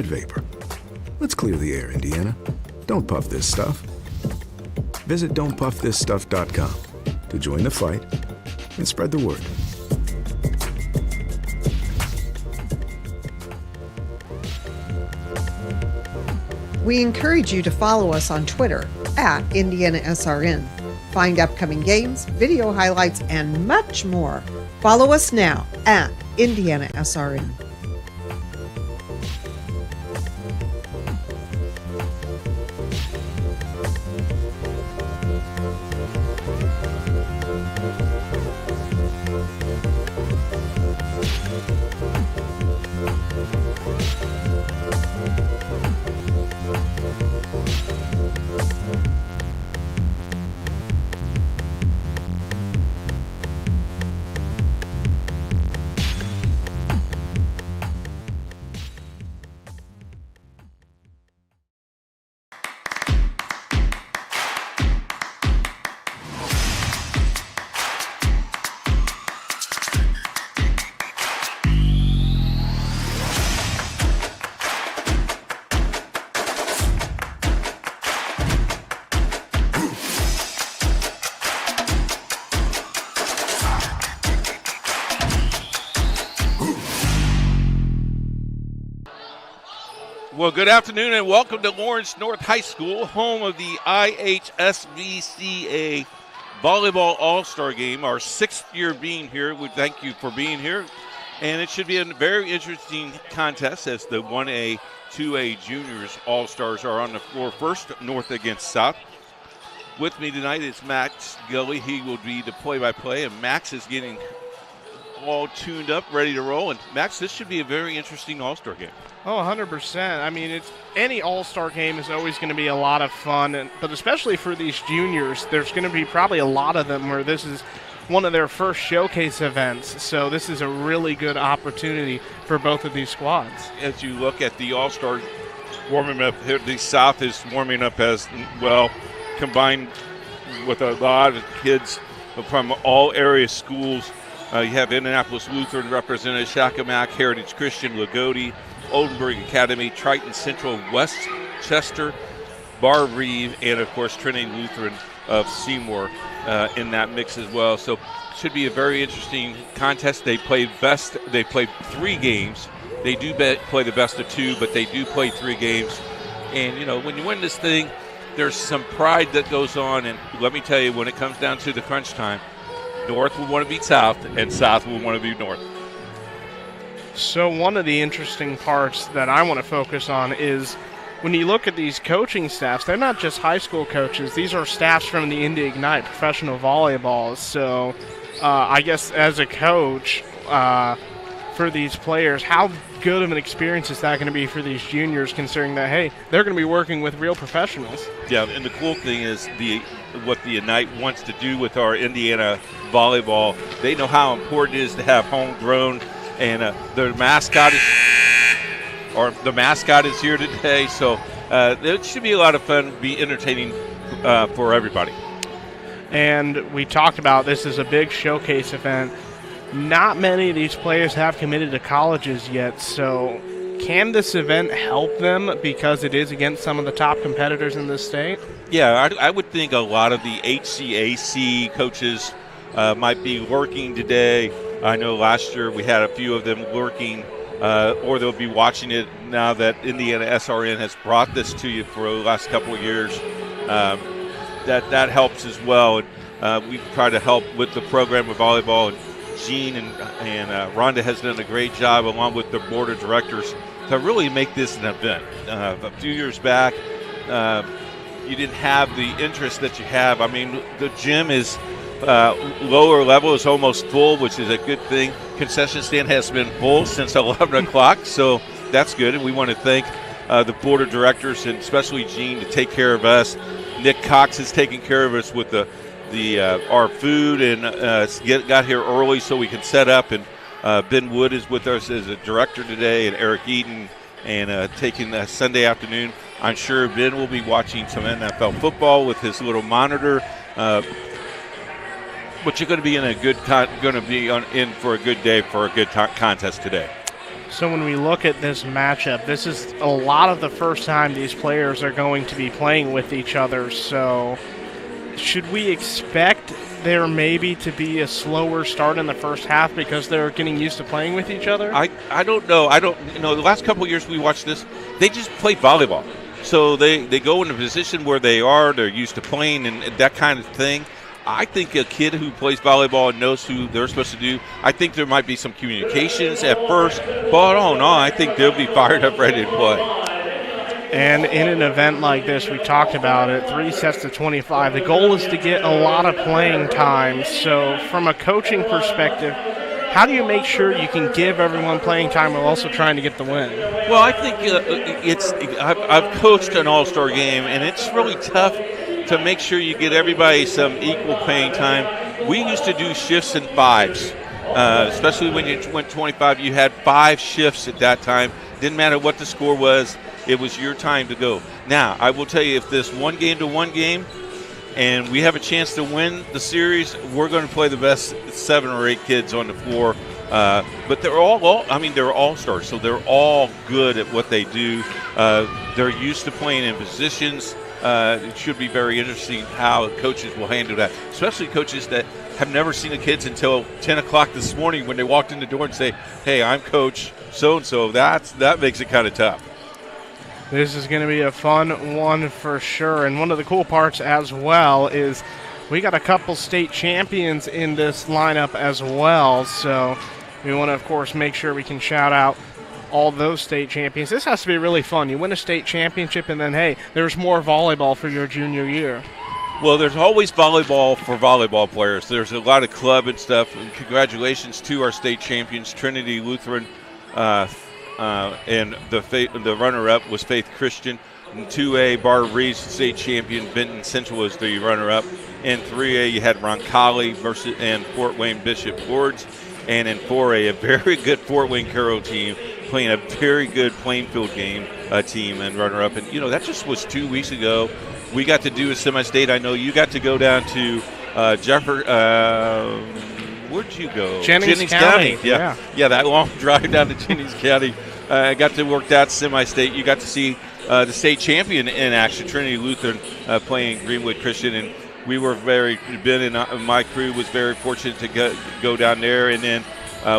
vapor. Let's clear the air, Indiana. Don't puff this stuff. Visit don'tpuffthisstuff.com to join the fight and spread the word. We encourage you to follow us on Twitter at IndianaSRN. Find upcoming games, video highlights, and much more. Follow us now at IndianaSRN. Well, good afternoon and welcome to Lawrence North High School, home of the IHSVCA Volleyball All-Star Game. Our 6th year being here. We thank you for being here. And it should be a very interesting contest as the 1A, 2A juniors All-Stars are on the floor first, North against South. With me tonight is Max Gully. He will be the play-by-play, and Max is getting all tuned up, ready to roll. And Max, this should be a very interesting All-Star game. Oh, 100%. I mean, any All-Star game is always going to be a lot of fun, but especially for these juniors, there's going to be probably a lot of them where this is one of their first showcase events. So this is a really good opportunity for both of these squads. As you look at the All-Star warming up, the South is warming up as well, combined with a lot of kids from all area schools. You have Indianapolis Lutheran represented, Shakamak, Heritage Christian, Lagodi, Oldenburg Academy, Triton Central, Westchester, Bar Reeve, and of course Trinity Lutheran of Seymour in that mix as well. So should be a very interesting contest. They play 3 games. They do play the best of 2, but they do play 3 games. And you know, when you win this thing, there's some pride that goes on. And let me tell you, when it comes down to the crunch time, North will want to beat South, and South will want to beat North. So one of the interesting parts that I want to focus on is when you look at these coaching staffs, they're not just high school coaches. These are staffs from the Indy Ignite professional volleyball. So I guess as a coach for these players, how good of an experience is that going to be for these juniors, considering that, hey, they're going to be working with real professionals? Yeah, and the cool thing is what the Ignite wants to do with our Indiana volleyball. They know how important it is to have homegrown. And the mascot is here today, so it should be a lot of fun, be entertaining for everybody. And we talked about this is a big showcase event. Not many of these players have committed to colleges yet, so can this event help them because it is against some of the top competitors in this state? Yeah, I would think a lot of the HCAC coaches might be lurking today. I know last year we had a few of them lurking, or they'll be watching it now that IndianaSRN has brought this to you for the last couple of years. That helps as well. And we try to help with the program of volleyball. And Gene and Rhonda has done a great job, along with the board of directors, to really make this an event. A few years back, you didn't have the interest that you have. I mean, the gym is lower level is almost full, which is a good thing. Concession stand has been full since 11 o'clock, so that's good. And we want to thank the board of directors and especially Gene to take care of us. Nick Cox is taking care of us with our food and got here early so we can set up. And Ben Wood is with us as a director today, and Eric Eaton, and taking the Sunday afternoon. I'm sure Ben will be watching some NFL football with his little monitor. But you're going to be in for a good day for a good contest today. So when we look at this matchup, this is a lot of the first time these players are going to be playing with each other. So should we expect there maybe to be a slower start in the first half because they're getting used to playing with each other? I don't know. The last couple of years we watched this, they just play volleyball. So they go in a position where they're used to playing and that kind of thing. I think a kid who plays volleyball and knows who they're supposed to do, I think there might be some communications at first, but all in all, I think they'll be fired up, ready to play. And in an event like this, we talked about it, 3 sets to 25. The goal is to get a lot of playing time. So from a coaching perspective, how do you make sure you can give everyone playing time while also trying to get the win? Well, I think I've coached an all-star game, and it's really tough to make sure you get everybody some equal playing time. We used to do shifts in 5s, especially when you went 25. You had 5 shifts at that time. Didn't matter what the score was. It was your time to go. Now, I will tell you, if this 1-game-to-1 game and we have a chance to win the series, we're going to play the best 7 or 8 kids on the floor. But they're they're all-stars, so they're all good at what they do. They're used to playing in positions. It should be very interesting how coaches will handle that, especially coaches that have never seen the kids until 10 o'clock this morning when they walked in the door and say, hey, I'm Coach so-and-so. That makes it kind of tough. This is going to be a fun one for sure. And one of the cool parts as well is we got a couple state champions in this lineup as well. So we want to, of course, make sure we can shout out all those state champions. This has to be really fun. You win a state championship, and then, hey, there's more volleyball for your junior year. Well, there's always volleyball for volleyball players. There's a lot of club and stuff. And congratulations to our state champions, Trinity Lutheran, and the runner-up was Faith Christian. In 2A, Bar Reeves, state champion. Benton Central was the runner-up. In 3A, you had Roncalli and Fort Wayne Bishop Lords. And in 4A, a very good Fort Wayne Carroll team playing a very good Plainfield game team and runner-up. And, that just was 2 weeks ago. We got to do a semi-state. I know you got to go down to where'd you go? Jennings County. Yeah, that long drive down to Jennings County. I got to work that semi-state. You got to see the state champion in action, Trinity Lutheran, playing Greenwood Christian. And we were Ben and my crew was very fortunate to go down there. And then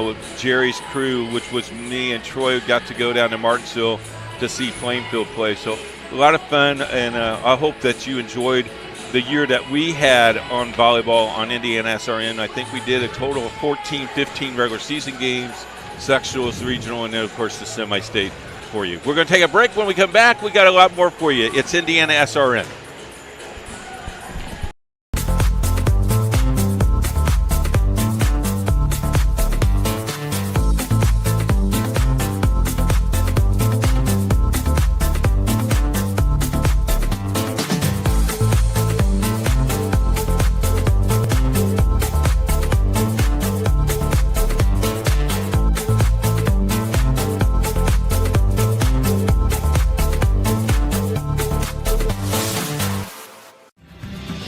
with Jerry's crew, which was me and Troy, got to go down to Martinsville to see Plainfield play. So a lot of fun, and I hope that you enjoyed the year that we had on volleyball on IndianaSRN. I think we did a total of 14, 15 regular season games, sectionals, regional, and then, of course, the semi-state for you. We're going to take a break. When we come back, we got a lot more for you. It's IndianaSRN.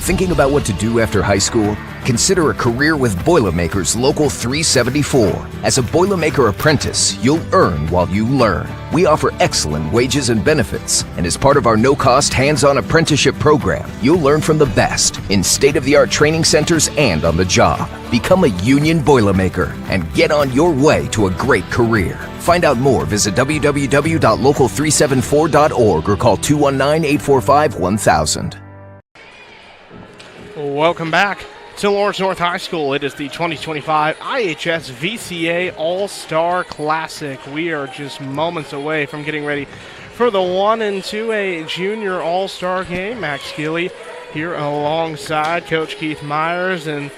Thinking about what to do after high school? Consider a career with Boilermakers Local 374. As a Boilermaker apprentice, you'll earn while you learn. We offer excellent wages and benefits, and as part of our no-cost hands-on apprenticeship program, you'll learn from the best in state-of-the-art training centers and on the job. Become a union Boilermaker and get on your way to a great career. Find out more, visit www.local374.org or call 219-845-1000. Welcome back to Lawrence North High School. It is the 2025 IHSVCA All-Star Classic. We are just moments away from getting ready for the 1 and 2A Junior All-Star Game. Max Gilley here alongside Coach Keith Myers. And,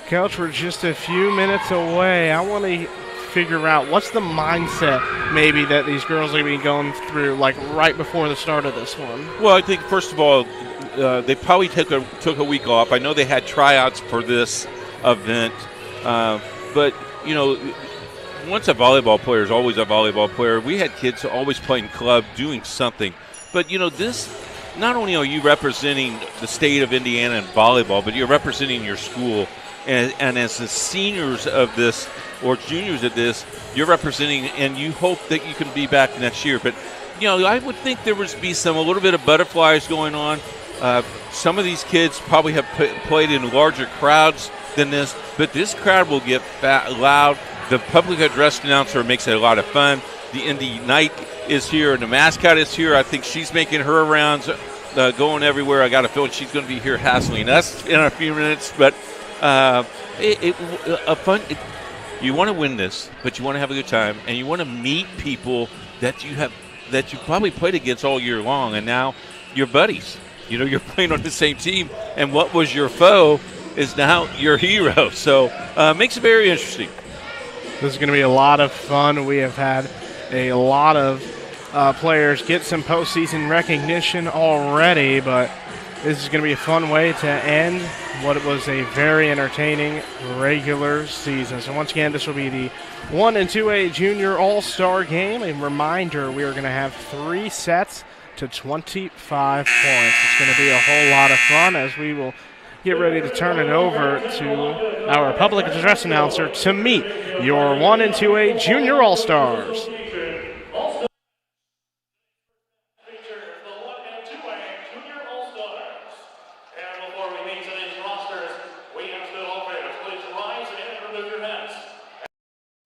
Coach, we're just a few minutes away. I want to figure out what's the mindset maybe that these girls are going to be going through, like right before the start of this one. Well, I think, first of all, they probably took a week off. I know they had tryouts for this event, but once a volleyball player is always a volleyball player. We had kids always playing club, doing something. But this, not only are you representing the state of Indiana in volleyball, but you're representing your school. And as the seniors of this or juniors at this, you're representing, and you hope that you can be back next year. But, I would think there would be a little bit of butterflies going on. Some of these kids probably have played in larger crowds than this, but this crowd will get loud. The public address announcer makes it a lot of fun. The Indy Knight is here, and the mascot is here. I think she's making her rounds, going everywhere. I got a feeling she's going to be here hassling us in a few minutes. But you want to win this, but you want to have a good time, and you want to meet people that you probably played against all year long, and now you're buddies. You're playing on the same team, and what was your foe is now your hero. So makes it very interesting. This is going to be a lot of fun. We have had a lot of players get some postseason recognition already, but this is going to be a fun way to end what was a very entertaining regular season. So once again, this will be the 1 and 2A Junior All-Star Game. A reminder, we are going to have 3 sets to 25 points. It's going to be a whole lot of fun as we will get ready to turn it over to our public address announcer to meet your 1 and 2A Junior All-Stars.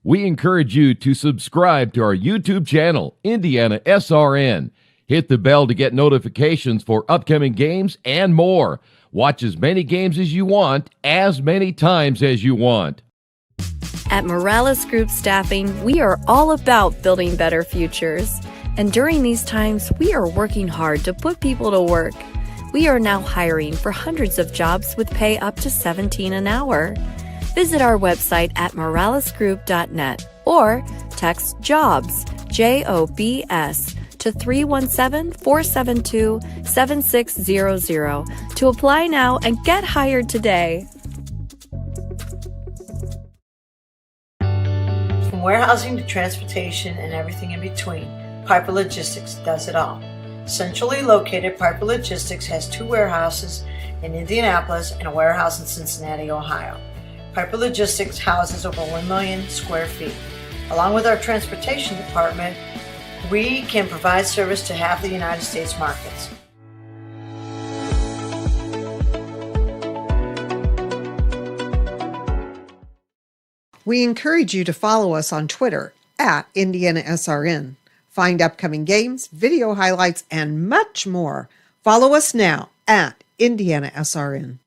We encourage you to subscribe to our YouTube channel, IndianaSRN. Hit the bell to get notifications for upcoming games and more. Watch as many games as you want, as many times as you want. At Morales Group Staffing, we are all about building better futures. And during these times, we are working hard to put people to work. We are now hiring for hundreds of jobs with pay up to $17 an hour. Visit our website at moralesgroup.net or text JOBS, JOBS, to 317-472-7600 to apply now and get hired today. From warehousing to transportation and everything in between, Piper Logistics does it all. Centrally located, Piper Logistics has 2 warehouses in Indianapolis and a warehouse in Cincinnati, Ohio. Piper Logistics houses over 1 million square feet. Along with our transportation department, we can provide service to half the United States markets. We encourage you to follow us on Twitter at IndianaSRN. Find upcoming games, video highlights, and much more. Follow us now at IndianaSRN.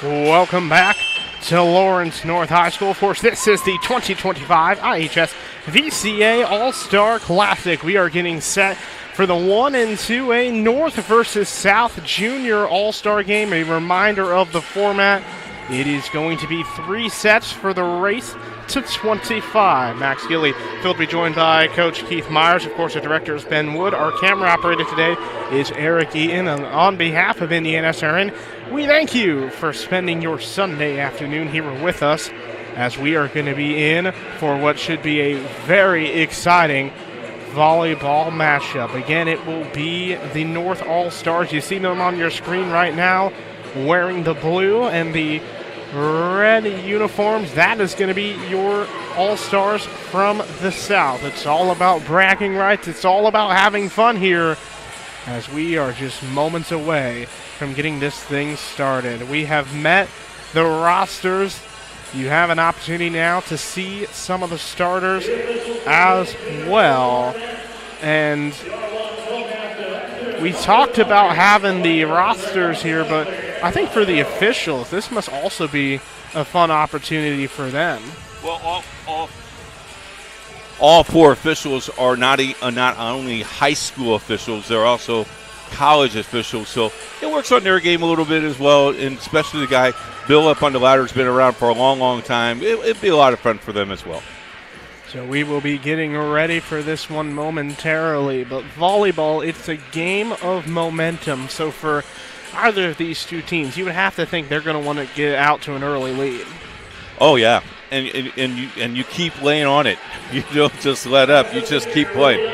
Welcome back to Lawrence North High School. Of course, this is the 2025 IHSVCA All-Star Classic. We are getting set for the 1 and 2A North versus South Junior All-Star Game. A reminder of the format. It is going to be 3 sets for the race to 25. Max Gilly, Phil will be joined by Coach Keith Myers. Of course, the director is Ben Wood. Our camera operator today is Eric Eaton. And on behalf of IndianaSRN, we thank you for spending your Sunday afternoon here with us as we are going to be in for what should be a very exciting volleyball matchup. Again, it will be the North All-Stars. You see them on your screen right now wearing the blue and the red uniforms. That is going to be your All-Stars from the South. It's all about bragging rights. It's all about having fun here as we are just moments away from getting this thing started. We have met the rosters. You have an opportunity now to see some of the starters as well. And we talked about having the rosters here, but I think for the officials, this must also be a fun opportunity for them. Well, all 4 officials are not only high school officials, they're also college officials, so it works on their game a little bit as well, and especially the guy Bill up on the ladder has been around for a long time. It'd be a lot of fun for them as well. So we will be getting ready for this one momentarily, but volleyball, it's a game of momentum. So for either of these two teams, you would have to think they're going to want to get out to an early lead. Oh yeah, and you keep laying on it. You don't just let up. You just keep playing.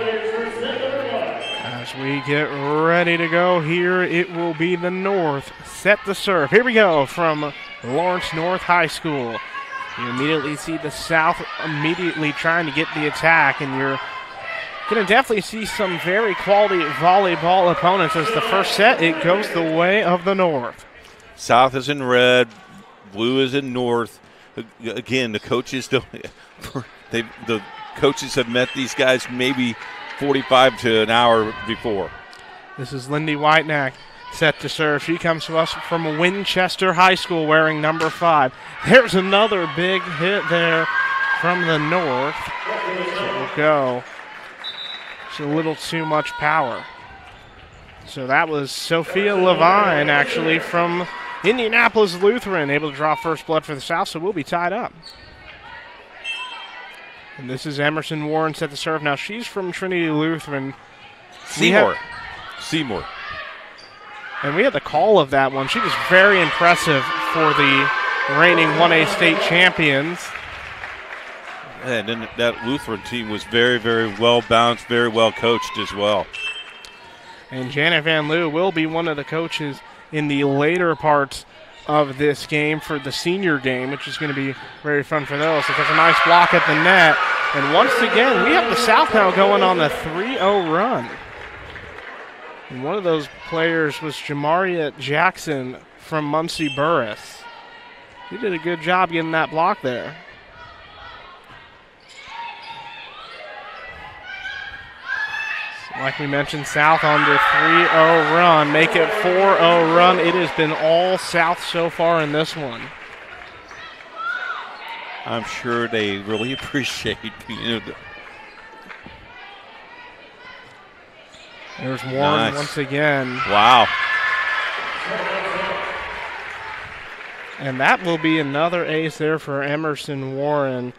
As we get ready to go here, it will be the North set the serve. Here we go from Lawrence North High School. You immediately see the South immediately trying to get the attack, and you're going to definitely see some very quality volleyball opponents. As the first set, it goes the way of the North. South is in red, blue is in North. Again, the coaches the coaches have met these guys maybe 45 to an hour before. This is Lindy Whitenack set to serve. She comes to us from Winchester High School wearing number 5. There's another big hit there from the North. So it will go. It's a little too much power. So that was Sophia Levine, actually, from Indianapolis Lutheran, able to draw first blood for the South, so we'll be tied up. And this is Emerson Warren set to serve. Now she's from Trinity Lutheran. Seymour. And we had the call of that one. She was very impressive for the reigning 1A state champions. And then that Lutheran team was very, very well balanced, very well coached as well. And Janet Van Loo will be one of the coaches in the later parts of this game for the senior game, which is going to be very fun for those. So there's a nice block at the net. And once again, we have the South now going on a 3-0 run. And one of those players was Jamaria Jackson from Muncie Burris. He did a good job getting that block there. Like we mentioned, South on the 3-0 run. Make it 4-0 run. It has been all South so far in this one. I'm sure they really appreciate There's Warren nice. Once again. Wow. And that will be another ace there for Emerson Warren.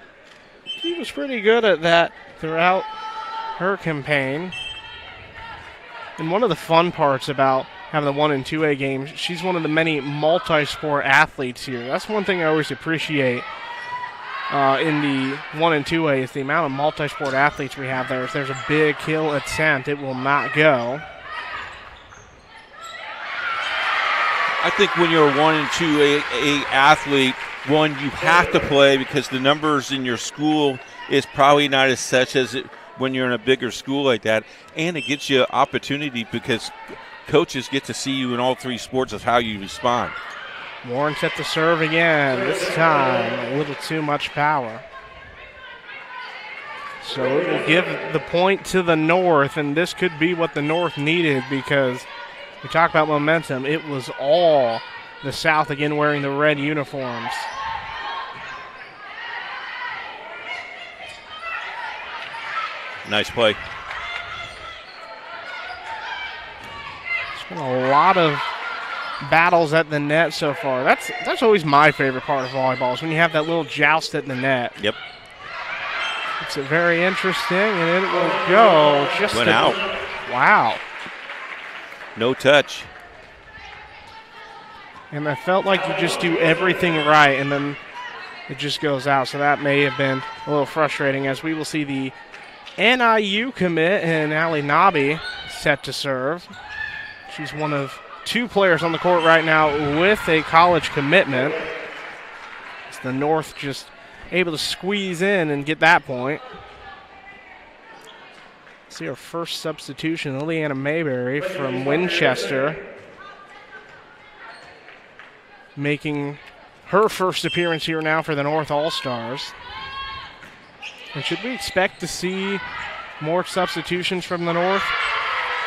She was pretty good at that throughout her campaign. And one of the fun parts about having the 1 and 2A games, she's one of the many multi-sport athletes here. That's one thing I always appreciate in the 1 and 2A is the amount of multi-sport athletes we have there. If there's a big kill attempt, it will not go. I think when you're a 1 and 2A athlete, one, you have to play because the numbers in your school is probably not as such as it when you're in a bigger school like that, and it gives you opportunity because coaches get to see you in all 3 sports of how you respond. Warren set the serve again. This time, a little too much power. So it will give the point to the North, and this could be what the North needed because we talk about momentum. It was all the South again wearing the red uniforms. Nice play. There's been a lot of battles at the net so far. That's always my favorite part of volleyball is when you have that little joust at the net. Yep. It's very interesting, and it will go just went out. Wow. No touch. And I felt like you just do everything right, and then it just goes out. So that may have been a little frustrating as we will see the NIU commit and Ali Nabi set to serve. She's one of 2 players on the court right now with a college commitment. It's the North just able to squeeze in and get that point. See our first substitution, Liliana Mayberry from Winchester, making her first appearance here now for the North All-Stars. And should we expect to see more substitutions from the North?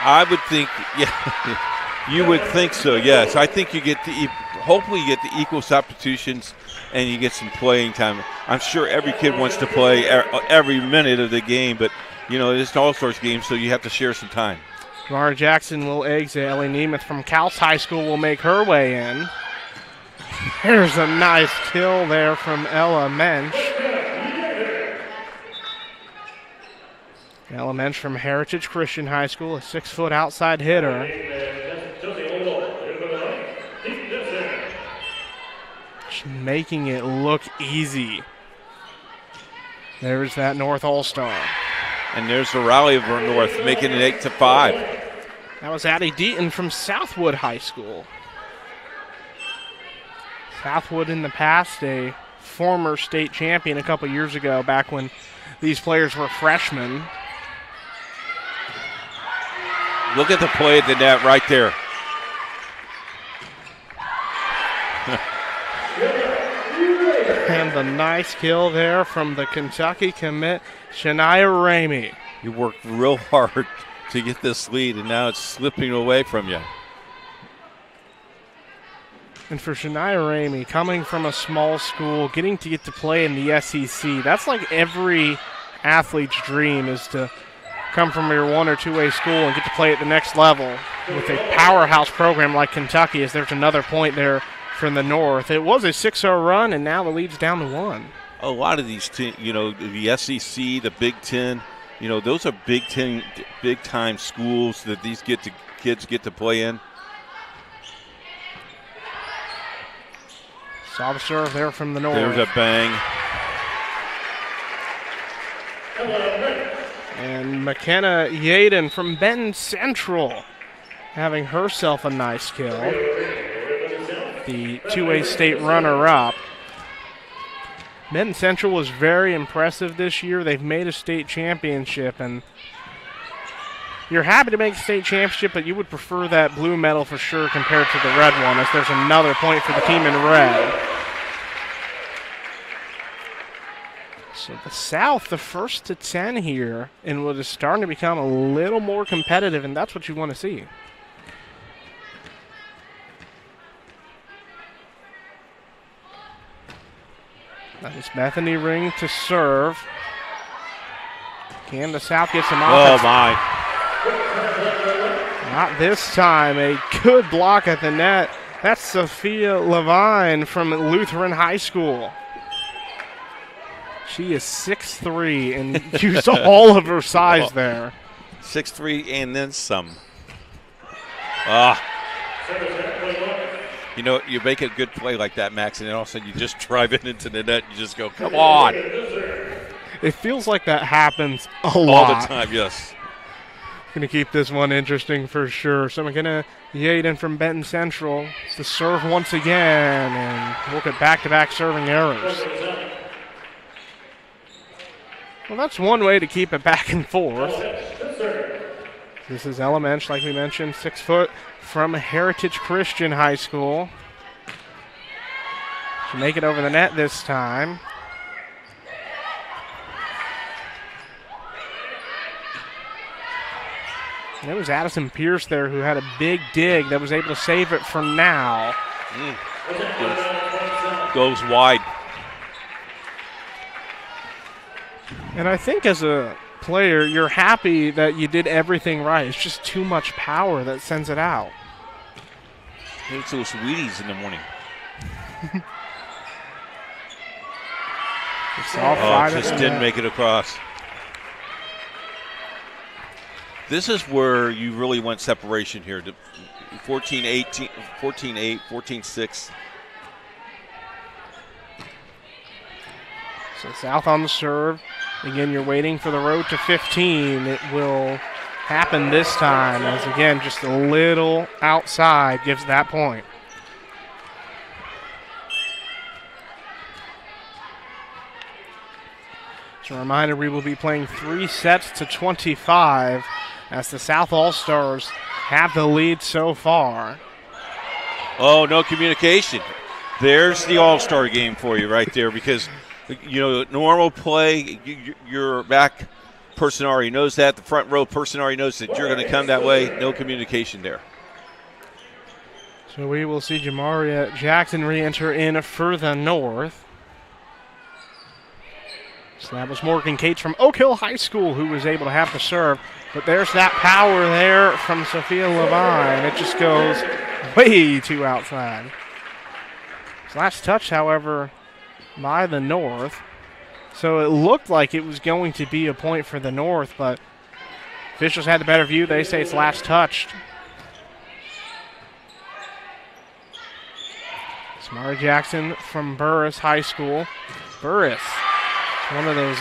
I would think, yeah, you would think so, yes. I think you get hopefully you get the equal substitutions and you get some playing time. I'm sure every kid wants to play every minute of the game, but, you know, it's an all-stars game, so you have to share some time. Mara Jackson will exit. Ellie Nemeth from Cowles High School will make her way in. There's a nice kill there from Ella Mensch. Ella Mensch from Heritage Christian High School, a 6-foot outside hitter. Just making it look easy. There's that North All-Star. And there's the rally of North, making it 8-5. That was Addie Deaton from Southwood High School. Southwood in the past, a former state champion a couple years ago, back when these players were freshmen. Look at the play at the net right there. And the nice kill there from the Kentucky commit, Shania Ramey. You worked real hard to get this lead, and now it's slipping away from you. And for Shania Ramey, coming from a small school, getting to get to play in the SEC, that's like every athlete's dream, is to come from your 1 or 2A school and get to play at the next level. With a powerhouse program like Kentucky, as there's another point there from the North. It was a 6-0 run, and now the lead's down to 1. A lot of these, you know, the SEC, the Big Ten, you know, those are big-time schools that these kids get to play in. Saw the serve there from the North. There's a bang. And McKenna Yaden from Benton Central having herself a nice kill. The 2A state runner-up. Benton Central was very impressive this year. They've made a state championship, and you're happy to make the state championship, but you would prefer that blue medal for sure compared to the red one, as there's another point for the team in red. So the South, the first to 10 here, and what is starting to become a little more competitive, and that's what you want to see. Nice Bethany Ring to serve. Can the South get some offense? Oh, my. Not this time. A good block at the net. That's Sophia Levine from Lutheran High School. She is 6'3" and used all of her size there. 6'3" and then some. Ah. You know, you make a good play like that, Max, and then all of a sudden you just drive it into the net. You just go, come on. It feels like that happens a lot. All the time, yes. Going to keep this one interesting for sure. So McKenna Yaden from Benton Central to serve once again and look at back-to-back serving errors. Well, that's one way to keep it back and forth. This is Ella Mensch, like we mentioned, 6 foot from Heritage Christian High School. She'll make it over the net this time. And it was Addison Pierce there who had a big dig that was able to save it for now. Goes wide. And I think as a player, you're happy that you did everything right. It's just too much power that sends it out. It's those Wheaties in the morning. Just didn't make it across. This is where you really want separation here. 14-8, 14-6. So South on the serve. Again, you're waiting for the road to 15. It will happen this time as, again, just a little outside gives that point. Just a reminder, we will be playing 3 sets to 25 as the South All-Stars have the lead so far. Oh, no communication. There's the All-Star game for you right there because, you know, normal play, your back person already knows that. The front row person already knows that you're going to come that way. No communication there. So we will see Jamaria Jackson re-enter in for the North. So that was Morgan Cates from Oak Hill High School who was able to have the serve. But there's that power there from Sophia Levine. It just goes way too outside. Last touch, however, by the North. So it looked like it was going to be a point for the North, but officials had the better view. They say it's last touched. Samara Jackson from Burris High School. Burris, one of those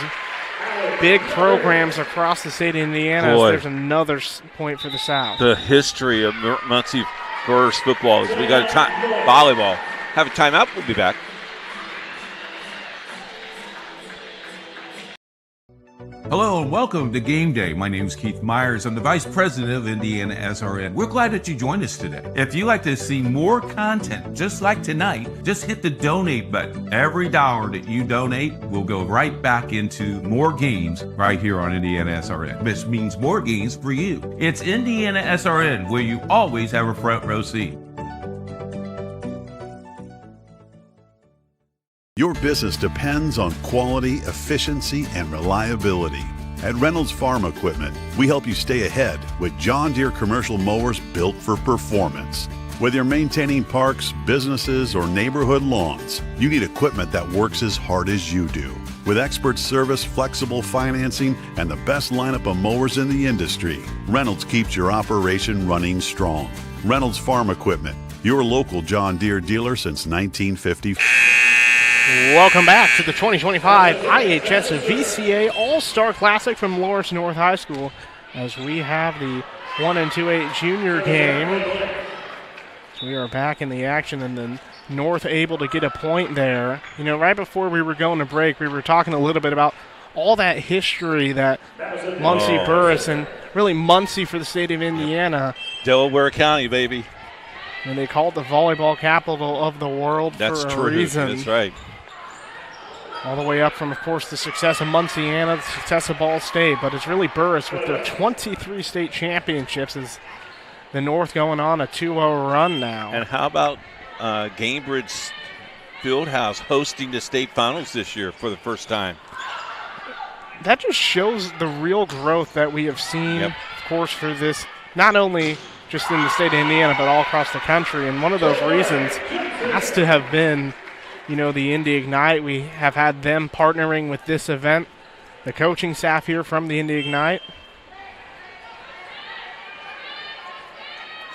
big programs across the state of Indiana. Boy. There's another point for the South. The history of Muncie Burris football is we got a volleyball. Have a timeout. We'll be back. Hello and welcome to Game Day. My name is Keith Myers. I'm the Vice President of IndianaSRN. We're glad that you joined us today. If you'd like to see more content just like tonight, just hit the donate button. Every dollar that you donate will go right back into more games right here on IndianaSRN. This means more games for you. It's IndianaSRN, where you always have a front row seat. Your business depends on quality, efficiency, and reliability. At Reynolds Farm Equipment, we help you stay ahead with John Deere commercial mowers built for performance. Whether you're maintaining parks, businesses, or neighborhood lawns, you need equipment that works as hard as you do. With expert service, flexible financing, and the best lineup of mowers in the industry, Reynolds keeps your operation running strong. Reynolds Farm Equipment, your local John Deere dealer since 1954. Welcome back to the 2025 IHSVCA All-Star Classic from Lawrence North High School as we have the 1 and 2A junior game. So we are back in the action, and then North able to get a point there. You know, right before we were going to break, we were talking a little bit about all that history that Muncie Burris and really Muncie for the state of Indiana. Delaware County, baby. And they call it the volleyball capital of the world for a reason. That's right. All the way up from, of course, the success of Munciana, the success of Ball State, but it's really Burris with their 23 state championships as the North going on a 2-0 run now. And how about Gainbridge Fieldhouse hosting the state finals this year for the first time? That just shows the real growth that we have seen, of course, for this, not only just in the state of Indiana, but all across the country. And one of those reasons has to have been, you know, the Indy Ignite. We have had them partnering with this event, the coaching staff here from the Indy Ignite.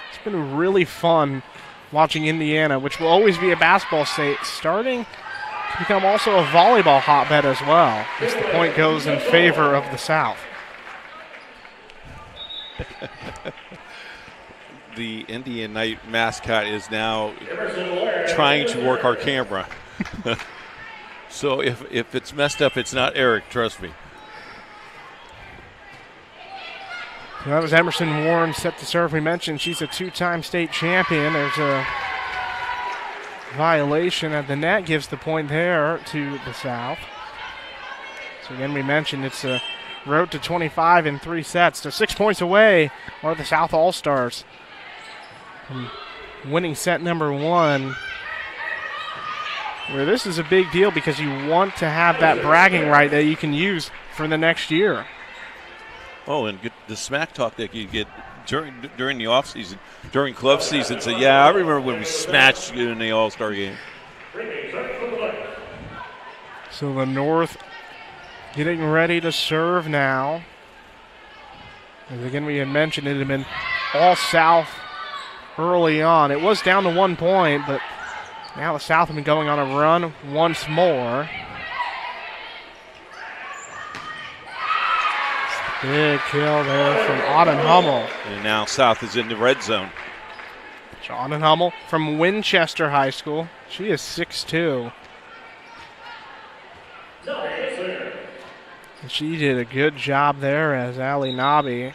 It's been really fun watching Indiana, which will always be a basketball state, starting to become also a volleyball hotbed as well, as the point goes in favor of the South. The Indian Night mascot is now trying to work our camera. So if it's messed up, it's not Eric, trust me. So that was Emerson Warren set to serve. We mentioned she's a two-time state champion. There's a violation at the net, gives the point there to the South. So again, we mentioned it's a road to 25 in 3 sets. So 6 points away are the South All-Stars from winning set number 1, where this is a big deal because you want to have that bragging right that you can use for the next year. Oh, and get the smack talk that you get during the off season, during club season. So yeah, I remember when we smashed you in the All-Star game. So the North getting ready to serve now. As again, we had mentioned it had been all South early on. It was down to 1 point, but now the South have been going on a run once more. Big kill there from Auden Hummel. And now South is in the red zone. Auden Hummel from Winchester High School. She is 6'2". And she did a good job there as Ali Nabi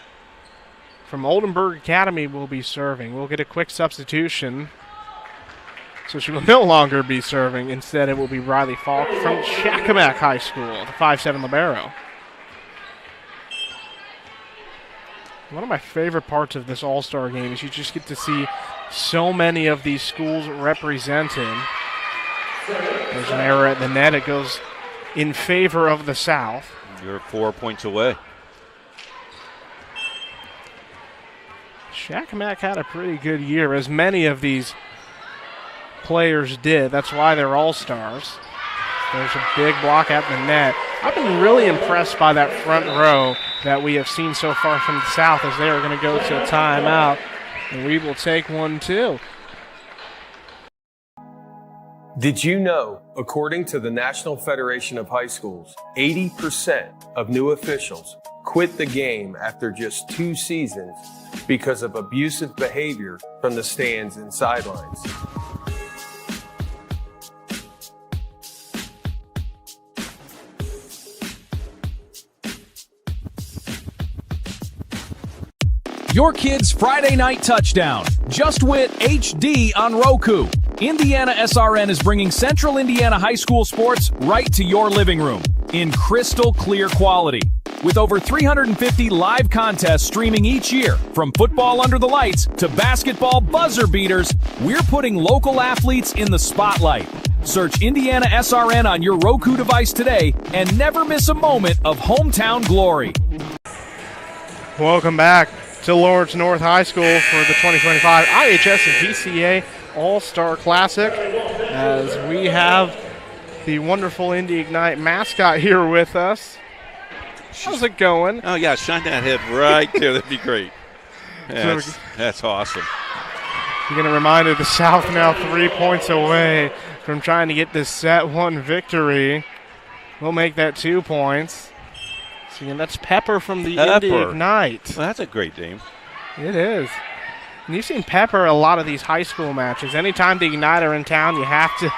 from Oldenburg Academy will be serving. We'll get a quick substitution. So she will no longer be serving. Instead, it will be Riley Falk from Shakamak High School, the 5'7" libero. One of my favorite parts of this All-Star game is you just get to see so many of these schools represented. There's an error at the net. It goes in favor of the South. You're 4 points away. Shakamak had a pretty good year, as many of these players did. That's why they're All-Stars. There's a big block at the net. I've been really impressed by that front row that we have seen so far from the South, as they are going to go to a timeout, and we will take one too. Did you know, according to the National Federation of High Schools, 80% of new officials quit the game after just 2 seasons because of abusive behavior from the stands and sidelines? Your kid's Friday night touchdown. Just Wit HD on Roku. IndianaSRN is bringing Central Indiana high school sports right to your living room in crystal clear quality. With over 350 live contests streaming each year, from football under the lights to basketball buzzer beaters, we're putting local athletes in the spotlight. Search IndianaSRN on your Roku device today and never miss a moment of hometown glory. Welcome back to Lawrence North High School for the 2025 IHSVCA All-Star Classic, as we have the wonderful Indy Ignite mascot here with us. How's it going? Oh, yeah, shine that head right there. That'd be great. That's awesome. You're going to remind the South now 3 points away from trying to get this set 1 victory. We'll make that 2 points. So again, that's Pepper from the Indy Ignite. Well, that's a great name. It is. And you've seen Pepper a lot of these high school matches. Anytime the Ignite are in town, you have to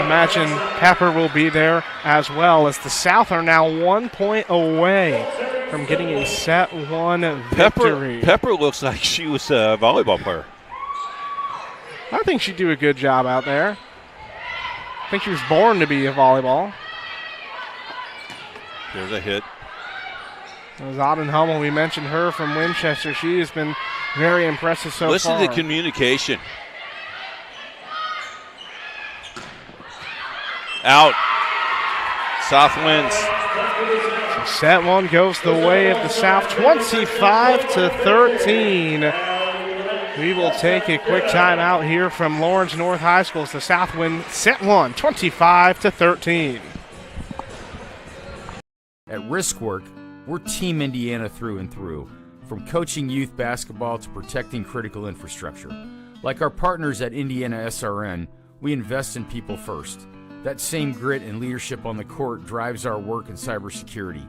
imagine Pepper will be there as well, as the South are now 1 point away from getting a set 1 victory. Pepper looks like she was a volleyball player. I think she'd do a good job out there. I think she was born to be a volleyball. There's a hit. It was Auden Hummel. We mentioned her from Winchester. She has been very impressive so far. Listen to the communication. Out. South wins. So set 1 goes the way of the South, 25-13. We will take a quick timeout here from Lawrence North High School as the South win set 1, 25-13. At Riskwork, we're Team Indiana through and through, from coaching youth basketball to protecting critical infrastructure. Like our partners at IndianaSRN, we invest in people first. That same grit and leadership on the court drives our work in cybersecurity.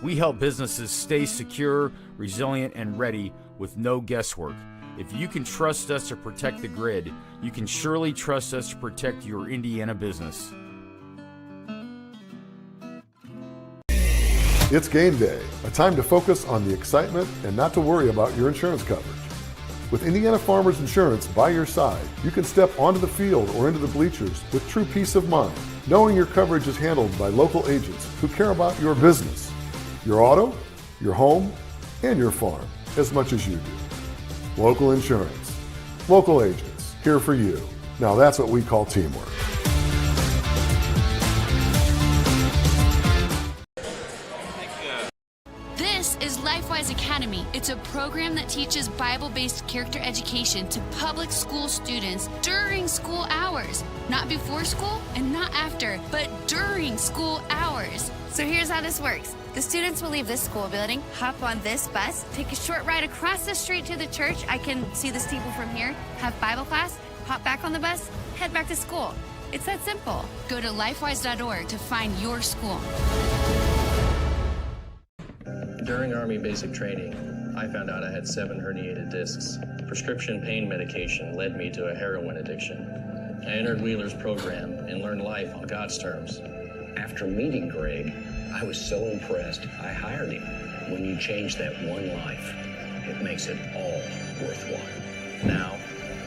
We help businesses stay secure, resilient, and ready with no guesswork. If you can trust us to protect the grid, you can surely trust us to protect your Indiana business. It's game day, a time to focus on the excitement and not to worry about your insurance coverage. With Indiana Farmers Insurance by your side, you can step onto the field or into the bleachers with true peace of mind, knowing your coverage is handled by local agents who care about your business, your auto, your home, and your farm as much as you do. Local insurance, local agents, here for you. Now that's what we call teamwork. This is LifeWise Academy. It's a program that teaches Bible-based character education to public school students during school hours. Not before school and not after, but during school hours. So here's how this works. The students will leave this school building, hop on this bus, take a short ride across the street to the church. I can see the steeple from here, have Bible class, hop back on the bus, head back to school. It's that simple. Go to lifewise.org to find your school. During Army basic training, I found out I had 7 herniated discs. Prescription pain medication led me to a heroin addiction. I entered Wheeler's program and learned life on God's terms. After meeting Greg, I was so impressed, I hired him. When you change that one life, it makes it all worthwhile. Now,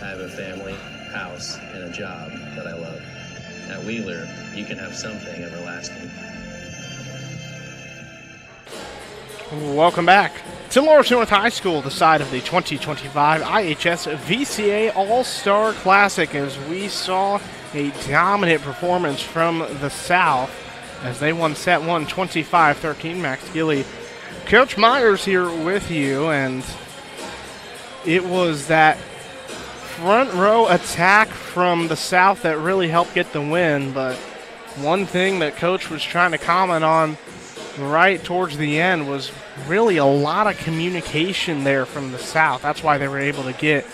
I have a family, house, and a job that I love. At Wheeler, you can have something everlasting. Welcome back to Lawrence North High School, the side of the 2025 IHSVCA All-Star Classic, as we saw a dominant performance from the South as they won set 1, 25-13. Max Gilley, Coach Myers here with you, and it was that front row attack from the South that really helped get the win. But one thing that Coach was trying to comment on right towards the end was really a lot of communication there from the South. That's why they were able to get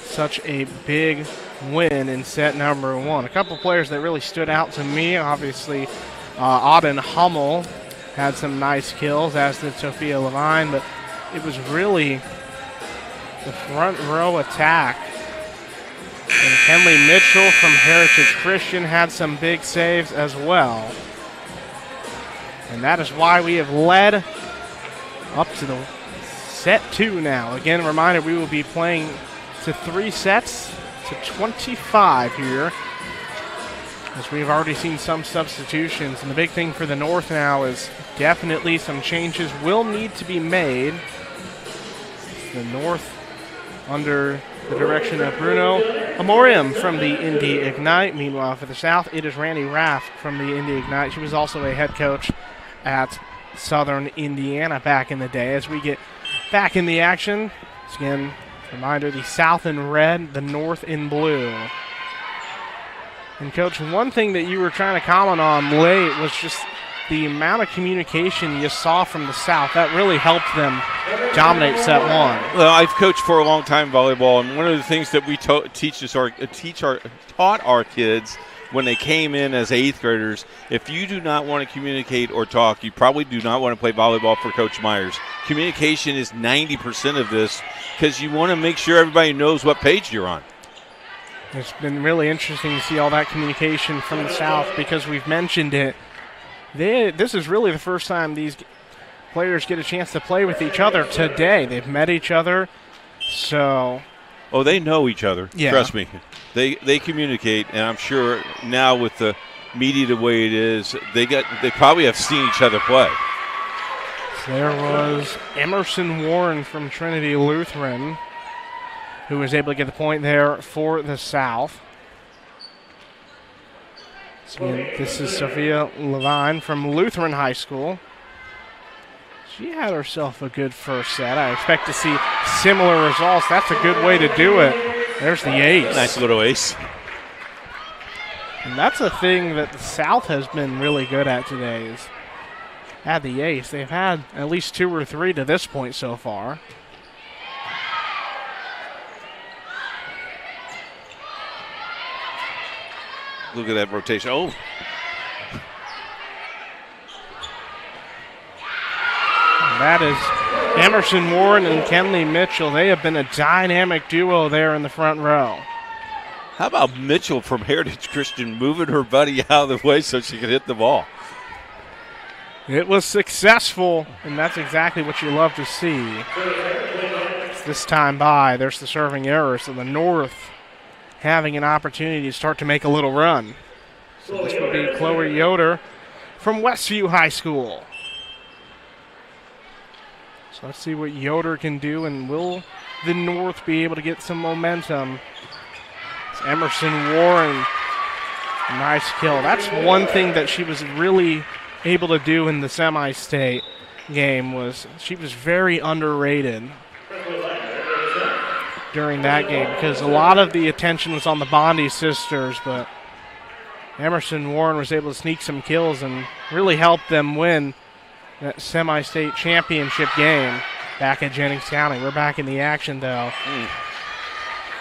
such a big win in set number 1. A couple players that really stood out to me, obviously Auden Hummel had some nice kills, as did Sophia Levine, but it was really the front row attack. And Kenley Mitchell from Heritage Christian had some big saves as well. And that is why we have led up to the set 2 now. Again, a reminder, we will be playing to 3 sets to 25 here, as we've already seen some substitutions. And the big thing for the North now is definitely some changes will need to be made. The North under the direction of Bruno Amorium from the Indy Ignite. Meanwhile, for the South, it is Randy Raff from the Indy Ignite. She was also a head coach at Southern Indiana back in the day. As we get back in the action, again, reminder, the South in red, the North in blue. And Coach, one thing that you were trying to comment on late was just the amount of communication you saw from the South. That really helped them dominate set 1. Well, I've coached for a long time volleyball, and one of the things that we taught our kids when they came in as 8th graders, if you do not want to communicate or talk, you probably do not want to play volleyball for Coach Myers. Communication is 90% of this because you want to make sure everybody knows what page you're on. It's been really interesting to see all that communication from the South because we've mentioned it. This is really the first time these players get a chance to play with each other today. They've met each other, so... Oh, they know each other. Yeah. Trust me. They communicate, and I'm sure now with the media the way it is, they probably have seen each other play. There was Emerson Warren from Trinity Lutheran, who was able to get the point there for the South. So this is Sophia Levine from Lutheran High School. She had herself a good first set. I expect to see similar results. That's a good way to do it. There's the ace. Nice little ace. And that's a thing that the South has been really good at today is at the ace. They've had at least 2 or 3 to this point so far. Look at that rotation. Oh. And that is Emerson Warren and Kenley Mitchell. They have been a dynamic duo there in the front row. How about Mitchell from Heritage Christian moving her buddy out of the way so she could hit the ball? It was successful, and that's exactly what you love to see. It's this time by, there's the serving error, so the North having an opportunity to start to make a little run. So this would be Chloe Yoder from Westview High School. So let's see what Yoder can do, and will the North be able to get some momentum? It's Emerson Warren. Nice kill. That's one thing that she was really able to do in the semi-state game was she was very underrated during that game because a lot of the attention was on the Bondi sisters, but Emerson Warren was able to sneak some kills and really help them win that semi-state championship game back at Jennings County. We're back in the action, though.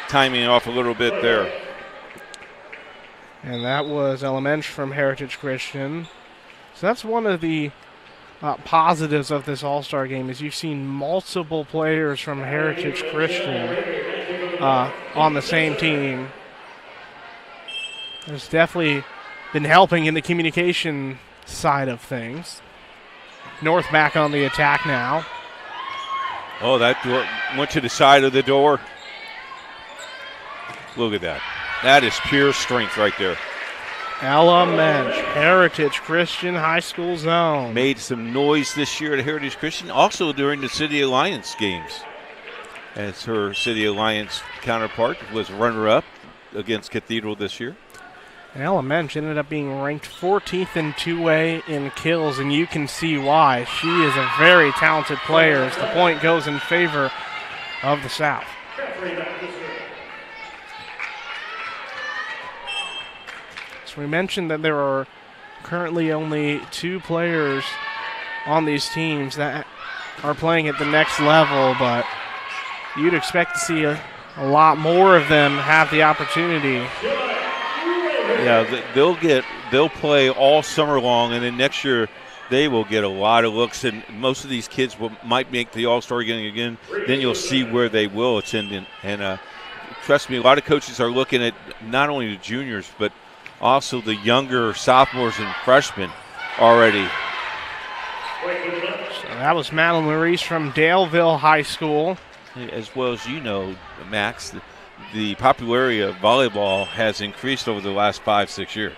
Timing off a little bit there. And that was Elementary from Heritage Christian. So that's one of the positives of this All-Star game is you've seen multiple players from Heritage Christian on the same team. There's definitely been helping in the communication side of things. North back on the attack now. Oh, that door went to the side of the door. Look at that. That is pure strength right there. Ella Mensch, Heritage Christian High School zone. Made some noise this year at Heritage Christian, also during the City Alliance games. As her City Alliance counterpart was runner-up against Cathedral this year. And Ella Mensch ended up being ranked 14th in 2A in kills, and you can see why. She is a very talented player as the point goes in favor of the South. So we mentioned that there are currently only 2 players on these teams that are playing at the next level, but you'd expect to see a lot more of them have the opportunity. Yeah, they'll play all summer long, and then next year they will get a lot of looks, and most of these kids might make the All-Star game again. Then you'll see where they will attend, and trust me, a lot of coaches are looking at not only the juniors, but also the younger sophomores and freshmen already. So that was Madeline Maurice from Daleville High School. As well as you know, Max, the popularity of volleyball has increased over the last 5-6 years.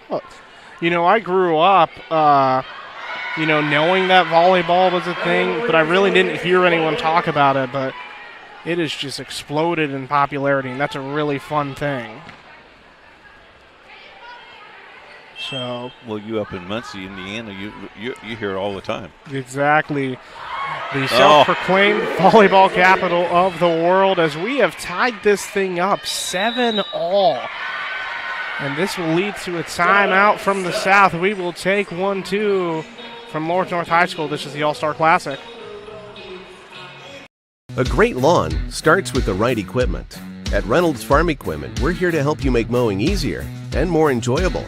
Well, I grew up, knowing that volleyball was a thing, but I really didn't hear anyone talk about it, but it has just exploded in popularity, and that's a really fun thing. So, well, you up in Muncie, Indiana, you hear it all the time. Exactly. The self-proclaimed volleyball capital of the world, as we have tied this thing up 7-all. And this will lead to a timeout from the South. We will take 1-2 from Lawrence North High School. This is the All-Star Classic. A great lawn starts with the right equipment. At Reynolds Farm Equipment, we're here to help you make mowing easier and more enjoyable.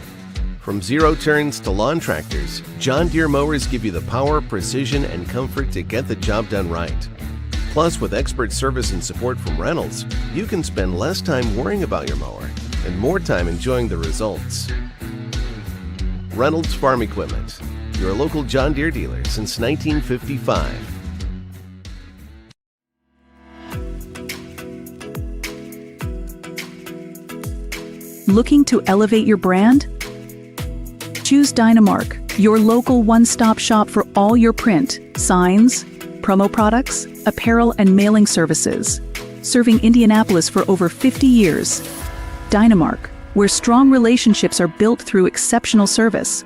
From zero turns to lawn tractors, John Deere mowers give you the power, precision, and comfort to get the job done right. Plus, with expert service and support from Reynolds, you can spend less time worrying about your mower and more time enjoying the results. Reynolds Farm Equipment, your local John Deere dealer since 1955. Looking to elevate your brand? Choose Dynamark, your local one-stop shop for all your print, signs, promo products, apparel, and mailing services. Serving Indianapolis for over 50 years. Dynamark, where strong relationships are built through exceptional service.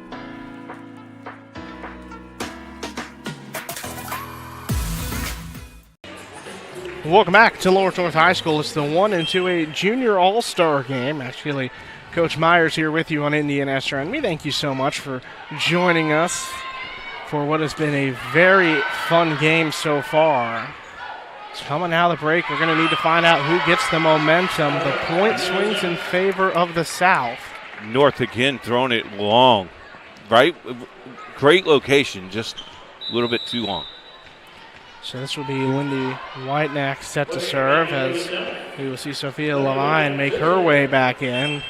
Welcome back to Lawrence North High School. It's the 1 and 2A Junior All-Star Game. Actually, Coach Myers here with you on IndianaSRN. We thank you so much for joining us for what has been a very fun game so far. It's coming out of the break. We're going to need to find out who gets the momentum. The point swings in favor of the South. North again throwing it long. Right? Great location, just a little bit too long. So this will be Lindy Whitenack set to serve as we will see Sophia Levine make her way back in.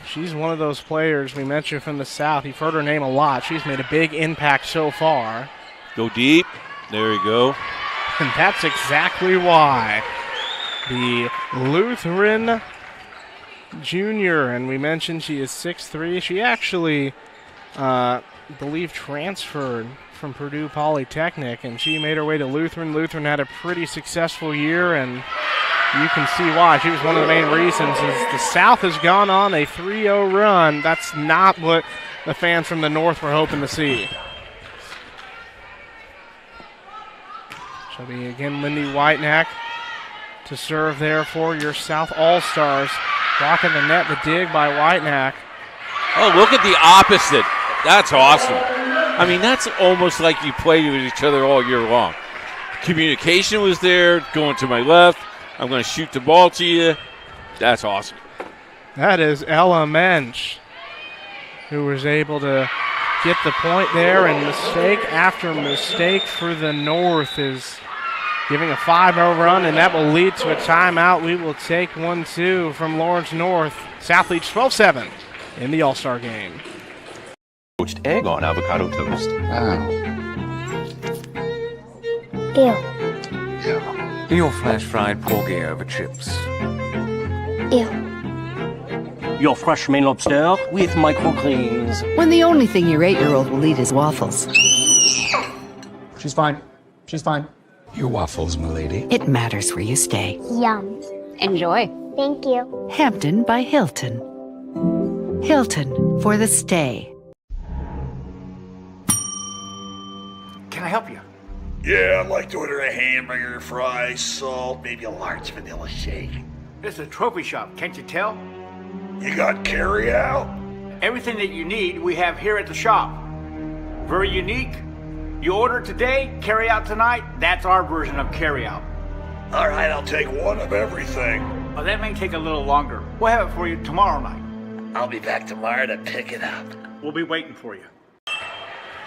She's one of those players we mentioned from the South. You've heard her name a lot. She's made a big impact so far. Go deep. There you go. And that's exactly why. The Lutheran junior, and we mentioned she is 6'3". She actually, believe, transferred from Purdue Polytechnic, and she made her way to Lutheran. Lutheran had a pretty successful year, and you can see why. She was one of the main reasons. As the South has gone on a 3-0 run, that's not what the fans from the North were hoping to see. Shall be again Lindy Whitenack to serve there for your South All-Stars. Blocking the net, the dig by Whitenack. Oh, look at the opposite. That's awesome. I mean, that's almost like you play with each other all year long. Communication was there, going to my left. I'm going to shoot the ball to you. That's awesome. That is Ella Mensch, who was able to get the point there, and mistake after mistake for the North is giving a 5-0 run, and that will lead to a timeout. We will take 1-2 from Lawrence North. South leads 12-7 in the All-Star game. Poached egg on avocado toast. Ew. Your flash fried porgy over chips. Ew. Your fresh main lobster with microgreens. When the only thing your 8-year-old will eat is waffles. She's fine. She's fine. Your waffles, milady. It matters where you stay. Yum. Enjoy. Thank you. Hampton by Hilton. Hilton for the stay. Can I help you? Yeah, I'd like to order a hamburger, fries, salt, maybe a large vanilla shake. This is a trophy shop, can't you tell? You got carry out? Everything that you need, we have here at the shop. Very unique. You order today, carry out tonight. That's our version of carry out. All right, I'll take one of everything. Oh, that may take a little longer. We'll have it for you tomorrow night. I'll be back tomorrow to pick it up. We'll be waiting for you.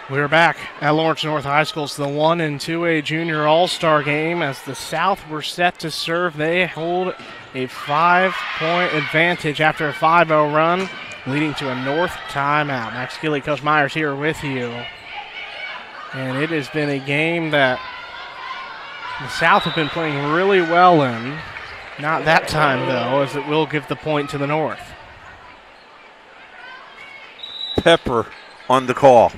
We're back at Lawrence North High School. It's the 1 and 2A Junior All-Star game. As the South were set to serve, they hold a 5-point advantage after a 5-0 run, leading to a North timeout. Max Gilley, Coach Myers here with you. And it has been a game that the South have been playing really well in. Not that time, though, as it will give the point to the North. Pepper on the call.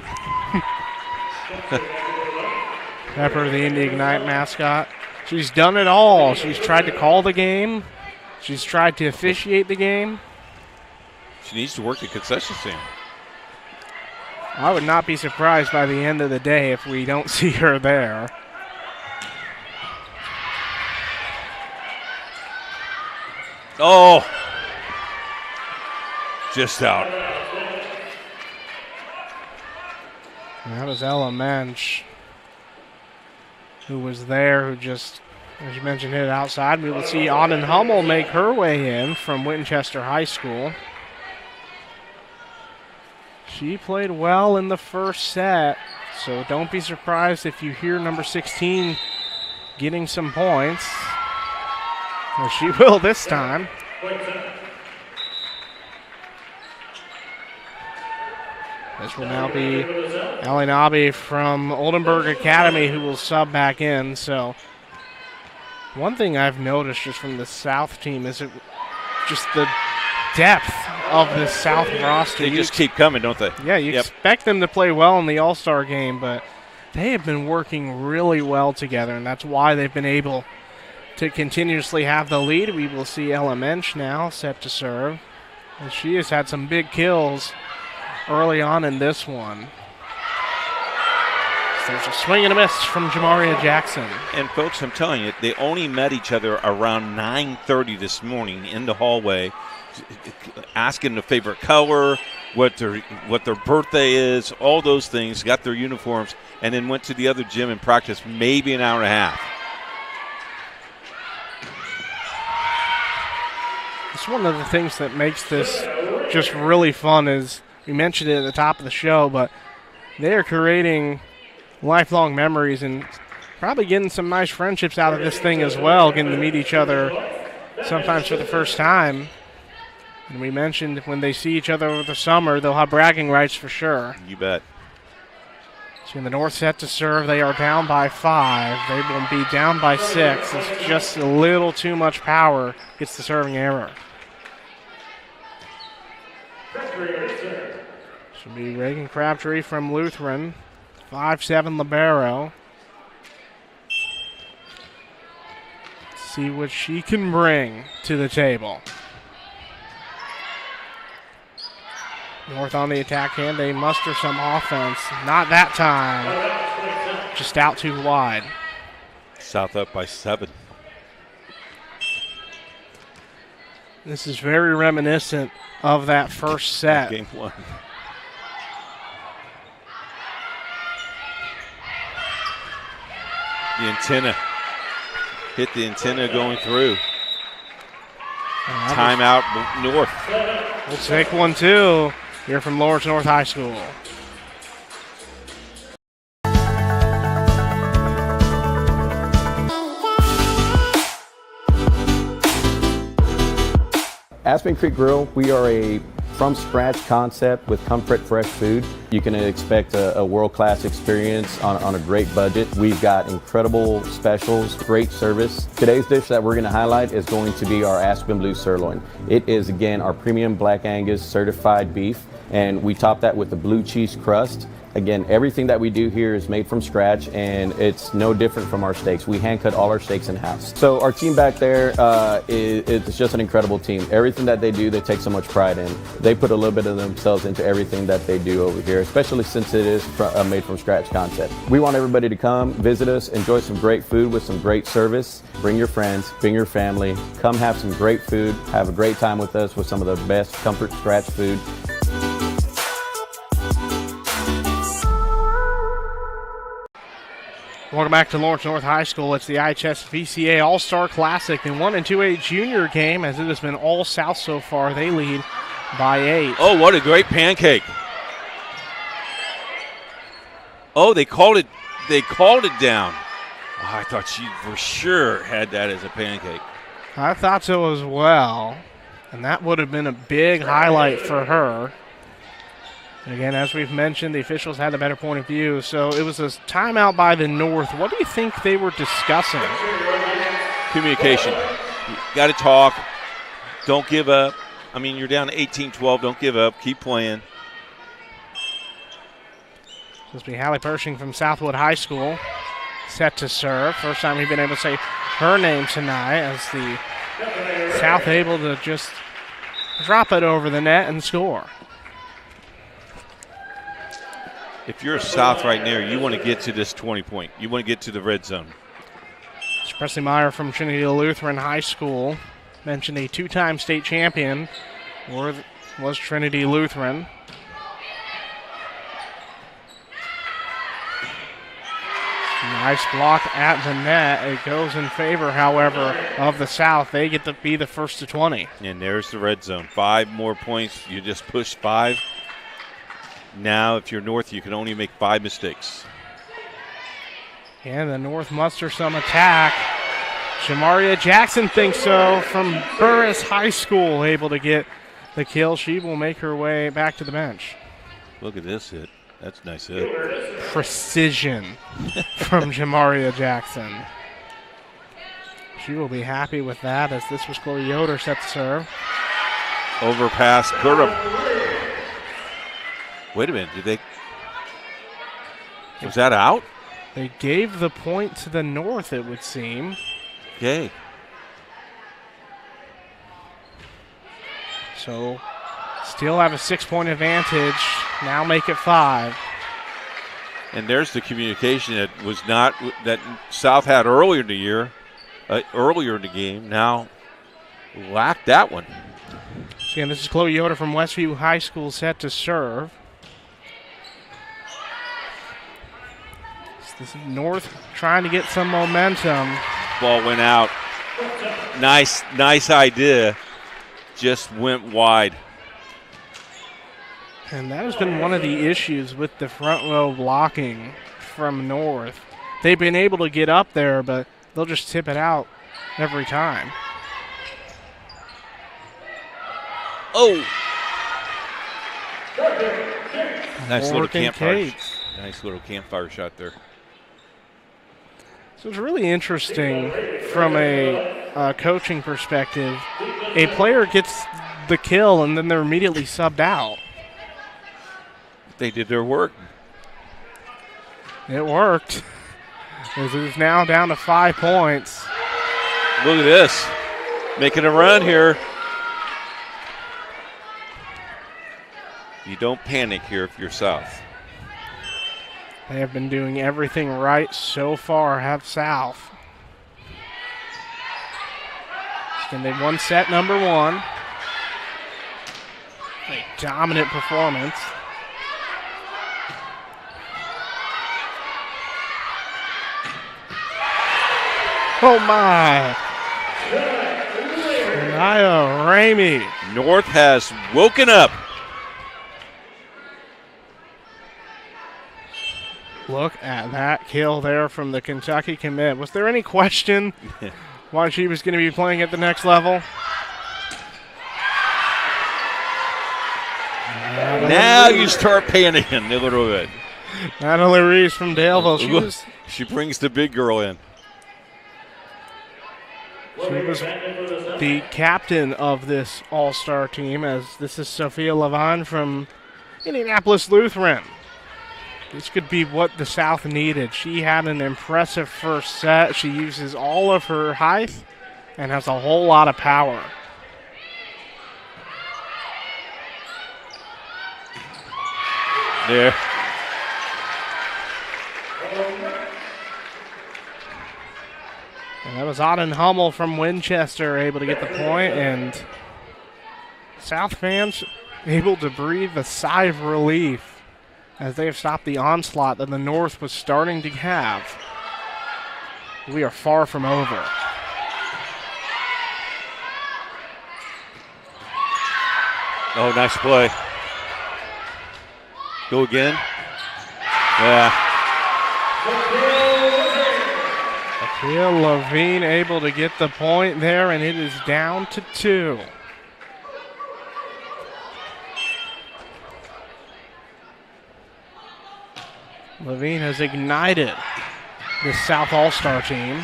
Pepper, the Indy Ignite mascot. She's done it all. She's tried to call the game. She's tried to officiate the game. She needs to work the concession stand. I would not be surprised by the end of the day if we don't see her there. Oh! Just out. And that was Ella Mensch, who was there, who just, as you mentioned, hit it outside. We will see Auden Hummel make her way in from Winchester High School. She played well in the first set, so don't be surprised if you hear number 16 getting some points. Well, she will this time. This will now be Allie Nobby from Oldenburg Academy who will sub back in. So one thing I've noticed just from the South team is just the depth of the South roster. They just keep coming, don't they? Yeah, you expect them to play well in the All-Star game, but they have been working really well together, and that's why they've been able to continuously have the lead. We will see Ella Mensch now set to serve. And she has had some big kills early on in this one. So there's a swing and a miss from Jamaria Jackson. And folks, I'm telling you, they only met each other around 9:30 this morning in the hallway, asking the favorite color, what their birthday is, all those things, got their uniforms, and then went to the other gym and practiced maybe an hour and a half. It's one of the things that makes this just really fun is, we mentioned it at the top of the show, but they are creating lifelong memories and probably getting some nice friendships out of this thing as well, getting to meet each other sometimes for the first time. And we mentioned when they see each other over the summer, they'll have bragging rights for sure. You bet. So in the north set to serve, they are down by 5. They will be down by 6. It's just a little too much power gets the serving error. Should be Reagan Crabtree from Lutheran, 5'7" libero. See what she can bring to the table. North on the attack hand, they muster some offense. Not that time. Just out too wide. South up by 7. This is very reminiscent of that first set. Game 1. The antenna. Hit the antenna going through. Timeout North. We'll take one too here from Lawrence North High School. Aspen Creek Grill, we are a from-scratch concept with comfort fresh food. You can expect a world-class experience on a great budget. We've got incredible specials, great service. Today's dish that we're going to highlight is going to be our Aspen Blue Sirloin. It is, again, our premium Black Angus certified beef, and we top that with the blue cheese crust. Again, everything that we do here is made from scratch, and it's no different from our steaks. We hand cut all our steaks in-house. So our team back there, it's just an incredible team. Everything that they do, they take so much pride in. They put a little bit of themselves into everything that they do over here, especially since it is a made from scratch concept. We want everybody to come, visit us, enjoy some great food with some great service. Bring your friends, bring your family, come have some great food, have a great time with us with some of the best comfort scratch food. Welcome back to Lawrence North High School. It's the IHSVCA All-Star Classic, the 1 and 2A junior game, as it has been all South so far. They lead by 8. Oh, what a great pancake. Oh, they called it down. Oh, I thought she for sure had that as a pancake. I thought so as well, and that would have been a big highlight for her. Again, as we've mentioned, the officials had a better point of view, so it was a timeout by the North. What do you think they were discussing? Communication. You got to talk. Don't give up. I mean, you're down 18-12. Don't give up. Keep playing. This will be Hallie Pershing from Southwood High School, set to serve. First time we've been able to say her name tonight, as the South able to just drop it over the net and score. If you're South right now, you want to get to this 20-point. You want to get to the red zone. It's Presley Meyer from Trinity Lutheran High School. Mentioned a 2-time state champion was Trinity Lutheran. Nice block at the net. It goes in favor, however, of the South. They get to be the first to 20. And there's the red zone. 5 more points. You just push 5. Now, if you're North, you can only make 5 mistakes. And the North muster some attack. Jamaria Jackson thinks so from Burris High School, able to get the kill. She will make her way back to the bench. Look at this hit. That's a nice hit. Precision from Jamaria Jackson. She will be happy with that, as this was Chloe Yoder set to serve. Overpass, Durham. Wait a minute, was that out? They gave the point to the North, it would seem. Okay. So, still have a 6-point advantage. Now make it 5. And there's the communication that South had earlier in the year, earlier in the game. Now lacked that one. So again, this is Chloe Yoder from Westview High School set to serve. This is North trying to get some momentum. Ball went out. Nice idea. Just went wide. And that has been one of the issues with the front row blocking from North. They've been able to get up there, but they'll just tip it out every time. Oh! Nice little campfire shot there. So it's really interesting from a coaching perspective. A player gets the kill and then they're immediately subbed out. They did their work. It worked. It is now down to 5 points. Look at this. Making a run here. You don't panic here if you're South. They have been doing everything right so far, have South. And they've won set number 1. A dominant performance. Oh my. Shania Ramey. North has woken up. Look at that kill there from the Kentucky commit. Was there any question why she was going to be playing at the next level? Now you start panicking a little bit. Natalie Reese from Daleville. She brings the big girl in. She was the captain of this all-star team, as this is Sophia Levine from Indianapolis Lutheran. This could be what the South needed. She had an impressive first set. She uses all of her height and has a whole lot of power. There. And that was Auden Hummel from Winchester able to get the point, and South fans able to breathe a sigh of relief as they have stopped the onslaught that the North was starting to have. We are far from over. Oh, nice play. Go again. Yeah. Akil Levine able to get the point there, and it is down to 2. Levine has ignited the South All-Star team.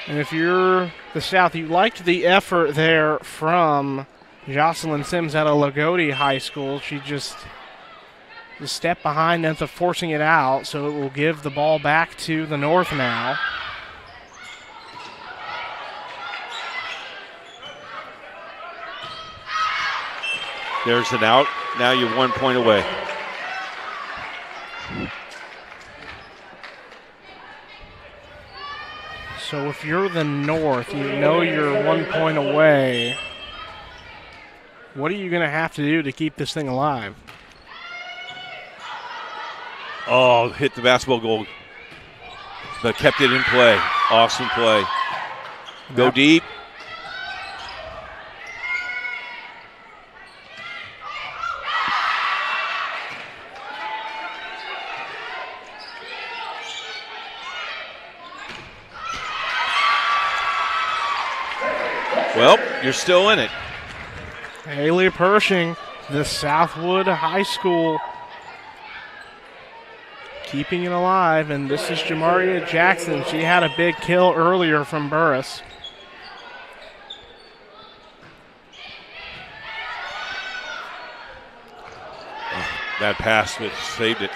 And if you're the South, you liked the effort there from Jocelyn Sims out of Lagodi High School. She just a step behind ends up forcing it out, so it will give the ball back to the North now. There's an out. Now you're 1 point away. So if you're the North, you know you're 1 point away. What are you going to have to do to keep this thing alive? Oh, hit the basketball goal, but kept it in play. Awesome play. Go deep. Well, you're still in it. Haley Pershing, the Southwood High School, keeping it alive. And this is Jamaria Jackson. She had a big kill earlier from Burris. That pass that saved it.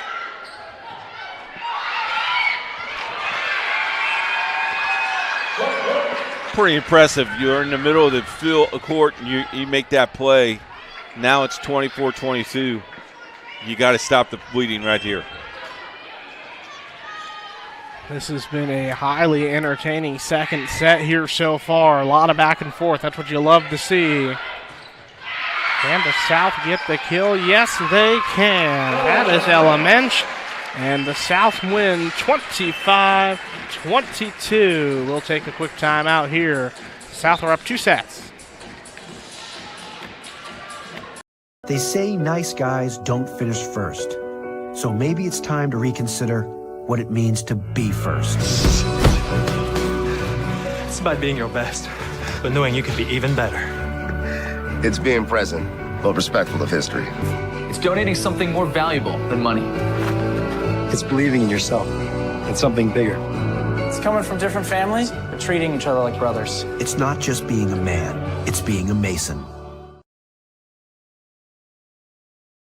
Pretty impressive. You're in the middle of the field court and you make that play. Now it's 24-22. You got to stop the bleeding right here. This has been a highly entertaining second set here so far. A lot of back and forth. That's what you love to see. Can the South get the kill? Yes, they can. That is Ella Mensch. And the South win 25-22. We'll take a quick timeout here. South are up 2 sets. They say nice guys don't finish first. So maybe it's time to reconsider what it means to be first. It's about being your best, but knowing you can be even better. It's being present, but respectful of history. It's donating something more valuable than money. It's believing in yourself and something bigger. It's coming from different families, but treating each other like brothers. It's not just being a man, it's being a Mason.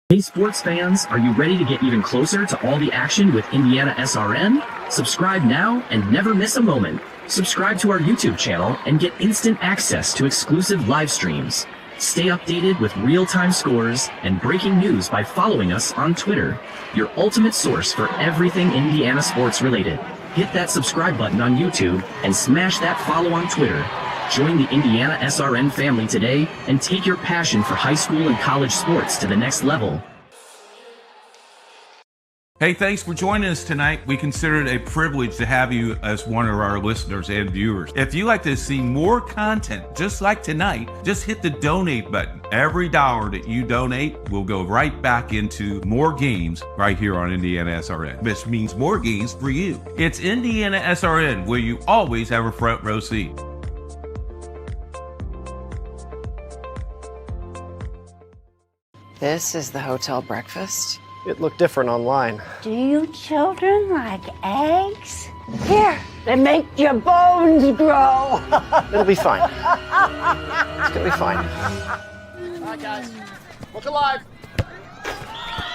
Hey sports fans, are you ready to get even closer to all the action with IndianaSRN? Subscribe now and never miss a moment. Subscribe to our YouTube channel and get instant access to exclusive live streams. Stay updated with real-time scores and breaking news by following us on Twitter, your ultimate source for everything Indiana sports related. Hit that subscribe button on YouTube and smash that follow on Twitter. Join the IndianaSRN family today and take your passion for high school and college sports to the next level. Hey, thanks for joining us tonight. We consider it a privilege to have you as one of our listeners and viewers. If you'd like to see more content just like tonight, just hit the donate button. Every dollar that you donate will go right back into more games right here on IndianaSRN, which means more games for you. It's IndianaSRN, where you always have a front row seat. This is the hotel breakfast. It looked different online. Do you children like eggs? Here, they make your bones grow. It'll be fine. It's gonna be fine. All right, guys. Look alive.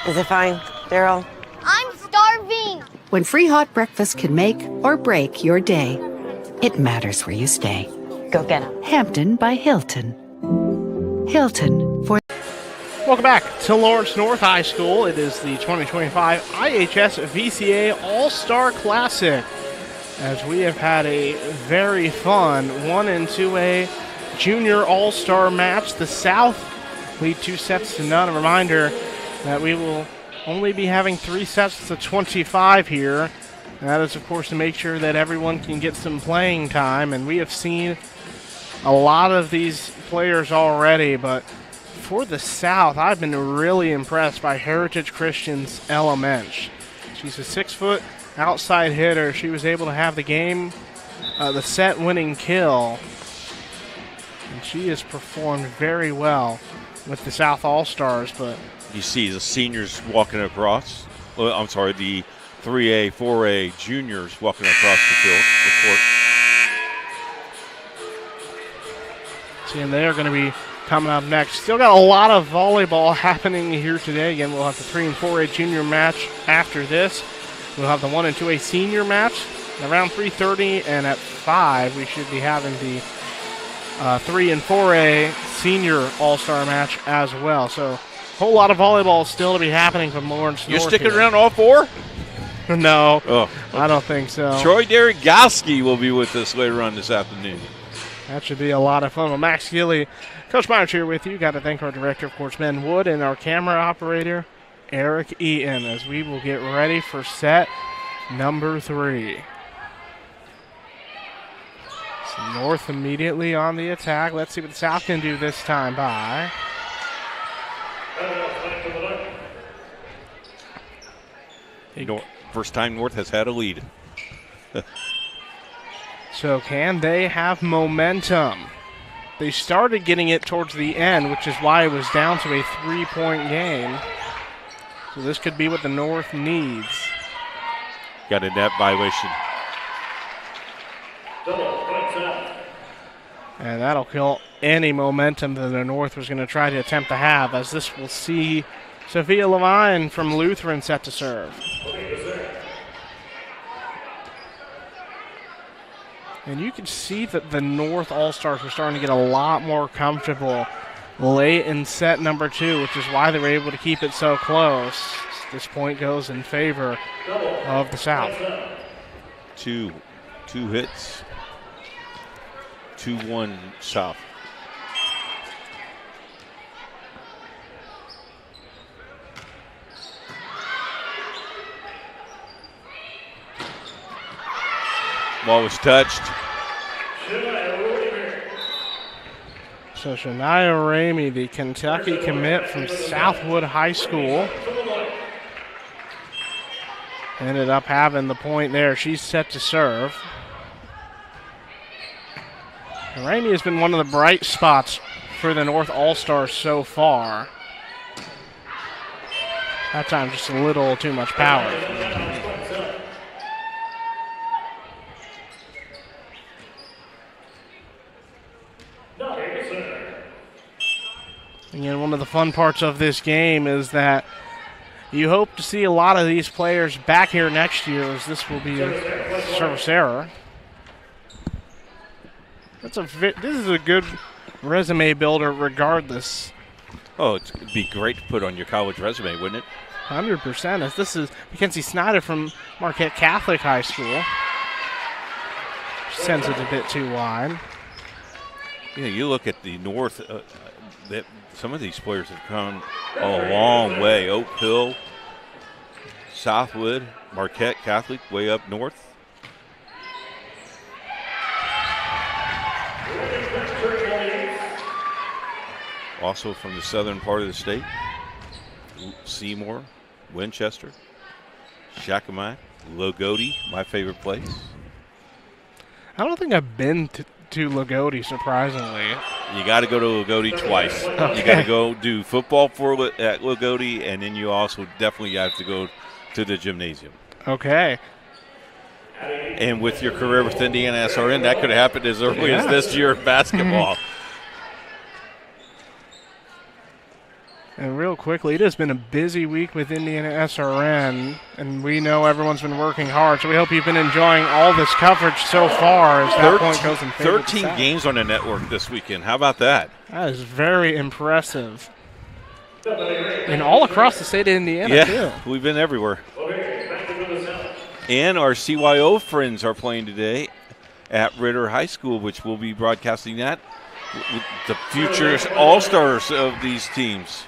Is it fine, Daryl? I'm starving. When free hot breakfast can make or break your day, it matters where you stay. Go get them. Hampton by Hilton. Hilton for... Welcome back to Lawrence North High School. It is the 2025 IHSVCA All-Star Classic, as we have had a very fun 1 and 2A Junior All-Star match. The South lead 2 sets to none. A reminder that we will only be having 3 sets to 25 here. And that is, of course, to make sure that everyone can get some playing time. And we have seen a lot of these players already, but for the South, I've been really impressed by Heritage Christian's Ella Mensch. She's a 6-foot outside hitter. She was able to have the game, the set-winning kill. And she has performed very well with the South All-Stars. But you see the seniors walking across. Well, I'm sorry, the 3A, 4A juniors walking across the field, the court. See, and they are going to be coming up next. Still got a lot of volleyball happening here today. Again, we'll have the 3 and 4A junior match after this. We'll have the 1 and 2A senior match around 3:30, and at 5 we should be having the 3 and 4A senior all-star match as well. So a whole lot of volleyball still to be happening from Lawrence You're North sticking here. around all 4? No, oh, I don't think so. Troy Derigowski will be with us later on this afternoon. That should be a lot of fun. Well, Max Gilley, Coach Myers here with you. Got to thank our director, of course, Ben Wood, and our camera operator, Eric Eaton, as we will get ready for set number 3. So North immediately on the attack. Let's see what the South can do this time by. First time North has had a lead. So can they have momentum? They started getting it towards the end, which is why it was down to a 3-point game. So this could be what the North needs. Got a net violation. And that'll kill any momentum that the North was going to try to attempt to have, as this will see Sophia Levine from Lutheran set to serve. And you can see that the North All-Stars were starting to get a lot more comfortable late in set number 2, which is why they were able to keep it so close. This point goes in favor of the South. Two hits. 2-1 South. Ball was touched. So Shania Ramey, the Kentucky commit from Southwood High School, ended up having the point there. She's set to serve. And Ramey has been one of the bright spots for the North All-Stars so far. That time just a little too much power. Again, one of the fun parts of this game is that you hope to see a lot of these players back here next year, as this will be a service error. This is a good resume builder regardless. Oh, it'd be great to put on your college resume, wouldn't it? 100%. As this is Mackenzie Snyder from Marquette Catholic High School. Sends it a bit too wide. Yeah, you look at the North, some of these players have come a long way. Oak Hill, Southwood, Marquette Catholic, way up north. Also from the southern part of the state, Seymour, Winchester, Shakamack, Logodi, my favorite place. I don't think I've been to Logodi, surprisingly. You got to go to Logodi twice. Okay. You got to go do football at Logodi, and then you also definitely have to go to the gymnasium. Okay. And with your career with IndianaSRN, that could have happened as early as this year of basketball. And real quickly, it has been a busy week with IndianaSRN, and we know everyone's been working hard, so we hope you've been enjoying all this coverage so far as that point goes in favor of the 13 South. games on the network this weekend. How about that? That is very impressive. And all across the state of Indiana, too. We've been everywhere. And our CYO friends are playing today at Ritter High School, which will be broadcasting that with the future all-stars of these teams.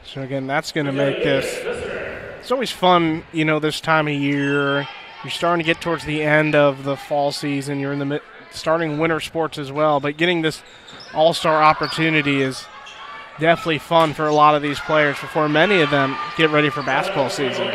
So again, that's going to make this, it's always fun, you know, this time of year. You're starting to get towards the end of the fall season. You're in the starting winter sports as well. But getting this all-star opportunity is definitely fun for a lot of these players before many of them get ready for basketball season.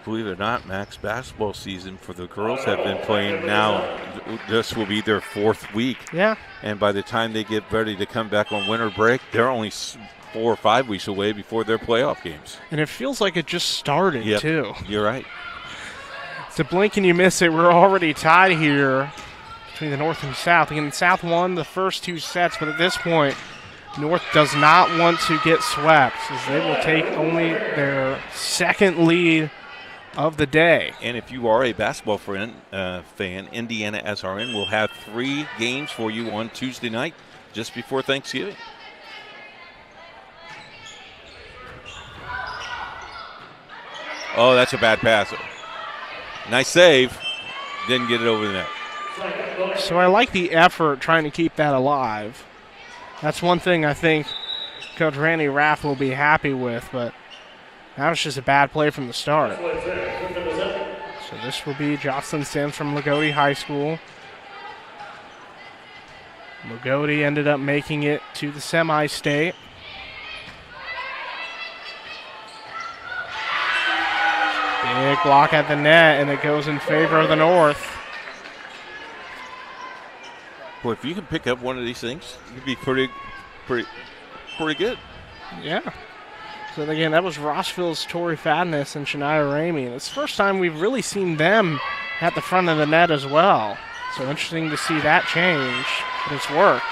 Believe it or not, Max, basketball season for the girls have been playing now. This will be their 4th week. Yeah. And by the time they get ready to come back on winter break, they're only 4 or 5 weeks away before their playoff games. And it feels like it just started, too. You're right. It's a blink and you miss it. We're already tied here between the North and South. Again, South won the first 2 sets, but at this point, North does not want to get swept, as they will take only their 2nd lead of the day. And if you are a basketball fan, IndianaSRN will have 3 games for you on Tuesday night just before Thanksgiving. Oh, that's a bad pass. Nice save. Didn't get it over the net. So I like the effort trying to keep that alive. That's one thing I think Coach Randy Raff will be happy with, but That was just a bad play from the start. So this will be Jocelyn Sims from Lagodi High School. Lagodi ended up making it to the semi-state. Big block at the net, and it goes in favor of the North. Boy, if you can pick up one of these things, you'd be pretty good. Yeah. So again, that was Rossville's Tori Fadness and Shania Ramey. It's the first time we've really seen them at the front of the net as well. So interesting to see that change, but it's worked.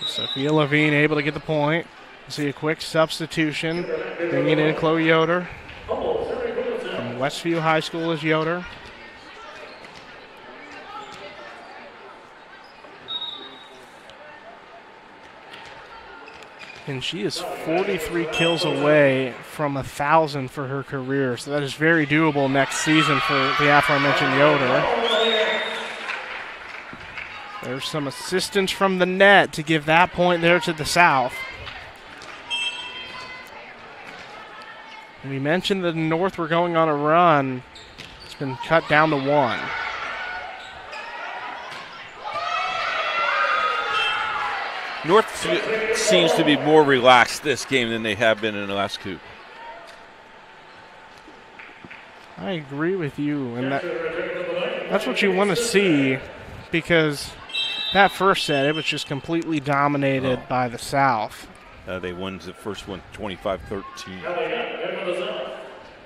Sophia Levine able to get the point. See a quick substitution, bringing in Chloe Yoder. From Westview High School is Yoder. And she is 43 kills away from 1,000 for her career. So that is very doable next season for the aforementioned Yoder. There's some assistance from the net to give that point there to the South. We mentioned the North were going on a run. It's been cut down to 1. North seems to be more relaxed this game than they have been in the last 2. I agree with you, and that's what you want to see, because that first set, it was just completely dominated by the South. They won the first one 25-13.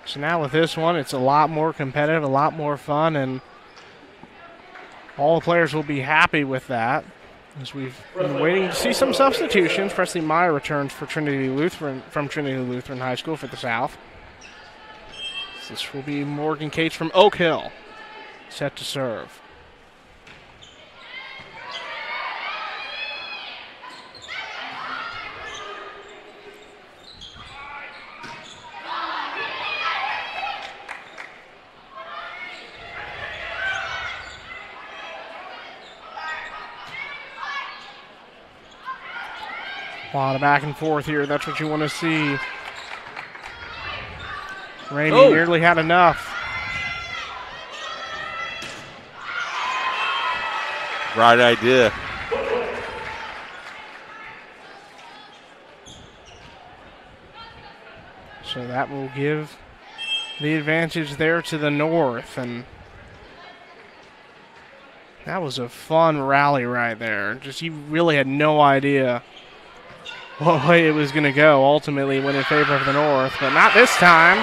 So now with this one, it's a lot more competitive, a lot more fun, and all the players will be happy with that. As we've been waiting to see some substitutions. Presley Meyer returns for Trinity Lutheran from Trinity Lutheran High School for the South. This will be Morgan Cates from Oak Hill, set to serve. A lot of back and forth here. That's what you want to see. Ramey nearly had enough. Right idea. So that will give the advantage there to the North. And that was a fun rally right there. Just you really had no idea what way it was going to go. Ultimately went in favor of the North, but not this time.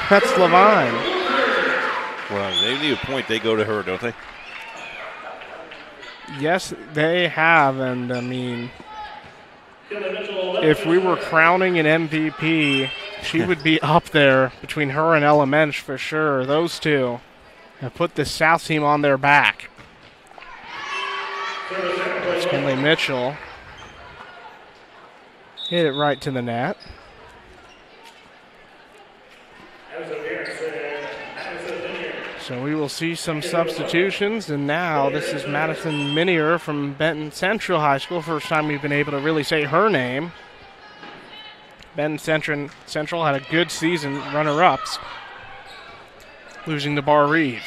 That's Levine. Well, they need a point. They go to her, don't they? Yes, they have. And, I mean, if we were crowning an MVP, she would be up there between her and Ella Mensch for sure. Those two have put the South team on their back. It's Kinley Mitchell. Hit it right to the net. So we will see some substitutions, and now this is Madison Minier from Benton Central High School. First time we've been able to really say her name. Benton Central had a good season, runner-ups, losing to Bar Reeve.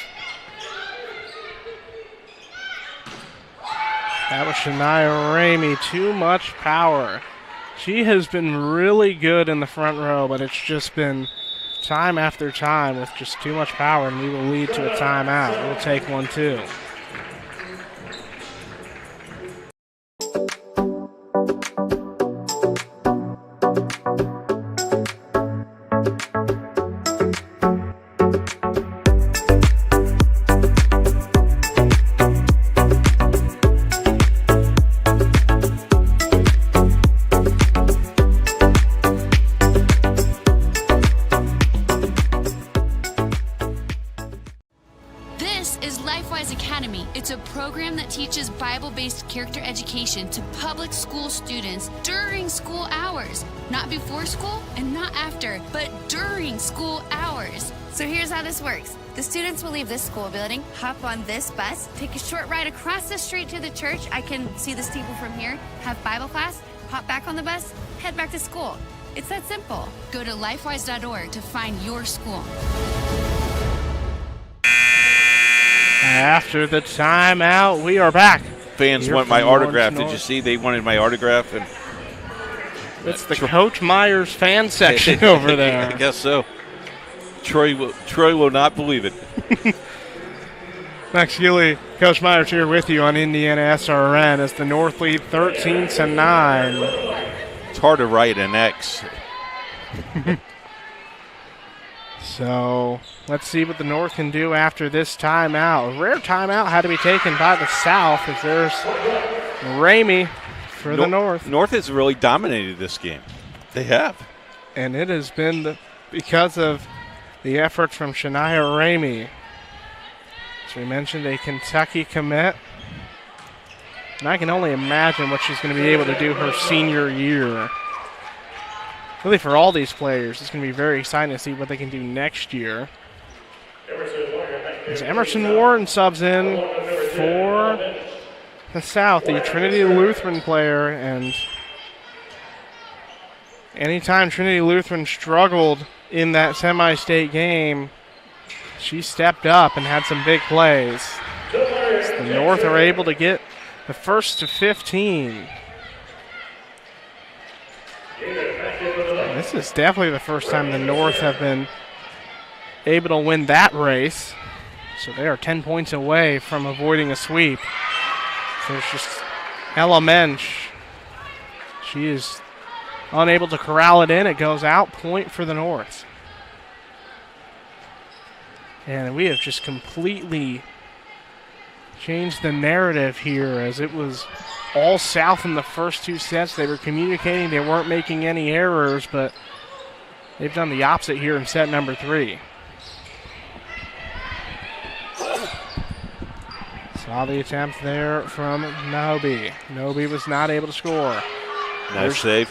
That was Shania Ramey. Too much power. She has been really good in the front row, but it's just been time after time with just too much power, and we will lead to a timeout. We'll take one, too. Bible-based character education to public school students during school hours. Not before school and not after, but during school hours. So here's how this works. The students will leave this school building, hop on this bus, take a short ride across the street to the church. I can see the steeple from here, have Bible class. Hop back on the bus, head back to school. It's that simple. Go to lifewise.org to find your school. After the timeout, we are back. Fans want my autograph. Did you see? They wanted my autograph. And it's the Coach Myers fan section over there. I guess so. Troy will not believe it. Max Gilley, Coach Myers here with you on Indiana SRN as the North lead 13-9. It's hard to write an X. So let's see what the North can do after this timeout. A rare timeout had to be taken by the South as there's Ramey for the North. North has really dominated this game. They have. And it has been because of the effort from Shania Ramey. As we mentioned, a Kentucky commit. And I can only imagine what she's going to be able to do her senior year. Really, for all these players, it's going to be very exciting to see what they can do next year. As Emerson Warren subs in for the South, the Trinity Lutheran player. And anytime Trinity Lutheran struggled in that semi-state game, she stepped up and had some big plays. So the North are able to get the first to 15. This is definitely the first time the North have been able to win that race. So they are 10 points away from avoiding a sweep. So it's just Ella Mensch. She is unable to corral it in. It goes out, point for the North. And we have just completely changed the narrative here as it was all South in the first two sets. They were communicating. They weren't making any errors, but they've done the opposite here in set number 3. Saw the attempt there from Nobi. Nobi was not able to score. Nice save.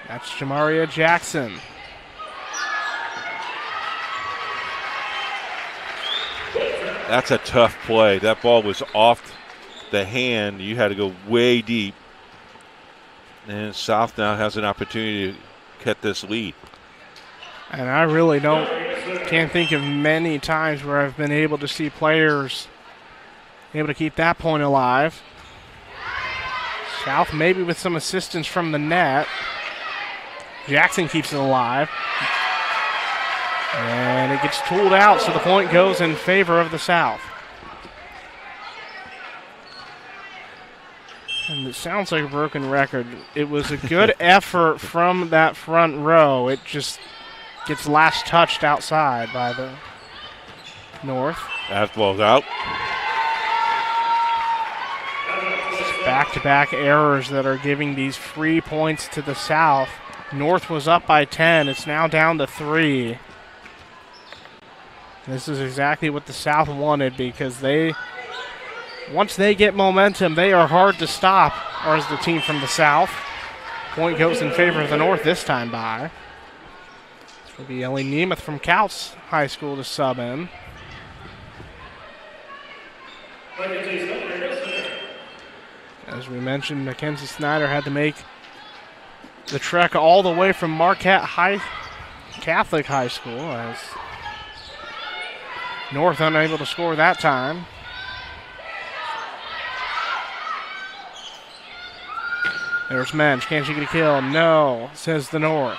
That's Jamaria Jackson. That's a tough play. That ball was off the hand. You had to go way deep. And South now has an opportunity to cut this lead. And I really can't think of many times where I've been able to see players able to keep that point alive. South maybe with some assistance from the net. Jackson keeps it alive. And it gets tooled out, so the point goes in favor of the South. And it sounds like a broken record. It was a good effort from that front row. It just gets last touched outside by the North. That ball's out. Back-to-back errors that are giving these free points to the South. North was up by 10. It's now down to 3. This is exactly what the South wanted because once they get momentum, they are hard to stop, or as the team from the South. Point goes in favor of the North this time by. This will be Ellie Nemeth from Couts High School to sub in. As we mentioned, Mackenzie Snyder had to make the trek all the way from Marquette Catholic High School as North unable to score that time. There's Mensch. Can she get a kill? No, says the North.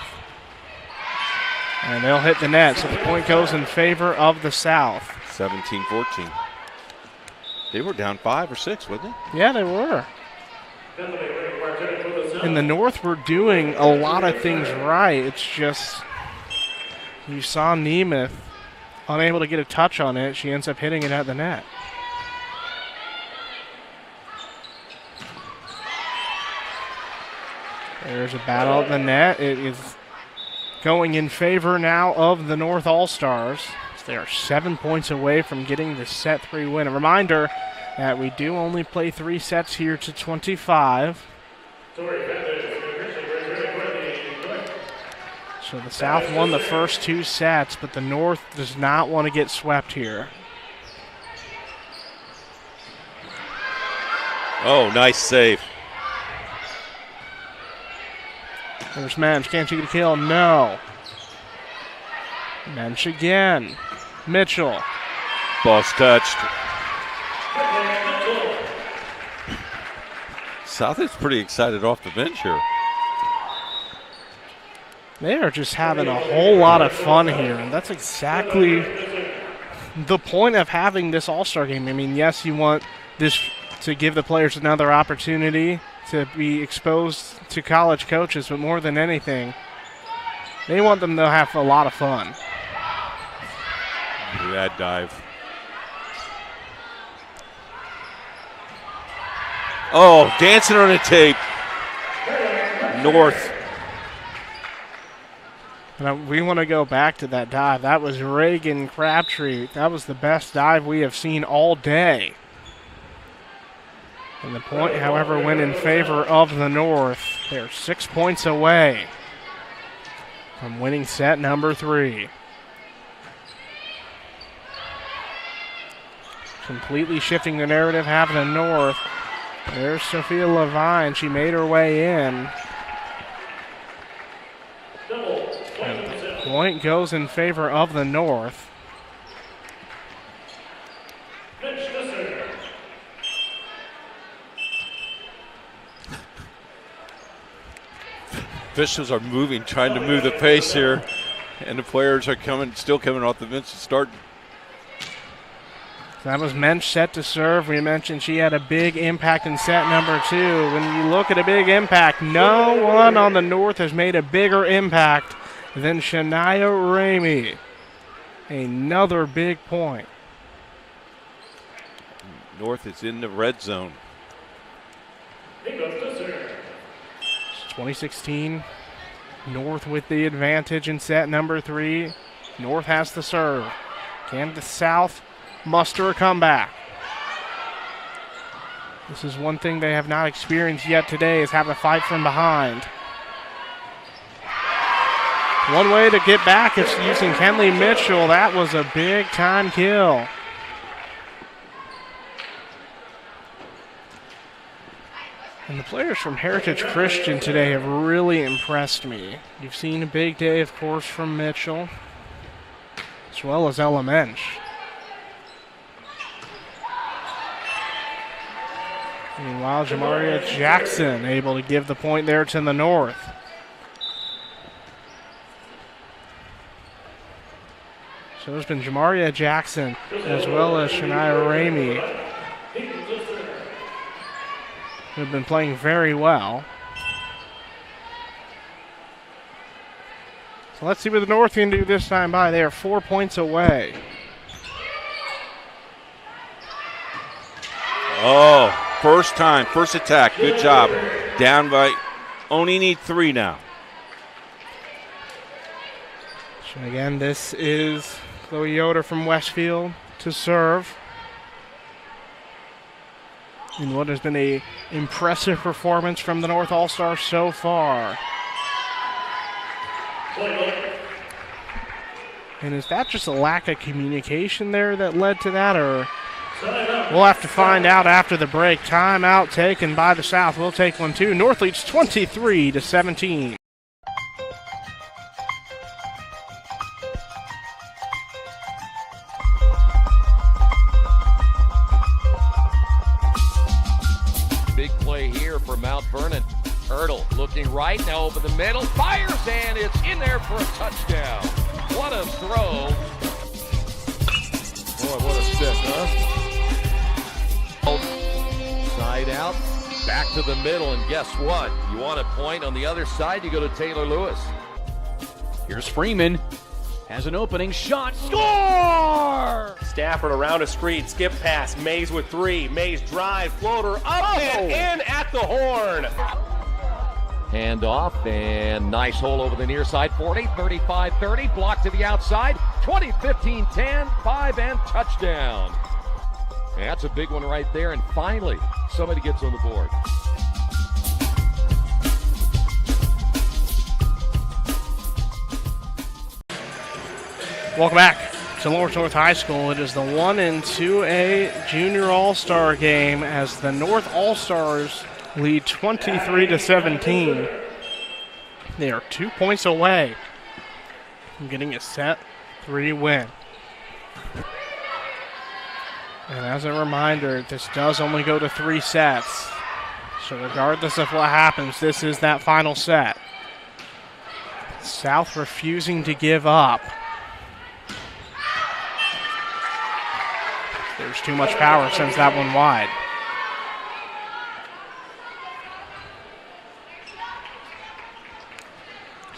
And they'll hit the net, so the point goes in favor of the South. 17-14. They were down 5 or 6, wasn't they? Yeah, they were. And the North were doing a lot of things right. It's just you saw Nemeth unable to get a touch on it. She ends up hitting it at the net. There's a battle at the net. It is going in favor now of the North All-Stars. They are 7 points away from getting the set 3 win. A reminder that we do only play 3 sets here to 25. So the South won the first 2 sets, but the North does not want to get swept here. Oh, nice save. There's Mensch. Can she get a kill? No. Mensch again. Mitchell. Ball's touched. South is pretty excited off the bench here. They are just having a whole lot of fun here, and that's exactly the point of having this All-Star game. I mean, yes, you want this to give the players another opportunity to be exposed to college coaches, but more than anything, they want them to have a lot of fun. Look at that dive. Oh, dancing on a tape. North. And we want to go back to that dive. That was Reagan Crabtree. That was the best dive we have seen all day. And the point, however, went in favor of the North. They're 6 points away from winning set number 3. Completely shifting the narrative, having the North. There's Sophia Levine. She made her way in. And the point goes in favor of the North. Officials are moving, trying to move the pace here, and the players are still coming off the bench to start. That was Mensch set to serve. We mentioned she had a big impact in set number 2. When you look at a big impact, no one on the North has made a bigger impact than Shania Ramey. Another big point. North is in the red zone. 2016, North with the advantage in set number 3. North has the serve. Can the South muster a comeback? This is one thing they have not experienced yet today, is have a fight from behind. One way to get back is using Kenley Mitchell. That was a big time kill. And the players from Heritage Christian today have really impressed me. You've seen a big day, of course, from Mitchell, as well as Ella Mensch. Meanwhile, Jamaria Jackson able to give the point there to the North. So there's been Jamaria Jackson as well as Shania Ramey, who have been playing very well. So let's see what the North can do this time by. They are 4 points away. Oh, first time, first attack. Good job. Down by, only need 3 now. So again, this is Chloe Yoder from Westfield to serve in what has been a impressive performance from the North All-Stars so far. And is that just a lack of communication there that led to that, or we'll have to find out after the break. Timeout taken by the South. We'll take one too. North leads 23-17. Big play here for Mount Vernon. Ertl looking right, now over the middle, fires, and it's in there for a touchdown. What a throw. Boy, what a stick, huh? Side out, back to the middle, and guess what? You want a point on the other side, you go to Taylor Lewis. Here's Freeman. Has an opening shot. Score! Stafford around a screen, skip pass, Mays with 3. Mays drive, floater up and in at the horn. Hand off, and nice hole over the near side. 40, 35, 30, block to the outside. 20, 15, 10, 5, and touchdown. And that's a big one right there, and finally, somebody gets on the board. Welcome back to Lawrence North High School. It is the 1 and 2A Junior All-Star game as the North All-Stars lead 23-17. They are 2 points away from getting a set 3 win. And as a reminder, this does only go to 3 sets. So regardless of what happens, this is that final set. South refusing to give up. There's too much power, sends that one wide.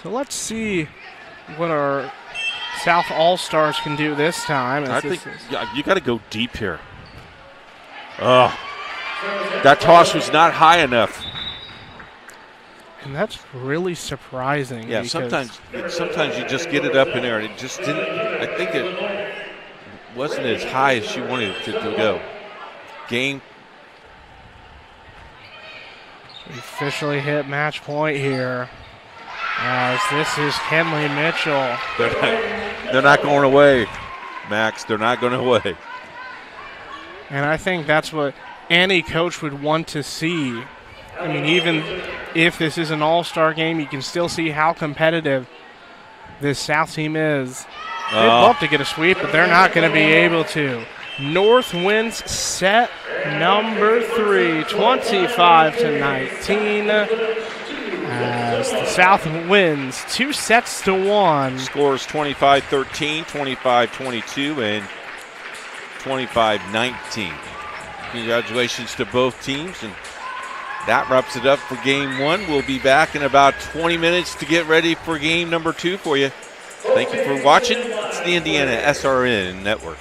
So let's see what our South All-Stars can do this time. I think you got to go deep here. Oh, that toss was not high enough. And that's really surprising. Yeah, sometimes you just get it up in there, and it just didn't. I think it wasn't as high as she wanted it to go. Game. We officially hit match point here. As this is Kenley Mitchell. They're not going away, Max. They're not going away. And I think that's what any coach would want to see. I mean, even if this is an all-star game, you can still see how competitive this South team is. They'd love to get a sweep, but they're not going to be able to. North wins set number 3, 25-19. As the South wins 2-1. Scores 25-13, 25-22, and 25-19. Congratulations to both teams, and that wraps it up for game 1. We'll be back in about 20 minutes to get ready for game number 2 for you. Thank you for watching. It's the IndianaSRN Network.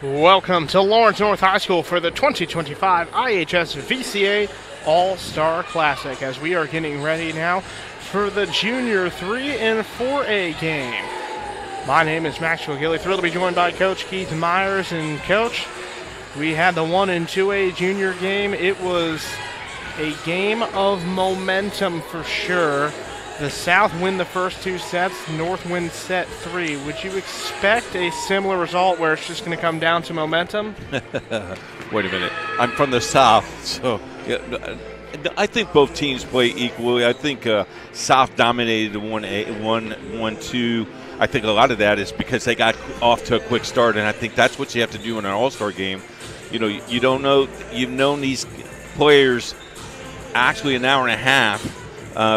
Welcome to Lawrence North High School for the 2025 IHSVCA All-Star Classic, as we are getting ready now for the Junior 3 and 4A game. My name is Maxwell Gilly, thrilled to be joined by Coach Keith Myers. And Coach, we had the 1 and 2A junior game. It was a game of momentum for sure. The South win the first 2 sets, North win set 3. Would you expect a similar result where it's just going to come down to momentum? Wait a minute. I'm from the South, so I think both teams play equally. I think South dominated the 1-2. I think a lot of that is because they got off to a quick start, and I think that's what you have to do in an all-star game. You know, you don't know. You've known these players actually an hour and a half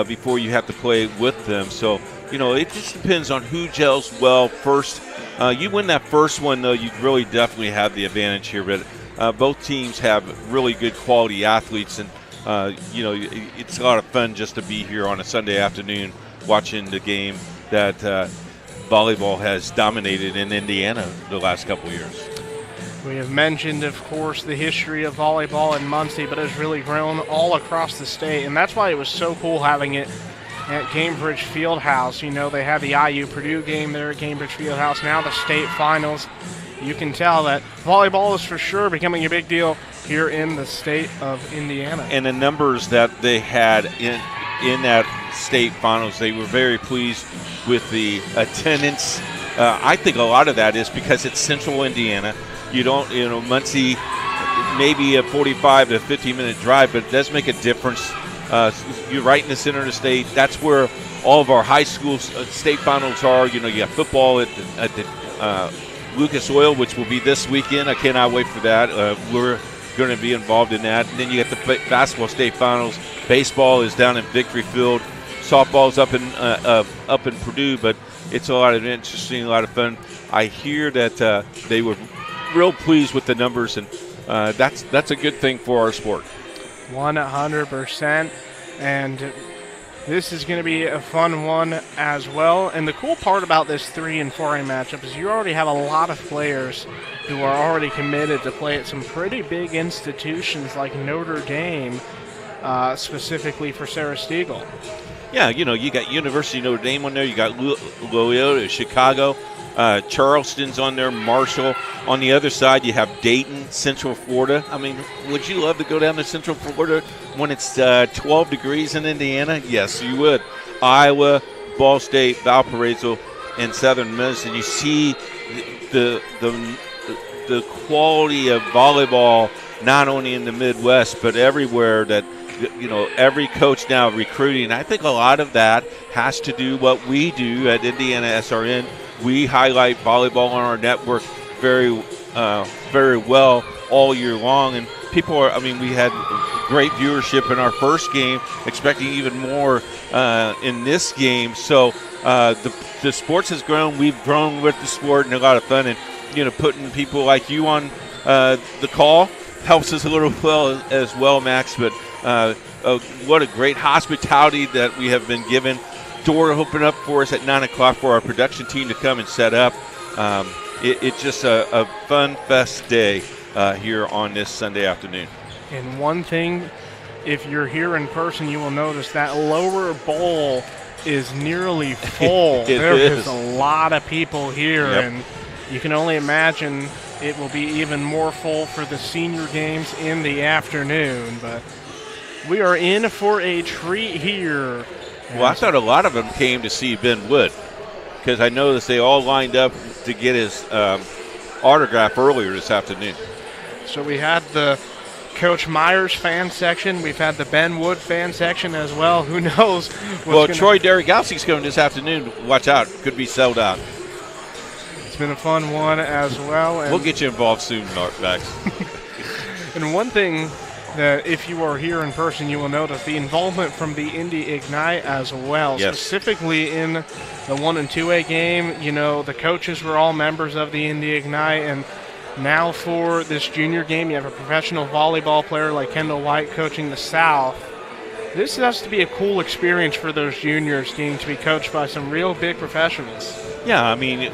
before you have to play with them. So, you know, it just depends on who gels well first. You win that first one, though, you really definitely have the advantage here. But both teams have really good quality athletes, and, you know, it's a lot of fun just to be here on a Sunday afternoon watching the game that volleyball has dominated in Indiana the last couple of years. We have mentioned, of course, the history of volleyball in Muncie, but it's really grown all across the state, and that's why it was so cool having it at Cambridge Fieldhouse. You know, they had the IU-Purdue game there at Cambridge Fieldhouse, now the state finals. You can tell that volleyball is for sure becoming a big deal here in the state of Indiana. And the numbers that they had in that state finals, they were very pleased with the attendance. I think a lot of that is because it's central Indiana. You don't, you know, Muncie, maybe a 45 to 50-minute drive, but it does make a difference. You're right in the center of the state. That's where all of our high school state finals are. You know, you got football at the Lucas Oil, which will be this weekend. I cannot wait for that. We're going to be involved in that. And then you got the basketball state finals. Baseball is down in Victory Field. Softball's up in Purdue, but it's a lot of interesting, a lot of fun. I hear that they were real pleased with the numbers, and that's a good thing for our sport. 100%, and this is going to be a fun one as well. And the cool part about this 3 and 4A matchup is you already have a lot of players who are already committed to play at some pretty big institutions like Notre Dame, specifically for Sarah Stiegel. Yeah, you know, you got University of Notre Dame on there, you got Loyola, Chicago, Charleston's on there, Marshall. On the other side, you have Dayton, Central Florida. I mean, would you love to go down to Central Florida when it's 12 degrees in Indiana? Yes, you would. Iowa, Ball State, Valparaiso, and Southern Miss, and you see the quality of volleyball not only in the Midwest but everywhere. That, you know, every coach now recruiting. I think a lot of that has to do what we do at IndianaSRN. We highlight volleyball on our network very well all year long, and people are. I mean, we had great viewership in our first game, expecting even more in this game. So the sports has grown. We've grown with the sport, and a lot of fun. And you know, putting people like you on the call helps us a little as well, Max. But what a great hospitality that we have been given. Door open up for us at 9 o'clock for our production team to come and set up. It's just a fun fest day here on this Sunday afternoon. And one thing, if you're here in person, you will notice that lower bowl is nearly full. There is a lot of people here, and you can only imagine it will be even more full for the senior games in the afternoon. But we are in for a treat here. Well, I thought a lot of them came to see Ben Wood, because I noticed they all lined up to get his autograph earlier this afternoon. So we had the Coach Myers fan section. We've had the Ben Wood fan section as well. Who knows? Well, Troy Derrigowski's coming this afternoon. Watch out. Could be sold out. It's been a fun one as well. We'll get you involved soon, Max. And one thing that if you are here in person, you will notice the involvement from the Indy Ignite as well. Yes. Specifically in the 1 and 2A game, you know, the coaches were all members of the Indy Ignite, and now for this junior game, you have a professional volleyball player like Kendall White coaching the South. This has to be a cool experience for those juniors getting to be coached by some real big professionals. Yeah, I mean,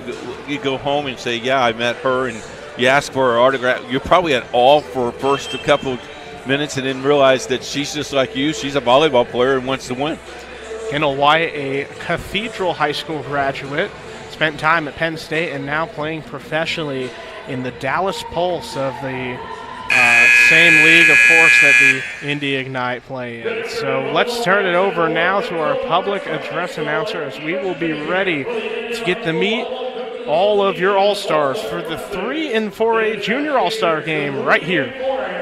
you go home and say, yeah, I met her, and you ask for her autograph, you're probably at all for first a couple minutes and then realize that she's just like you. She's a volleyball player and wants to win. Kendall White, a Cathedral High School graduate, spent time at Penn State and now playing professionally in the Dallas Pulse of the same league, of course, that the Indy Ignite play in. So let's turn it over now to our public address announcer as we will be ready to get to meet all of your All-Stars for the 3 and 4A Junior All-Star game right here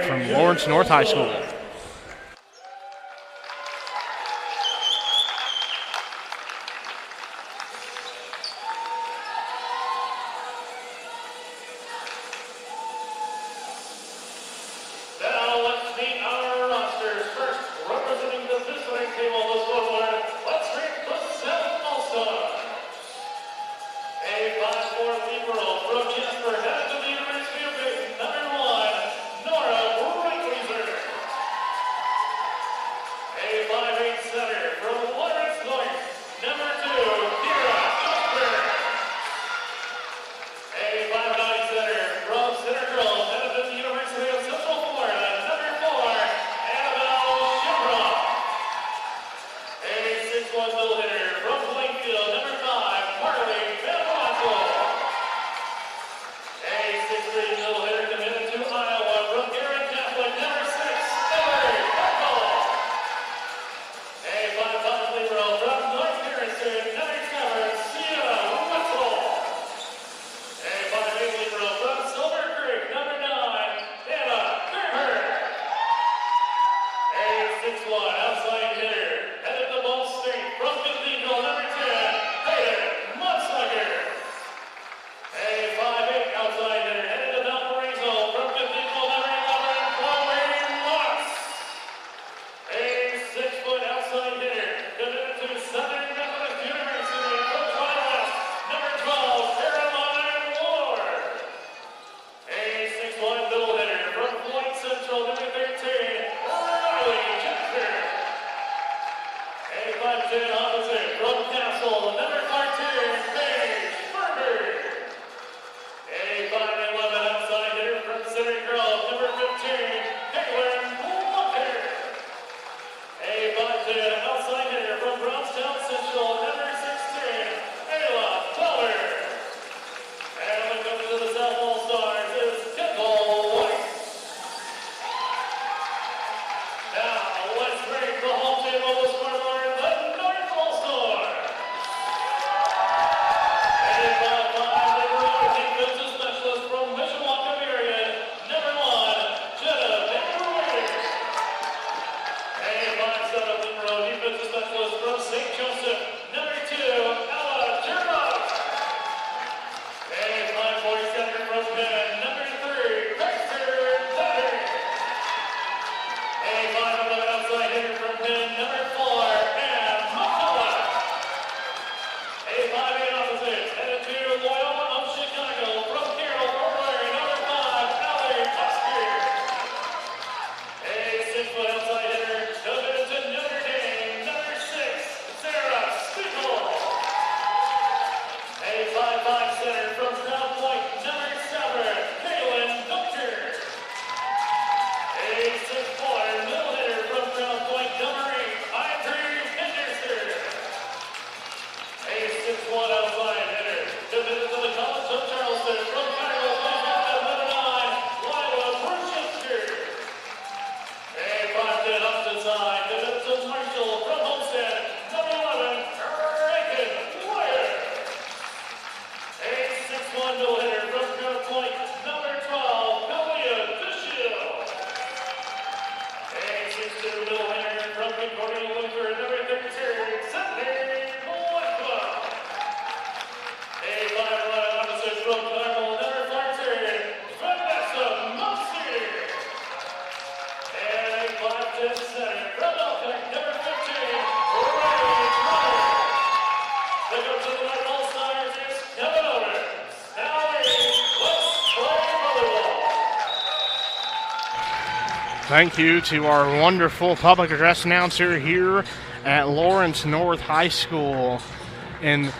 from Lawrence North High School. Thank you to our wonderful public address announcer here at Lawrence North High School. And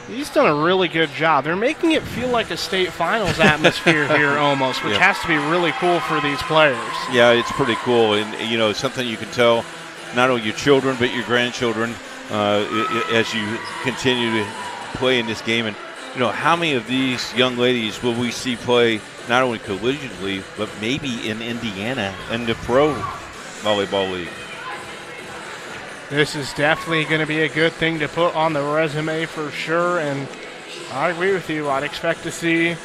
He's done a really good job. They're making it feel like a state finals atmosphere here almost, which has to be really cool for these players. Yeah, it's pretty cool. And, you know, it's something you can tell not only your children but your grandchildren as you continue to play in this game. And, you know, how many of these young ladies will we see play not only collegiately but maybe in Indiana and the pro volleyball league? This is definitely going to be a good thing to put on the resume for sure, and I agree with you. I'd expect to see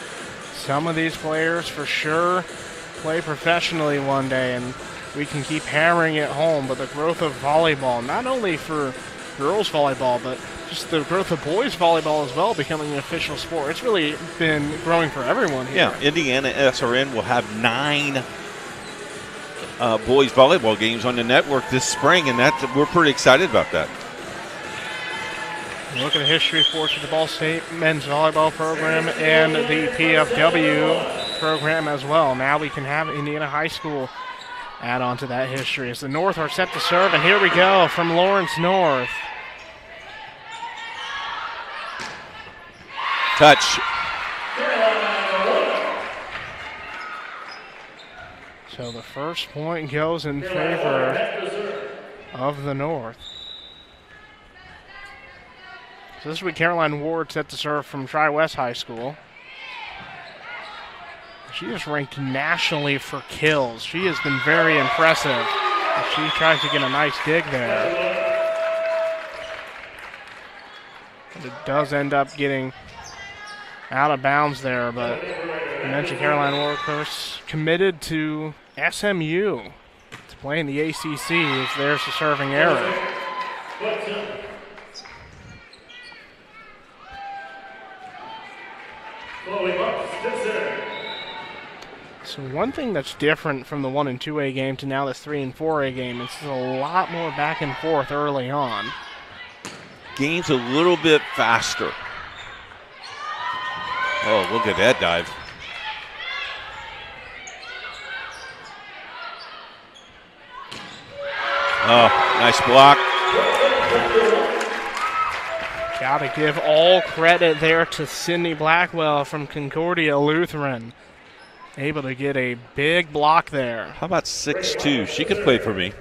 some of these players for sure play professionally one day, and we can keep hammering it home. But the growth of volleyball, not only for girls volleyball, but just the growth of boys volleyball as well, becoming an official sport. It's really been growing for everyone here. Yeah, IndianaSRN will have 9 boys volleyball games on the network this spring, and we're pretty excited about that. Look at the history for the Ball State men's volleyball program and the PFW program as well. Now we can have Indiana High School add on to that history as the North are set to serve, and here we go from Lawrence North. Touch. So the first point goes in favor of the North. So this will be Caroline Ward set to serve from Tri-West High School. She is ranked nationally for kills. She has been very impressive. She tries to get a nice dig there. But it does end up getting out of bounds there, but you mentioned Caroline Ward, of course, committed to SMU to play in the ACC. There's the serving error. So one thing that's different from the 1 and 2A game to now this 3 and 4A game is a lot more back and forth early on. Game's a little bit faster. Oh, look at that dive. Oh, nice block. Got to give all credit there to Sydney Blackwell from Concordia Lutheran. Able to get a big block there. How about 6'2"? She could play for me.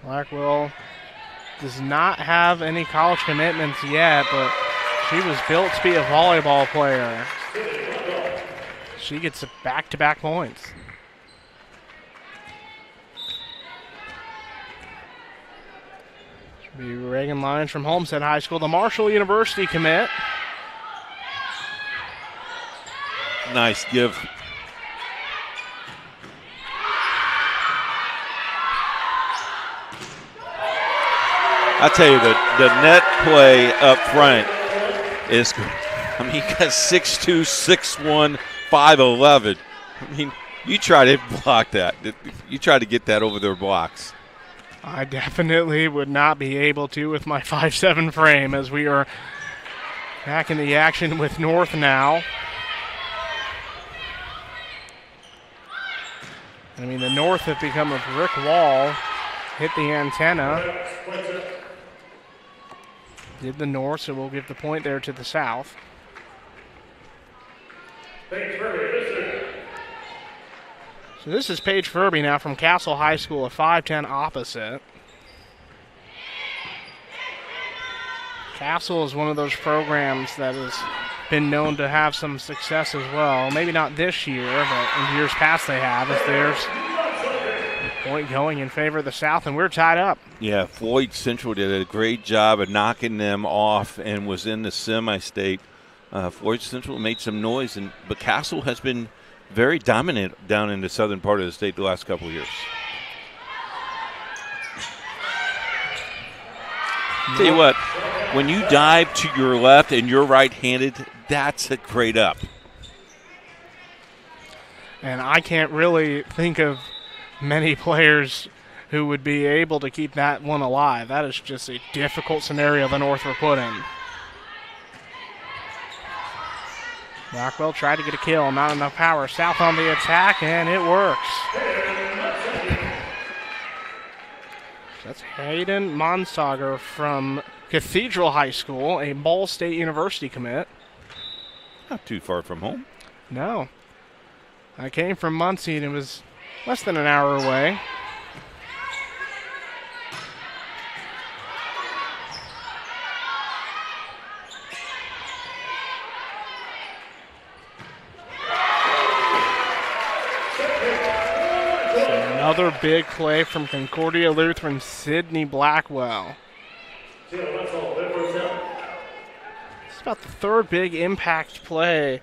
Blackwell does not have any college commitments yet, but she was built to be a volleyball player. She gets back-to-back points. Should be Reagan Lyons from Homestead High School, the Marshall University commit. Nice give. I tell you, the net play up front is, I mean, you got 6'2", 6'1", 5'11". I mean, you try to block that. You try to get that over their blocks. I definitely would not be able to with my 5'7" frame, as we are back in the action with North now. I mean, the North have become a brick wall. Hit the antenna. Did the North, so we'll give the point there to the South. So this is Paige Furby now from Castle High School, a 5'10" opposite. Castle is one of those programs that has been known to have some success as well. Maybe not this year, but in years past they have, as there's a point going in favor of the South, and we're tied up. Yeah, Floyd Central did a great job of knocking them off and was in the semi-state. Floyd Central made some noise, but Castle has been very dominant down in the southern part of the state the last couple of years. Tell you what, when you dive to your left and you're right-handed, that's a great up. And I can't really think of many players who would be able to keep that one alive. That is just a difficult scenario the North were put in. Blackwell tried to get a kill, not enough power. South on the attack, and it works. That's Hayden Monsager from Cathedral High School, a Ball State University commit. Not too far from home. No. I came from Muncie, and it was less than an hour away. Another big play from Concordia Lutheran, Sydney Blackwell. It's about the third big impact play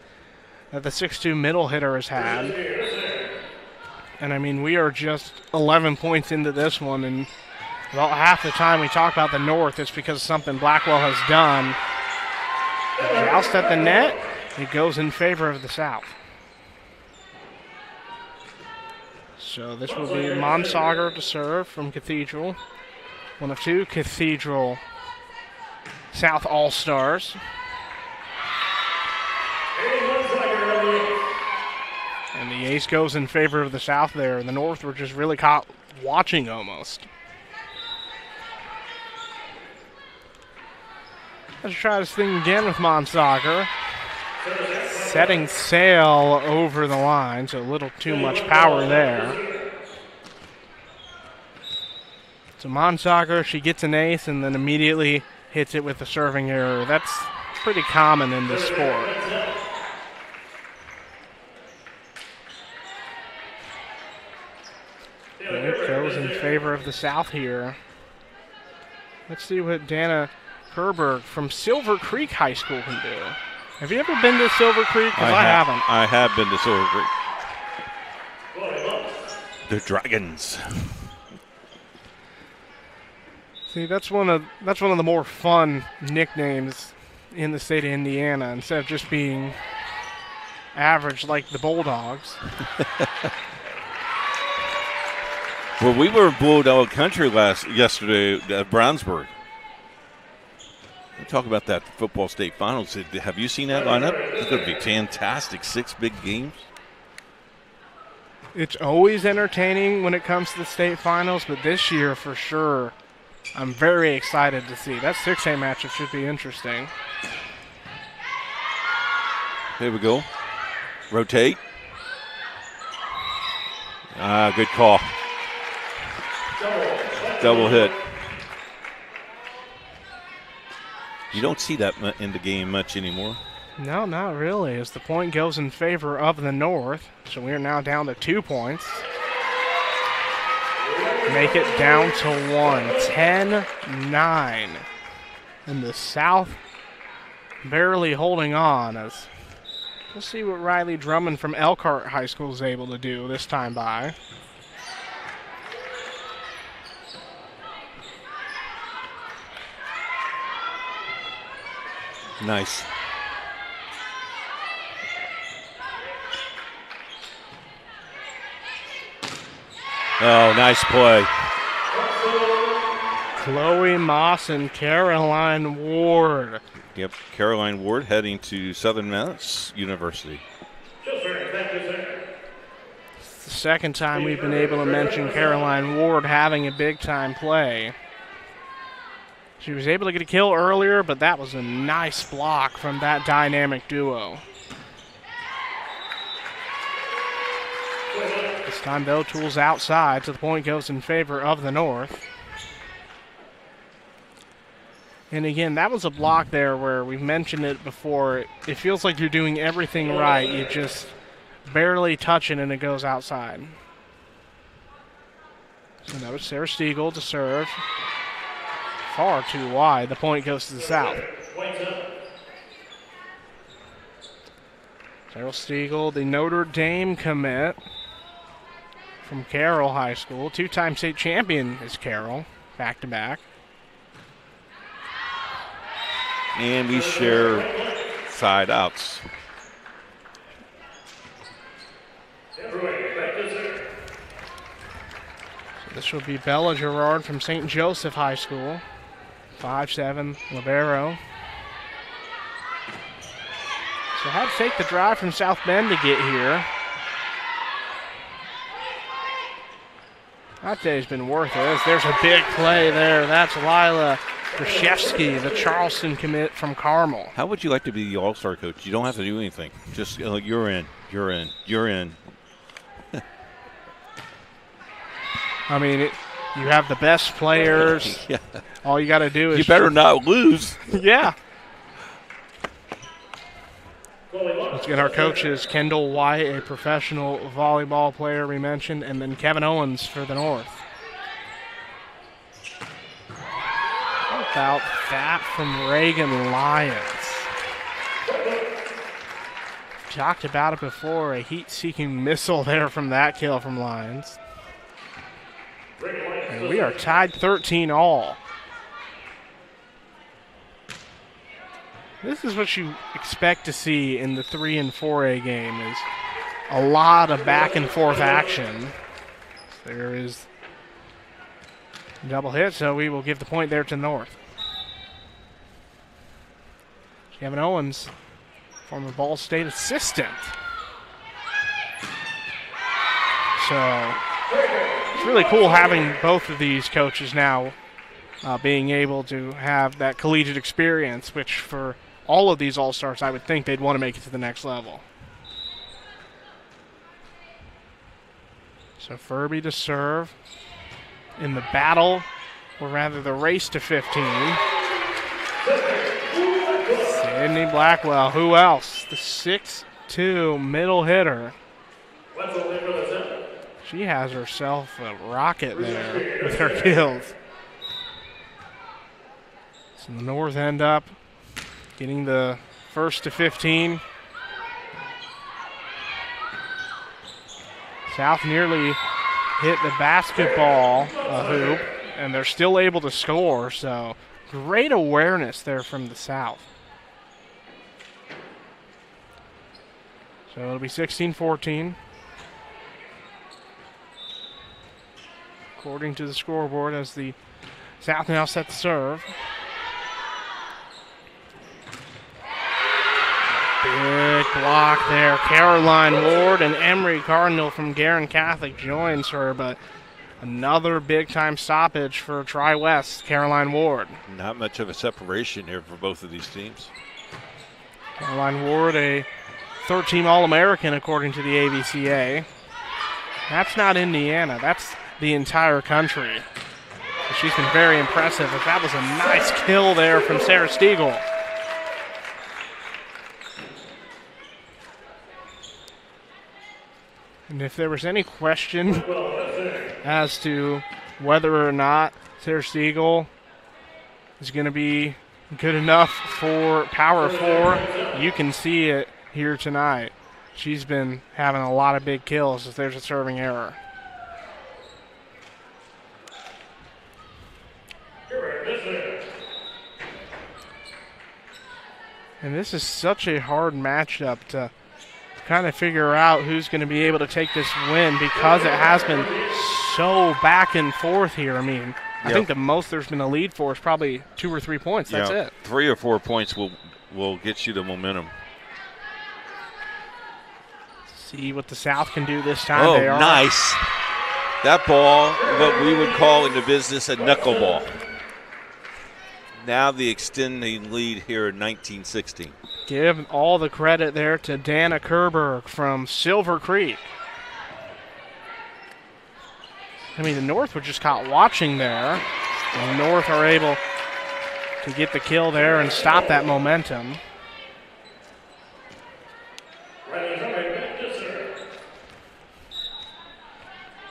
that the 6'2 middle hitter has had. And I mean, we are just 11 points into this one, and about half the time we talk about the North, it's because of something Blackwell has done. Joust at the net, it goes in favor of the South. So this will be Monsager to serve from Cathedral. One of two Cathedral South All-Stars. And the ace goes in favor of the South there. The North were just really caught watching almost. Let's try this thing again with Monsager. Setting sail over the line, so a little too much power there. So Monsager, she gets an ace and then immediately hits it with a serving error. That's pretty common in this sport. It goes in favor of the South here. Let's see what Dana Kerberg from Silver Creek High School can do. Have you ever been to Silver Creek? Because I haven't. I have been to Silver Creek. The Dragons. See, that's one of the more fun nicknames in the state of Indiana, instead of just being average like the Bulldogs. Well, we were in Bulldog Country yesterday at Brownsburg. Talk about that football state finals. Have you seen that lineup? It's going to be fantastic. 6 big games. It's always entertaining when it comes to the state finals, but this year for sure, I'm very excited to see. That 6A matchup should be interesting. Here we go. Rotate. Good call. Double hit. You don't see that in the game much anymore. No, not really, as the point goes in favor of the North. So we are now down to 2 points. Make it down to 1. 10-9. And the South barely holding on. As we'll see what Riley Drummond from Elkhart High School is able to do this time by. Nice. Oh, nice play. Chloe Moss and Caroline Ward. Yep, Caroline Ward heading to Southern Mass University. It's the second time we've been able to mention Caroline Ward having a big-time play. She was able to get a kill earlier, but that was a nice block from that dynamic duo. This time, though, tools outside, so the point goes in favor of the North. And again, that was a block there where we've mentioned it before. It feels like you're doing everything right. You just barely touch it and it goes outside. So that was Sarah Stiegel to serve. Far too wide. The point goes to the South. Sarah Stiegel, the Notre Dame commit from Carroll High School. 2-time state champion is Carroll, back-to-back. And we share side outs. This will be Bella Gerard from St. Joseph High School. 5'7", libero. So had to take the drive from South Bend to get here. That day's been worth it. There's a big play there. That's Lila Krzyzewski, the Charleston commit from Carmel. How would you like to be the all-star coach? You don't have to do anything. Just you're in. I mean, you have the best players. Yeah. All you got to do is... You better not lose. Yeah. Let's get our coaches. Kendall White, a professional volleyball player we mentioned, and then Kevin Owens for the North. How about that from Reagan Lyons? Talked about it before, a heat-seeking missile there from that kill from Lyons. And we are tied 13 all. This is what you expect to see in the 3 and 4A game, is a lot of back and forth action. There is a double hit, so we will give the point there to North. Kevin Owens, former Ball State assistant. So it's really cool having both of these coaches now being able to have that collegiate experience, which for all of these All-Stars, I would think they'd want to make it to the next level. So Furby to serve in the battle, or rather the race to 15. Sydney Blackwell, who else? The 6'2" middle hitter. She has herself a rocket there with her kills. So the North end up getting the first to 15. South nearly hit the basketball hoop, and they're still able to score, so great awareness there from the South. So it'll be 16-14. According to the scoreboard, as the South now set to serve. Big block there. Caroline Ward and Emery Cardinal from Guerin Catholic joins her, but another big-time stoppage for Tri-West, Caroline Ward. Not much of a separation here for both of these teams. Caroline Ward, a third-team All-American according to the AVCA. That's not Indiana. That's the entire country. She's been very impressive, but that was a nice kill there from Sarah Stiegel. And if there was any question as to whether or not Sarah Stiegel is going to be good enough for Power 4, you can see it here tonight. She's been having a lot of big kills if there's a serving error. And this is such a hard matchup to kind of figure out who's going to be able to take this win, because it has been so back and forth here. I mean, I think the most there's been a lead for is probably 2 or 3 points. That's it. 3 or 4 points will get you the momentum. See what the South can do this time. Oh, nice. That ball, what we would call in the business a knuckleball. Now the extending lead here in 1916. Give all the credit there to Dana Kerberg from Silver Creek. I mean, the North were just caught watching there. The North are able to get the kill there and stop that momentum.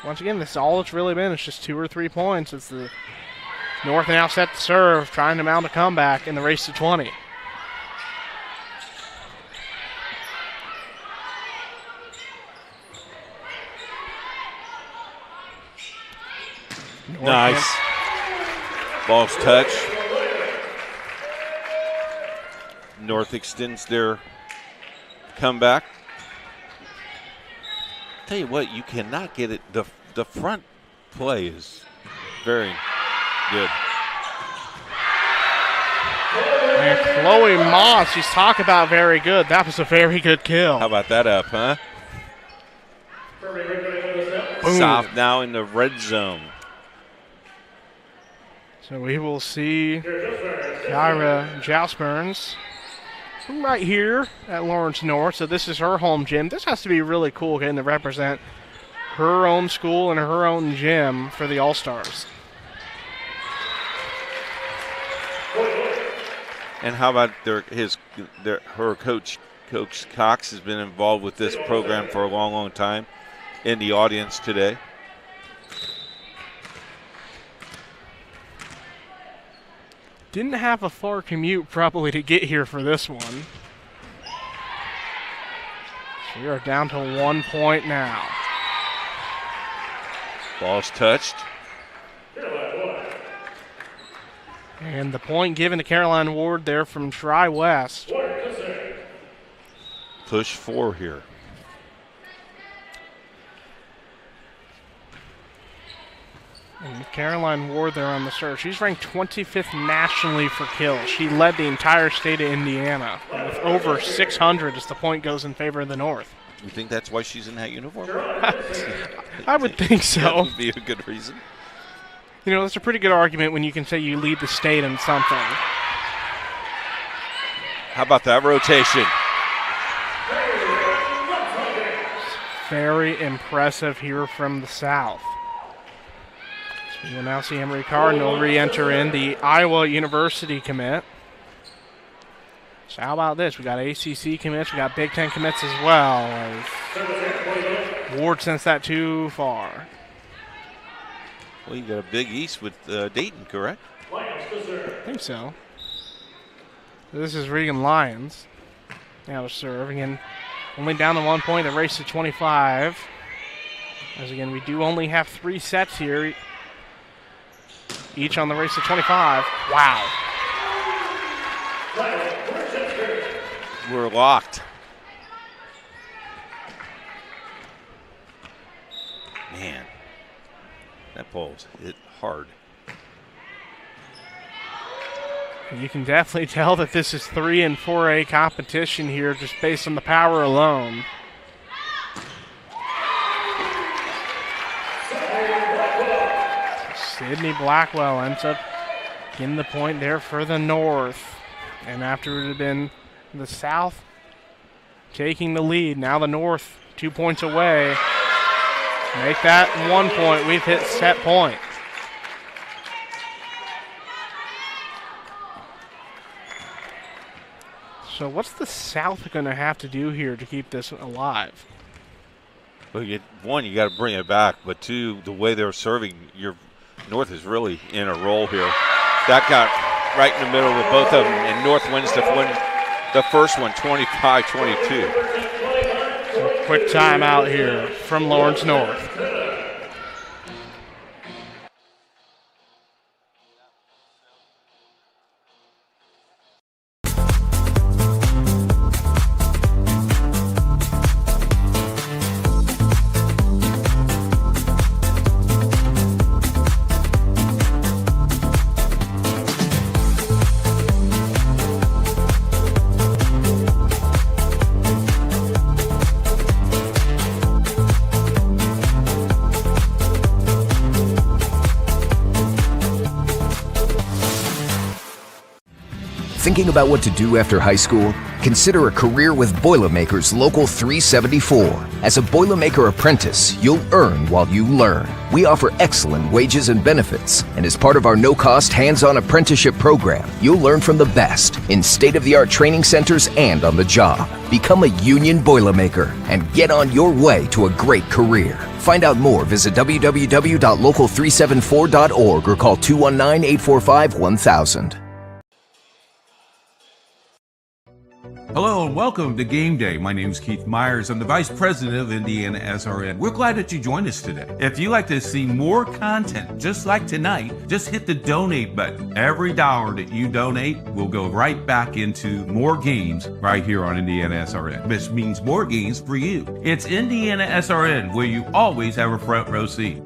Once again, this is all it's really been. It's just 2 or 3 points. It's the North now set to serve, trying to mount a comeback in the race to 20. Nice. Ball's touched. North extends their comeback. Tell you what, you cannot get it. The front play is very good. And Chloe Moss, she's talk about very good. That was a very good kill. How about that up, huh? Boom. South now in the red zone. So we will see Kyra Jousburns right here at Lawrence North. So this is her home gym. This has to be really cool getting to represent her own school and her own gym for the All-Stars. And how about her coach, Coach Cox, has been involved with this program for a long, long time in the audience today. Didn't have a far commute probably to get here for this one. So we are down to 1 point now. Ball's touched. And the point given to Caroline Ward there from Tri-West. Push 4 here. And with Caroline Ward there on the serve, she's ranked 25th nationally for kills. She led the entire state of Indiana with over 600 as the point goes in favor of the North. You think that's why she's in that uniform? I would think so. That would be a good reason. You know, that's a pretty good argument when you can say you lead the state in something. How about that rotation? Very impressive here from the South. So we will now see Emery Cardinal re-enter in the Iowa University commit. So how about this? We got ACC commits, we got Big Ten commits as well. Ward sends that too far. Well, you got a Big East with Dayton, correct? I think so. This is Regan Lyons. Now serving and only down to 1 point. The race to 25. As again, we do only have 3 sets here, each on the race to 25. Wow. We're locked. Man, that ball's hit hard. You can definitely tell that this is 3 and 4A competition here just based on the power alone. Sydney Blackwell ends up getting the point there for the North. And after it had been the South taking the lead, now the North 2 points away. Make that 1 point. We've hit set point. So what's the South going to have to do here to keep this alive? Well, one, you got to bring it back, but two, the way they're serving, your North is really in a roll here. That got right in the middle with both of them, and North wins the first one, 25-22. So quick timeout here from Lawrence North. Thinking about what to do after high school? Consider a career with Boilermakers Local 374. As a Boilermaker apprentice, you'll earn while you learn. We offer excellent wages and benefits, and as part of our no-cost hands-on apprenticeship program, you'll learn from the best in state-of-the-art training centers and on the job. Become a union Boilermaker and get on your way to a great career. Find out more, visit www.local374.org or call 219-845-1000. Hello and welcome to Game Day. My name is Keith Myers. I'm the Vice President of IndianaSRN. We're glad that you joined us today. If you'd like to see more content just like tonight, just hit the donate button. Every dollar that you donate will go right back into more games right here on IndianaSRN. This means more games for you. It's IndianaSRN, where you always have a front row seat.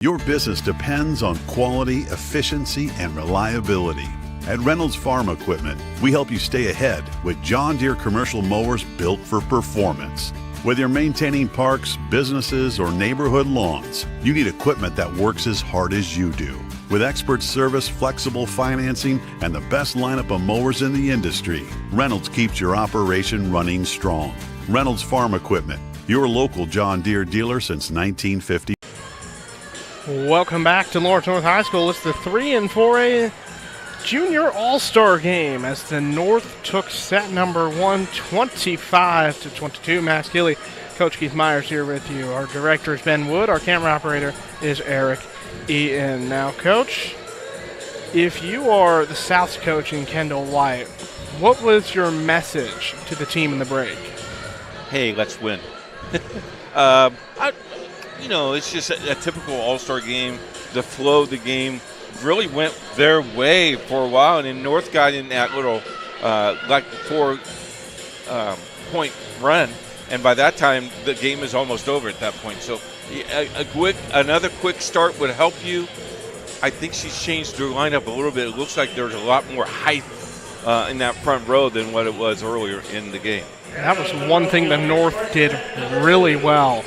Your business depends on quality, efficiency, and reliability. At Reynolds Farm Equipment, we help you stay ahead with John Deere commercial mowers built for performance. Whether you're maintaining parks, businesses, or neighborhood lawns, you need equipment that works as hard as you do. With expert service, flexible financing, and the best lineup of mowers in the industry, Reynolds keeps your operation running strong. Reynolds Farm Equipment, your local John Deere dealer since 1950. Welcome back to Lawrence North High School. It's the 3 and 4A Junior All-Star game as the North took set number 1, 25-22. Max Gilley, Coach Keith Myers here with you. Our director is Ben Wood. Our camera operator is Eric Eaton. Now, Coach, if you are the South's coach in Kendall White, what was your message to the team in the break? Hey, let's win. It's just a typical All-Star game. The flow of the game really went their way for a while, and then North got in that little 4-point run, and by that time the game is almost over at that point. So another quick start would help you. I think she's changed her lineup a little bit. It looks like there's a lot more height in that front row than what it was earlier in the game. That was one thing the North did really well,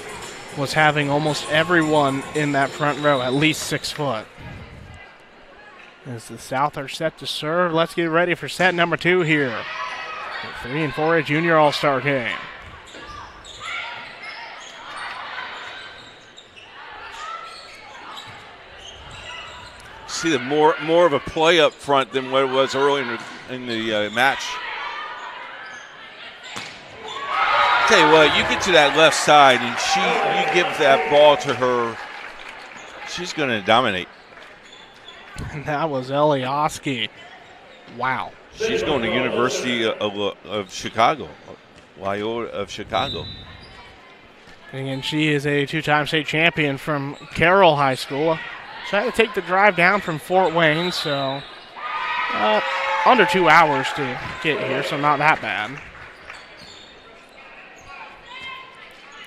was having almost everyone in that front row at least 6 foot. As the South are set to serve, let's get ready for set number 2 here. The 3 and 4A Junior All-Star game. See the more of a play up front than what it was earlier in the match. Tell you what, you get to that left side and you give that ball to her, she's going to dominate. And that was Elioski. Wow. She's going to University of Chicago, Loyola of Chicago. And she is a 2-time state champion from Carroll High School. She had to take the drive down from Fort Wayne, so under 2 hours to get here, so not that bad.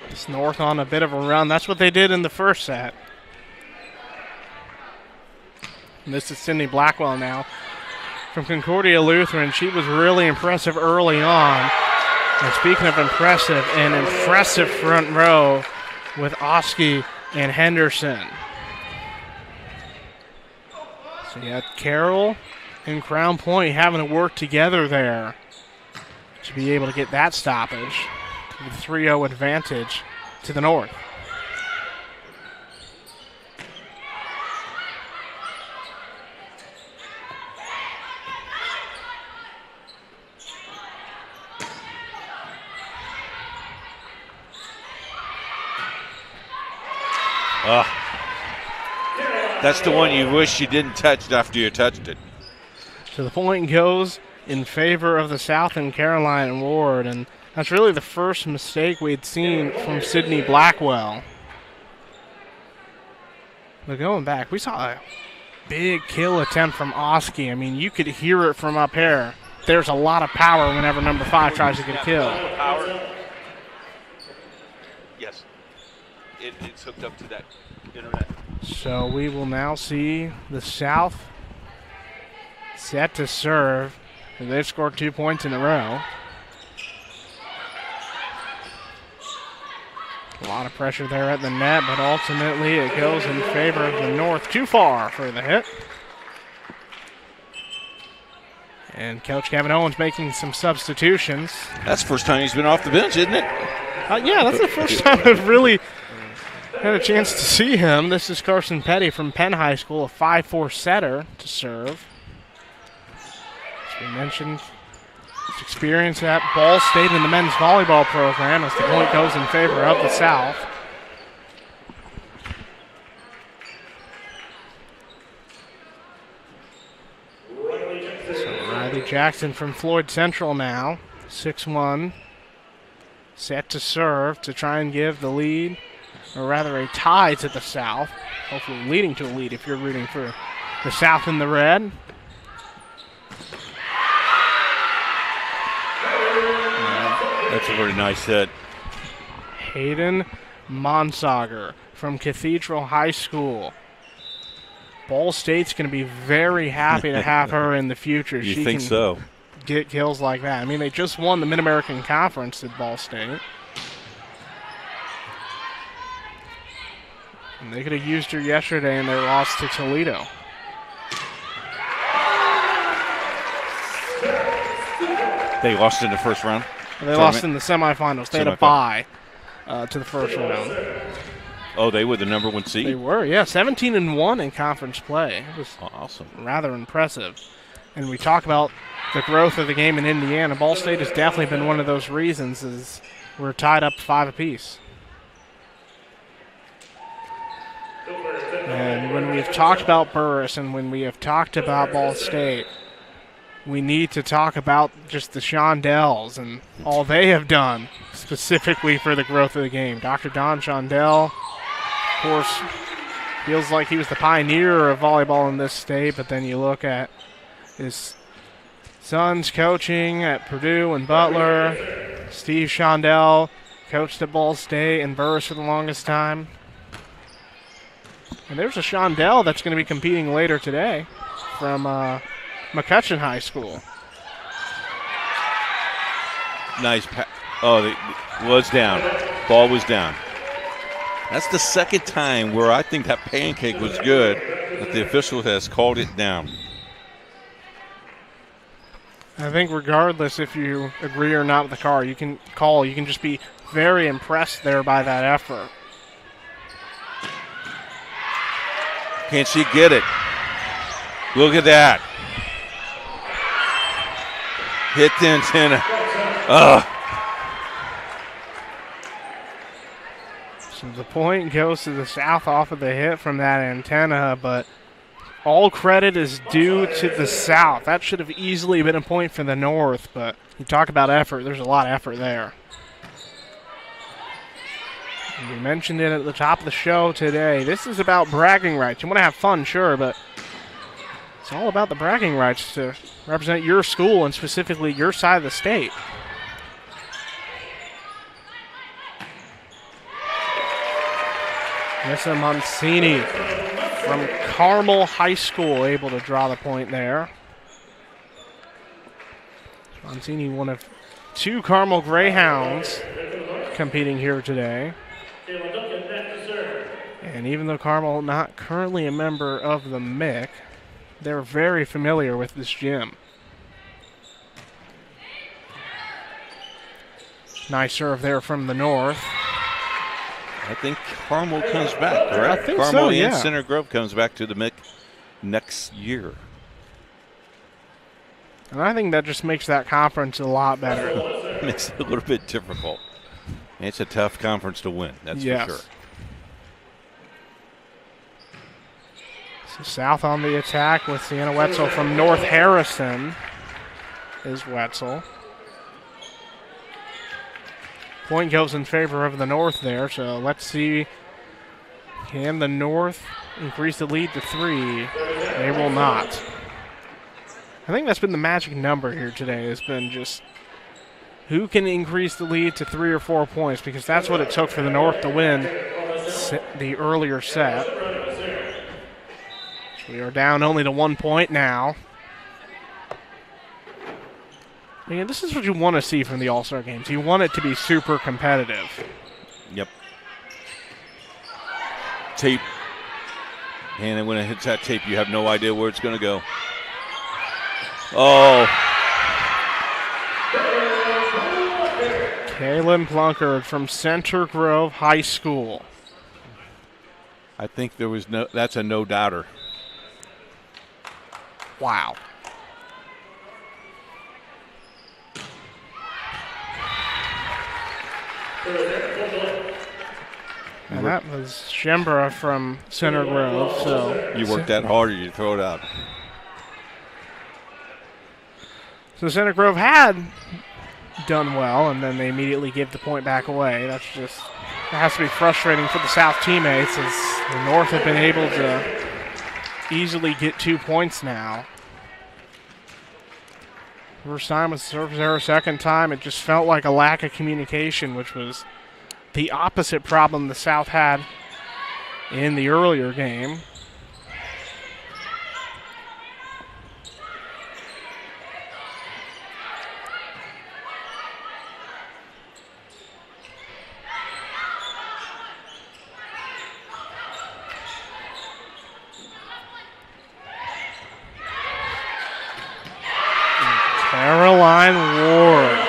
It's North on a bit of a run. That's what they did in the first set. And this is Sydney Blackwell now from Concordia Lutheran. She was really impressive early on. And speaking of impressive, an impressive front row with Oski and Henderson. So you had Carroll and Crown Point having to work together there to be able to get that stoppage. With 3-0 advantage to the North. That's the one you wish you didn't touch after you touched it. So the point goes in favor of the South and Caroline Ward, and that's really the first mistake we'd seen from Sydney Blackwell. But going back, we saw a big kill attempt from Oski. I mean, you could hear it from up here. There's a lot of power whenever number 5 tries to get a kill. Yes. It's hooked up to that internet. So we will now see the South set to serve. They've scored 2 points in a row. A lot of pressure there at the net, but ultimately it goes in favor of the North. Too far for the hit. And Coach Kevin Owens making some substitutions. That's the first time he's been off the bench, isn't it? Yeah, that's the first time I've really had a chance to see him. This is Carson Petty from Penn High School, a 5-4 setter to serve. As we mentioned, his experience at Ball State in the men's volleyball program as the point goes in favor of the South. So Riley Jackson from Floyd Central now, 6'1", set to serve to try and give the lead, or rather a tie to the South, hopefully leading to a lead if you're rooting for the South in the red. That's a very nice hit. Hayden Monsager from Cathedral High School Ball State's going to be very happy to have her in the future. You she think can so? Get kills like that. I mean, they just won the Mid-American Conference at Ball State. And they could have used her yesterday in their loss to Toledo. They lost in the first round? They lost in the semifinals. They had a bye to the first round. Oh, they were the number 1 seed? They were, yeah. 17-1 in conference play. It was awesome. Rather impressive. And we talk about the growth of the game in Indiana. Ball State has definitely been one of those reasons, as we're tied up 5 apiece. And when we've talked about Burris and when we have talked about Ball State, we need to talk about just the Shondells and all they have done specifically for the growth of the game. Dr. Don Shondell, of course, feels like he was the pioneer of volleyball in this state, but then you look at his sons coaching at Purdue and Butler. Steve Shondell coached at Ball State and Burris for the longest time. And there's a Shondell that's going to be competing later today from McCutcheon High School. Nice. Was down. Ball was down. That's the second time where I think that pancake was good that the official has called it down. I think regardless if you agree or not with the call, you can just be very impressed there by that effort. Can she get it? Look at that. Hit the antenna. So the point goes to the South off of the hit from that antenna, but all credit is due to the South. That should have easily been a point for the North, but you talk about effort, there's a lot of effort there. We mentioned it at the top of the show today. This is about bragging rights. You want to have fun, sure, but it's all about the bragging rights to represent your school and specifically your side of the state. Nessa Mancini from Carmel High School able to draw the point there. Mancini, one of 2 Carmel Greyhounds competing here today. And even though Carmel not currently a member of the MIC, they're very familiar with this gym. Nice serve there from the North. I think Carmel comes back, correct? I think Carmel so, yeah. and Center Grove comes back to the MIC next year. And I think that just makes that conference a lot better. Makes it a little bit difficult. It's a tough conference to win, that's for sure. So South on the attack with Sienna Wetzel from North Harrison is Wetzel. Point goes in favor of the North there, so let's see. Can the North increase the lead to 3? They will not. I think that's been the magic number here today, has been just who can increase the lead to 3 or 4 points, because that's what it took for the North to win the earlier set. We are down only to 1 point now. Again, this is what you want to see from the All-Star games. You want it to be super competitive. Yep. Tape. And then when it hits that tape, you have no idea where it's going to go. Oh. Kaylin Plunkard from Center Grove High School. I think that's a no-doubter. Wow. And that was Shembra from Center Grove. So you work that hard or you throw it out. So Center Grove had done well, and then they immediately gave the point back away. That has to be frustrating for the South teammates, as the North have been able to easily get 2 points now. First time with service error, second time it just felt like a lack of communication, which was the opposite problem the South had in the earlier game. Caroline Ward.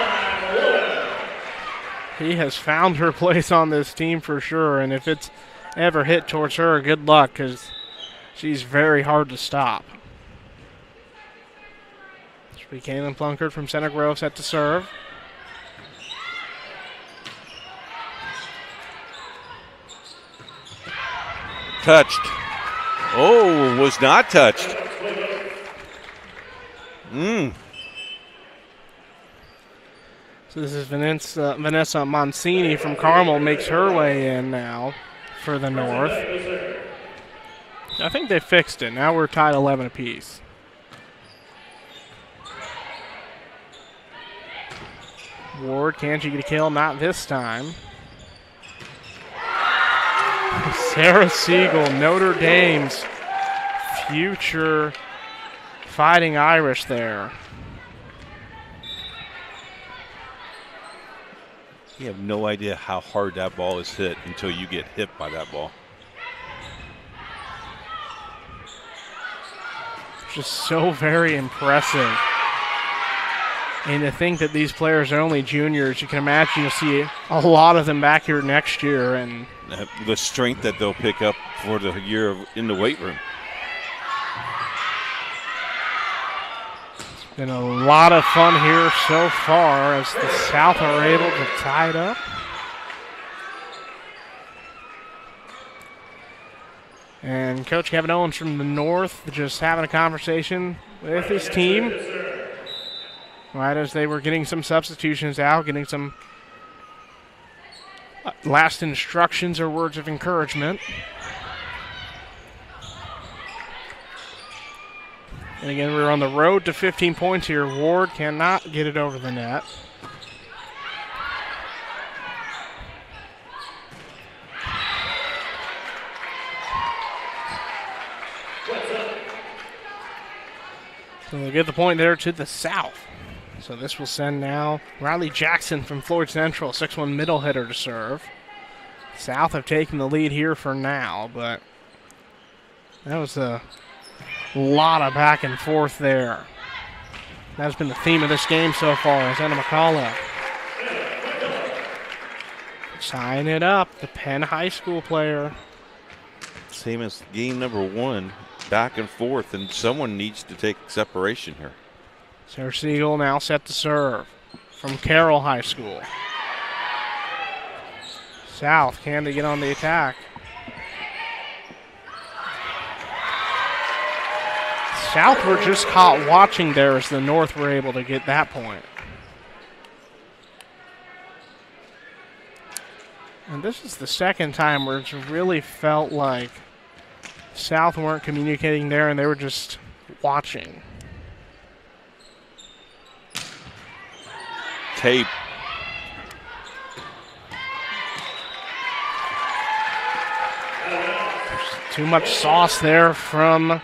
He has found her place on this team for sure, and if it's ever hit towards her, good luck, because she's very hard to stop. This will be Kaylin Plunkard from Center Grove set to serve. Touched. Oh, was not touched. So this is Vanessa Mancini from Carmel makes her way in now for the North. I think they fixed it. Now we're tied 11 apiece. Ward, can she get a kill? Not this time. Sarah Siegel, Notre Dame's future Fighting Irish there. You have no idea how hard that ball is hit until you get hit by that ball. Just so very impressive. And to think that these players are only juniors, you can imagine you'll see a lot of them back here next year. And the strength that they'll pick up for the year in the weight room. Been a lot of fun here so far as the South are able to tie it up. And Coach Kevin Owens from the North just having a conversation with his team right as they were getting some substitutions out, getting some last instructions or words of encouragement. And again, we're on the road to 15 points here. Ward cannot get it over the net. So they'll get the point there to the South. So this will send now Riley Jackson from Floyd Central, 6'1" middle hitter to serve. South have taken the lead here for now, but that was a lot of back and forth there. That's been the theme of this game so far, as Anna McCullough tying it up, the Penn High School player. Same as game number 1, back and forth, and someone needs to take separation here. Sarah Siegel now set to serve from Carroll High School. South, can they get on the attack? South were just caught watching there as the North were able to get that point. And this is the second time where it's really felt like South weren't communicating there and they were just watching. Tape. Too much sauce there from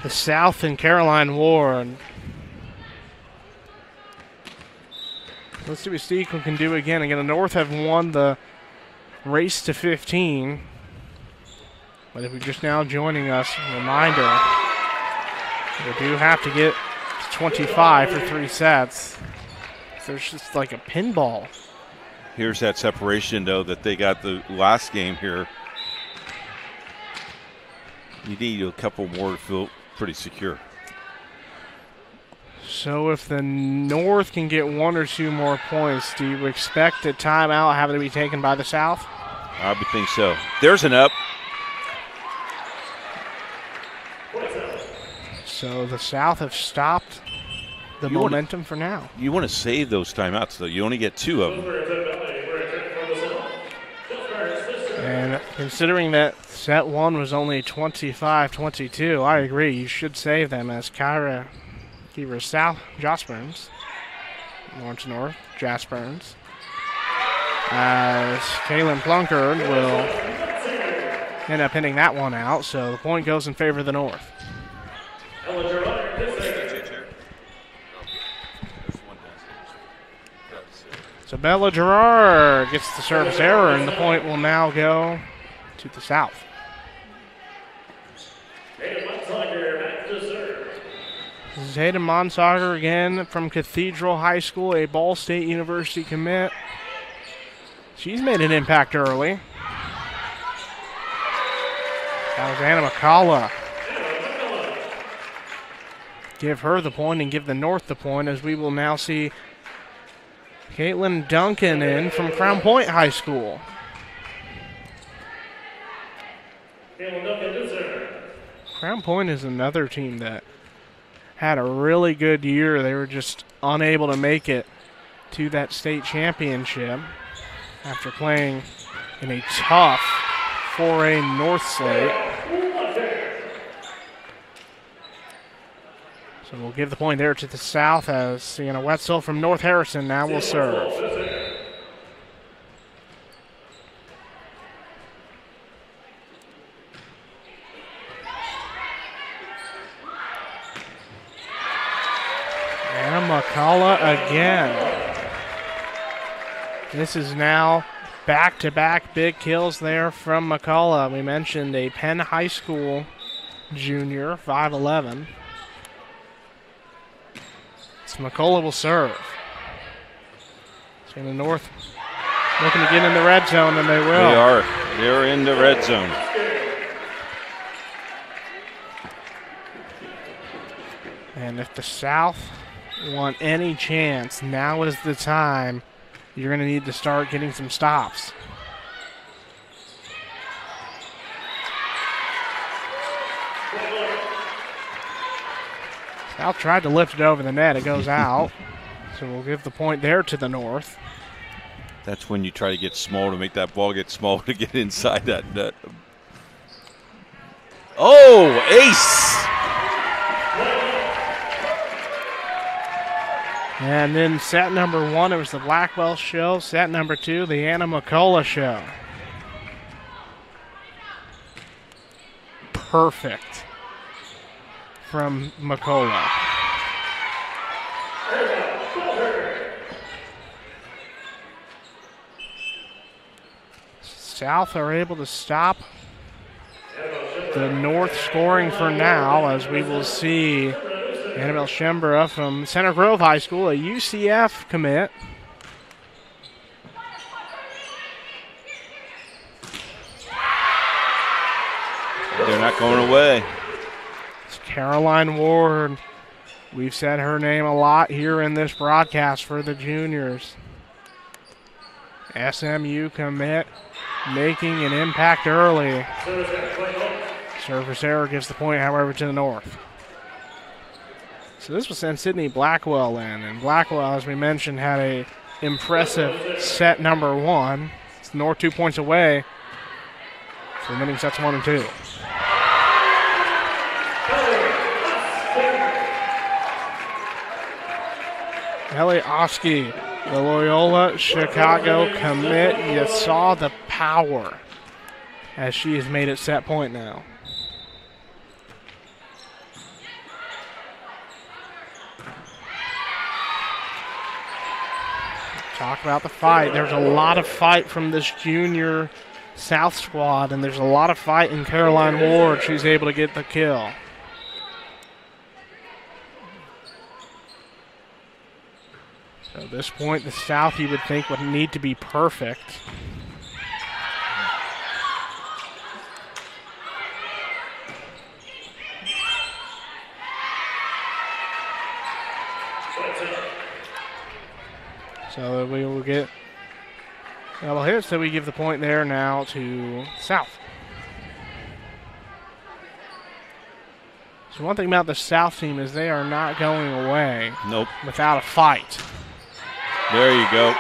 the South and Caroline Ward. Let's see what Steecle can do again. Again, the North have won the race to 15. But if you're just now joining us, reminder, they do have to get to 25 for 3 sets. There's just like a pinball. Here's that separation, though, that they got the last game here. You need a couple more to feel pretty secure. So if the North can get 1 or 2 more points, do you expect a timeout having to be taken by the South? I would think so. There's an up. So the South have stopped the momentum for now. You want to save those timeouts, though. You only get 2 of them. And considering that set 1 was only 25-22, I agree. You should save them as Kira South, Joss North, Jaspers. As Kaylin Plunkard will end up hitting that one out, so the point goes in favor of the North. So Bella Gerard gets the service error, and the point will now go to the South. Zayden Monsager again from Cathedral High School, a Ball State University commit. She's made an impact early. That was Anna McCullough. Give her the point and give the North the point, as we will now see Caitlin Duncan in from Crown Point High School. Crown Point is another team that had a really good year. They were just unable to make it to that state championship after playing in a tough 4A North slate. So we'll give the point there to the South, as Sienna Wetzel from North Harrison now will serve. Anna McCullough again. This is now back-to-back big kills there from McCullough. We mentioned a Penn High School junior, 5'11". So McCullough will serve. So the North looking to get in the red zone, and they will. They are. They're in the red zone. And if the South want any chance, now is the time. You're going to need to start getting some stops. South tried to lift it over the net. It goes out. So we'll give the point there to the North. That's when you try to get small, to make that ball get small to get inside that net. Oh, ace! And then set number 1, it was the Blackwell show. Set number 2, the Anna McCullough show. Perfect from McCullough. South are able to stop the North scoring for now, as we will see Annabelle Schembra from Center Grove High School, a UCF commit. They're not going away. It's Caroline Ward. We've said her name a lot here in this broadcast for the juniors. SMU commit, making an impact early. Service error gives the point, however, to the North. So this will send Sydney Blackwell in, and Blackwell, as we mentioned, had a impressive set number 1. It's the North 2 points away from winning sets 1 and 2. Ellie Oski, the Loyola Chicago commit. You saw the power as she has made it set point now. Talk about the fight. There's a lot of fight from this junior South squad, and there's a lot of fight in Caroline Ward. She's able to get the kill. So at this point, the South, you would think, would need to be perfect. So we will get double hits, so we give the point there now to South. So one thing about the South team is they are not going away without a fight. There you go.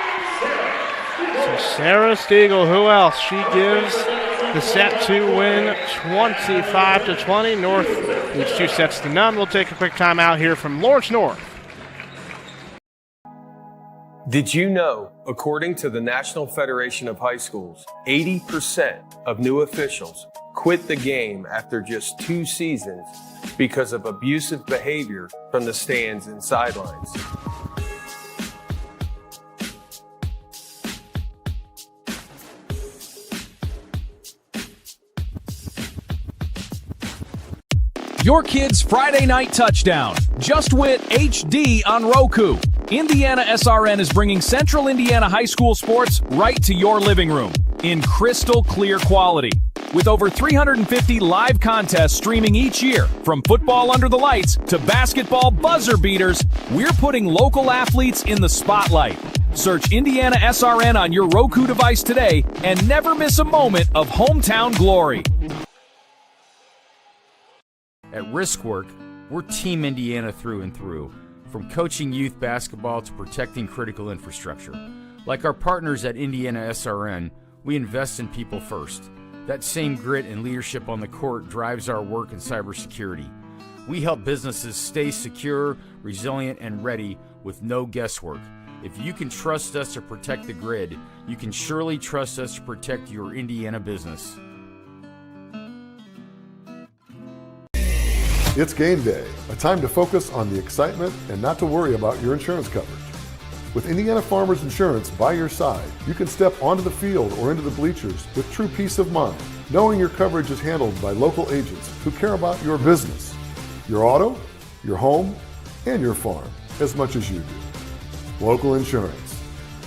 So Sarah Stiegel, who else? She gives the set to win 25-20. North leads 2 sets to none. We'll take a quick timeout here from Lawrence North. Did you know, according to the National Federation of High Schools, 80% of new officials quit the game after just 2 seasons because of abusive behavior from the stands and sidelines? Your kid's Friday night touchdown. Just Wit HD on Roku. IndianaSRN is bringing Central Indiana high school sports right to your living room in crystal clear quality. With over 350 live contests streaming each year, from football under the lights to basketball buzzer beaters, we're putting local athletes in the spotlight. Search IndianaSRN on your Roku device today and never miss a moment of hometown glory. At Riskwork, we're Team Indiana through and through, from coaching youth basketball to protecting critical infrastructure. Like our partners at IndianaSRN, we invest in people first. That same grit and leadership on the court drives our work in cybersecurity. We help businesses stay secure, resilient, and ready with no guesswork. If you can trust us to protect the grid, you can surely trust us to protect your Indiana business. It's game day, a time to focus on the excitement and not to worry about your insurance coverage. With Indiana Farmers Insurance by your side, you can step onto the field or into the bleachers with true peace of mind, knowing your coverage is handled by local agents who care about your business, your auto, your home, and your farm as much as you do. Local insurance,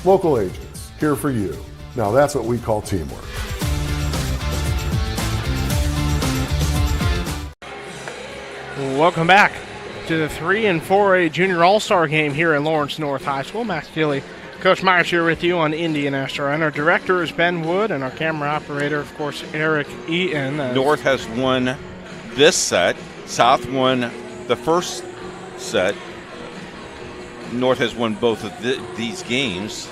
local agents, here for you. Now that's what we call teamwork. Welcome back to the 3 and 4A Junior All-Star game here at Lawrence North High School. Max Gilley, Coach Myers here with you on IndianaSRN. Our director is Ben Wood, and our camera operator, of course, Eric Eaton. North has won this set. South won the first set. North has won both of these games.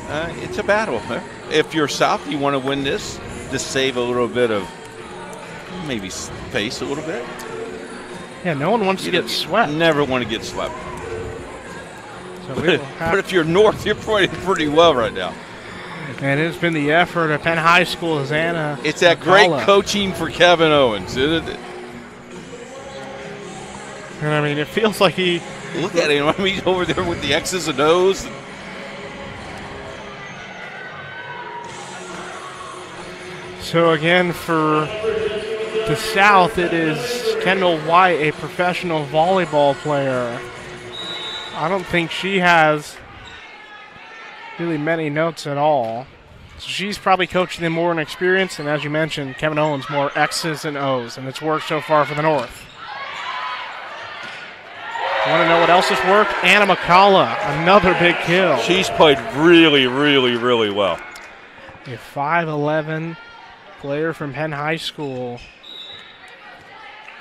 It's a battle. If you're South, you want to win this to save a little bit of maybe face a little bit. Yeah, no one wants to get swept. Never want to get swept. So but if you're North, you're playing pretty well right now. And it's been the effort of Penn High School as Anna. It's that great coaching for Kevin Owens, isn't it? And I mean, it feels like he. Look at him. I mean, he's over there with the X's and O's. So again, for the South, it is Kendall White, a professional volleyball player. I don't think she has really many notes at all. So she's probably coaching them more in experience, and as you mentioned, Kevin Owens more X's and O's, and it's worked so far for the North. Want to know what else has worked? Anna McCullough, another big kill. She's played really, really, really well. A 5'11" player from Penn High School.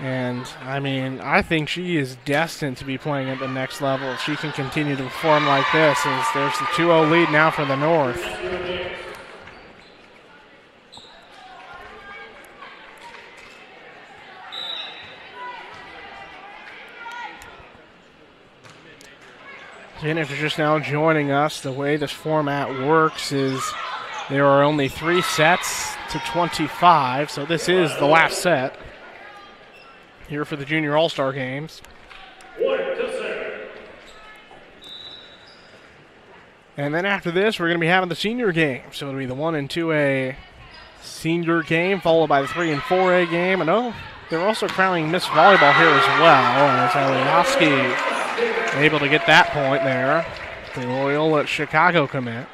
And, I mean, I think she is destined to be playing at the next level. If she can continue to perform like this, as there's the 2-0 lead now for the North. And if you're just now joining us, the way this format works is there are only 3 sets to 25, so this is the last set here for the Junior All-Star Games. And then after this, we're going to be having the senior game. So it'll be the 1 and 2A senior game, followed by the 3 and 4A game. And they're also crowning Miss Volleyball here as well. And it's Eliowski able to get that point there. The Loyola Chicago commit.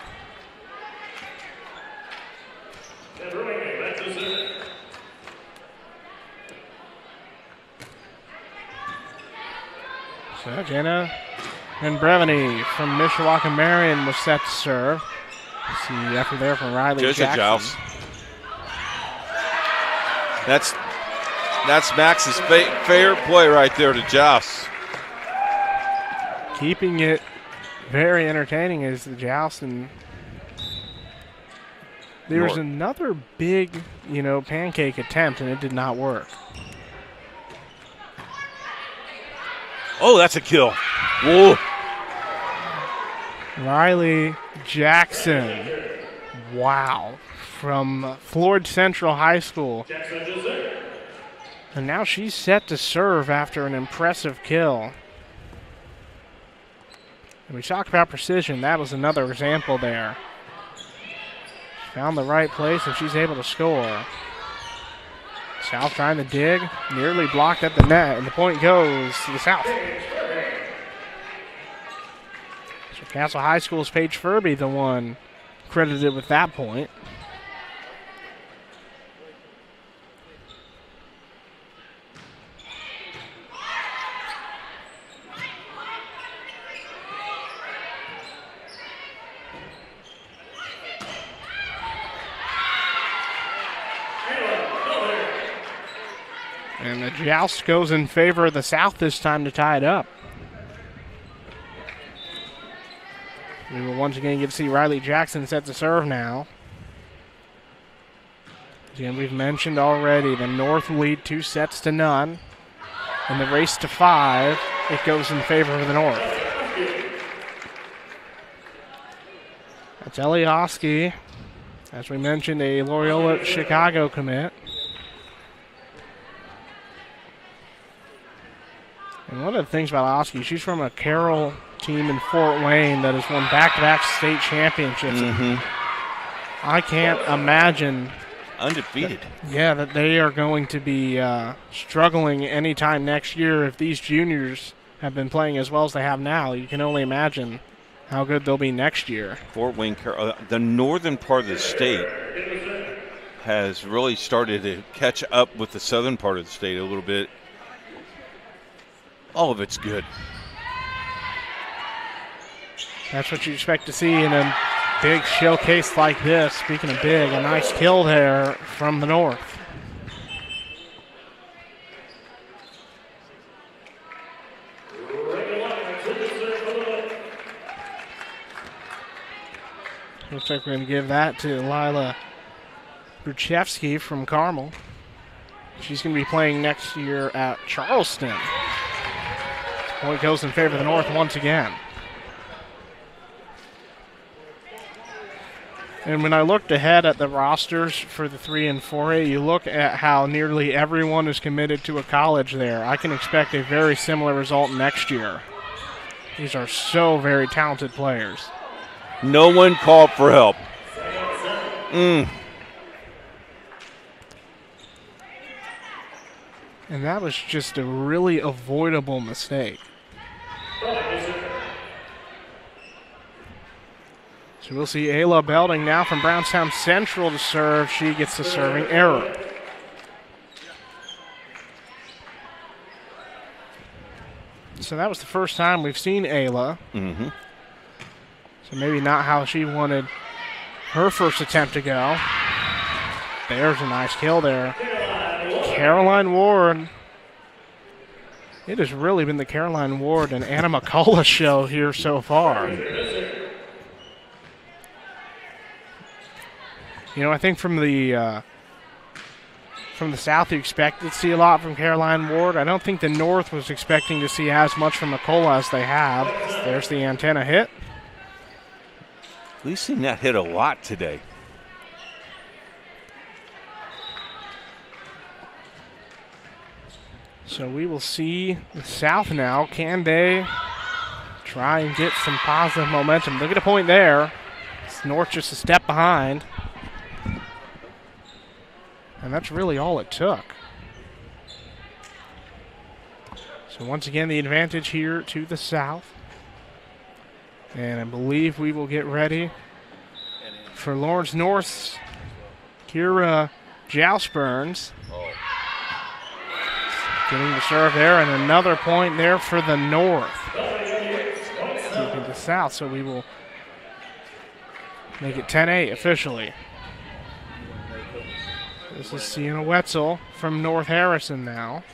So Jenna and Brevany from Mishawaka Marion was set to serve. See the effort there from Riley Jackson. Joust. That's Max's fair play right there to Joust. Keeping it very entertaining is the joust, and there was another big, pancake attempt, and it did not work. Oh, that's a kill. Whoa. Riley Jackson. Wow. From Floyd Central High School. And now she's set to serve after an impressive kill. And we talk about precision. That was another example there. She found the right place, and she's able to score. South trying to dig, nearly blocked at the net, and the point goes to the South. So Castle High School's Paige Furby, the one credited with that point. And the joust goes in favor of the South this time to tie it up. We will once again get to see Riley Jackson set to serve now. Again, we've mentioned already the North lead 2-0. In the race to 5, it goes in favor of the North. That's Elioski, as we mentioned, a Loyola Chicago commit. And one of the things about Oski, she's from a Carroll team in Fort Wayne that has won back-to-back state championships. I can't imagine. Undefeated. That they are going to be struggling anytime next year if these juniors have been playing as well as they have now. You can only imagine how good they'll be next year. Fort Wayne, the northern part of the state has really started to catch up with the southern part of the state a little bit. All of it's good. That's what you expect to see in a big showcase like this. Speaking of big, a nice kill there from the North. Looks like we're going to give that to Lila Bruchevsky from Carmel. She's going to be playing next year at Charleston. Point goes in favor of the North once again. And when I looked ahead at the rosters for the 3 and 4A, you look at how nearly everyone is committed to a college there. I can expect a very similar result next year. These are so very talented players. No one called for help. And that was just a really avoidable mistake. So we'll see Ayla Belding now from Brownstown Central to serve. She gets the serving error. So that was the first time we've seen Ayla. So maybe not how she wanted her first attempt to go. There's a nice kill there. Caroline Ward. It has really been the Caroline Ward and Anna McCullough show here so far. You know, I think from the South you expected to see a lot from Caroline Ward. I don't think the North was expecting to see as much from McCullough as they have. There's the antenna hit. We've seen that hit a lot today. So we will see the South now. Can they try and get some positive momentum? Look at a point there. It's North just a step behind. And that's really all it took. So once again, the advantage here to the South. And I believe we will get ready for Lawrence North's Kira Jousburns. Getting the serve there, and another point there for the North. Keeping the South, so we will make it 10-8 officially. This is Sienna Wetzel from North Harrison now.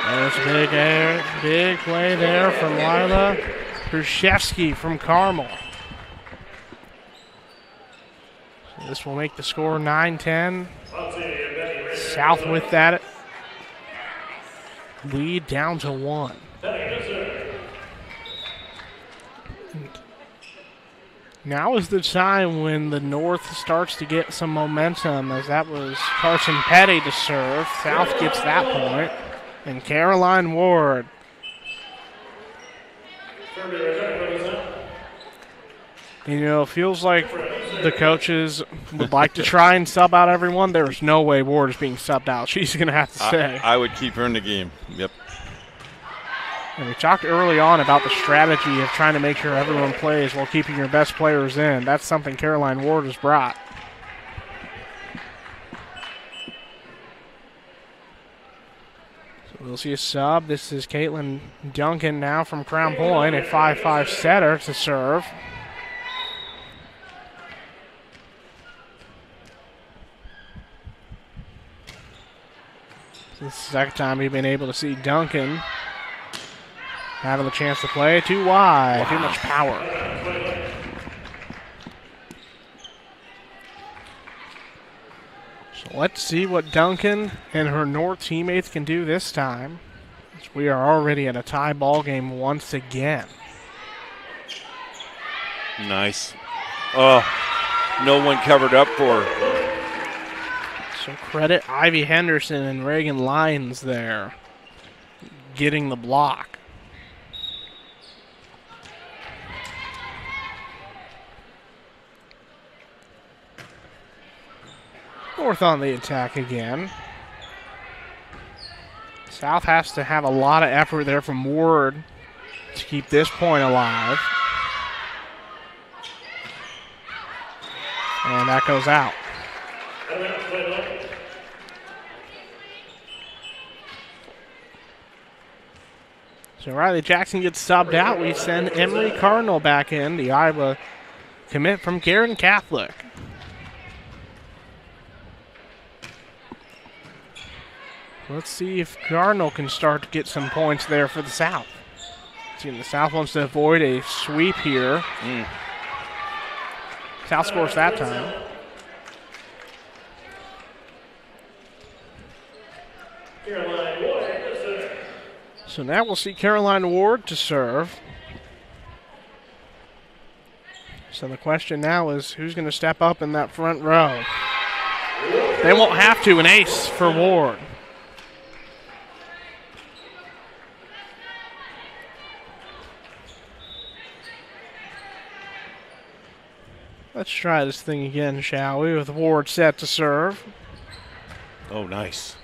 There's a big play there from Lila Bruchevsky from Carmel. So this will make the score 9-10. South with that lead down to 1. Now is the time when the North starts to get some momentum, as that was Carson Petty to serve. South gets that point. And Caroline Ward. You know, it feels like the coaches would like to try and sub out everyone, there's no way Ward is being subbed out. She's going to have to stay. I would keep her in the game. Yep. And we talked early on about the strategy of trying to make sure everyone plays while keeping your best players in. That's something Caroline Ward has brought. So we'll see a sub. This is Caitlin Duncan now from Crown Point, a 5-5 setter to serve. This is the second time we've been able to see Duncan having the chance to play. Too wide, Too much power. So let's see what Duncan and her North teammates can do this time. We are already in a tie ball game once again. Nice. Oh, no one covered up for her. So credit Ivy Henderson and Reagan Lyons there getting the block. North on the attack again. South has to have a lot of effort there from Ward to keep this point alive. And that goes out. So Riley Jackson gets subbed out. We send Emery Cardinal back in, the Iowa commit from Garden Catholic. Let's see if Cardinal can start to get some points there for the South. See, the South wants to avoid a sweep here. South scores that time. So now we'll see Caroline Ward to serve. So the question now is who's going to step up in that front row? They won't have to. An ace for Ward. Let's try this thing again, shall we, with Ward set to serve. Oh, nice.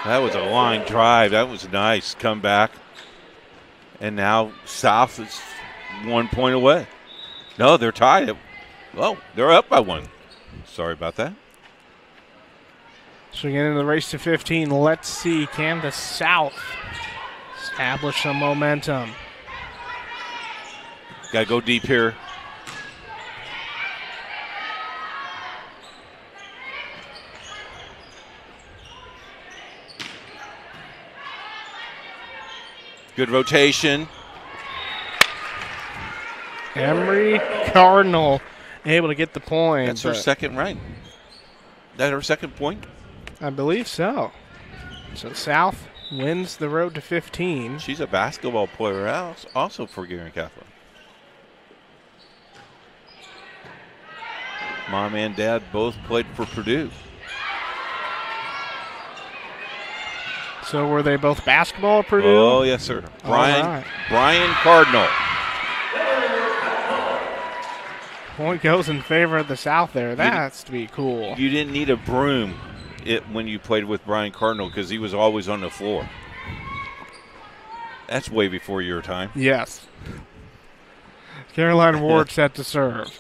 That was a line drive. That was a nice comeback. And now South is 1 point away. No, they're tied. Oh, they're up by one. Sorry about that. So we get into the race to 15. Let's see, can the South establish some momentum? Got to go deep here. Good rotation. Emery Cardinal able to get the point. That's her second right. That her second point? I believe so. So South wins the road to 15. She's a basketball player also for Garden Catholic. Mom and Dad both played for Purdue. So were they both basketball at Purdue? Oh, yes, sir. Brian Cardinal. Point goes in favor of the South there. That's to be cool. You didn't need a broom when you played with Brian Cardinal because he was always on the floor. That's way before your time. Yes. Caroline Ward set to serve.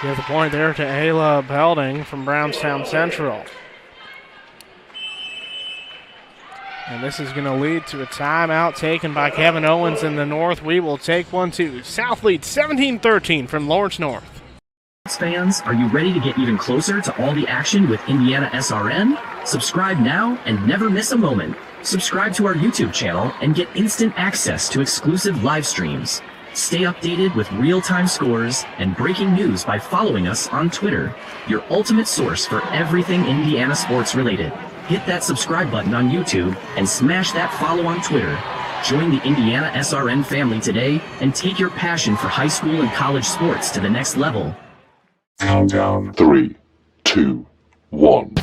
Give the point there to Ayla Belding from Brownstown Central. And this is going to lead to a timeout taken by Kevin Owens in the North. We will take one, too. South leads 17-13 from Lawrence North. Fans, are you ready to get even closer to all the action with IndianaSRN? Subscribe now and never miss a moment. Subscribe to our YouTube channel and get instant access to exclusive live streams. Stay updated with real-time scores and breaking news by following us on Twitter, your ultimate source for everything Indiana sports related. Hit that subscribe button on YouTube and smash that follow on Twitter. Join the IndianaSRN family today and take your passion for high school and college sports to the next level. Countdown 3, 2, 1.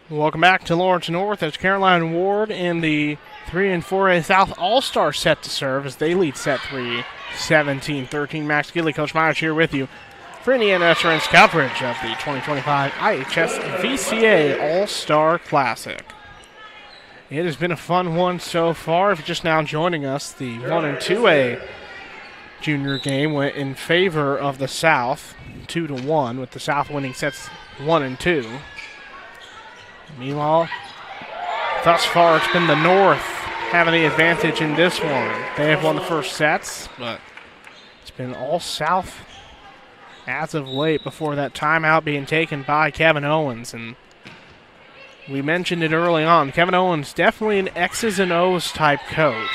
Welcome back to Lawrence North as Caroline Ward and the 3 and 4A South All-Star set to serve as they lead set 3, 17-13. Max Gidley, Coach Myers here with you for IndianaSRN's coverage of the 2025 IHSVCA All-Star Classic. It has been a fun one so far. If you're just now joining us, the 1 and 2A junior game went in favor of the South, 2-1, with the South winning sets 1 and 2. Meanwhile, thus far it's been the North having the advantage in this one. They have won the first sets, but it's been all South as of late before that timeout being taken by Kevin Owens. And we mentioned it early on. Kevin Owens definitely an X's and O's type coach.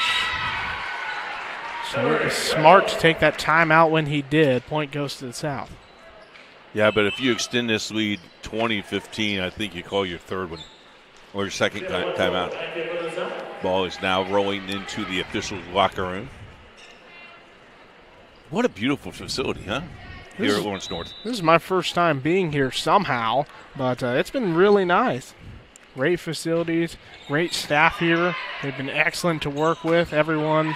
So it was smart to take that timeout when he did. Point goes to the South. Yeah, but if you extend this lead 20-15, I think you call your third one or your second timeout. Ball is now rolling into the officials' locker room. What a beautiful facility, huh? Here at Lawrence North. This is my first time being here somehow, but it's been really nice. Great facilities, great staff here. They've been excellent to work with. Everyone,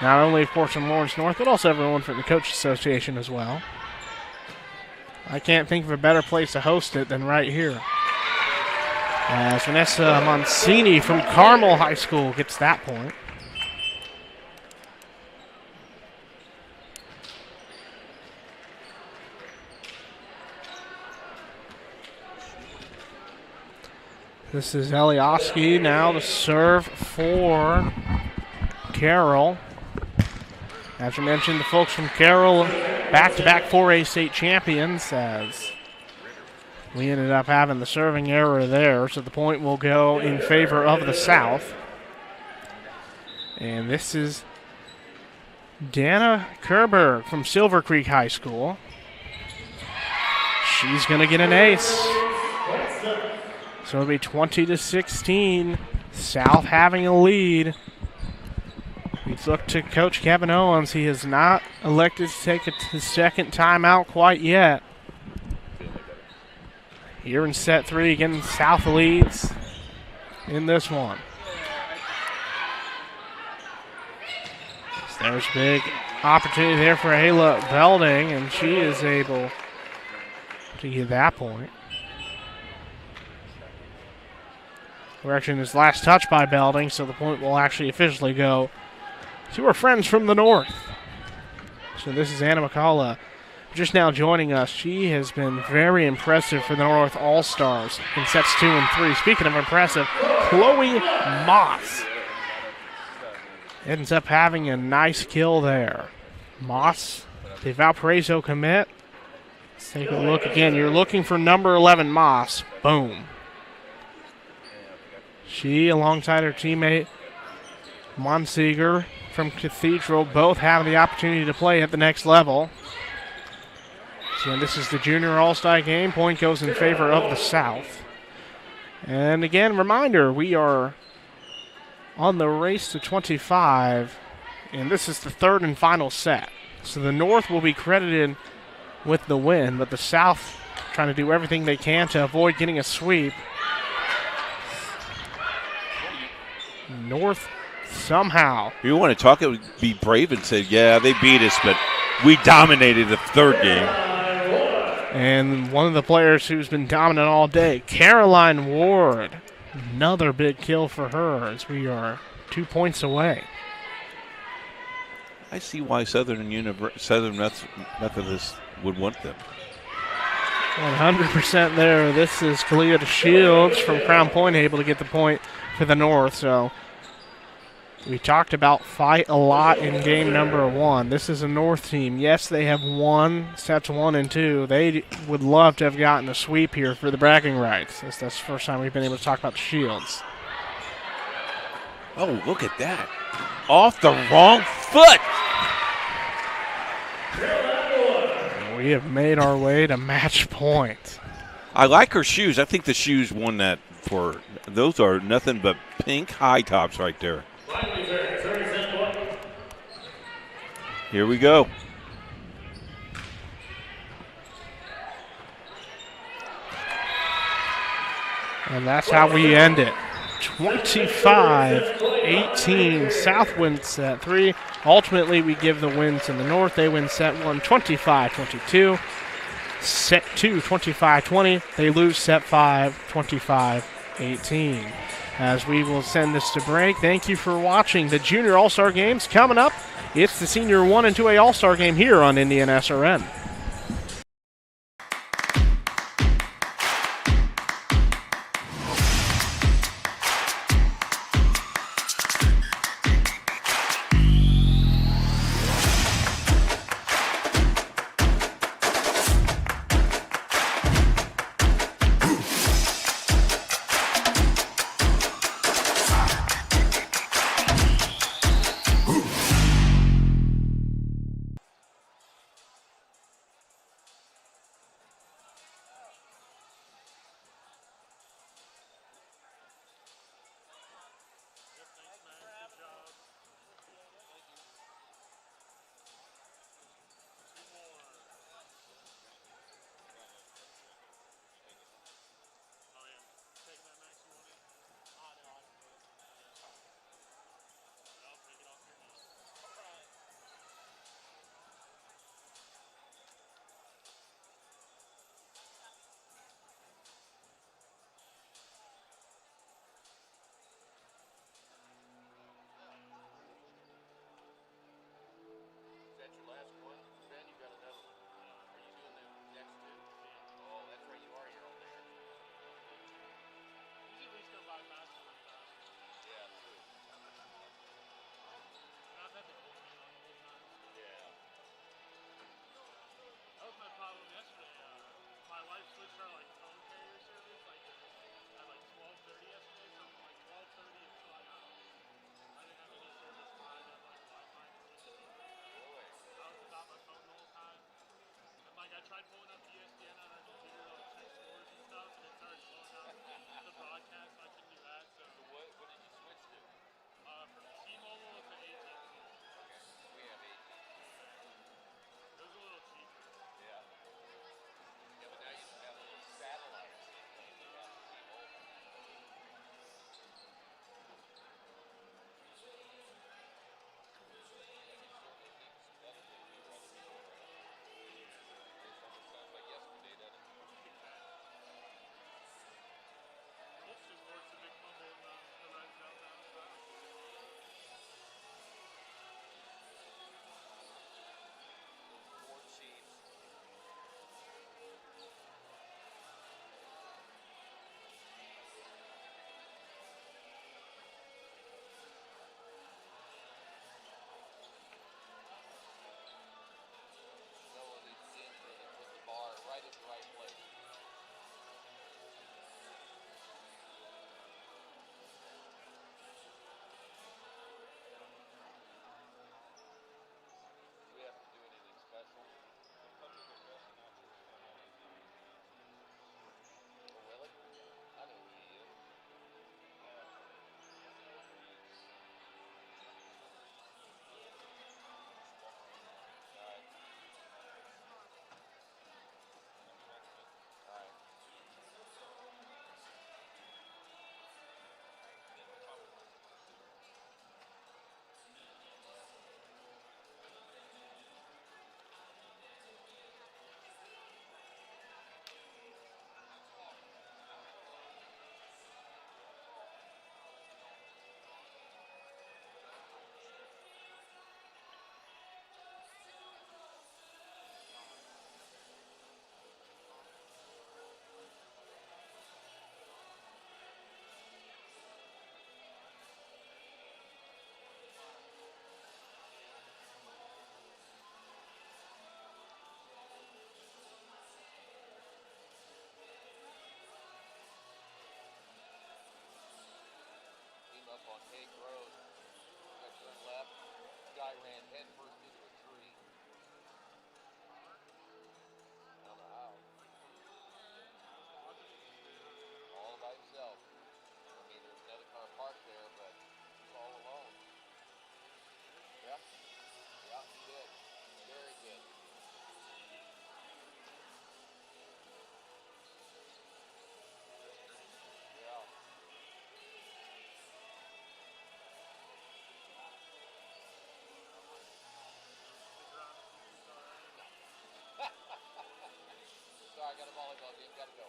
not only, of course, from Lawrence North, but also everyone from the Coach Association as well. I can't think of a better place to host it than right here. As Vanessa Mancini from Carmel High School gets that point. This is Elioski now to serve for Carroll. As I mentioned, the folks from Carroll, back-to-back 4A state champions, as we ended up having the serving error there, so the point will go in favor of the South. And this is Dana Kerber from Silver Creek High School. She's going to get an ace. So it'll be 20-16, South having a lead. We look to Coach Kevin Owens. He has not elected to take his second timeout quite yet. Here in set 3, again, South leads in this one. So there's a big opportunity there for Ayla Belding, and she is able to get that point. Correction is last touch by Belding, so the point will actually officially go to our friends from the North. So this is Anna McCullough just now joining us. She has been very impressive for the North All-Stars in sets 2 and 3. Speaking of impressive, Chloe Moss ends up having a nice kill there. Moss, the Valparaiso commit. Let's take a look again. You're looking for number 11, Moss. Boom. She, alongside her teammate, Monseeger from Cathedral, both have the opportunity to play at the next level. So this is the Junior All-Star game. Point goes in favor of the South. And again, reminder, we are on the race to 25, and this is the third and final set. So the North will be credited with the win, but the South trying to do everything they can to avoid getting a sweep. North somehow. If you want to talk, it would be brave and say, yeah, they beat us, but we dominated the third game. And one of the players who's been dominant all day, Caroline Ward. Another big kill for her as we are 2 points away. I see why Southern Methodist would want them. 100% there. This is Kalia Shields from Crown Point able to get the point for the North. So we talked about fight a lot in game number 1. This is a North team. Yes, they have won sets 1 and 2. They would love to have gotten a sweep here for the bragging rights. That's the first time we've been able to talk about the Shields. Oh, look at that. Off the wrong foot. We have made our way to match point. I like her shoes. I think the shoes won that for – those are nothing but pink high tops right there. Here we go. And that's how we end it. 25-18. South wins set 3. Ultimately, we give the win to the North. They win set 1 25-22. Set 2 25-20. They lose set 5 25-18. As we will send this to break, thank you for watching the Junior All-Star Games. Coming up, it's the Senior 1 and 2A All-Star Game here on IndianaSRN. I tried pulling up ESPN on our computer to check scores and stuff, and it started slowing down the broadcast, so I couldn't do that. So what did you switch to? From T-Mobile to AT&T. Okay, we have AT&T. It was a little cheaper. Yeah. Yeah, but now you have satellite. You have T-Mobile. Right at the right place. Do we have to do anything special? Oh, really? I know who he is. Up on Hague Road. I turned left. Guy ran headfirst into a tree. Yeah. Yeah, good. Very good. Yeah. Sorry, I got a volleyball game. Gotta go.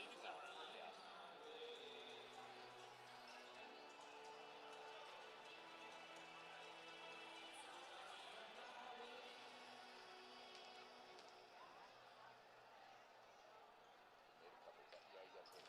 You can go. Yeah. Made a couple of, yeah, you got to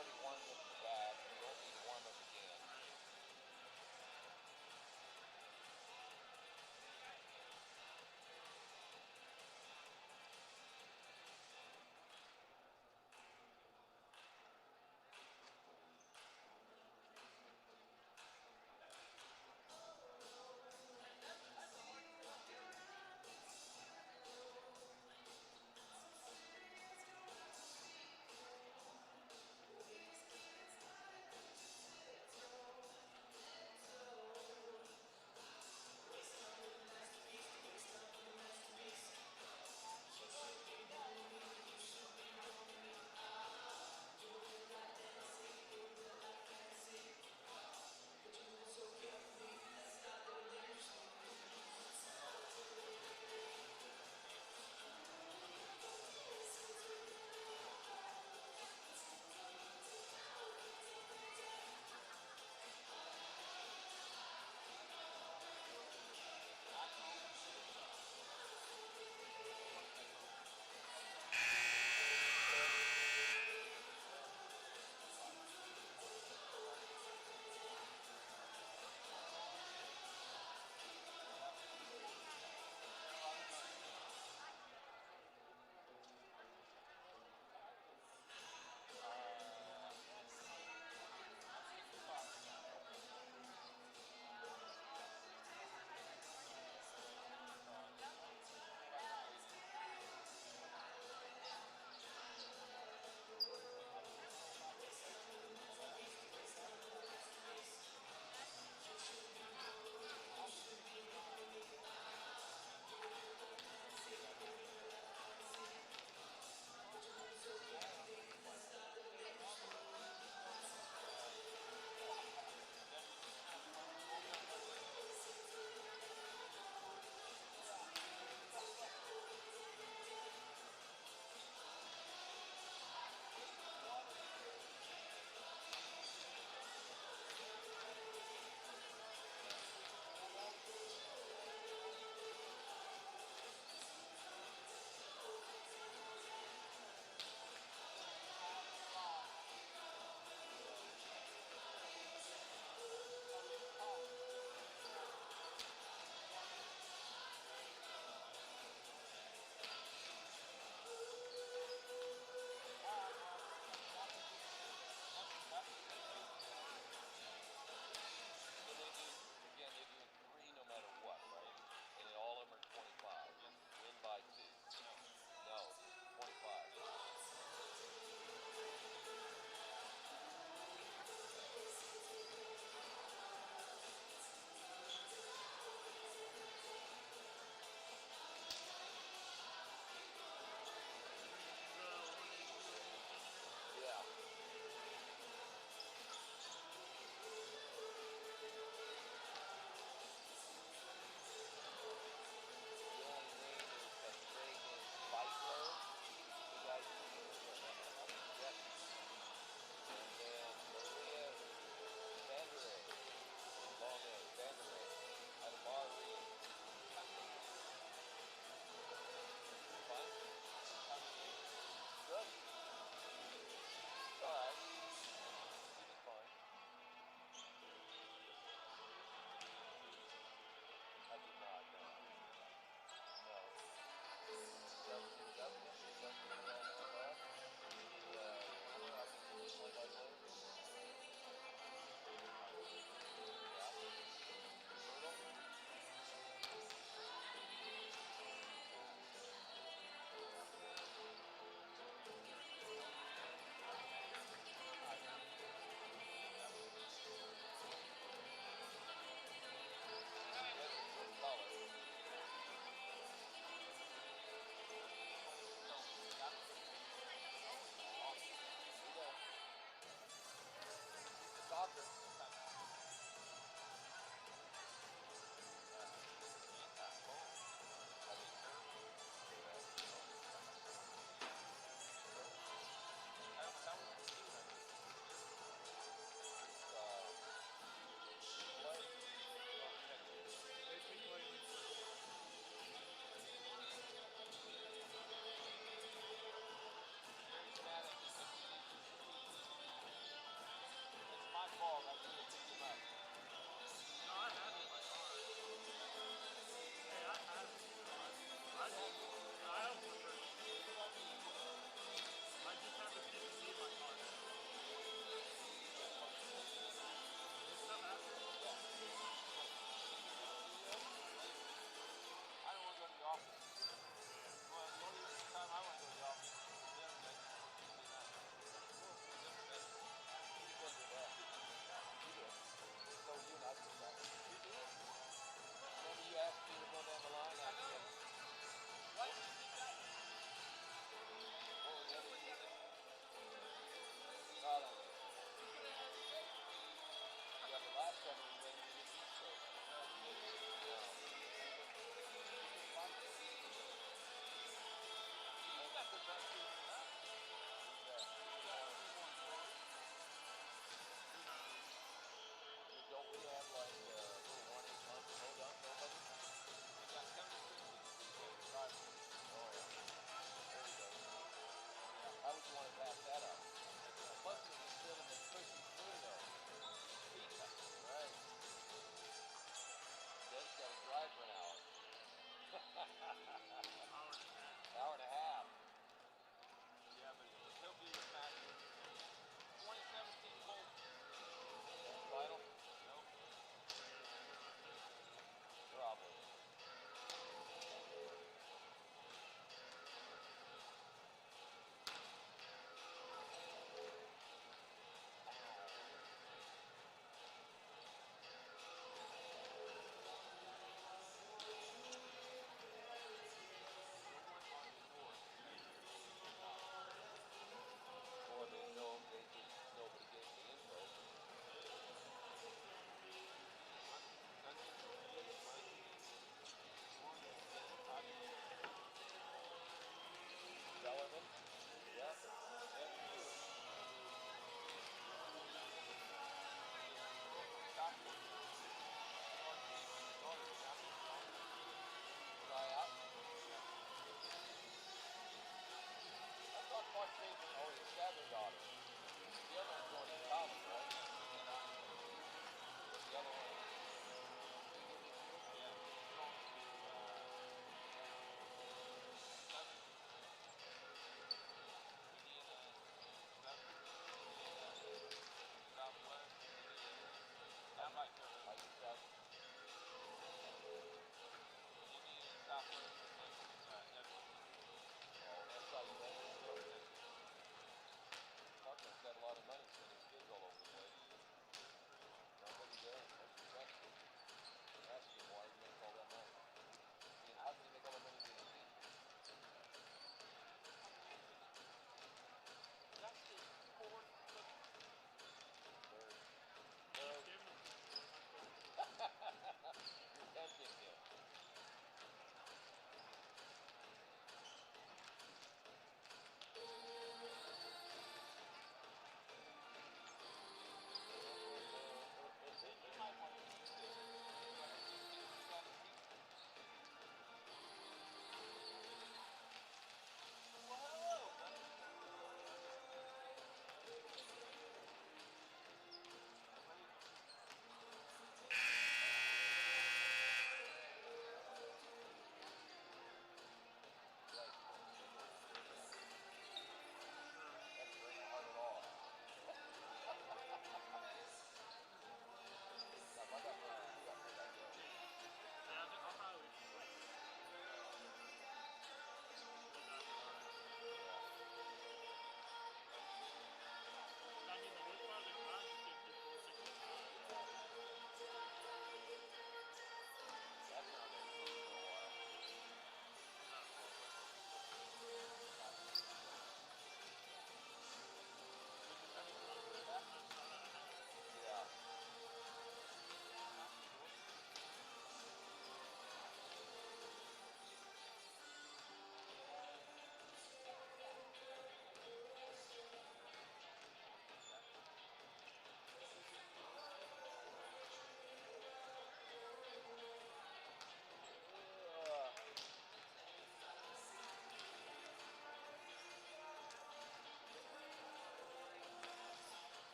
already warmed up the back. You don't need to warm up again. ball, that's when it picked him up. No, I had it in my car. Hey, I had it. I almost prefer it. I just have the DVD in my car. This stuff after? I don't want to go to the office. Well, the only time I want to go to the office is for them, but Tuesday night. You go to that. You did. So you and I did that. You did? Remember you asked me to go down the line? I know. Why did you think that? What was the other reason? Oh, yeah, the last time we went, we didn't eat so. Don't we have like little 1-800 hold up nobody? Yeah, 7-6-6-3-5. Oh, there we go. How would you want to pass that up? Plus it was still in the cushy swing though. Right. Den's got to drive for an hour. Hour and a half. Yeah, but he'll be your factor. 2017 Colts. Final? Nope. Probably.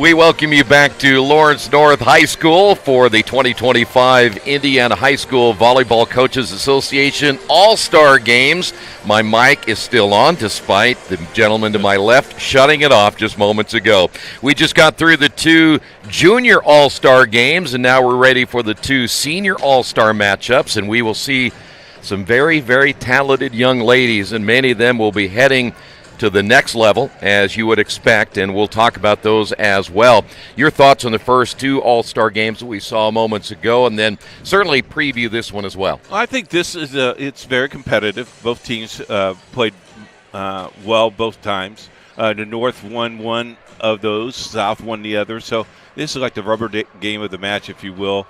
We welcome you back to Lawrence North High School for the 2025 Indiana High School Volleyball Coaches Association All-Star Games. My mic is still on despite the gentleman to my left shutting it off just moments ago. We just got through the 2 junior All-Star games, and now we're ready for the 2 senior All-Star matchups, and we will see some very, very talented young ladies, and many of them will be heading to the next level, as you would expect, and we'll talk about those as well. Your thoughts on the first 2 All-Star games that we saw moments ago, and then certainly preview this one as well. I think this is it's very competitive. Both teams played well both times. The North won one of those, South won the other. So this is like the rubber game of the match, if you will.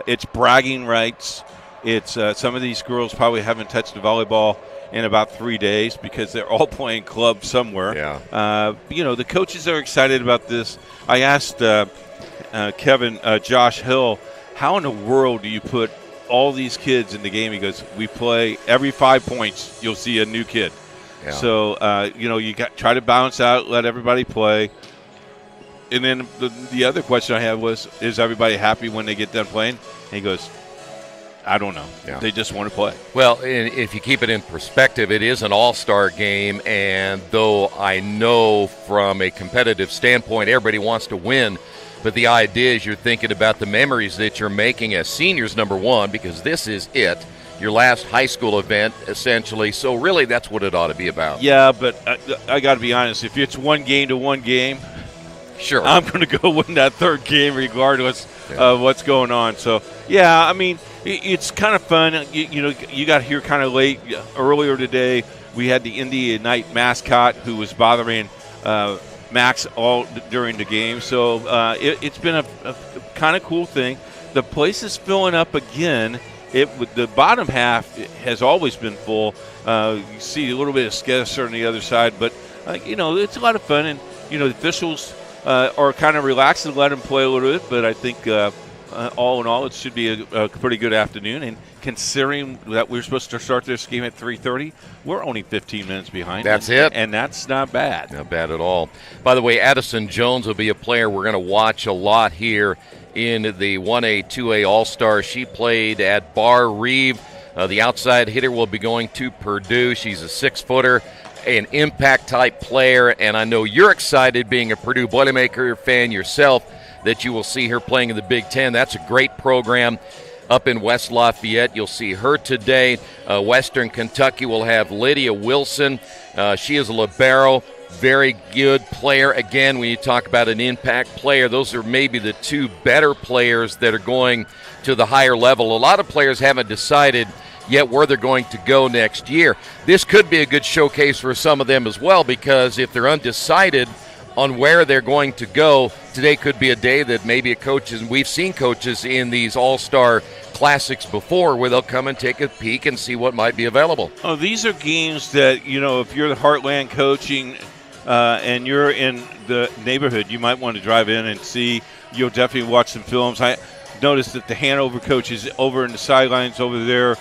It's bragging rights. It's some of these girls probably haven't touched the volleyball in about 3 days because they're all playing club somewhere. Yeah. The coaches are excited about this. I asked Josh Hill, how in the world do you put all these kids in the game? He goes, we play every 5 points, you'll see a new kid. Yeah. So, you try to balance out, let everybody play. And then the other question I had was, is everybody happy when they get done playing? And he goes, I don't know. Yeah. They just want to play. Well, if you keep it in perspective, it is an all-star game, and though I know from a competitive standpoint everybody wants to win, but the idea is you're thinking about the memories that you're making as seniors, number one, because this is it, your last high school event, essentially. So really that's what it ought to be about. Yeah, but I got to be honest. If it's 1 game to 1 game, sure, I'm going to go win that 3rd game regardless of what's going on. So, yeah, I mean, it's kind of fun. You got here kind of late. Earlier today, we had the IndianaSRN mascot who was bothering Max all during the game. So it's been a kind of cool thing. The place is filling up again. The bottom half has always been full. You see a little bit of sketch on the other side, but it's a lot of fun. And the officials are kind of relaxed and let them play a little bit. But I think all in all, it should be a pretty good afternoon. And considering that we're supposed to start this game at 3:30, we're only 15 minutes behind. That's it. And that's not bad. Not bad at all. By the way, Addison Jones will be a player we're going to watch a lot here in the 1A, 2A All-Star. She played at Bar Reeve. The outside hitter will be going to Purdue. She's a 6-footer, an impact-type player, and I know you're excited, being a Purdue Boilermaker fan yourself, that you will see her playing in the Big Ten. That's a great program up in West Lafayette. You'll see her today. Western Kentucky will have Lydia Wilson. She is a libero, very good player. Again, when you talk about an impact player, those are maybe the 2 better players that are going to the higher level. A lot of players haven't decided yet where they're going to go next year. This could be a good showcase for some of them as well, because if they're undecided on where they're going to go, today could be a day that maybe a coach, and we've seen coaches in these all-star classics before, where they'll come and take a peek and see what might be available. Oh, these are games that, if you're the Heartland coaching and you're in the neighborhood, you might want to drive in and see. You'll definitely watch some films. I noticed that the Hanover coach is over in the sidelines over there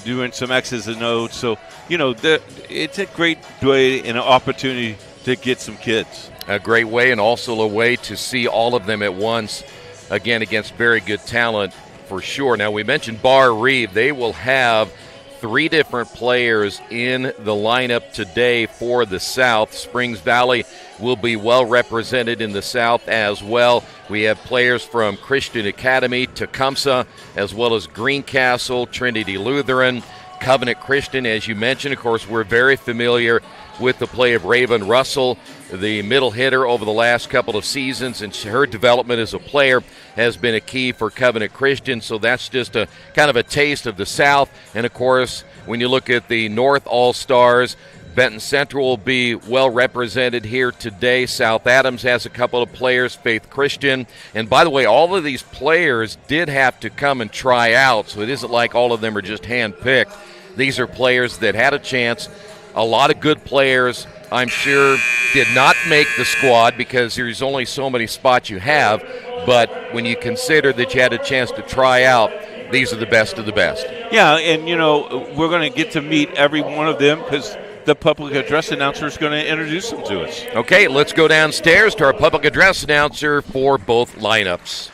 doing some X's and O's. So, it's a great way and an opportunity to get some kids. A great way, and also a way to see all of them at once, again, against very good talent for sure. Now, we mentioned Bar Reeve. They will have 3 different players in the lineup today for the South. Springs Valley will be well represented in the South as well. We have players from Christian Academy, Tecumseh, as well as Greencastle, Trinity Lutheran, Covenant Christian, as you mentioned. Of course, we're very familiar with the play of Raven Russell, the middle hitter over the last couple of seasons, and her development as a player has been a key for Covenant Christian. So that's just a kind of a taste of the South. And of course, when you look at the North All-Stars, Benton Central will be well represented here today. South Adams has a couple of players, Faith Christian. And by the way, all of these players did have to come and try out, so it isn't like all of them are just hand-picked. These are players that had a chance. A lot of good players, I'm sure, did not make the squad because there's only so many spots you have. But when you consider that you had a chance to try out, these are the best of the best. Yeah, and, we're going to get to meet every one of them because the public address announcer is going to introduce them to us. Okay, let's go downstairs to our public address announcer for both lineups.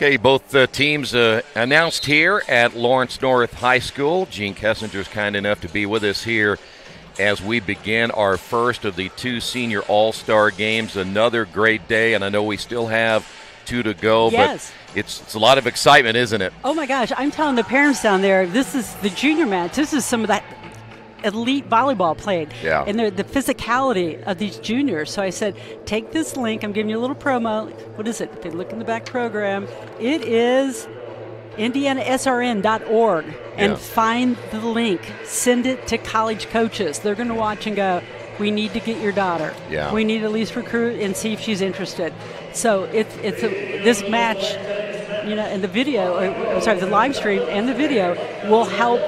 Okay, both teams announced here at Lawrence North High School. Gene Kessinger's kind enough to be with us here as we begin our first of the two senior all-star games. Another great day, and I know we still have two to go, yes. But it's a lot of excitement, isn't it? Oh, my gosh. I'm telling the parents down there, this is the junior match. This is some of that elite volleyball played. Yeah. And the physicality of these juniors. So I said, take this link. I'm giving you a little promo. What is it? If you look in the back program, it is IndianaSRN.org. And find the link. Send it to college coaches. They're going to watch and go, we need to get your daughter. Yeah. We need to at least recruit and see if she's interested. So this match, and the video, the live stream and the video will help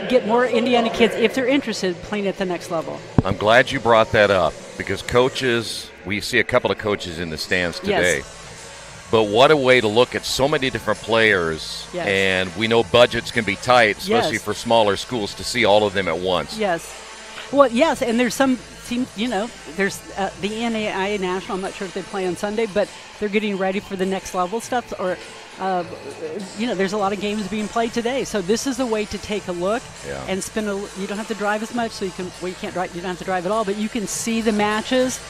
get more Indiana kids, if they're interested, playing at the next level. I'm glad you brought that up because coaches, we see a couple of coaches in the stands today. Yes. But what a way to look at so many different players. Yes. And we know budgets can be tight, especially Yes. for smaller schools, to see all of them at once. Yes. Well, yes, and there's some teams, there's the NAIA National. I'm not sure if they play on Sunday, but they're getting ready for the next level stuff. Or, there's a lot of games being played today. So this is a way to take a look and spend you don't have to drive as much, so you can't drive, you don't have to drive at all, but you can see the matches.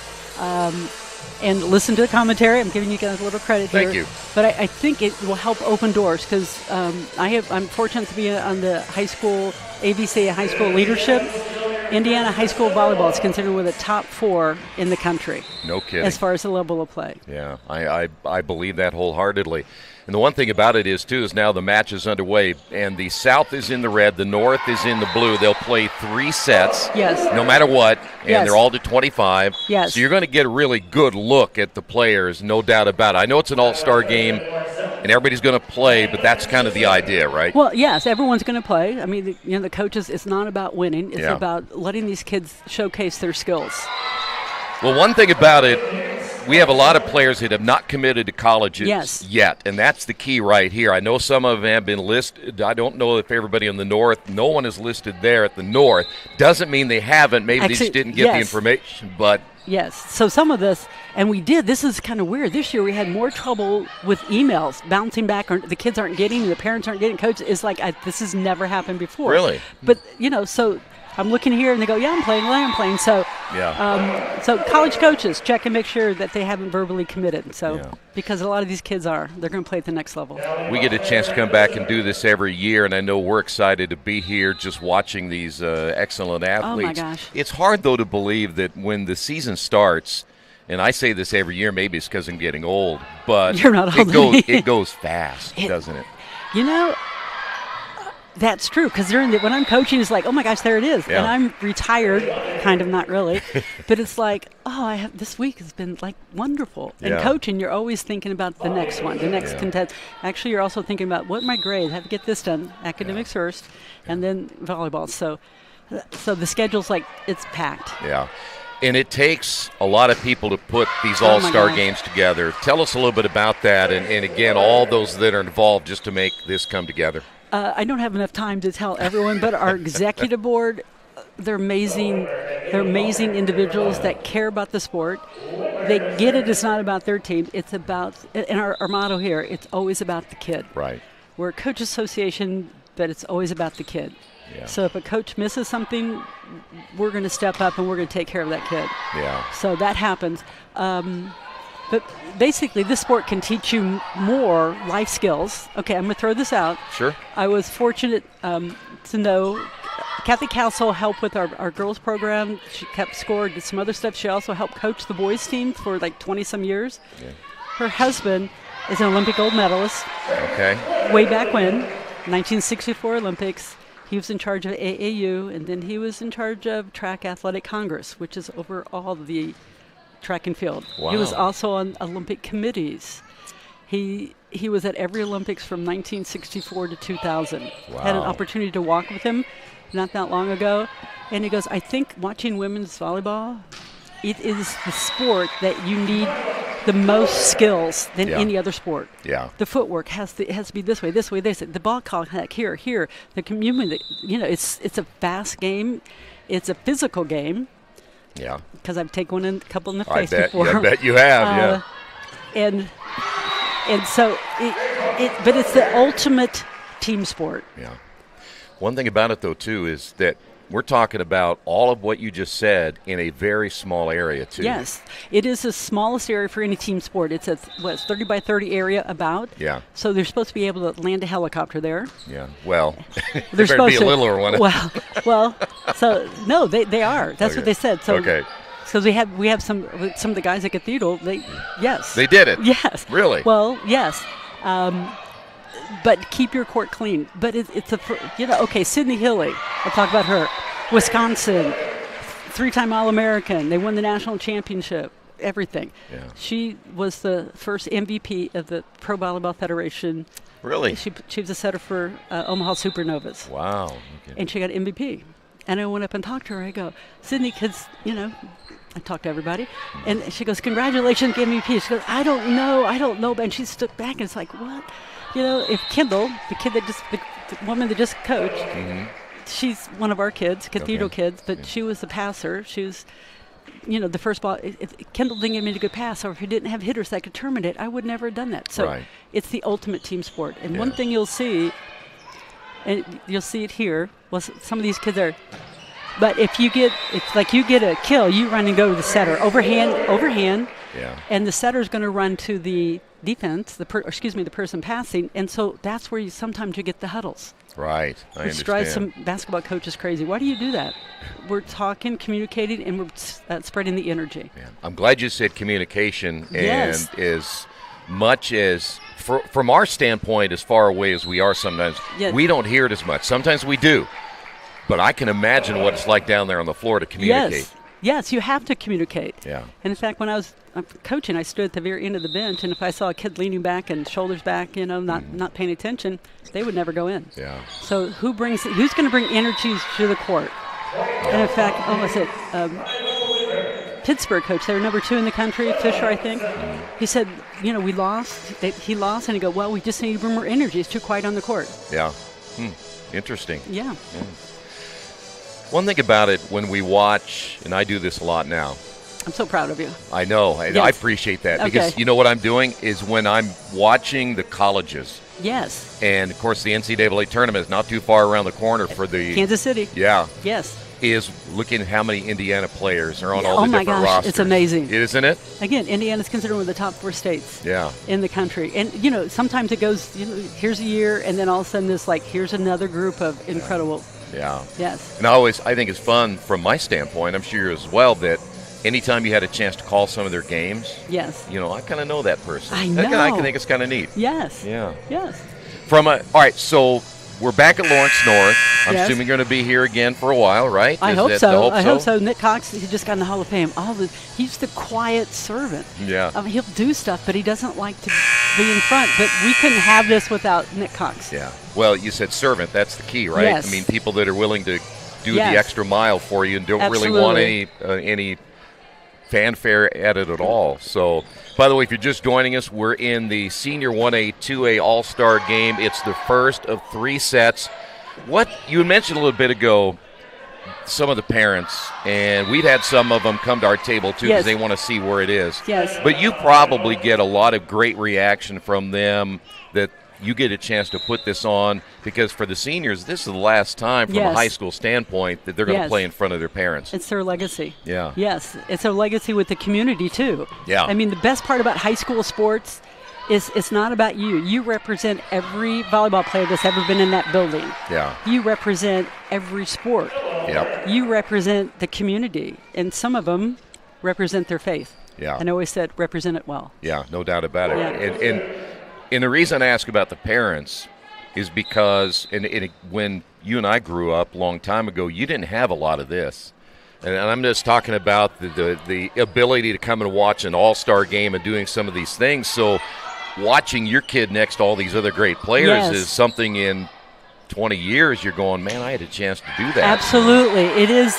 And listen to the commentary. I'm giving you guys a little credit here. Thank you. But I think it will help open doors because I'm fortunate to be on the high school, AVCA high school leadership. Indiana high school volleyball is considered one of the top 4 in the country. No kidding. As far as the level of play. Yeah, I believe that wholeheartedly. And the one thing about it is now the match is underway, and the South is in the red, the North is in the blue. They'll play 3 sets, yes, no matter what, and yes, they're all to 25. Yes. So you're going to get a really good look at the players, no doubt about it. I know it's an all-star game, and everybody's going to play, but that's kind of the idea, right? Well, yes, everyone's going to play. I mean, the coaches, it's not about winning. It's about letting these kids showcase their skills. Well, one thing about it, we have a lot of players that have not committed to colleges yet, and that's the key right here. I know some of them have been listed. I don't know if everybody in the North, no one is listed there at the North. Doesn't mean they haven't. Maybe they just didn't get the information, but... Yes, so some of this, and we did, this is kind of weird. This year we had more trouble with emails bouncing back, or the kids aren't getting, the parents aren't getting, coaches. It's like, this has never happened before. Really? But, so... I'm looking here, and they go, I'm playing. So, so college coaches check and make sure that they haven't verbally committed. So, because a lot of these kids they're going to play at the next level. We get a chance to come back and do this every year, and I know we're excited to be here just watching these excellent athletes. Oh, my gosh. It's hard, though, to believe that when the season starts, and I say this every year, maybe it's because I'm getting old, but you're not old. It goes fast, doesn't it? That's true, because when I'm coaching, it's like, oh my gosh, there it is. Yeah. And I'm retired, kind of, not really. But it's like, this week has been like wonderful. And coaching, you're always thinking about the next one, the next contest. Actually, you're also thinking about what my grade, I have to get this done, academics first, and then volleyball. So the schedule's like, it's packed. Yeah. And it takes a lot of people to put these all-star games together. Tell us a little bit about that, and again, all those that are involved just to make this come together. I don't have enough time to tell everyone, but our executive board, they're amazing. They're amazing individuals that care about the sport. They get it. It's not about their team. It's about, and our motto here, it's always about the kid. Right. We're a coach association, but it's always about the kid. Yeah. So if a coach misses something, we're going to step up and we're going to take care of that kid. Yeah. So that happens. But basically, this sport can teach you more life skills. Okay, I'm going to throw this out. Sure. I was fortunate to know Kathy Castle helped with our girls program. She kept score, did some other stuff. She also helped coach the boys team for like 20-some years. Yeah. Her husband is an Olympic gold medalist. Okay. Way back when, 1964 Olympics. He was in charge of AAU, and then he was in charge of Track Athletic Congress, which is over all the track and field. Wow. He was also on Olympic committees. He was at every Olympics from 1964 to 2000. Wow. Had an opportunity to walk with him not that long ago, and he goes, I think watching women's volleyball, it is the sport that you need the most skills than any other sport. Yeah. The footwork has to be this way. The ball contact here. The community, it's a fast game. It's a physical game. Yeah. Because I've taken a couple in the face before. I bet you have, And so, but it's the ultimate team sport. Yeah. One thing about it, though, too, is that we're talking about all of what you just said in a very small area, too. Yes. It is the smallest area for any team sport. It's a 30 by 30 area about. Yeah. So they're supposed to be able to land a helicopter there. Yeah. Well, they're better be a littler one. Well, so, no, they are. That's what they said. So, okay. So we have some of the guys at Cathedral. Yes. They did it. Yes. Really? Well, yes. But keep your court clean. But it's okay, Sydney Hilly, I'll talk about her. Wisconsin, 3-time All-American. They won the national championship, everything. Yeah. She was the first MVP of the Pro Volleyball Federation. Really? She was a setter for Omaha Supernovas. Wow. Okay. And she got MVP. And I went up and talked to her. I go, Sydney, because, I talked to everybody. And she goes, congratulations, MVP. She goes, I don't know. And she stood back and it's like, what? If Kendall, the woman that just coached, she's one of our kids, Cathedral kids, but she was the passer. She was, the first ball. If Kendall didn't give me a good pass, or if he didn't have hitters that could terminate, I would never have done that. So it's the ultimate team sport. And one thing you'll see, and you'll see it here, some of these kids are, but if you get a kill, you run and go to the setter, overhand. Yeah. And the setter's going to run to the defense, the person passing, and so that's where sometimes you get the huddles. Right, I understand. Which drives some basketball coaches crazy. Why do you do that? We're talking, communicating, and we're spreading the energy. Yeah. I'm glad you said communication, yes. And as much as, from our standpoint, as far away as we are sometimes, we don't hear it as much. Sometimes we do, but I can imagine what it's like down there on the floor to communicate. Yes, you have to communicate. Yeah. And in fact, when I was coaching, I stood at the very end of the bench, and if I saw a kid leaning back and shoulders back, not paying attention, they would never go in. Yeah. So who's going to bring energy to the court? And in fact, Pittsburgh coach, they were number 2 in the country, Fisher, I think. He said, we lost. He lost, and he go, well, we just need to bring more energy. It's too quiet on the court. Yeah. Interesting. Yeah. One thing about it, when we watch, and I do this a lot now. I'm so proud of you. I know. Yes. I appreciate that. Okay. Because you know what I'm doing is when I'm watching the colleges. Yes. And, of course, the NCAA tournament is not too far around the corner for the Kansas City. Yeah. Yes. Is looking at how many Indiana players are on all the different rosters. Oh, my gosh. It's amazing. Isn't it? Again, Indiana's considered one of the top 4 states in the country. And, sometimes it goes, here's a year, and then all of a sudden it's like, here's another group of incredible. Yeah. Yes. And I think it's fun from my standpoint, I'm sure as well, that anytime you had a chance to call some of their games, yes, I kind of know that person. I know. I can think it's kind of neat. Yes. Yeah. Yes. All right, so we're back at Lawrence North. I'm Yes. assuming you're going to be here again for a while, right? I hope so. I hope so. Nick Cox, he just got in the Hall of Fame. He's the quiet servant. Yeah. I mean, he'll do stuff, but he doesn't like to be in front. But we couldn't have this without Nick Cox. Yeah. Well, you said servant. That's the key, right? Yes. I mean, people that are willing to do Yes. the extra mile for you and don't really want any fanfare at it at all. So, by the way, if you're just joining us, we're in the Senior 1A, 2A All-Star game. It's the first of 3 sets. What you mentioned a little bit ago, some of the parents, and we've had some of them come to our table too because they want to see where it is. Yes. But you probably get a lot of great reaction from them that you get a chance to put this on, because for the seniors, this is the last time from a high school standpoint that they're going to play in front of their parents. It's their legacy. Yeah. Yes, it's their legacy with the community too. Yeah. I mean, the best part about high school sports is it's not about you. You represent every volleyball player that's ever been in that building. Yeah. You represent every sport. Yep. You represent the community, and some of them represent their faith. Yeah. And I always said, represent it well. Yeah, no doubt about it. Yeah. And the reason I ask about the parents is because when you and I grew up a long time ago, you didn't have a lot of this. And I'm just talking about the ability to come and watch an all-star game and doing some of these things. So watching your kid next to all these other great players is something in 20 years you're going, man, I had a chance to do that. Absolutely. It is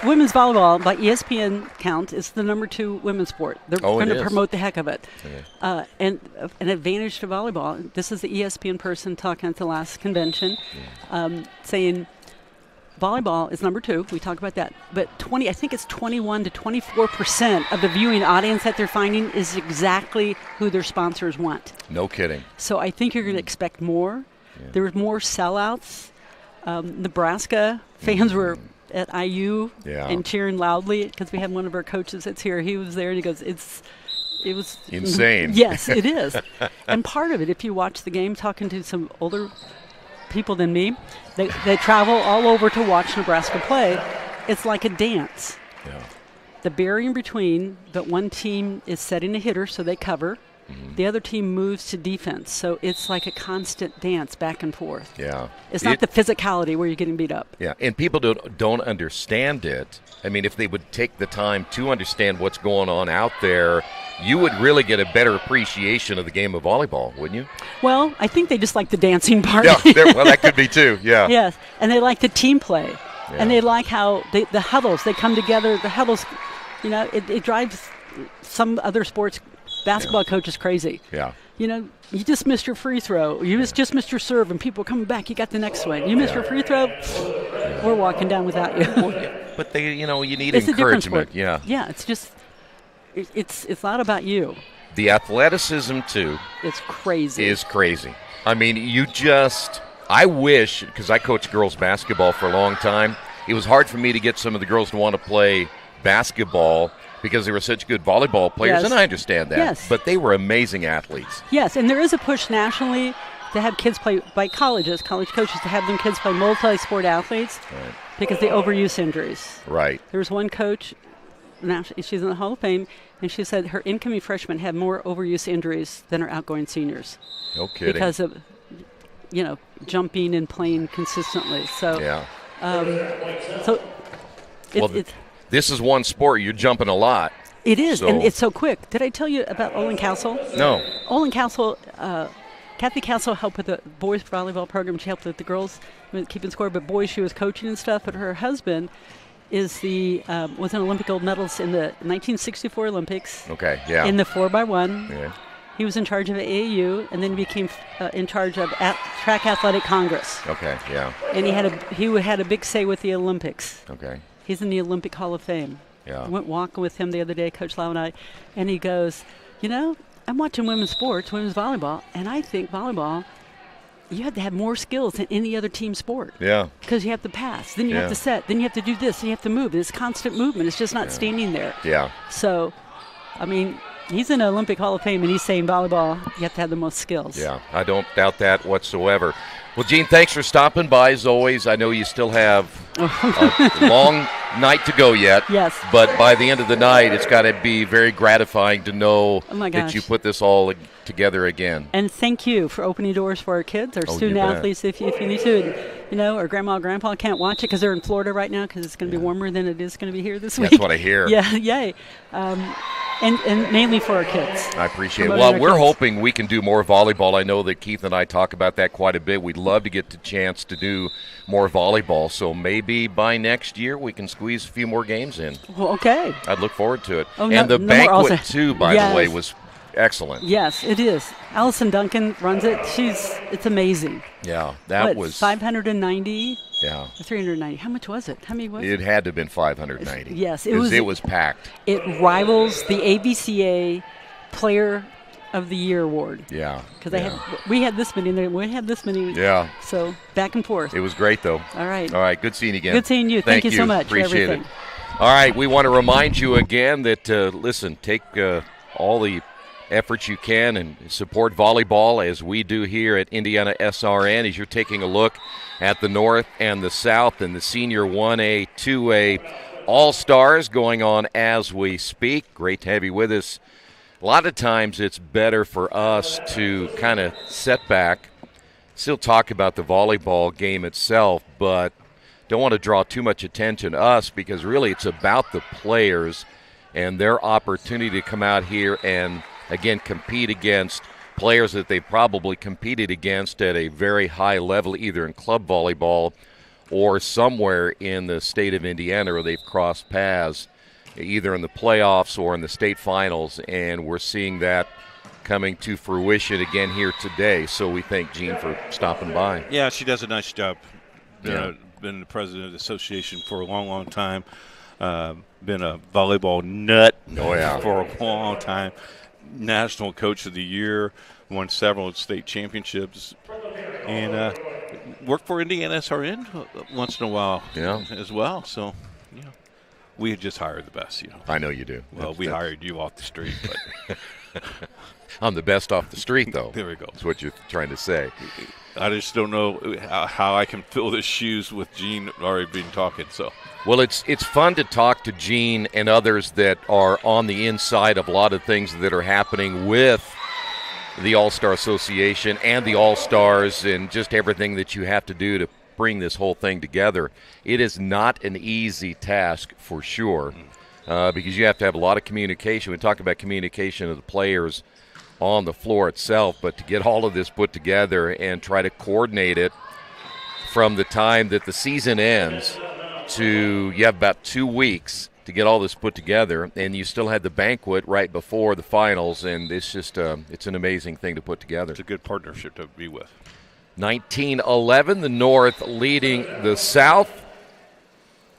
women's volleyball, by ESPN count, is the number 2 women's sport. They're going to promote the heck of it. Okay. And an advantage to volleyball, this is the ESPN person talking at the last convention, saying volleyball is number 2. We talk about that. But I think it's 21 to 24% of the viewing audience that they're finding is exactly who their sponsors want. No kidding. So I think you're going to expect more. Yeah. There's more sellouts. Nebraska fans were at IU Yeah. and cheering loudly because we had one of our coaches that's here. He was there, and he goes, it was insane. Yes, it is. And part of it, if you watch the game, talking to some older people than me, they travel all over to watch Nebraska play. It's like a dance. Yeah. The barrier in between, but one team is setting a hitter, so they cover. Mm-hmm. The other team moves to defense, so it's like a constant dance back and forth. Yeah. It's not the physicality where you're getting beat up. Yeah, and people don't understand it. I mean, if they would take the time to understand what's going on out there, you would really get a better appreciation of the game of volleyball, wouldn't you? Well, I think they just like the dancing part. Yeah, well, that could be too, yeah. Yes, and they like the team play. Yeah. And they like how the huddles, they come together. The huddles, it drives some other sports basketball coaches crazy. Yeah. You just missed your free throw. You just missed your serve, and people are coming back. You got the next one. You missed your free throw, we're walking down without you. But you need it's encouragement. Yeah, it's just, it's not about you. The athleticism, too. It's crazy. Is crazy. I mean, I wish, because I coached girls basketball for a long time, it was hard for me to get some of the girls to want to play basketball because they were such good volleyball players, Yes. and I understand that. Yes. But they were amazing athletes. Yes, and there is a push nationally to have kids play, by colleges, college coaches, to have them kids play multi-sport athletes because they overuse injuries. Right. There was one coach, now she's in the Hall of Fame, and she said her incoming freshmen had more overuse injuries than her outgoing seniors. No kidding. Because of, jumping and playing consistently. So, yeah. This is one sport you're jumping a lot. It is, So- and it's so quick. Did I tell you about Olin Castle? No. Olin Castle, Kathy Castle helped with the boys volleyball program. She helped with the girls keeping score, but boys she was coaching and stuff. But her husband was an Olympic gold medalist in the 1964 Olympics. Okay, yeah. In the 4x1. Yeah. He was in charge of AAU, and then became in charge of Track Athletic Congress. Okay, yeah. And he had a big say with the Olympics. Okay. He's in the Olympic Hall of Fame. Yeah. I went walking with him the other day, Coach Lau and I, and he goes, I'm watching women's sports, women's volleyball, and I think volleyball, you have to have more skills than any other team sport. Yeah. Because you have to pass, then you Yeah. have to set, then you have to do this, then you have to move. It's constant movement. It's just not standing there. Yeah. So, he's in the Olympic Hall of Fame, and he's saying volleyball, you have to have the most skills. Yeah, I don't doubt that whatsoever. Well, Gene, thanks for stopping by, as always. I know you still have a long night to go yet. Yes. But by the end of the night, it's got to be very gratifying to know Oh my that gosh. you put this all together again. And thank you for opening doors for our kids, our Oh, you student bet. athletes, if you need to. And, our grandma or grandpa can't watch it because they're in Florida right now because it's going to be warmer than it is going to be here this week. That's what I hear. Yeah, yay. And mainly for our kids. I appreciate it. Promoting Well, our we're kids. hoping we can do more volleyball. I know that Keith and I talk about that quite a bit. We'd love to get the chance to do more volleyball. So maybe by next year we can squeeze a few more games in. Well, okay. I'd look forward to it. Oh, and no- the no more banquet, also- too, by Yes. the way, was excellent. Yes, it is. Allison Duncan runs it. It's amazing. Yeah, that was 590. Yeah. 390. How much was it? How many was it? It had to have been 590. Yes, it 'Cause was. It was packed. It rivals the ABCA Player of the Year award. Yeah. Because we had this many, and we had this many. Yeah. So back and forth. It was great, though. All right. All right. Good seeing you again. Good seeing you. Thank you so much for Appreciate everything. it. All right. We want to remind you again that, listen, take all the efforts you can and support volleyball as we do here at IndianaSRN as you're taking a look at the North and the South and the Senior 1A, 2A All-Stars going on as we speak. Great to have you with us. A lot of times it's better for us to kind of set back, still talk about the volleyball game itself, but don't want to draw too much attention to us because really it's about the players and their opportunity to come out here and, again, compete against players that they probably competed against at a very high level, either in club volleyball or somewhere in the state of Indiana where they've crossed paths, either in the playoffs or in the state finals, and we're seeing that coming to fruition again here today. So we thank Jean for stopping by. Yeah, she does a nice job. Yeah. Been the president of the association for a long, long time. Been a volleyball nut for a long time. National Coach of the Year, won several state championships, and work for IndianaSRN once in a while as well. So, we had just hired the best, I know you do. Well, we hired you off the street, but I'm the best off the street, though. There we go. That's what you're trying to say. I just don't know how I can fill the shoes with Gene already been talking. So, well, it's fun to talk to Gene and others that are on the inside of a lot of things that are happening with the All-Star Association and the All-Stars and just everything that you have to do to bring this whole thing together. It is not an easy task for sure, because you have to have a lot of communication. We talk about communication of the players on the floor itself, but to get all of this put together and try to coordinate it from the time that the season ends to you have about 2 weeks to get all this put together, and you still had the banquet right before the finals, and it's just it's an amazing thing to put together. It's a good partnership to be with. 19-11, the North leading the South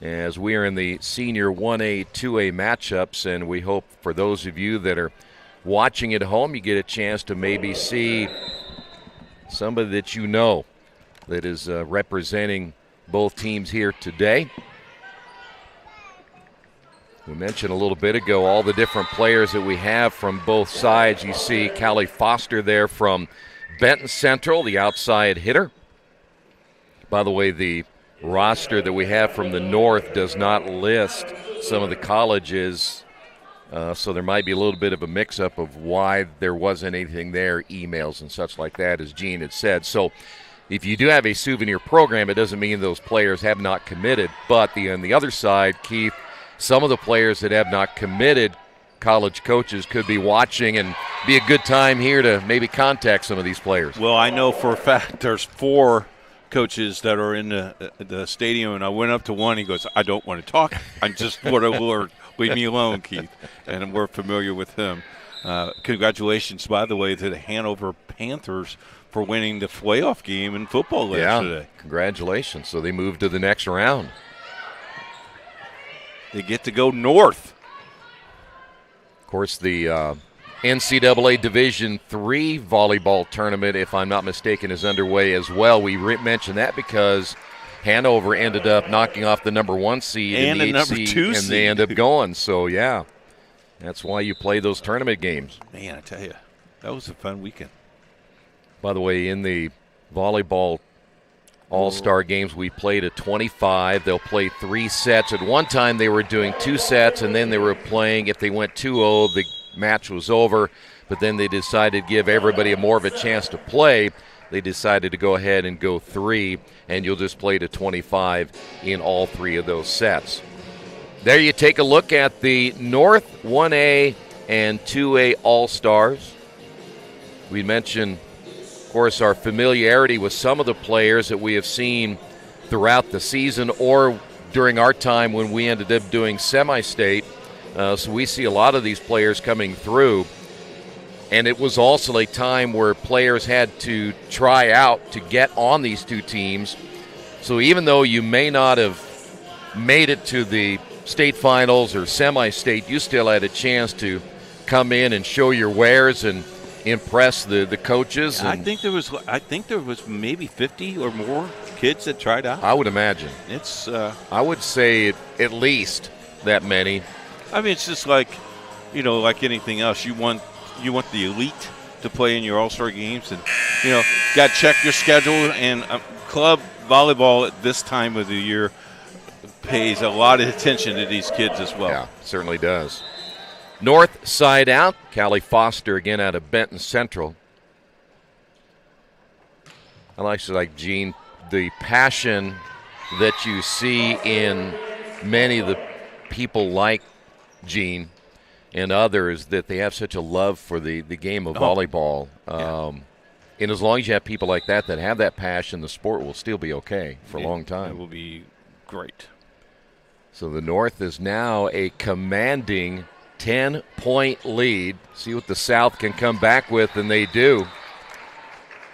as we are in the senior 1A, 2A matchups, and we hope for those of you that are watching at home, you get a chance to maybe see somebody that you know that is representing both teams here today. We mentioned a little bit ago all the different players that we have from both sides. You see Callie Foster there from Benton Central, the outside hitter. By the way, the roster that we have from the North does not list some of the colleges, so there might be a little bit of a mix-up of why there wasn't anything there, emails and such like that, as Gene had said. So if you do have a souvenir program, it doesn't mean those players have not committed. But on the other side, Keith, some of the players that have not committed, college coaches could be watching and be a good time here to maybe contact some of these players. Well, I know for a fact there's 4 coaches that are in the stadium, and I went up to one. He goes, I don't want to talk. I just want to leave me alone, Keith. And we're familiar with him. Congratulations, by the way, to the Hanover Panthers for winning the playoff game in football today. Congratulations. So they moved to the next round. They get to go north. Of course, the NCAA Division III volleyball tournament, if I'm not mistaken, is underway as well. We mentioned that because Hanover ended up knocking off the number 1 seed and the number 8 2 seed, and they end up going. So, yeah, that's why you play those tournament games. Man, I tell you, that was a fun weekend. By the way, in the volleyball All-Star games, we played a 25. They'll play 3 sets. At one time, they were doing 2 sets, and then they were playing. If they went 2-0, the match was over. But then they decided to give everybody more of a chance to play. They decided to go ahead and go 3, and you'll just play to 25 in all 3 of those sets. There you take a look at the North 1A and 2A All-Stars. We mentioned, of course, our familiarity with some of the players that we have seen throughout the season or during our time when we ended up doing semi-state. So we see a lot of these players coming through. And it was also a time where players had to try out to get on these 2 teams. So even though you may not have made it to the state finals or semi-state, you still had a chance to come in and show your wares and impress the coaches. And I think there was maybe 50 or more kids that tried out. I would imagine. It's I would say at least that many. I mean, it's just like, like anything else. You want the elite to play in your All-Star games, and got to check your schedule. And club volleyball at this time of the year pays a lot of attention to these kids as well. Yeah, certainly does. North side out, Callie Foster again out of Benton Central. I like Gene, the passion that you see in many of the people like Gene and others, that they have such a love for the game of volleyball. And as long as you have people like that have that passion, the sport will still be okay for a long time. It will be great. So the North is now a commanding 10-point lead. See what the South can come back with, and they do.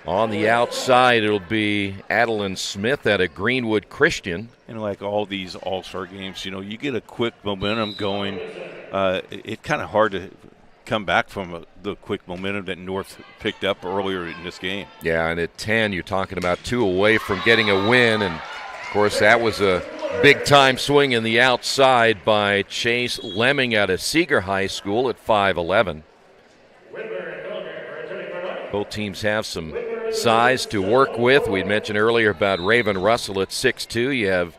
On the outside, it'll be Adeline Smith out of Greenwood Christian. And like all these All-Star games, you get a quick momentum going. It's kind of hard to come back from the quick momentum that North picked up earlier in this game. Yeah, and at 10, you're talking about 2 away from getting a win. And, of course, that was a big-time swing in the outside by Chase Lemming out of Seeger High School at 5'11". Both teams have some size to work with. We mentioned earlier about Raven Russell at 6'2". You have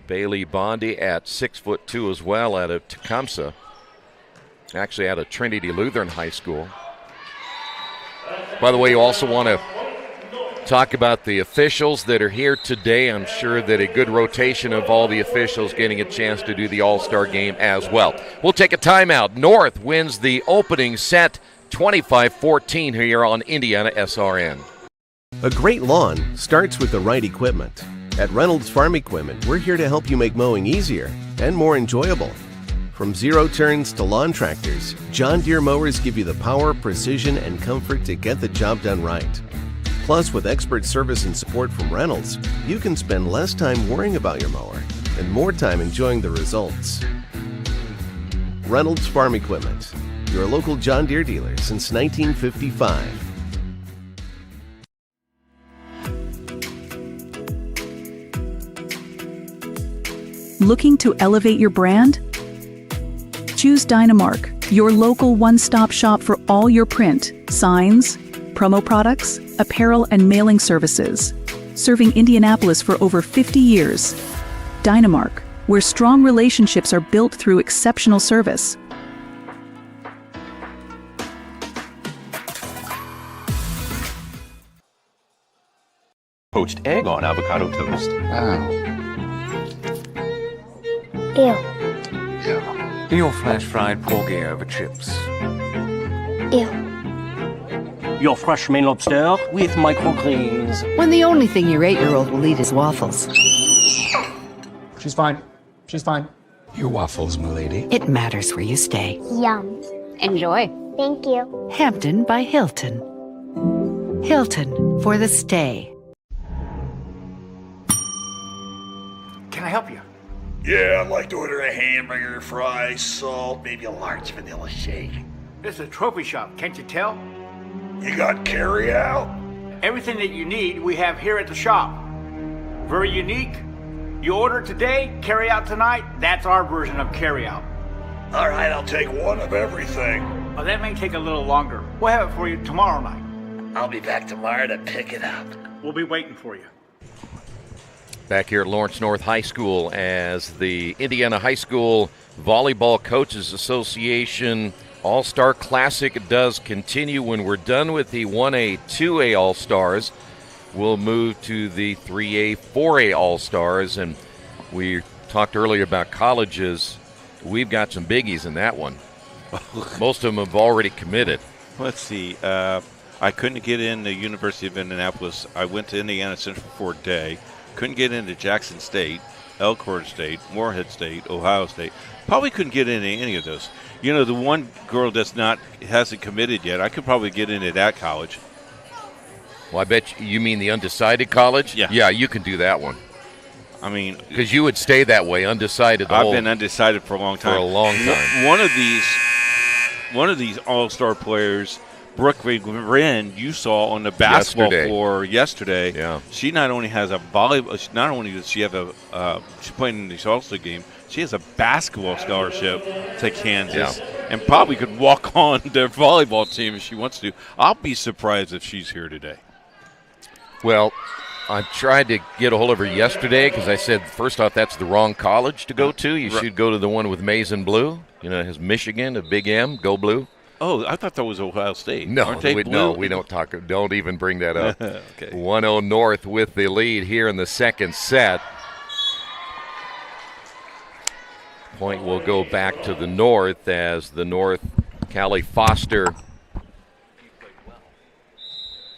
Bailey Bondi at 6'2" as well out of Tecumseh. Actually out of Trinity Lutheran High School. By the way, you also want to talk about the officials that are here today. I'm sure that a good rotation of all the officials getting a chance to do the All-Star game as well. We'll take a timeout. North wins the opening set 25-14 here on Indiana SRN. A great lawn starts with the right equipment. At Reynolds Farm Equipment, we're here to help you make mowing easier and more enjoyable. From zero turns to lawn tractors, John Deere mowers give you the power, precision, and comfort to get the job done right. Plus, with expert service and support from Reynolds, you can spend less time worrying about your mower and more time enjoying the results. Reynolds Farm Equipment, your local John Deere dealer since 1955. Looking to elevate your brand? Choose Dynamark, your local one-stop shop for all your print, signs, promo products, apparel, and mailing services. Serving Indianapolis for over 50 years. Dynamark, where strong relationships are built through exceptional service. Poached egg on avocado toast. Ew. Your flash fried porgy over chips. Ew. Your fresh main lobster with microgreens. When the only thing your 8-year-old will eat is waffles. She's fine. She's fine. Your waffles, milady. It matters where you stay. Yum. Enjoy. Thank you. Hampton by Hilton. Hilton for the stay. Can I help you? Yeah, I'd like to order a hamburger, fries, salt, maybe a large vanilla shake. This is a trophy shop, can't you tell? You got carry out? Everything that you need, we have here at the shop. Very unique. You order today, carry out tonight. That's our version of carry out. All right, I'll take one of everything. Oh, that may take a little longer. We'll have it for you tomorrow night. I'll be back tomorrow to pick it up. We'll be waiting for you. Back here at Lawrence North High School as the Indiana High School Volleyball Coaches Association All-Star Classic does continue. When we're done with the 1A, 2A All-Stars, we'll move to the 3A, 4A All-Stars. And we talked earlier about colleges. We've got some biggies in that one. Most of them have already committed. Let's see. I couldn't get in the University of Indianapolis. I went to Indiana Central for a day. Couldn't get into Jackson State, Elkhorn State, Morehead State, Ohio State. Probably couldn't get into any of those. You know, the one girl hasn't committed yet, I could probably get into that college. Well, I bet you mean the undecided college? Yeah. Yeah, you can do that one. I mean, because you would stay that way, undecided. I've been undecided for a long time. For a long time. One of these all-star players, Brooke Wren, you saw on the basketball floor yesterday. Yeah. She not only has a volleyball. Not only does she have she's playing in the All-Star game. She has a basketball scholarship to Kansas, and probably could walk on their volleyball team if she wants to. I'll be surprised if she's here today. Well, I tried to get a hold of her yesterday because I said, first off, that's the wrong college to go to. You should go to the one with maize and blue. You know, it has Michigan, a big M, go blue. Oh, I thought that was Ohio State. No, Aren't they blue? No, we don't talk. Don't even bring that up. Okay. 1-0 North with the lead here in the second set. Point will go back to the North as the North, Callie Foster.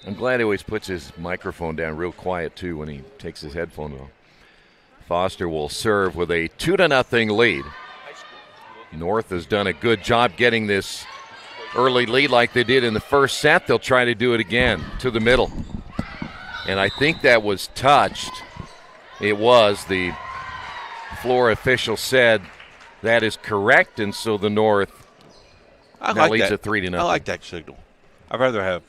I'm glad he always puts his microphone down real quiet, too, when he takes his headphone off. Foster will serve with a 2-0 lead. North has done a good job getting this early lead like they did in the first set. They'll try to do it again to the middle. And I think that was touched. It was. The floor official said that is correct, and so the North That leads at 3-0. I like that signal. I'd rather have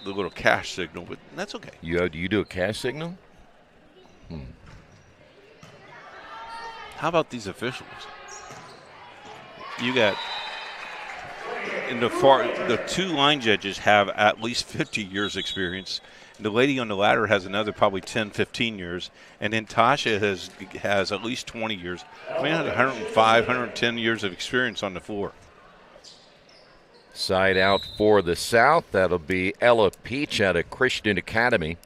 the little cash signal, but that's okay. You do a cash signal? How about these officials? You got the two line judges have at least 50 years experience. The lady on the ladder has another probably 10, 15 years. And then Tasha has at least 20 years. I mean, 105, 110 years of experience on the floor. Side out for the South. That'll be Ella Peach out of Christian Academy.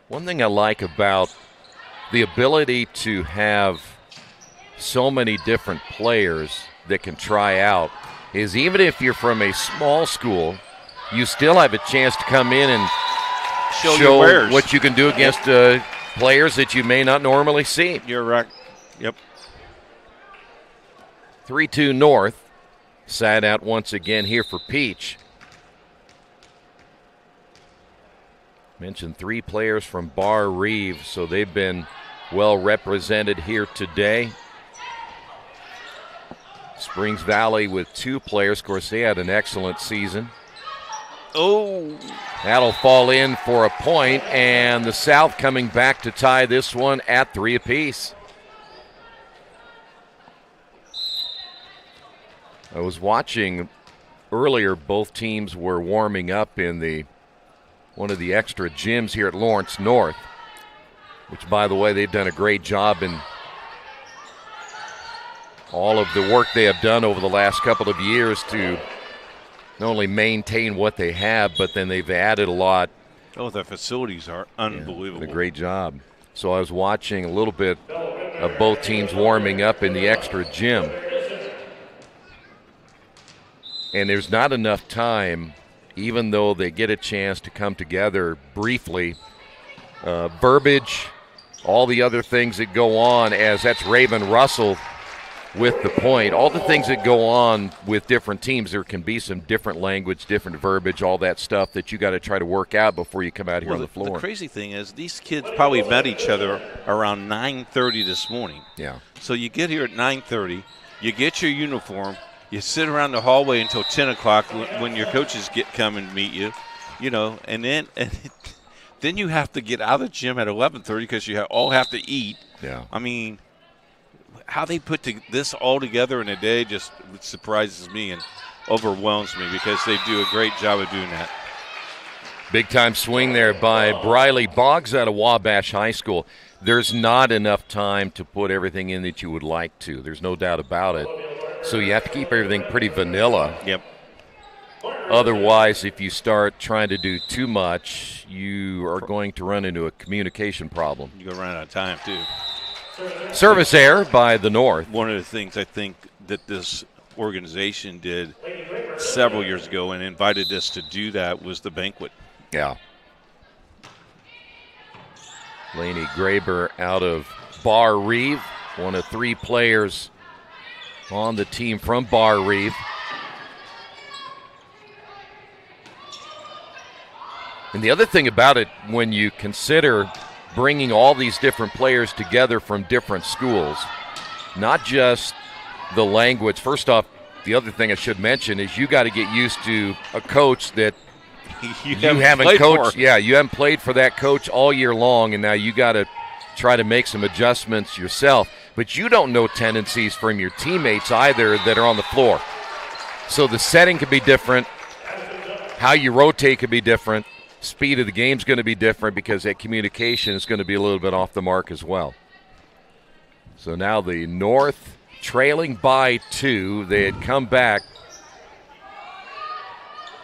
One thing I like about the ability to have so many different players that can try out is even if you're from a small school, you still have a chance to come in and show what you can do against players that you may not normally see. You're right. Yep. 3-2 North. Side out once again here for Peach. Mentioned 3 players from Bar Reeve, so they've been well represented here today. Springs Valley with 2 players. Of course, they had an excellent season. Oh. That'll fall in for a point, and the South coming back to tie this one at 3 apiece. I was watching earlier, both teams were warming up in one of the extra gyms here at Lawrence North, which, by the way, they've done a great job in all of the work they have done over the last couple of years to not only maintain what they have, but then they've added a lot. Oh, the facilities are unbelievable. A great job. So I was watching a little bit of both teams warming up in the extra gym. And there's not enough time, even though they get a chance to come together briefly. Verbiage, all the other things that go on, as that's Raven Russell with the point. All the things that go on with different teams, there can be some different language, different verbiage, all that stuff that you got to try to work out before you come out here on the floor. The crazy thing is these kids probably met each other around 9:30 this morning. Yeah. So you get here at 9:30, you get your uniform, you sit around the hallway until 10 o'clock when your coaches come and meet you, and then you have to get out of the gym at 11:30 because you all have to eat. Yeah. I mean, how they put this all together in a day just surprises me and overwhelms me because they do a great job of doing that. Big time swing there by Briley Boggs out of Wabash High School. There's not enough time to put everything in that you would like to. There's no doubt about it. So you have to keep everything pretty vanilla. Yep. Otherwise, if you start trying to do too much, you are going to run into a communication problem. You're going to run out of time, too. Service error by the North. One of the things I think that this organization did several years ago and invited us to do that was the banquet. Yeah. Laney Graber out of Bar Reeve, one of 3 players on the team from Bar Reeve. And the other thing about it, when you consider bringing all these different players together from different schools, not just the language. First off, the other thing I should mention is you got to get used to a coach that you haven't coached. Yeah, you haven't played for that coach all year long, and now you got to try to make some adjustments yourself. But you don't know tendencies from your teammates either that are on the floor. So the setting could be different. How you rotate could be different. Speed of the game is going to be different because that communication is going to be a little bit off the mark as well. So now the North trailing by 2. They had come back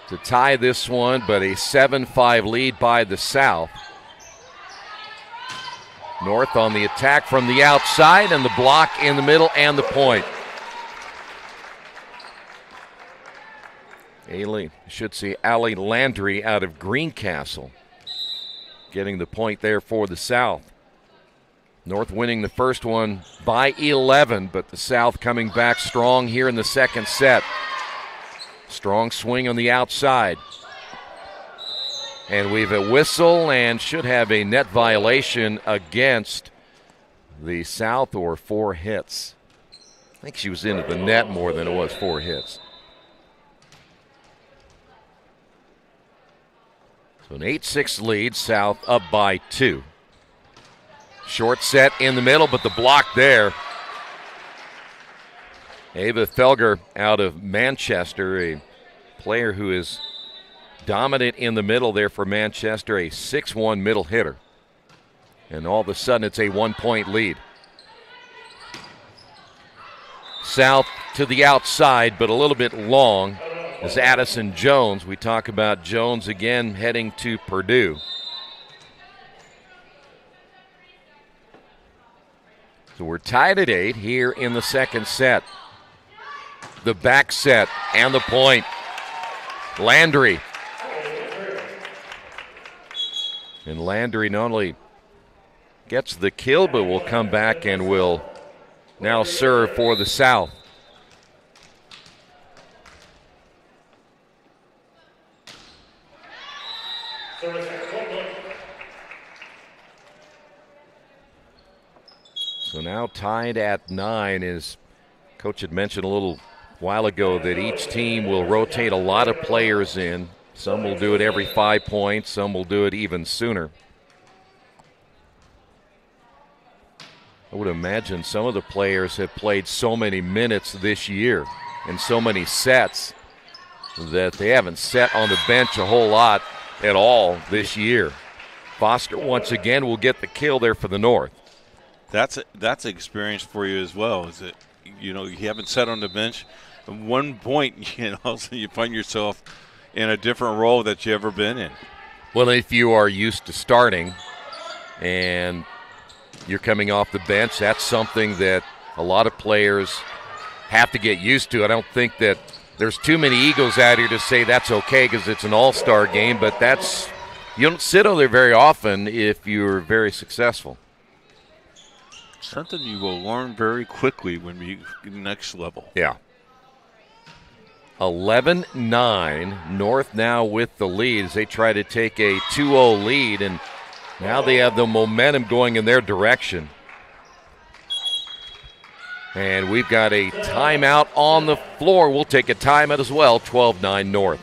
to tie this one, but a 7-5 lead by the South. North on the attack from the outside, and the block in the middle and the point. Allie Landry out of Greencastle getting the point there for the South. North winning the first one by 11, but the South coming back strong here in the second set. Strong swing on the outside. And we've a whistle and should have a net violation against the South or 4 hits. I think she was into the net more than it was 4 hits. So an 8-6 lead, South up by 2. Short set in the middle, but the block there. Ava Felger out of Manchester, a player who is dominant in the middle there for Manchester, a 6'1" middle hitter. And all of a sudden it's a 1-point lead. South to the outside, but a little bit long is Addison Jones. We talk about Jones again heading to Purdue. So we're tied at 8 here in the second set. The back set and the point. Landry. And Landry not only gets the kill, but will come back and will now serve for the South. So now tied at 9, as Coach had mentioned a little while ago that each team will rotate a lot of players in. Some will do it every 5 points, some will do it even sooner. I would imagine some of the players have played so many minutes this year and so many sets that they haven't sat on the bench a whole lot at all this year. Foster once again will get the kill there for the North. That's experience for you as well. Is it, you haven't sat on the bench. At one point, so you find yourself in a different role that you've ever been in. Well, if you are used to starting and you're coming off the bench, that's something that a lot of players have to get used to. I don't think that there's too many egos out here to say that's okay because it's an all-star game, but you don't sit on there very often if you're very successful. Something you will learn very quickly when you get next level. Yeah. 11-9, North now with the lead as they try to take a 2-0 lead, and now they have the momentum going in their direction. And we've got a timeout on the floor. We'll take a timeout as well, 12-9 North.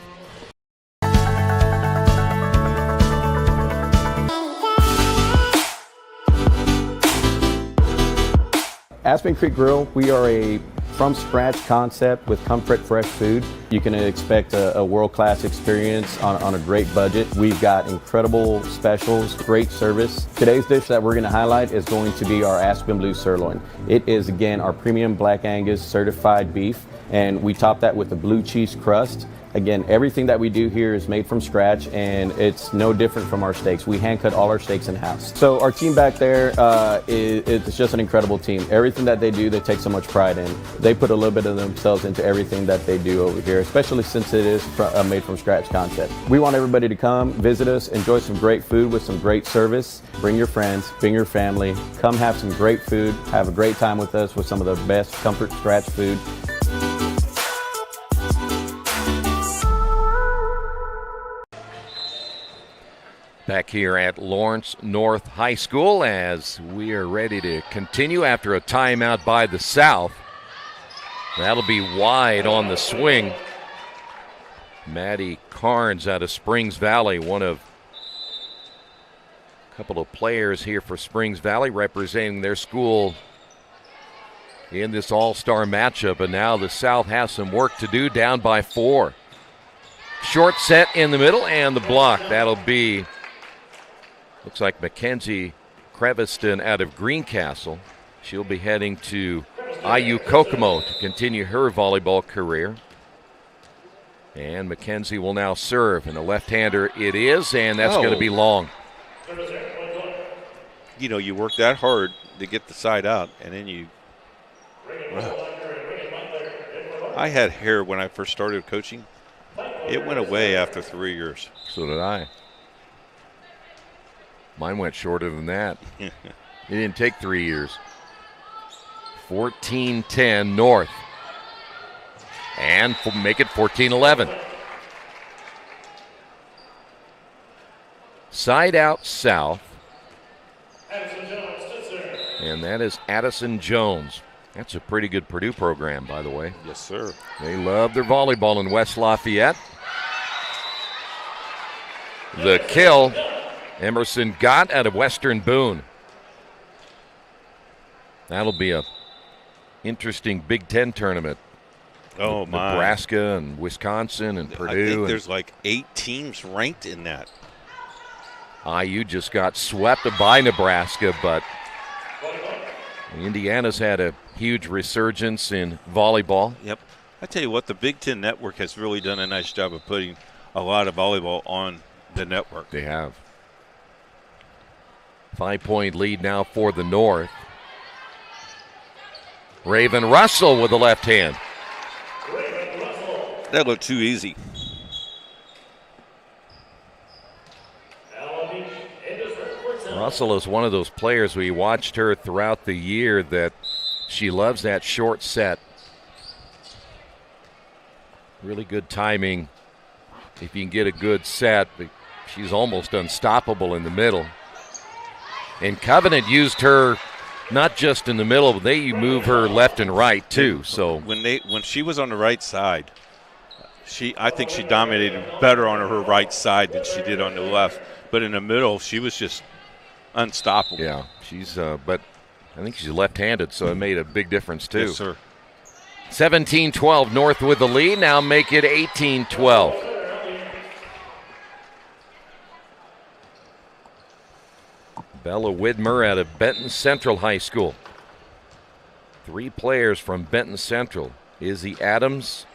Aspen Creek Grill, we are a from-scratch concept with comfort, fresh food. You can expect a world-class experience on a great budget. We've got incredible specials, great service. Today's dish that we're going to highlight is going to be our Aspen Blue Sirloin. It is, again, our premium Black Angus certified beef, and we top that with a blue cheese crust. Again, everything that we do here is made from scratch, and it's no different from our steaks. We hand cut all our steaks in-house. So our team back there, it's just an incredible team. Everything that they do, they take so much pride in. They put a little bit of themselves into everything that they do over here, especially since it is a made from scratch concept. We want everybody to come, visit us, enjoy some great food with some great service. Bring your friends, bring your family, come have some great food, have a great time with us with some of the best comfort scratch food. Back here at Lawrence North High School as we are ready to continue after a timeout by the South. That'll be wide on the swing. Maddie Carnes out of Springs Valley, one of a couple of players here for Springs Valley representing their school in this all-star matchup. And now the South has some work to do, down by 4. Short set in the middle and the block. That'll be, looks like Mackenzie Creviston out of Greencastle. She'll be heading to IU Kokomo to continue her volleyball career. And Mackenzie will now serve, and a left-hander it is, and that's going to be long. You work that hard to get the side out, and then you. I had hair when I first started coaching. It went away after 3 years. So did I. Mine went shorter than that. It didn't take 3 years. 14-10 North. And make it 14-11. Side out South. And that is Addison Jones. That's a pretty good Purdue program, by the way. Yes, sir. They love their volleyball in West Lafayette. The kill Emerson got out of Western Boone. That'll be a interesting Big Ten tournament. Oh, my. Nebraska and Wisconsin and Purdue. I think there's like 8 teams ranked in that. IU just got swept by Nebraska, but Indiana's had a huge resurgence in volleyball. Yep. I tell you what, the Big Ten Network has really done a nice job of putting a lot of volleyball on the network. They have. 5-point lead now for the North. Raven Russell with the left hand. That looked too easy. Russell is one of those players we watched her throughout the year that she loves that short set. Really good timing. If you can get a good set, but she's almost unstoppable in the middle. And Covenant used her not just in the middle, but they move her left and right too. So when she was on the right side, I think she dominated better on her right side than she did on the left. But in the middle, she was just unstoppable. Yeah, she's but I think she's left-handed, so it made a big difference too. Yes, sir. 17-12, North with the lead. Now make it 18-12. Bella Widmer out of Benton Central High School. 3 players from Benton Central. Izzy Adams,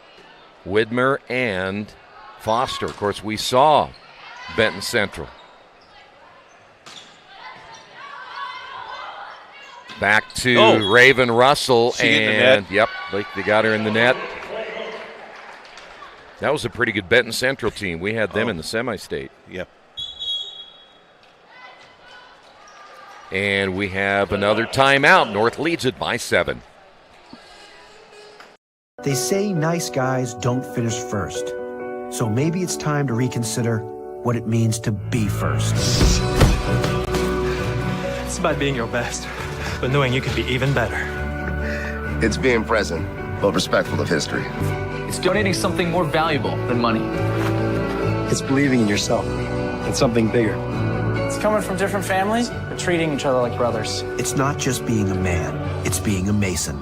Widmer, and Foster. Of course, we saw Benton Central. Back to Raven Russell, and yep, they got her in the net. That was a pretty good Benton Central team. We had them in the semi-state. Yep. And we have another timeout. North leads it by 7. They say nice guys don't finish first. So maybe it's time to reconsider what it means to be first. It's about being your best, but knowing you could be even better. It's being present, but respectful of history. It's donating something more valuable than money. It's believing in yourself and something bigger. It's coming from different families, but treating each other like brothers. It's not just being a man, it's being a Mason.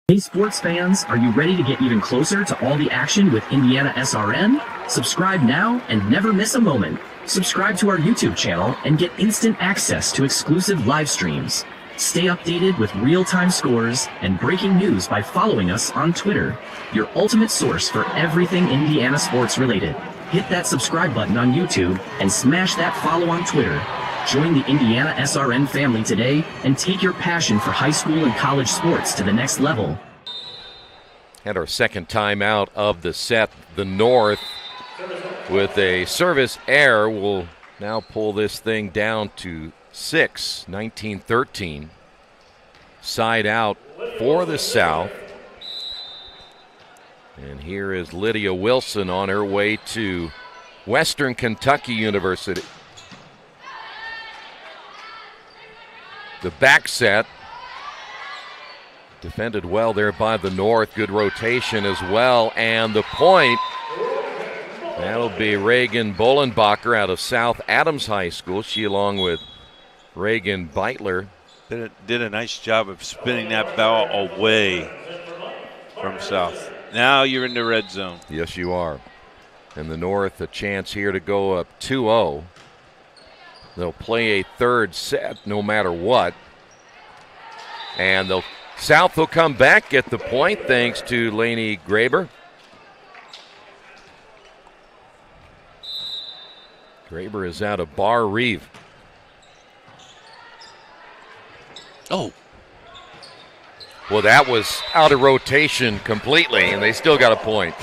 Hey sports fans, are you ready to get even closer to all the action with IndianaSRN? Subscribe now and never miss a moment. Subscribe to our YouTube channel and get instant access to exclusive live streams. Stay updated with real-time scores and breaking news by following us on Twitter, your ultimate source for everything Indiana sports related. Hit that subscribe button on YouTube and smash that follow on Twitter. Join the IndianaSRN family today and take your passion for high school and college sports to the next level. Had our second timeout of the set. The North, with a service error, will now pull this thing down to 6, 19-13. Side out for the South. And here is Lydia Wilson on her way to Western Kentucky University. The back set defended well there by the North. Good rotation as well. And the point, that'll be Reagan Bolenbacher out of South Adams High School. She, along with Reagan Beitler, did a nice job of spinning that ball away from South. Now you're in the red zone. Yes, you are. And the North, a chance here to go up 2-0. They'll play a third set no matter what. And the South will come back, get the point, thanks to Lainey Graber. Graber is out of Bar Reeve. Oh. Well, that was out of rotation completely, and they still got a point.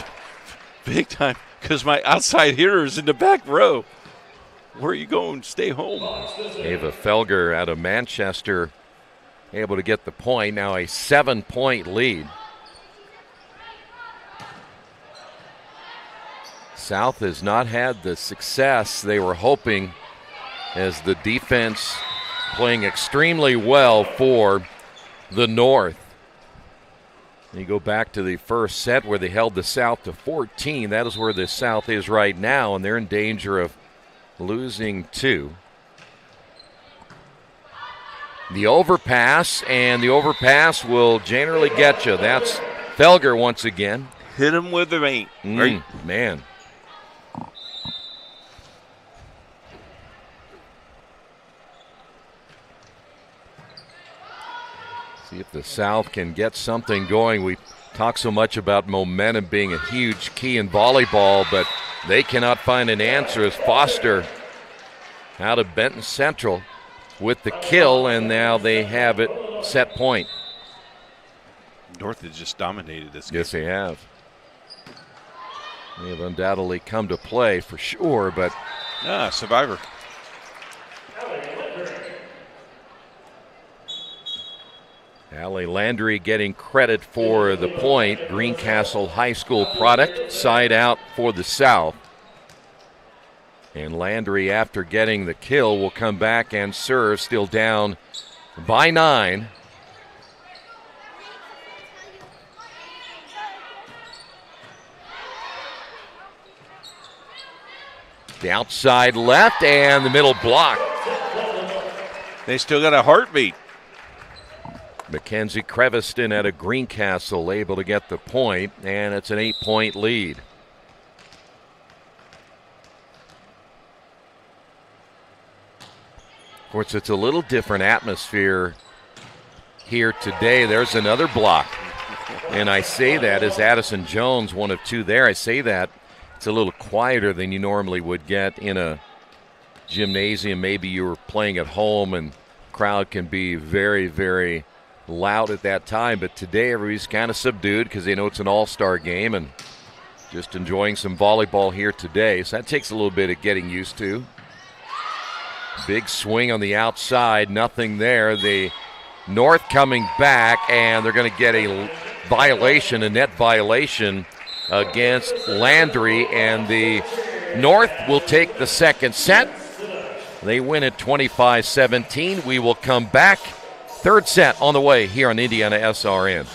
Big time, because my outside hitter is in the back row. Where are you going? Stay home. Ava Felger out of Manchester able to get the point. Now a 7-point lead. South has not had the success they were hoping as the defense playing extremely well for the North. And you go back to the first set where they held the South to 14. That is where the South is right now, and they're in danger of losing 2. The overpass, and the overpass will generally get you. That's Felger once again. Hit him with the rain. Man. See if the South can get something going. We talk so much about momentum being a huge key in volleyball, but they cannot find an answer as Foster out of Benton Central with the kill, and now they have it set point. North has just dominated this game. Yes, they have. They have undoubtedly come to play for sure, but survivor. Allie Landry getting credit for the point. Greencastle High School product, side out for the South. And Landry, after getting the kill, will come back and serve, still down by 9. The outside left and the middle block. They still got a heartbeat. Mackenzie Creviston out of Greencastle able to get the point, and it's an 8-point lead. Of course, it's a little different atmosphere here today. There's another block, and I say that as Addison Jones, one of 2 there. I say that it's a little quieter than you normally would get in a gymnasium. Maybe you were playing at home and crowd can be very, very loud at that time, but today everybody's kind of subdued because they know it's an all-star game and just enjoying some volleyball here today. So that takes a little bit of getting used to. Big swing on the outside, nothing there. The North coming back, and they're going to get a violation, a net violation against Landry, and the North will take the second set. They win at 25-17. We will come back. Third set on the way here on IndianaSRN.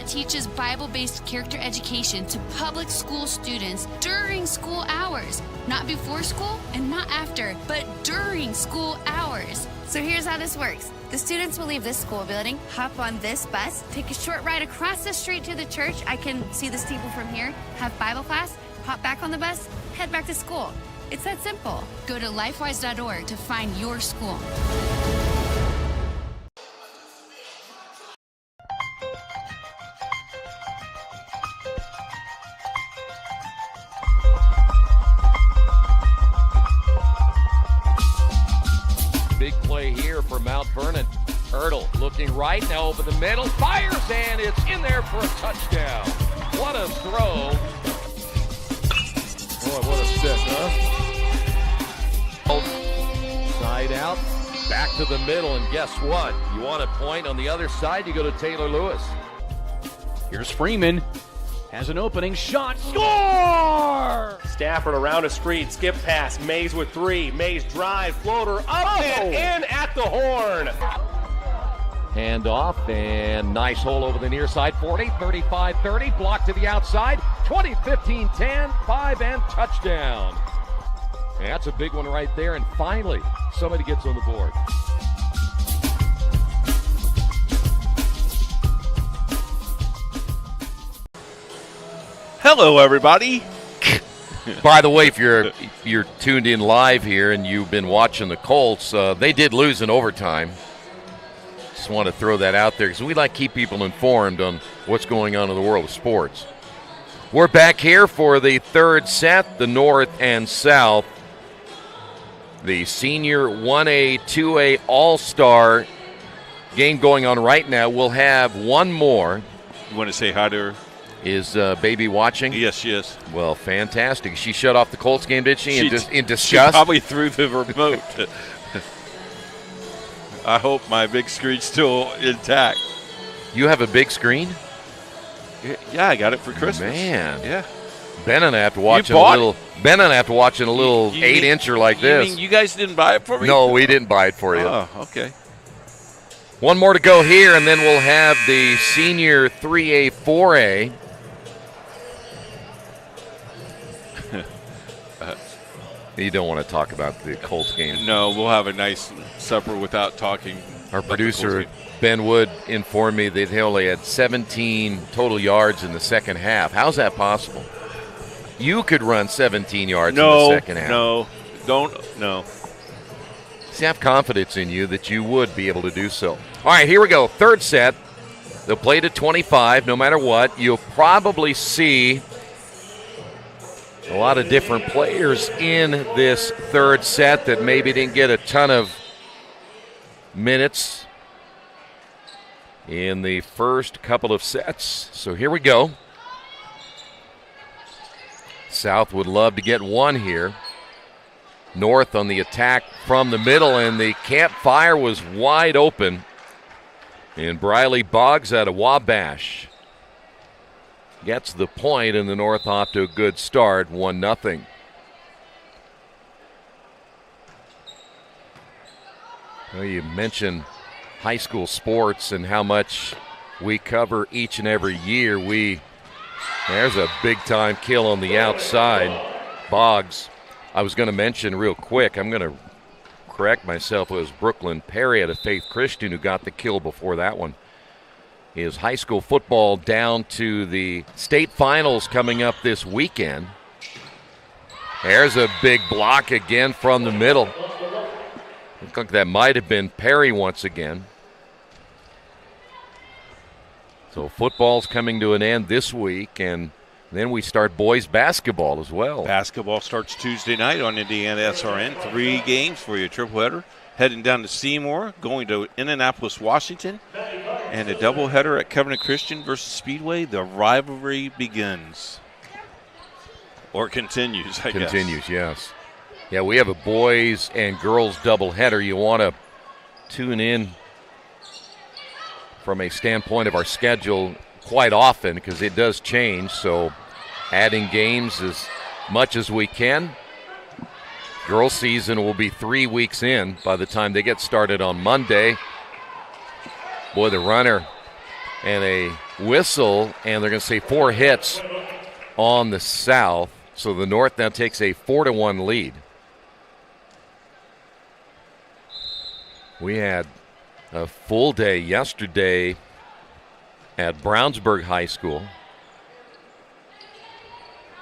Teaches Bible-based character education to public school students during school hours. Not before school and not after, but during school hours. So here's how this works. The students will leave this school building, hop on this bus, take a short ride across the street to the church. I can see the steeple from here, have Bible class, hop back on the bus, head back to school. It's that simple. Go to lifewise.org to find your school. For Mount Vernon. Ertl looking right, now over the middle, fires, and it's in there for a touchdown. What a throw. Boy, what a stick, huh? Side out, back to the middle, and guess what? You want a point on the other side, you go to Taylor Lewis. Here's Freeman. Has an opening shot. Score! Stafford around a screen. Skip pass. Mays with 3. Mays drive. Floater up and in at the horn. Hand off and nice hole over the near side. 40, 35, 30. Block to the outside. 20, 15, 10, 5 and touchdown. And that's a big one right there. And finally, somebody gets on the board. Hello, everybody. By the way, if you're tuned in live here and you've been watching the Colts, they did lose in overtime. Just want to throw that out there because we like to keep people informed on what's going on in the world of sports. We're back here for the third set, the North and South. The senior 1A, 2A All-Star game going on right now. We'll have one more. You want to say hi to her? Is baby watching? Yes, she is. Well, fantastic. She shut off the Colts game, did she? In disgust? She probably threw the remote. I hope my big screen's still intact. You have a big screen? Yeah, I got it for Christmas. Man. Yeah. Ben and I have to watch a little 8-incher like this. You mean you guys didn't buy it for me? No, we didn't buy it for you. Oh, okay. One more to go here, and then we'll have the senior 3A, 4A. You don't want to talk about the Colts game. No, we'll have a nice supper without talking. Our producer, Ben Wood, informed me that they only had 17 total yards in the second half. How's that possible? You could run 17 yards in the second half. No. See, I have confidence in you that you would be able to do so. All right, here we go. Third set. They'll play to 25 no matter what. You'll probably see a lot of different players in this third set that maybe didn't get a ton of minutes in the first couple of sets. So here we go. South would love to get one here. North on the attack from the middle, and the campfire was wide open. And Briley Boggs out of Wabash gets the point, and the North off to a good start, 1-0. Well, you mentioned high school sports and how much we cover each and every year. There's a big-time kill on the outside. Boggs, I was going to mention real quick, I'm going to correct myself, it was Brooklyn Perry out of Faith Christian who got the kill before that one. Is high school football down to the state finals coming up this weekend. There's a big block again from the middle. Looks like that might have been Perry once again. So football's coming to an end this week, and then we start boys basketball as well. Basketball starts Tuesday night on IndianaSRN. 3 games for you, triple header. Heading down to Seymour, going to Indianapolis, Washington, and a doubleheader at Covenant Christian versus Speedway. The rivalry begins. Or continues, I guess. Continues, yes. Yeah, we have a boys and girls doubleheader. You want to tune in from a standpoint of our schedule quite often because it does change, so adding games as much as we can. Girls season will be 3 weeks in by the time they get started on Monday. Boy, the runner and a whistle, and they're going to say 4 hits on the South. So the North now takes a 4-1 lead. We had a full day yesterday at Brownsburg High School.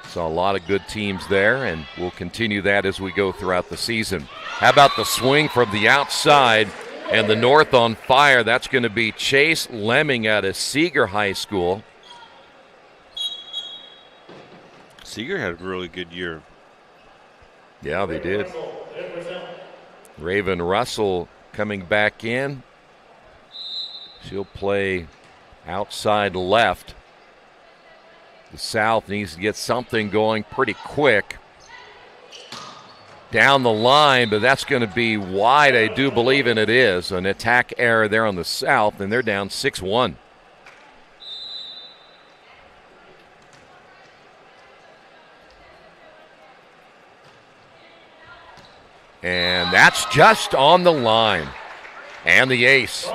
Saw a lot of good teams there, and we'll continue that as we go throughout the season. How about the swing from the outside, and the North on fire? That's going to be Chase Lemming out of Seeger High School. Seeger had a really good year. Yeah, they did. Raven Russell coming back in. She'll play outside left. The South needs to get something going pretty quick down the line, but that's going to be wide, I do believe, and it is. An attack error there on the South, and they're down 6-1. And that's just on the line. And the ace.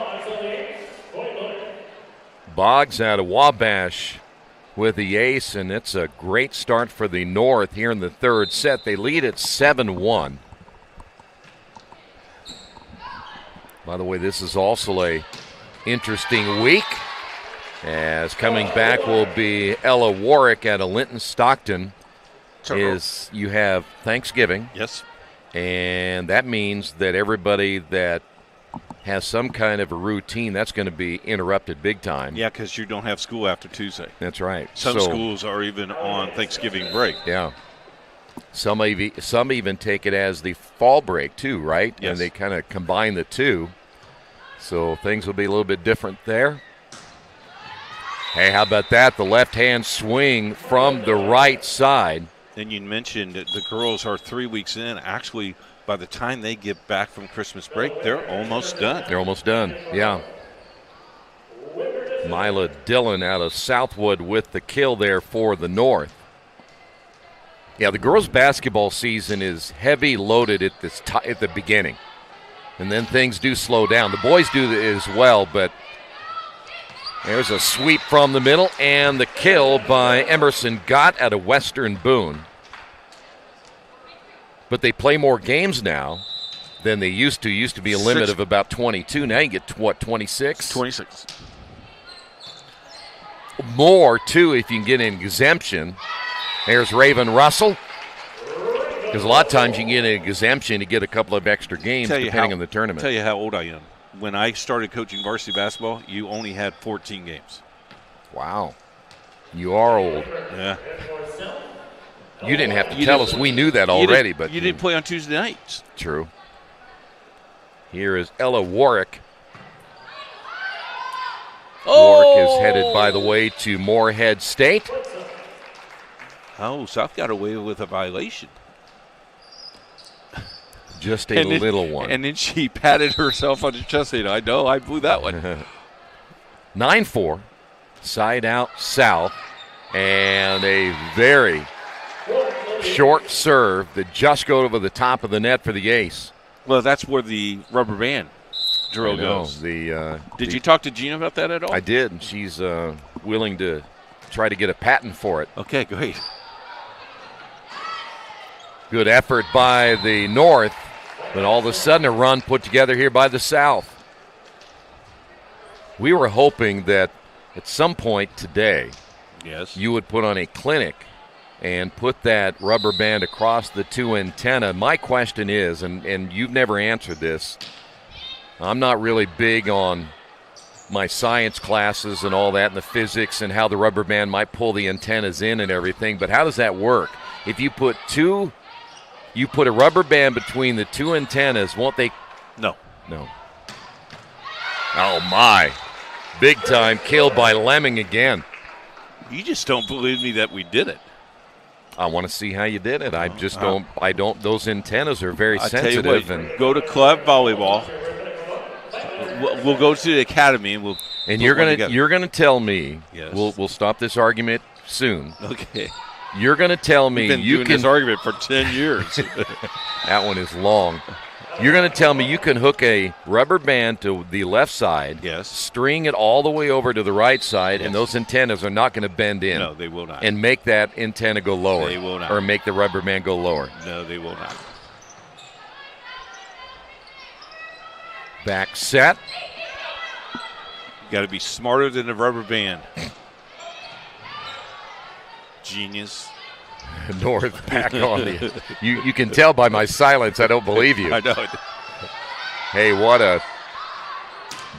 Boggs out of Wabash with the ace, and it's a great start for the North here in the third set. They lead at 7-1. By the way, this is also a interesting week, as coming back will be Ella Warwick out of Linton Stockton. You have Thanksgiving. Yes. And that means that everybody that has some kind of a routine, that's going to be interrupted big time. Yeah, because you don't have school after Tuesday. That's right. Some schools are even on Thanksgiving break. Yeah. Some even take it as the fall break too, right? Yes. And they kind of combine the two. So things will be a little bit different there. Hey, how about that? The left-hand swing from the right side. And you mentioned that the girls are 3 weeks in. Actually, by the time they get back from Christmas break, they're almost done. They're almost done, yeah. Mila Dillon out of Southwood with the kill there for the North. Yeah, the girls' basketball season is heavy loaded at the beginning. And then things do slow down. The boys do as well, but there's a sweep from the middle and the kill by Emerson Gott out of Western Boone. But they play more games now than they used to. Used to be a limit of about 22. Now you get, what, 26? 26. More, too, if you can get an exemption. There's Raven Russell. Because a lot of times you can get an exemption to get a couple of extra games depending on the tournament. I'll tell you how old I am. When I started coaching varsity basketball, you only had 14 games. Wow. You are old. Yeah. You didn't have to tell us. We knew that already. But you didn't play on Tuesday nights. True. Here is Ella Warwick. Warwick is headed, by the way, to Moorhead State. Oh, South got away with a violation. Just a little one. And then she patted herself on the chest saying, I know, I blew that one. 9-4, side out South, and a very short serve that just go over the top of the net for the ace. Well, that's where the rubber band drill goes. Did you talk to Gina about that at all? I did, and she's willing to try to get a patent for it. Okay, great. Good effort by the North, but all of a sudden a run put together here by the South. We were hoping that at some point today, you would put on a clinic and put that rubber band across the two antenna. My question is, and you've never answered this, I'm not really big on my science classes and all that and the physics and how the rubber band might pull the antennas in and everything, but how does that work? If you put a rubber band between the two antennas, won't they? No. Oh, my. Big time kill by Lemming again. You just don't believe me that we did it. I want to see how you did it. I just don't. Those antennas are very sensitive. Tell you what, and go to club volleyball. We'll go to the academy and we'll. And you're gonna tell me. Yes. We'll stop this argument soon. Okay. You're gonna tell me you can this argument for 10 years. That one is long. You're going to tell me you can hook a rubber band to the left side, string it all the way over to the right side, and those antennas are not going to bend in. No, they will not. And make that antenna go lower. They will not. Or make the rubber band go lower. No, they will not. Back set. You got to be smarter than the rubber band. Genius. North back on the. You can tell by my silence I don't believe you. I know. Hey, what a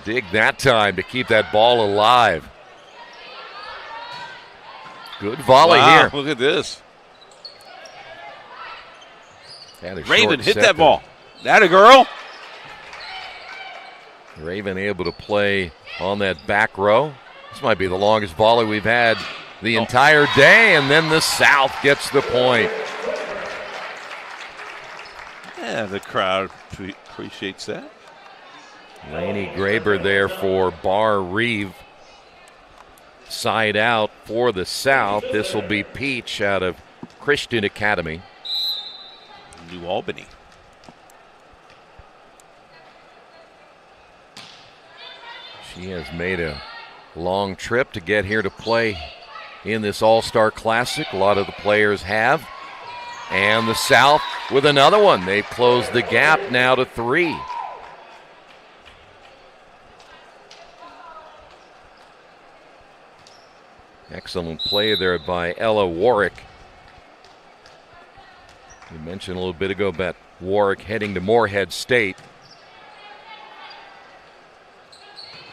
dig that time to keep that ball alive. Good volley here. Look at this. Raven hit that ball. That a girl. Raven able to play on that back row. This might be the longest volley we've had the entire day, and then the South gets the point. Yeah, the crowd appreciates that. Laney Graber there for Bar Reeve. Side out for the South. This will be Peach out of Christian Academy. New Albany. She has made a long trip to get here to play in this All-Star Classic. A lot of the players have. And the South with another one. They've closed the gap now to 3. Excellent play there by Ella Warwick. We mentioned a little bit ago about Warwick heading to Moorhead State.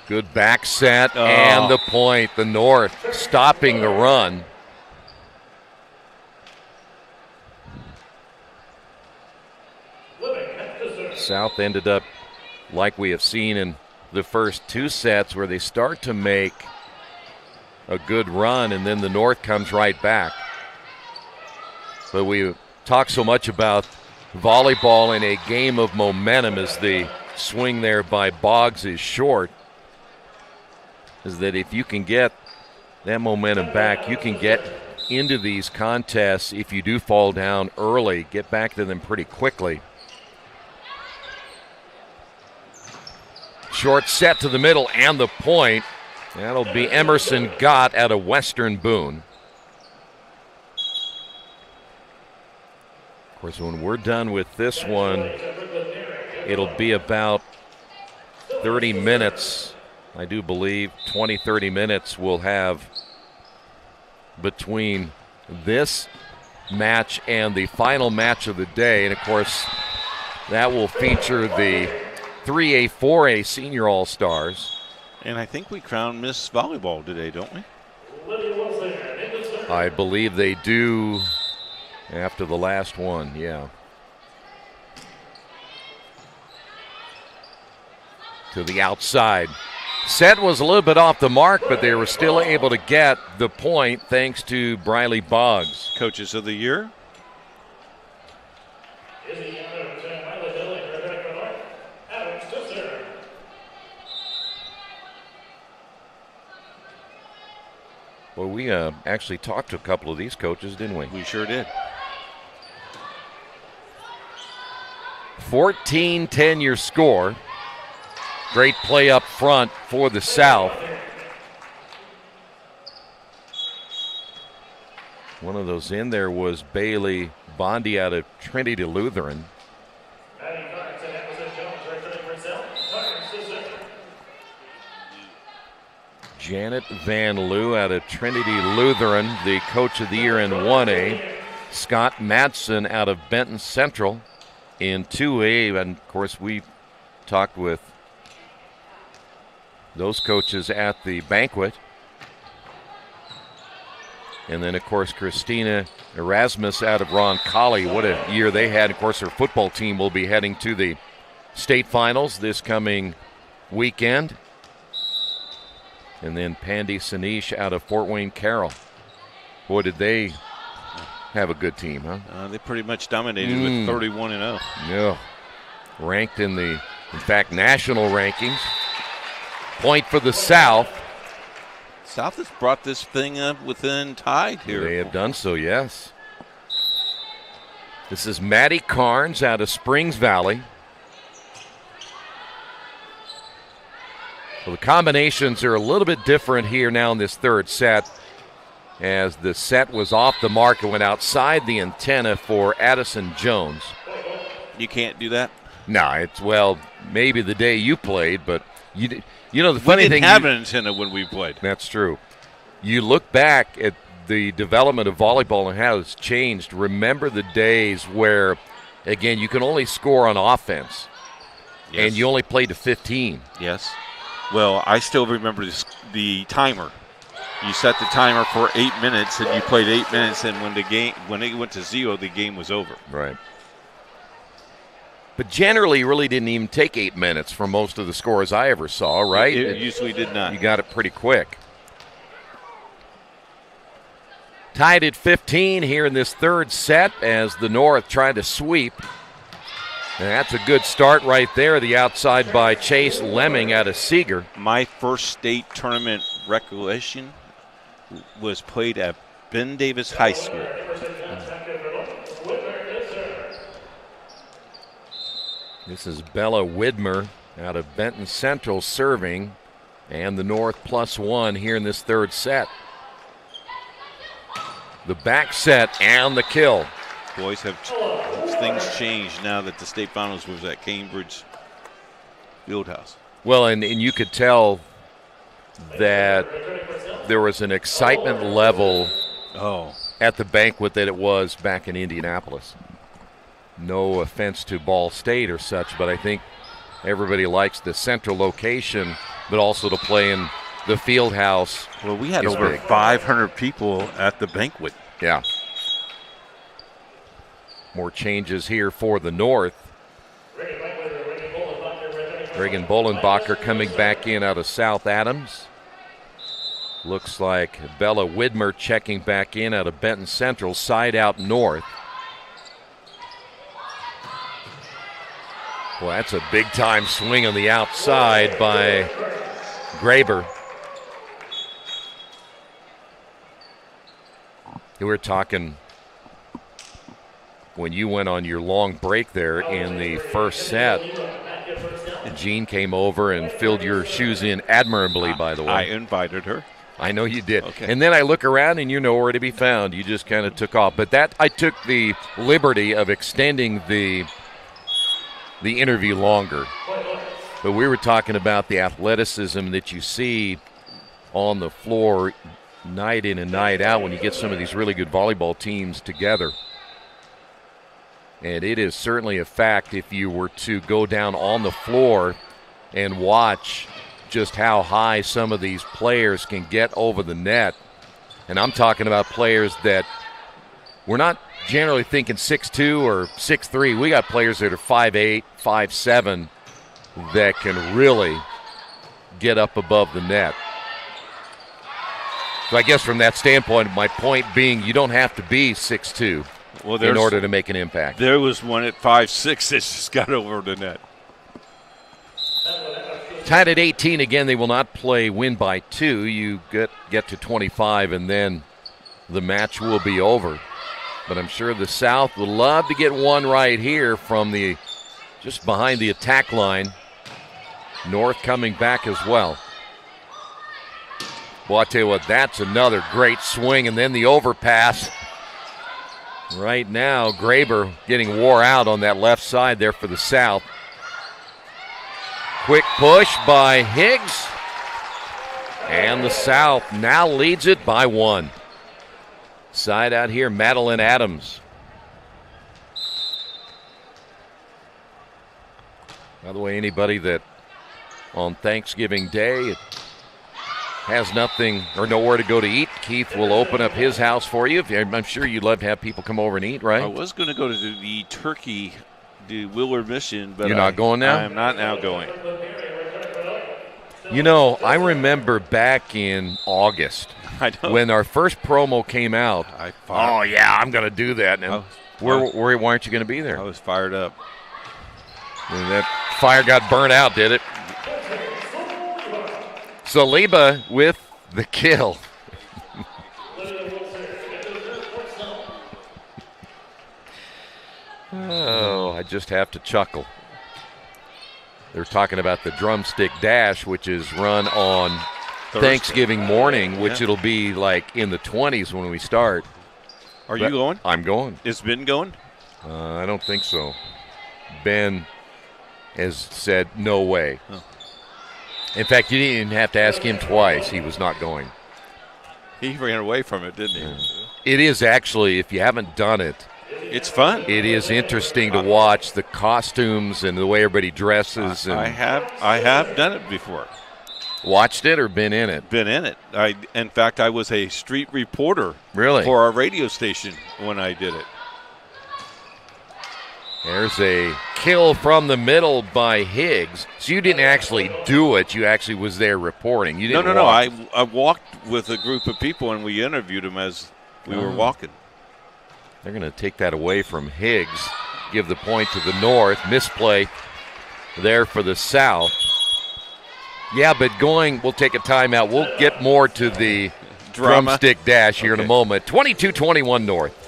Good back set and the point. The North stopping the run. South ended up, like we have seen in the first 2 sets where they start to make a good run, and then the North comes right back. But we talk so much about volleyball in a game of momentum, as the swing there by Boggs is short, is that if you can get that momentum back, you can get into these contests. If you do fall down early, get back to them pretty quickly. Short set to the middle and the point. That'll be Emerson Gott out of Western Boone. Of course, when we're done with this one, it'll be about 30 minutes. I do believe 20, 30 minutes we'll have between this match and the final match of the day. And, of course, that will feature the 3A, 4A Senior All-Stars. And I think we crowned Miss Volleyball today, don't we? I believe they do after the last one, yeah. To the outside. Set was a little bit off the mark, but they were still able to get the point thanks to Briley Boggs. Coaches of the Year? Well, we actually talked to a couple of these coaches, didn't we? We sure did. 14-10 your score. Great play up front for the South. One of those in there was Bailey Bondi out of Trinity Lutheran. Janet Van Loo out of Trinity Lutheran, the coach of the year in 1A. Scott Madsen out of Benton Central in 2A. And, of course, we talked with those coaches at the banquet. And then, of course, Christina Erasmus out of Roncalli. What a year they had. Of course, her football team will be heading to the state finals this coming weekend. And then Pandy Sanish out of Fort Wayne Carroll. Boy, did they have a good team, huh? They pretty much dominated with 31-0. Yeah. Ranked in the, in fact, national rankings. Point for the South. South has brought this thing up within tied here. They have done so, yes. This is Maddie Carnes out of Springs Valley. Well, the combinations are a little bit different here now in this third set, as the set was off the mark and went outside the antenna for Addison Jones. You can't do that? No, it's, well, maybe the day you played, but you know the funny thing. We didn't have an antenna when we played. That's true. You look back at the development of volleyball and how it's changed. Remember the days where, again, you can only score on offense, and you only played to 15. Yes. Well, I still remember the timer. You set the timer for 8 minutes, and you played 8 minutes, and when it went to 0, the game was over. Right. But generally, really didn't even take 8 minutes for most of the scores I ever saw, right? It usually did not. You got it pretty quick. Tied at 15 here in this third set as the North tried to sweep. And that's a good start right there, the outside by Chase Lemming out of Seeger. My first state tournament recollection was played at Ben Davis High School. This is Bella Widmer out of Benton Central serving, and the North +1 here in this third set. The back set and the kill. Boys, have things changed now that the state finals was at Cambridge Fieldhouse? Well, and you could tell that there was an excitement level at the banquet that it was back in Indianapolis. No offense to Ball State or such, but I think everybody likes the central location, but also to play in the field house. Well, we had over 500 people at the banquet. Yeah. More changes here for the North. Reagan Bolenbacher coming back in out of South Adams. Looks like Bella Widmer checking back in out of Benton Central, side out north. Well, that's a big-time swing on the outside by Graber. We were talking when you went on your long break there in the first set. Jean came over and filled your shoes in admirably, by the way. I invited her. I know you did. Okay. And then I look around and you're nowhere to be found. You just kind of took off. But that I took the liberty of extending the interview longer. But we were talking about the athleticism that you see on the floor night in and night out when you get some of these really good volleyball teams together. And it is certainly a fact if you were to go down on the floor and watch just how high some of these players can get over the net. And I'm talking about players that we're not generally thinking 6'2 or 6'3. We got players that are 5'8", 5'7 that can really get up above the net. So I guess from that standpoint, my point being you don't have to be 6'2 in order to make an impact. There was one at 5'6 that just got over the net. Tied at 18 again. They will not play win by 2. You get to 25 and then the match will be over. But I'm sure the South would love to get one right here from the just behind the attack line. North coming back as well. Well, I tell you what, that's another great swing, and then the overpass. Right now, Graber getting wore out on that left side there for the South. Quick push by Higgs. And the South now leads it by 1. Side out here, Madeline Adams. By the way, anybody that on Thanksgiving Day has nothing or nowhere to go to eat, Keith will open up his house for you. I'm sure you'd love to have people come over and eat, right? I was going to go to the turkey, the Willard Mission, but you're not going now? I'm not now going. You know, I remember back in August when our first promo came out. Oh, yeah, I'm going to do that. Now, why aren't you going to be there? I was fired up. And that fire got burnt out, did it? Saliba with the kill. Oh, I just have to chuckle. They're talking about the drumstick dash, which is run on Thanksgiving morning, which it'll be like in the 20s when we start. Are you going? I'm going. Is Ben going? I don't think so. Ben has said no way. Oh. In fact, you didn't even have to ask him twice. He was not going. He ran away from it, didn't he? It is actually, if you haven't done it, it's fun. It is interesting to watch the costumes and the way everybody dresses. I have done it before. Watched it or been in it? Been in it. In fact, I was a street reporter for our radio station when I did it. There's a kill from the middle by Higgs. So you didn't actually do it. You actually was there reporting. You didn't No. I walked with a group of people, and we interviewed them as we were walking. They're going to take that away from Higgs, give the point to the North. Misplay there for the South. Yeah, but we'll take a timeout. We'll get more to the drumstick dash here in a moment. 22-21 North.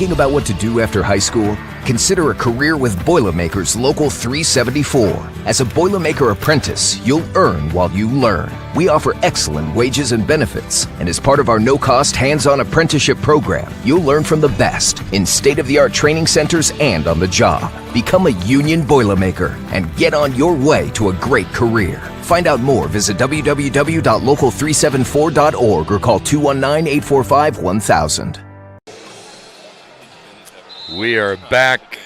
Thinking about what to do after high school? Consider a career with Boilermakers Local 374. As a Boilermaker apprentice, you'll earn while you learn. We offer excellent wages and benefits, and as part of our no-cost hands-on apprenticeship program, you'll learn from the best in state-of-the-art training centers and on the job. Become a union Boilermaker and get on your way to a great career. Find out more, visit www.local374.org or call 219-845-1000. We are back.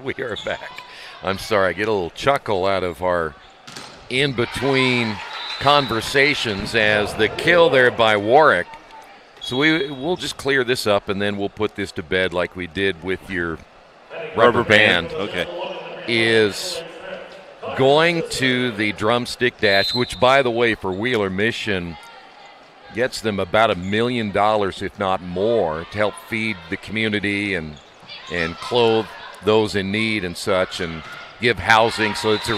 We are back. I'm sorry, I get a little chuckle out of our in-between conversations as the kill there by Warwick. So we'll just clear this up, and then we'll put this to bed like we did with your rubber band. Okay. Is going to the drumstick dash, which, by the way, for Wheeler Mission gets them about $1 million, if not more, to help feed the community and clothe those in need and such, and give housing. So it's a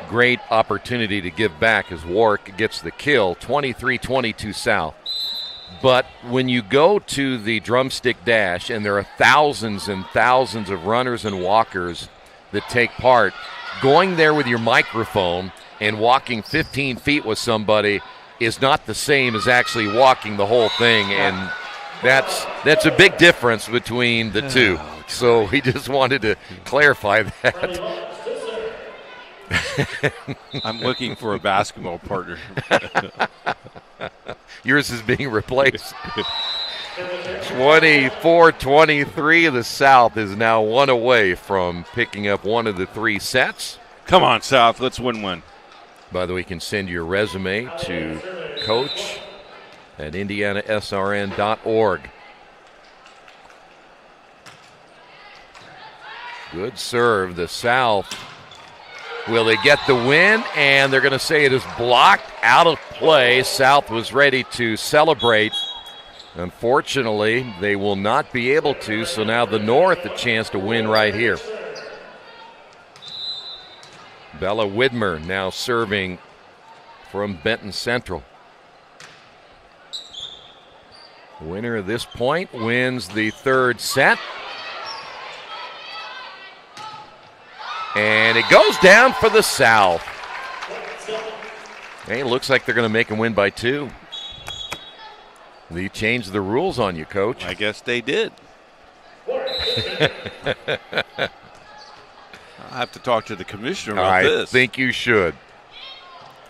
great opportunity to give back as Warwick gets the kill, 23-22 South. But when you go to the drumstick dash, and there are thousands and thousands of runners and walkers that take part, going there with your microphone and walking 15 feet with somebody is not the same as actually walking the whole thing, and that's a big difference between the two. So we just wanted to clarify that. I'm looking for a basketball partner. Yours is being replaced. 24-23, the South is now one away from picking up one of the three sets. Come on, South, let's win one. By the way, you can send your resume to coach at IndianaSRN.org. Good serve, the South. Will they get the win? And they're going to say it is blocked out of play. South was ready to celebrate. Unfortunately, they will not be able to, so now the North a chance to win right here. Bella Widmer now serving from Benton Central. The winner of this point wins the third set. And it goes down for the South. Hey, it looks like they're going to make him win by 2. They changed the rules on you, Coach. I guess they did. I have to talk to the commissioner about this. I think you should.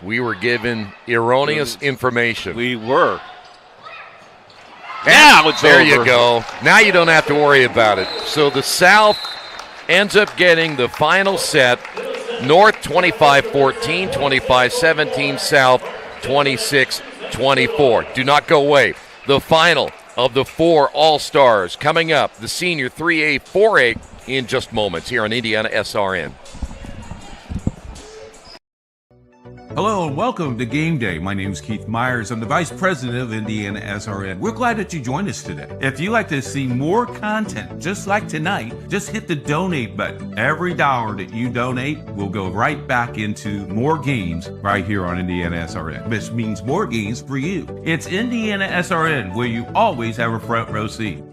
We were given erroneous information. We were. Now it's there over. You go. Now you don't have to worry about it. So the South ends up getting the final set. North 25-14, 25-17, South 26-24. Do not go away. The final of the 4 All-Stars coming up. The senior 3A, 4A in just moments here on Indiana SRN. Hello and welcome to Game Day. My name is Keith Myers. I'm the Vice President of Indiana SRN. We're glad that you joined us today. If you'd like to see more content just like tonight, just hit the donate button. Every dollar that you donate will go right back into more games right here on Indiana SRN. This means more games for you. It's Indiana SRN, where you always have a front row seat.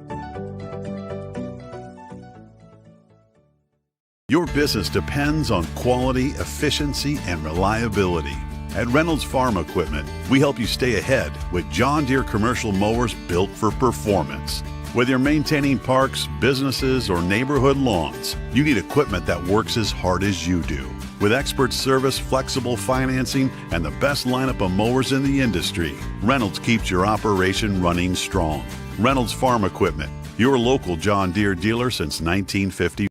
Your business depends on quality, efficiency, and reliability. At Reynolds Farm Equipment, we help you stay ahead with John Deere commercial mowers built for performance. Whether you're maintaining parks, businesses, or neighborhood lawns, you need equipment that works as hard as you do. With expert service, flexible financing, and the best lineup of mowers in the industry, Reynolds keeps your operation running strong. Reynolds Farm Equipment, your local John Deere dealer since 1950.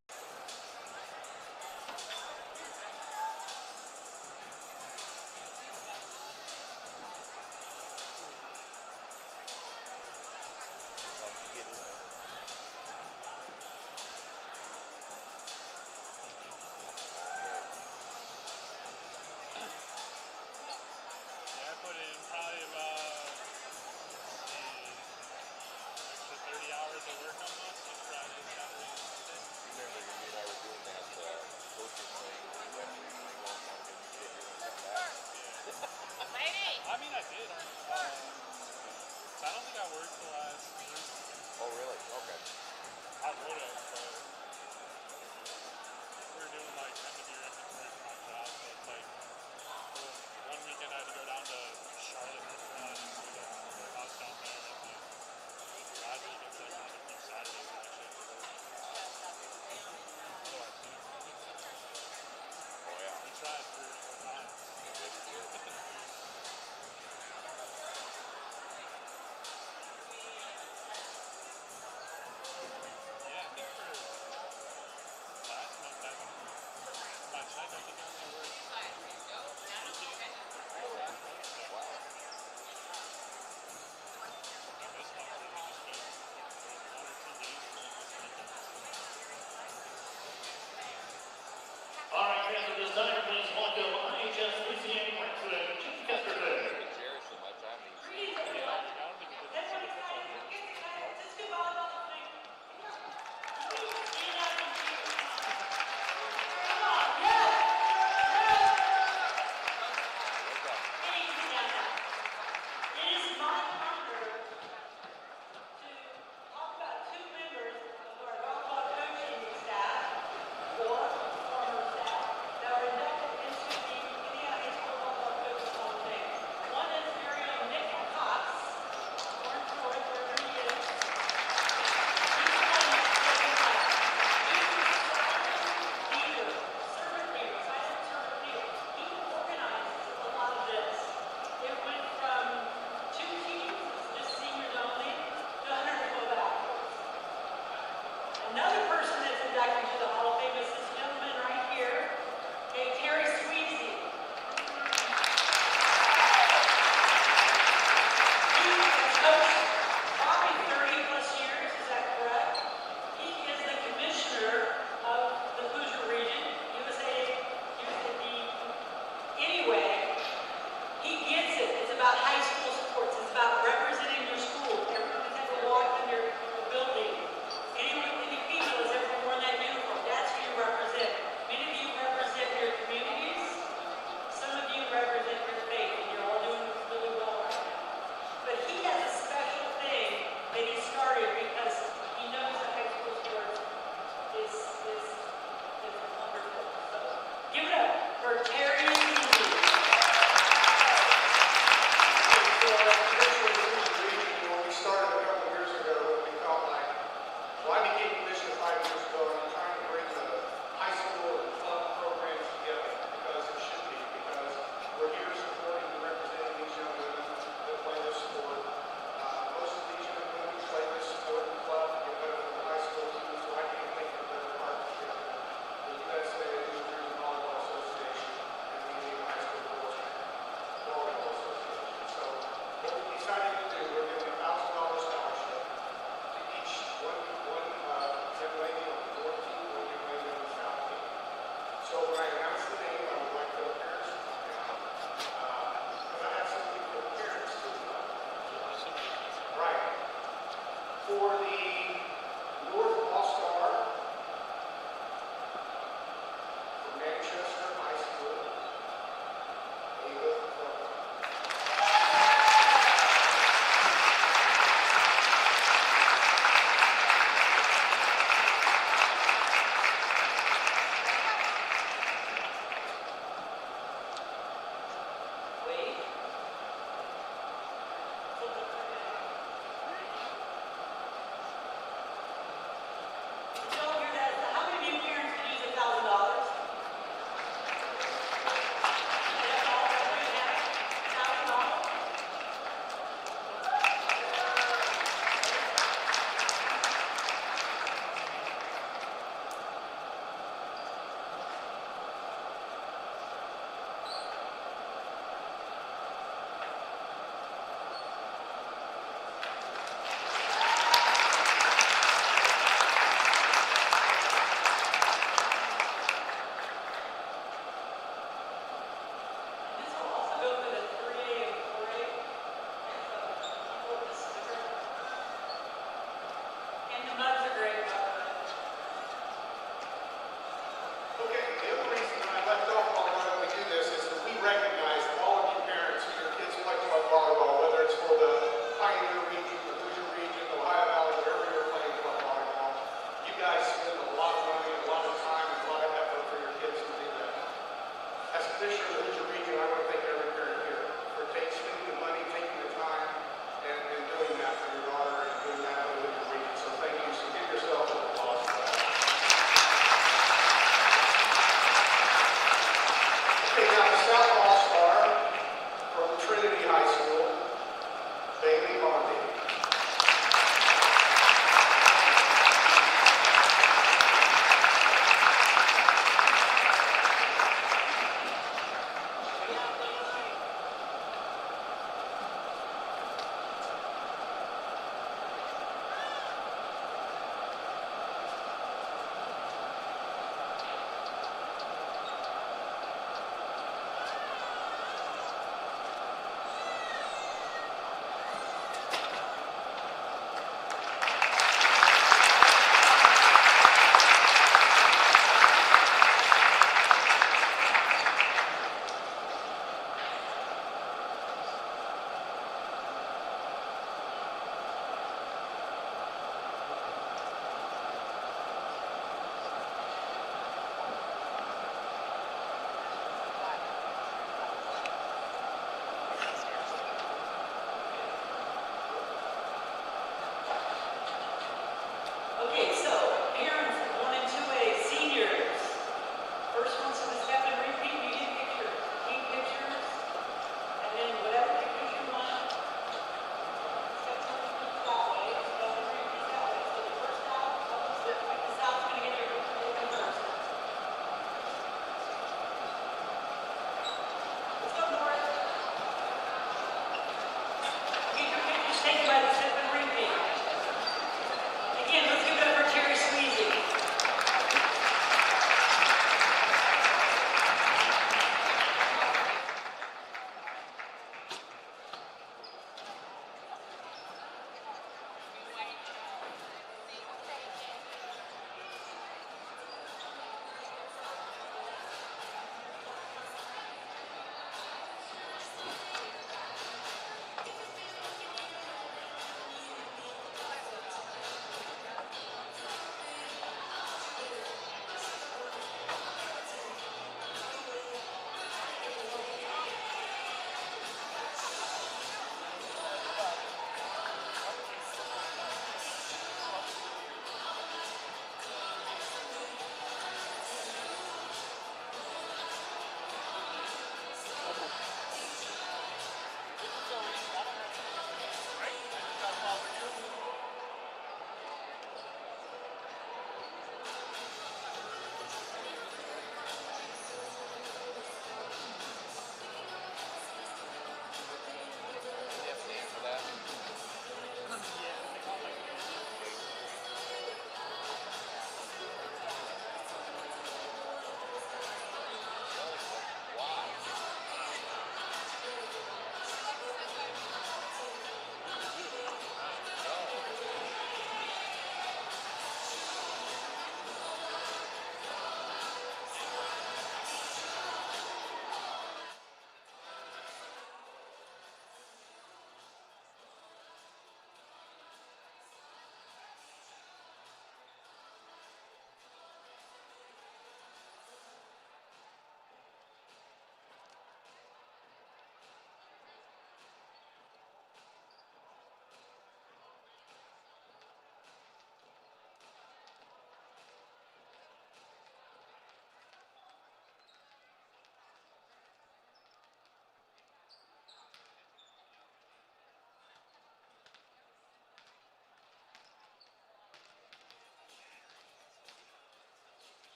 Another person that's inducted to the Hall of Fame is this gentleman right here, okay, Terry Sweezy. He has coached probably 30 plus years, is that correct? He is the commissioner of the Hoosier region, USA. Anyway, he gets it. It's about high school sports. It's about representing your school. Everyone has ever walked in the building. Any female has ever worn that uniform. That's who you represent. Many of you represent your communities. Some of you represent your faith, and you're all doing really well right now. But he has a special thing that he started because he knows that high school sports is wonderful. So give it up for Terry.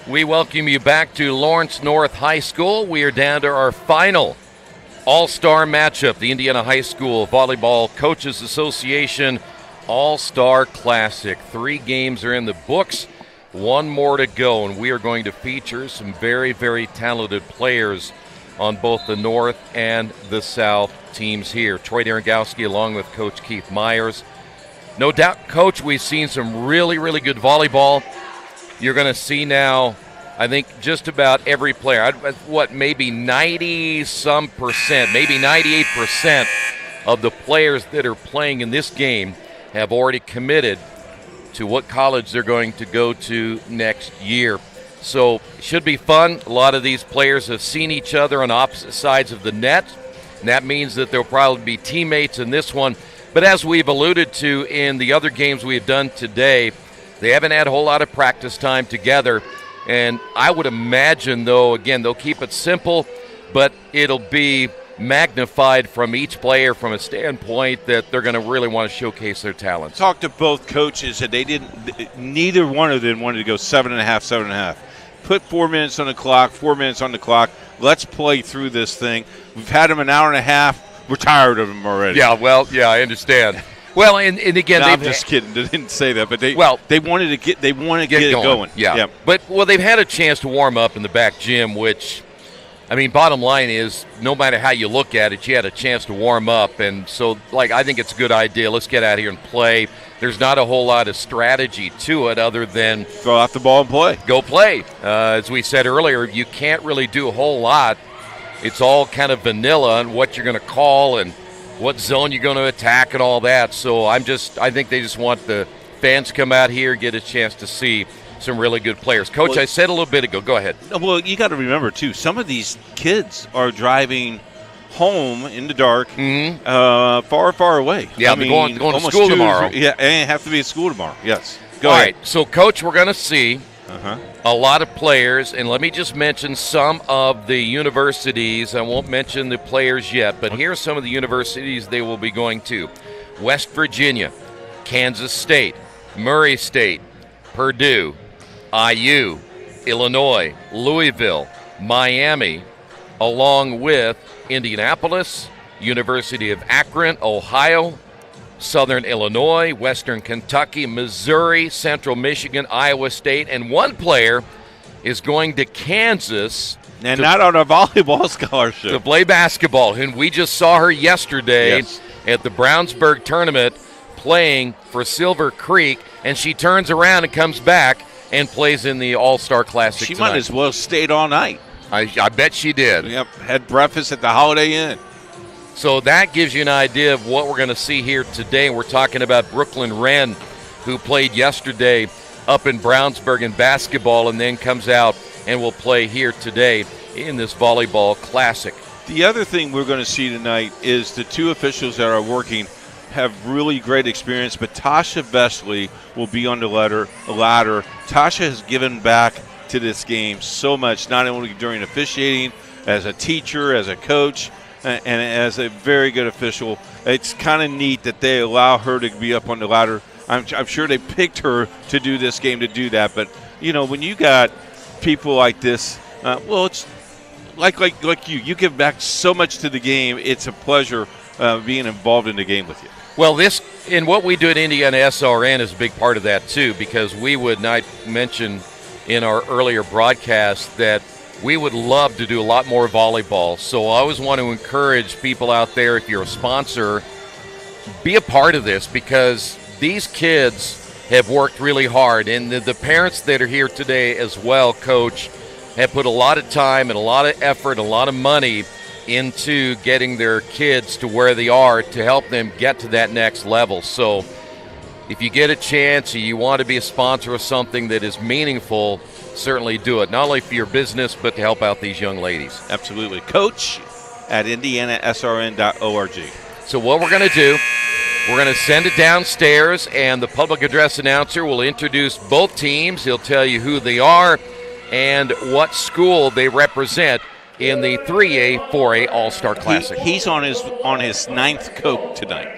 We welcome you back to Lawrence North High School. We are down to our final all-star matchup, the Indiana High School Volleyball Coaches Association All-Star Classic. 3 games are in the books, 1 more to go, and we are going to feature some very, very talented players on both the North and the South teams here. Troy Darengowski along with Coach Keith Myers. No doubt, Coach, we've seen some really, really good volleyball. You're going to see now, I think, just about every player, maybe 90-some%, maybe 98% of the players that are playing in this game have already committed to what college they're going to go to next year. So it should be fun. A lot of these players have seen each other on opposite sides of the net, and that means that they'll probably be teammates in this one. But as we've alluded to in the other games we have done today, they haven't had a whole lot of practice time together. And I would imagine, though, again, they'll keep it simple, but it'll be magnified from each player from a standpoint that they're going to really want to showcase their talents. Talked to both coaches, and neither one of them wanted to go 7.5, 7.5. Put 4 minutes on the clock, 4 minutes on the clock. Let's play through this thing. We've had them an hour and a half. We're tired of them already. Yeah, well, yeah, I understand. Well, and again, I'm just kidding. They didn't say that, but they wanted to get it going. Yeah. But they've had a chance to warm up in the back gym, which, I mean, bottom line is, no matter how you look at it, you had a chance to warm up, and so I think it's a good idea. Let's get out here and play. There's not a whole lot of strategy to it other than throw out the ball and play. Go play. As we said earlier, you can't really do a whole lot. It's all kind of vanilla on what you're going to call and what zone you're going to attack and all that. So I think they just want the fans to come out here, get a chance to see some really good players. Coach, I said a little bit ago, go ahead. Well, you got to remember, too, some of these kids are driving home in the dark far, far away. Yeah, they're going to school tomorrow. Yeah, and have to be at school tomorrow, yes. Go ahead. All right, so, Coach, we're going to see a lot of players, and let me just mention some of the universities. I won't mention the players yet, but here are some of the universities they will be going to. West Virginia, Kansas State, Murray State, Purdue, IU, Illinois, Louisville, Miami, along with Indianapolis, University of Akron, Ohio, Southern Illinois, Western Kentucky, Missouri, Central Michigan, Iowa State, and one player is going to Kansas. And not on a volleyball scholarship. To play basketball, and we just saw her yesterday at the Brownsburg tournament playing for Silver Creek, and she turns around and comes back and plays in the All-Star Classic She tonight. might as well stayed all night. I bet she did. Yep, had breakfast at the Holiday Inn. So that gives you an idea of what we're going to see here today. We're talking about Brooklyn Wren, who played yesterday up in Brownsburg in basketball and then comes out and will play here today in this volleyball classic. The other thing we're going to see tonight is the 2 officials that are working have really great experience, but Tasha Vesley will be on the ladder. Tasha has given back to this game so much, not only during officiating, as a teacher, as a coach, and as a very good official. It's kind of neat that they allow her to be up on the ladder. I'm sure they picked her to do this game to do that. But, you know, when you got people like this, it's like you give back so much to the game. It's a pleasure being involved in the game with you. Well, this and what we do at IndianaSRN is a big part of that, too, because we would not mention in our earlier broadcast that we would love to do a lot more volleyball. So I always want to encourage people out there, if you're a sponsor, be a part of this because these kids have worked really hard. And the parents that are here today as well, Coach, have put a lot of time and a lot of effort, a lot of money into getting their kids to where they are to help them get to that next level. So if you get a chance and you want to be a sponsor of something that is meaningful, certainly do it, not only for your business, but to help out these young ladies. Absolutely. Coach at IndianaSRN.org. So what we're going to do, we're going to send it downstairs, and the public address announcer will introduce both teams. He'll tell you who they are and what school they represent in the 3A, 4A All-Star Classic. He's on his 9th Coke tonight.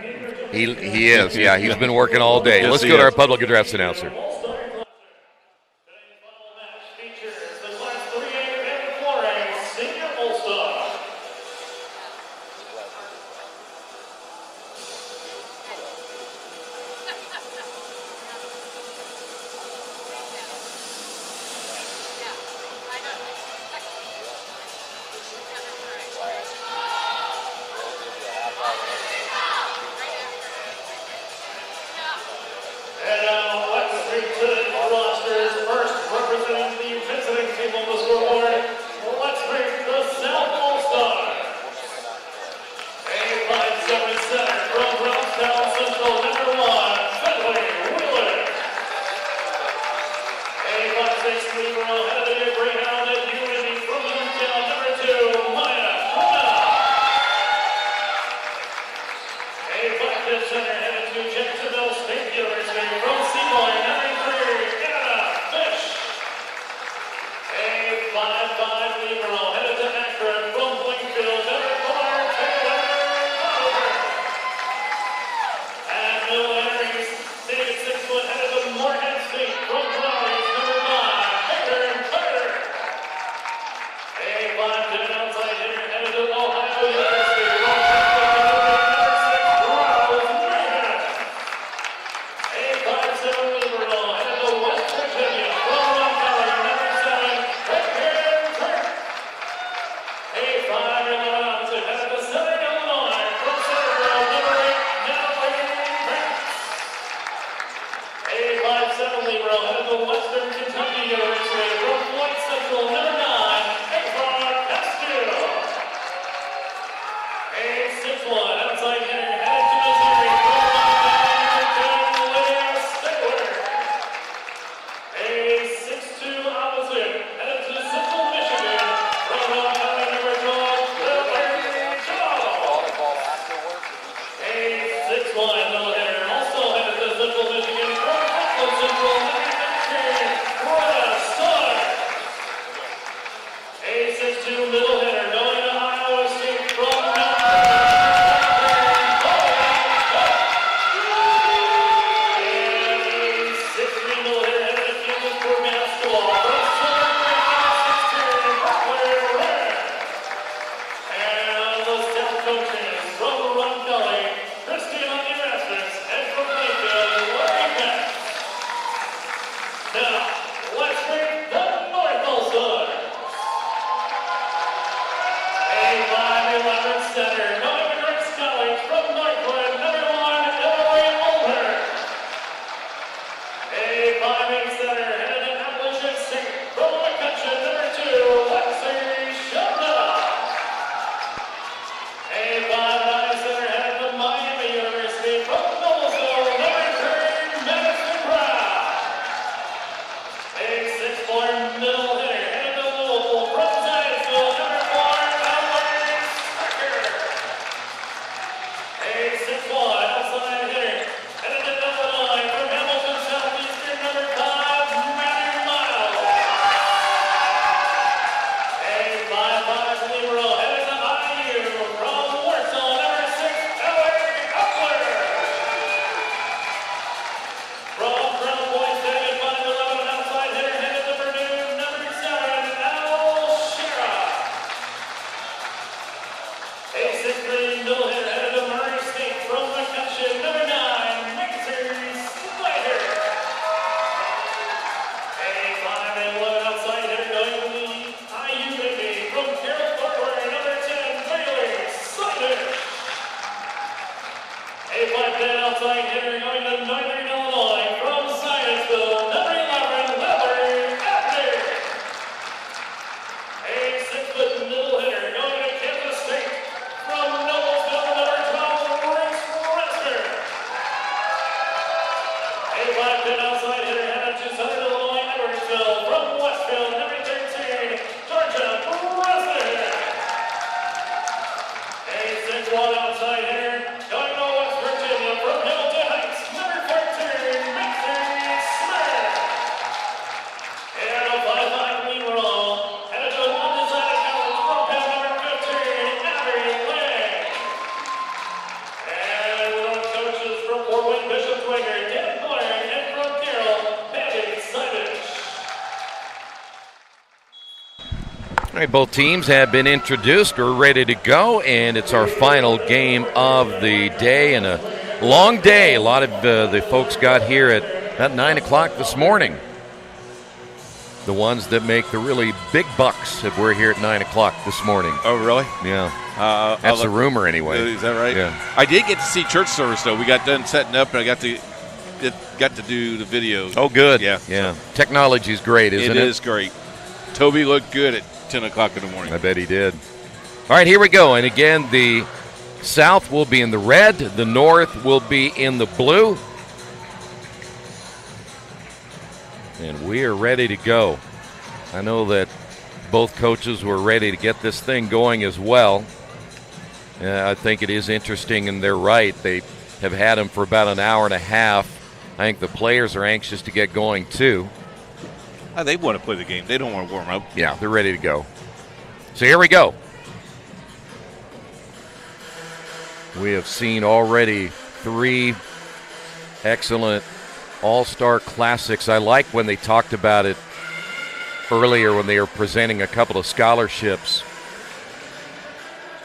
He is, yeah. He's been working all day. Yes, Let's go to our public address announcer. And now let's return the rosters. First, representing the visiting team on the scoreboard, let's bring the South All-Stars. A 5'7" center from Brownstown Central, number 1, Finley Wheeler. A 5'6" libero, head of the Greyhound at UND from Newtown, number 2, Maya Corona. A 5'10" center headed to Jacksonville State University from Seymour, number 3, Anna Fish. A 5'5" libero, headed to Akron from Blakefield, number 4, Taylor Oliver. And middle Henry, staying at 6 foot, headed to Morehead State from Flowers, number 5, Taylor Carter. A 5'10" outside hitter, headed to Ohio University from All right, both teams have been introduced. We're ready to go, and it's our final game of the day, and a long day. A lot of the folks got here at about 9 o'clock this morning. The ones that make the really big bucks we're here at 9 o'clock this morning. Oh, really? Yeah. That's a rumor anyway. Is that right? Yeah. I did get to see church service, though. We got done setting up, and I got to got to do the videos. Oh, good. Yeah. Yeah. Technology's great, isn't it? It is great. Toby looked good at 10 o'clock in the morning. I bet he did. All right, here we go. And again, the South will be in the red. The North will be in the blue. And we are ready to go. I know that both coaches were ready to get this thing going as well. I think it is interesting, and they're right. They have had him for about an hour and a half. I think the players are anxious to get going, too. They want to play the game. They don't want to warm up. Yeah, they're ready to go. So here we go. We have seen already 3 excellent all-star classics. I like when they talked about it earlier when they were presenting a couple of scholarships,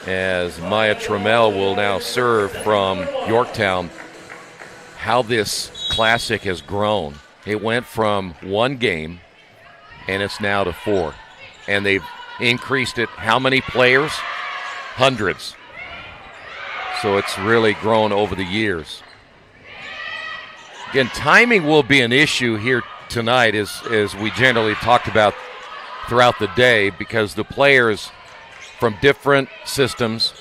as Maya Trammell will now serve from Yorktown, how this classic has grown. It went from 1 game, and it's now to 4. And they've increased it. How many players? Hundreds. So it's really grown over the years. Again, timing will be an issue here tonight, as we generally talked about throughout the day, because the players from different systems,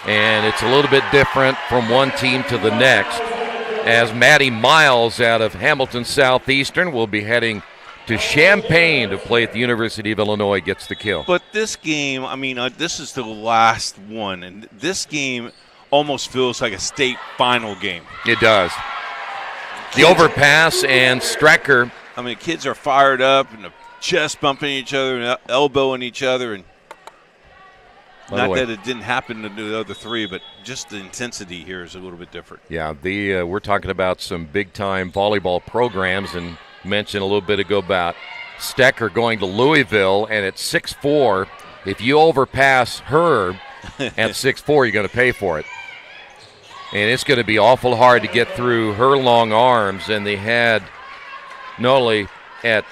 and it's a little bit different from one team to the next, as Maddie Miles out of Hamilton Southeastern will be heading to Champaign to play at the University of Illinois, gets the kill. But this game, I mean, this is the last one, and this game almost feels like a state final game. It does. The overpass and Strecker. I mean, kids are fired up and chest bumping each other and elbowing each other, and not that it didn't happen to the other 3, but just the intensity here is a little bit different. Yeah, we're talking about some big-time volleyball programs, and mentioned a little bit ago about Stecker going to Louisville, and at 6'4", if you overpass her at 6'4", you're going to pay for it. And it's going to be awful hard to get through her long arms, and they had not only at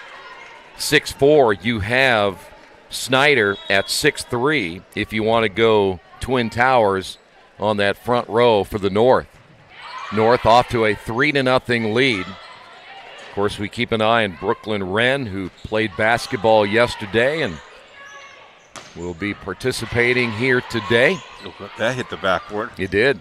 6'4", you have Snyder at 6'3", if you want to go Twin Towers on that front row for the North. North off to a 3-0 lead. Of course, we keep an eye on Brooklyn Wren, who played basketball yesterday and will be participating here today. That hit the backboard. It did.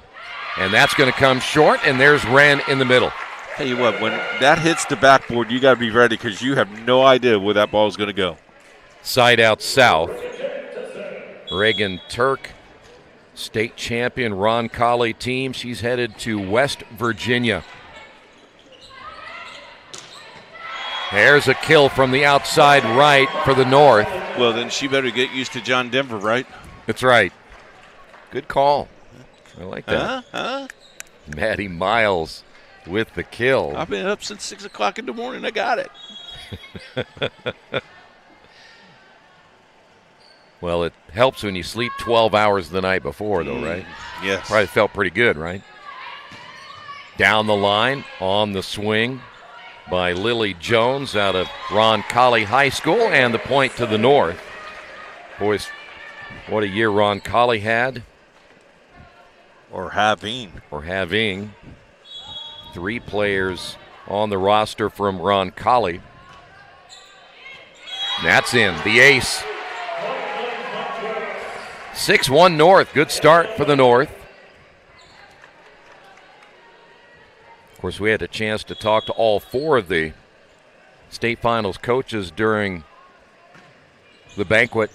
And that's going to come short, and there's Wren in the middle. Tell you what, when that hits the backboard, you got to be ready, because you have no idea where that ball is going to go. Side out south. Reagan Turk, state champion Ron Colley team. She's headed to West Virginia. There's a kill from the outside right for the North. Well, then she better get used to John Denver, right? That's right. Good call. I like that. Maddie Miles with the kill. I've been up since 6 o'clock in the morning. I got it. Well, it helps when you sleep 12 hours the night before, though, right? Yes. Probably felt pretty good, right? Down the line, on the swing by Lily Jones out of Ron Colley High School, and the point to the North. Boys, what a year Ron Colley had. Or having. 3 players on the roster from Ron Colley. That's in, the ace. 6-1 North, good start for the North. Of course, we had a chance to talk to all 4 of the state finals coaches during the banquet.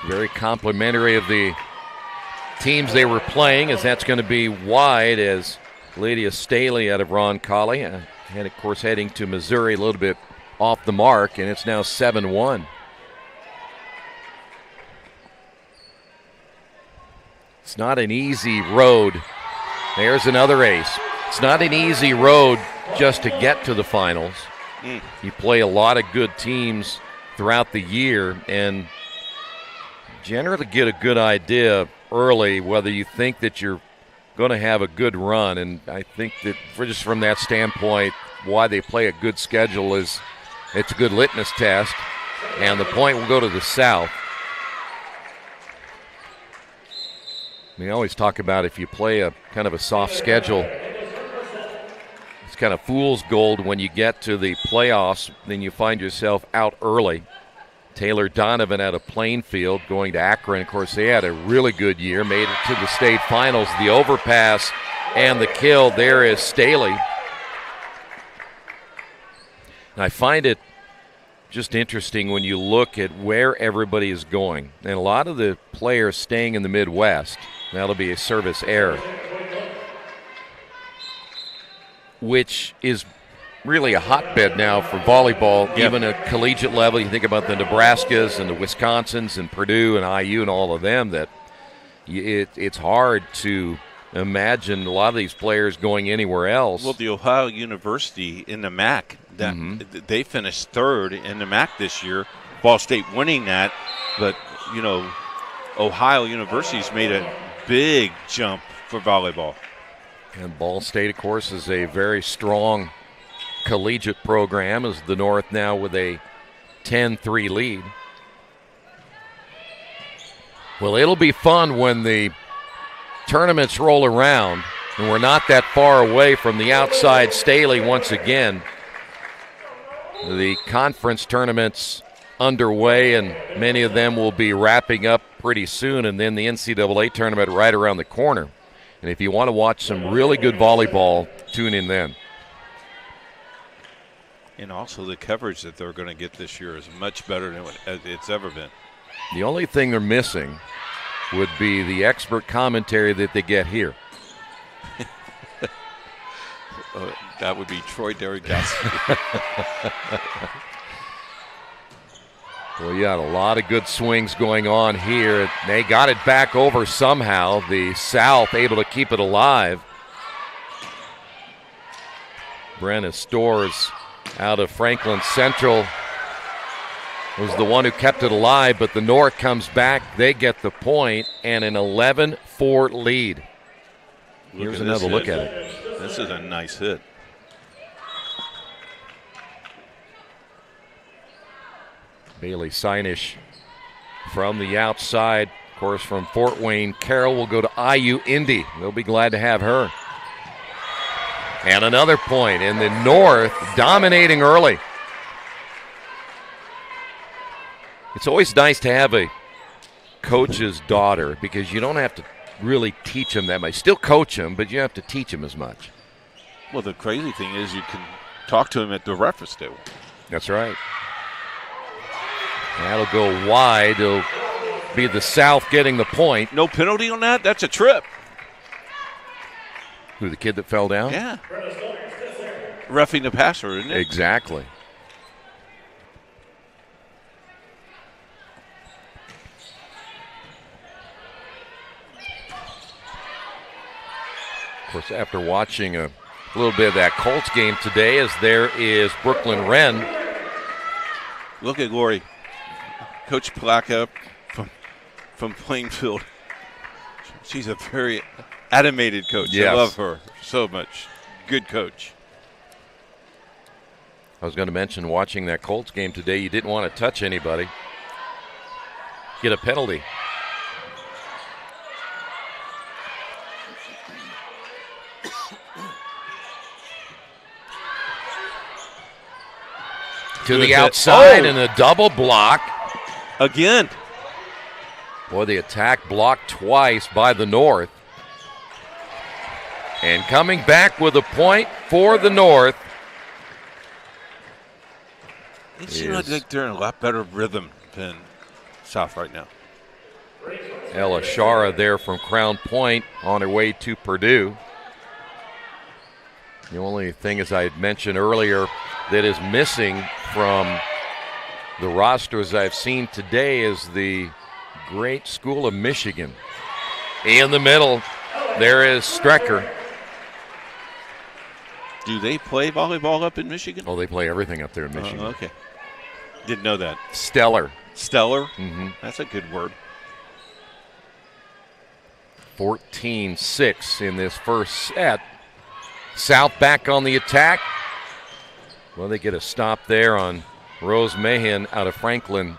Very complimentary of the teams they were playing, as that's going to be wide, as Lydia Staley out of Ron Colley, and of course heading to Missouri a little bit off the mark, and it's now 7-1. It's not an easy road. There's another ace. It's not an easy road just to get to the finals. You play a lot of good teams throughout the year and generally get a good idea early whether you think that you're going to have a good run. And I think that just from that standpoint, why they play a good schedule is it's a good litmus test. And the point will go to the South. We always talk about if you play a kind of a soft schedule, it's kind of fool's gold when you get to the playoffs. Then you find yourself out early. Taylor Donovan out of Plainfield going to Akron. Of course, they had a really good year, made it to the state finals. The overpass and the kill there is Staley. And I find it just interesting when you look at where everybody is going. And a lot of the players staying in the Midwest, that'll be a service error, which is really a hotbed now for volleyball, even at collegiate level. You think about the Nebraskas and the Wisconsins and Purdue and IU and all of them, that it's hard to imagine a lot of these players going anywhere else. Well, the Ohio University in the MAC, they finished third in the MAC this year. Ball State winning that, but, Ohio University's made a big jump for volleyball. And Ball State, of course, is a very strong collegiate program, as the North now with a 10-3 lead. Well, it'll be fun when the tournaments roll around, and we're not that far away from the outside Staley once again. The conference tournaments underway, and many of them will be wrapping up pretty soon, and then the NCAA tournament right around the corner. And if you want to watch some really good volleyball, tune in then. And also the coverage that they're going to get this year is much better than it's ever been. The only thing they're missing would be the expert commentary that they get here. That would be Troy Derrick-Gatsby. Well, you got a lot of good swings going on here. They got it back over somehow. The South able to keep it alive. Brenna Stores out of Franklin Central was the one who kept it alive, but the North comes back. They get the point, and an 11-4 lead. Here's another look at it. This is a nice hit. Bailey Sienish from the outside. Of course, from Fort Wayne, Carroll will go to IU Indy. They'll be glad to have her. And another point, in the North dominating early. It's always nice to have a coach's daughter, because you don't have to really teach them that much. Still coach them, but you have to teach them as much. Well, the crazy thing is you can talk to them at the reference table. That's right. That'll go wide. It'll be the South getting the point. No penalty on that? That's a trip. Who, the kid that fell down? Yeah. Roughing the passer, isn't it? Exactly. Of course, after watching a little bit of that Colts game today, as there is Brooklyn Wren. Look at Lori. Coach Plaka from Plainfield. She's a very animated coach. Yes. I love her so much. Good coach. I was going to mention, watching that Colts game today, you didn't want to touch anybody. Get a penalty. To the outside, and a double block. Again. Boy, the attack blocked twice by the North. And coming back with a point for the North. It seems like they're in a lot better rhythm than South right now. Ella Shara there from Crown Point on her way to Purdue. The only thing, as I had mentioned earlier, that is missing from the rosters I've seen today is the great School of Michigan. In the middle, there is Strecker. Do they play volleyball up in Michigan? Oh, they play everything up there in Michigan. Okay. Didn't know that. Stellar. Stellar? Mm-hmm. That's a good word. 14-6 in this first set. South back on the attack. Well, they get a stop there on Rose Mahan out of Franklin.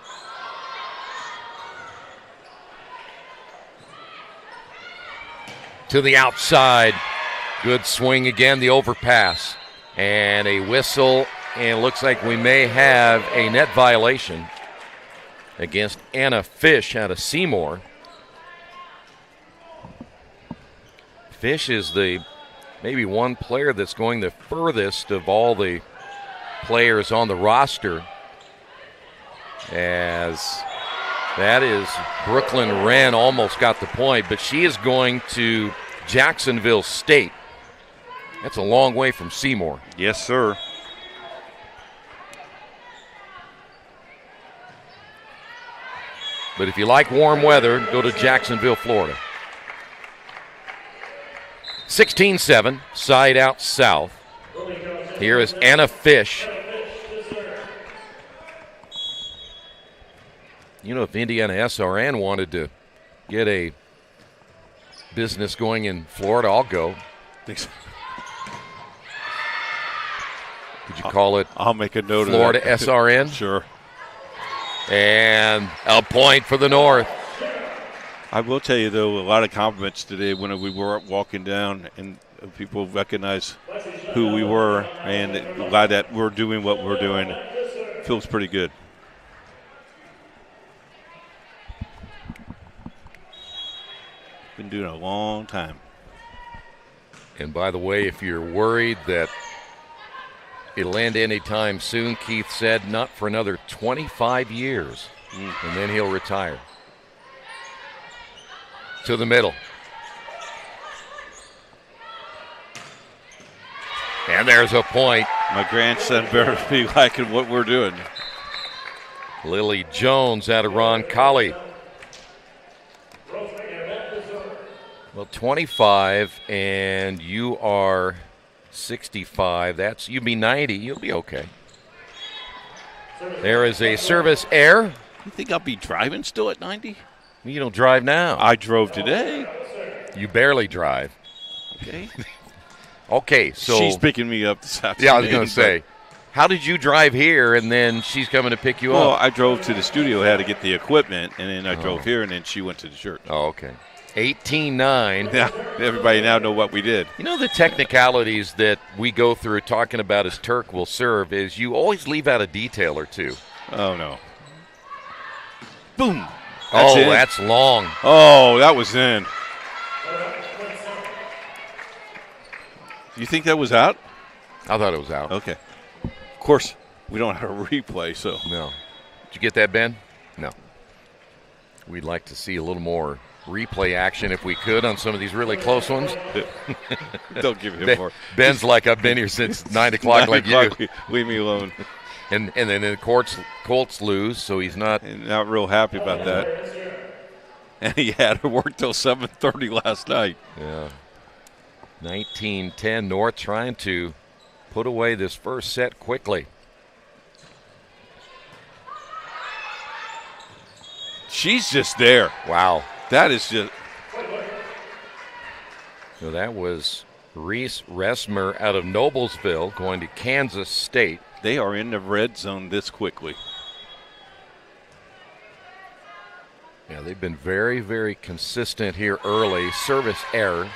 To the outside. Good swing again, the overpass. And a whistle, and it looks like we may have a net violation against Anna Fish out of Seymour. Fish is the maybe one player that's going the furthest of all the players on the roster, as that is Brooklyn Wren almost got the point, but she is going to Jacksonville State. That's a long way from Seymour. Yes, sir. But if you like warm weather, go to Jacksonville, Florida. 16-7, side out south. Here is Anna Fish. You know, if IndianaSRN wanted to get a business going in Florida, I'll go. Thanks. Could you call it I'll make a note Florida of that. SRN? Sure. And a point for the North. I will tell you, though, a lot of compliments today when we were walking down, and people recognize who we were, and glad that we're doing what we're doing. Feels pretty good. Been doing it a long time. And by the way, if you're worried that it'll end anytime soon, Keith said not for another 25 years, and then he'll retire. To the middle. And there's a point. My grandson better be liking what we're doing. Lily Jones out of Roncalli. Well, 25, and you are 65. That's you'd be 90. You'll be okay. There is a service error. You think I'll be driving still at 90? You don't drive now. I drove today. You barely drive. Okay. Okay, so she's picking me up this afternoon. Yeah, I was going to say, how did you drive here and then she's coming to pick you up? Well, I drove to the studio, had to get the equipment, and then I drove here, and then she went to the church. Oh, okay. 18-9. Yeah, everybody now know what we did. You know the technicalities that we go through talking about as Turk will serve is you always leave out a detail or two. Oh, no. Boom. That's long. Oh, that was in. You think that was out? I thought it was out. Okay. Of course, we don't have a replay, so. No. Did you get that, Ben? No. We'd like to see a little more replay action if we could on some of these really close ones. Don't give him more. Ben's like, I've been here since 9 o'clock like you. Leave me alone. And then the Colts lose, so he's not real happy about that. And he had to work till 7:30 last night. Yeah. 19-10 North trying to put away this first set quickly. She's just there. Wow. That is just. So that was Reese Resmer out of Noblesville going to Kansas State. They are in the red zone this quickly. Yeah, they've been very, very consistent here early. Service error.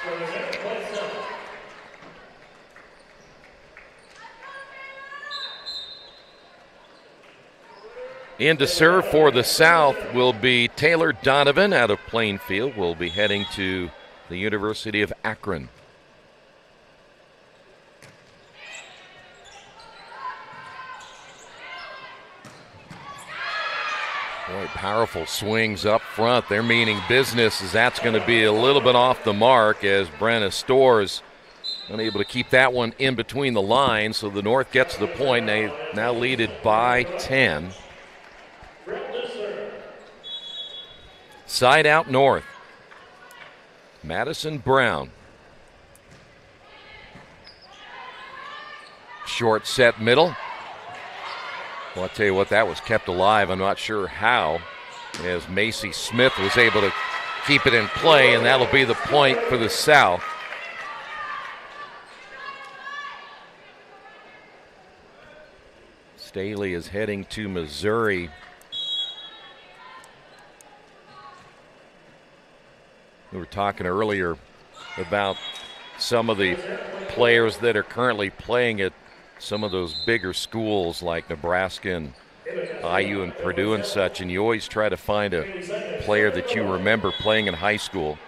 In to serve for the South will be Taylor Donovan out of Plainfield. Will be heading to the University of Akron. Boy, powerful swings up front. They're meaning business as that's going to be a little bit off the mark as Brenna Storrs unable to keep that one in between the lines. So the North gets the point. They now lead it by 10. Side out North. Madison Brown. Short set middle. Well, I'll tell you what, that was kept alive. I'm not sure how, as Macy Smith was able to keep it in play, and that'll be the point for the South. Staley is heading to Missouri. We were talking earlier about some of the players that are currently playing at some of those bigger schools like Nebraska and IU and Purdue and such, and you always try to find a player that you remember playing in high school.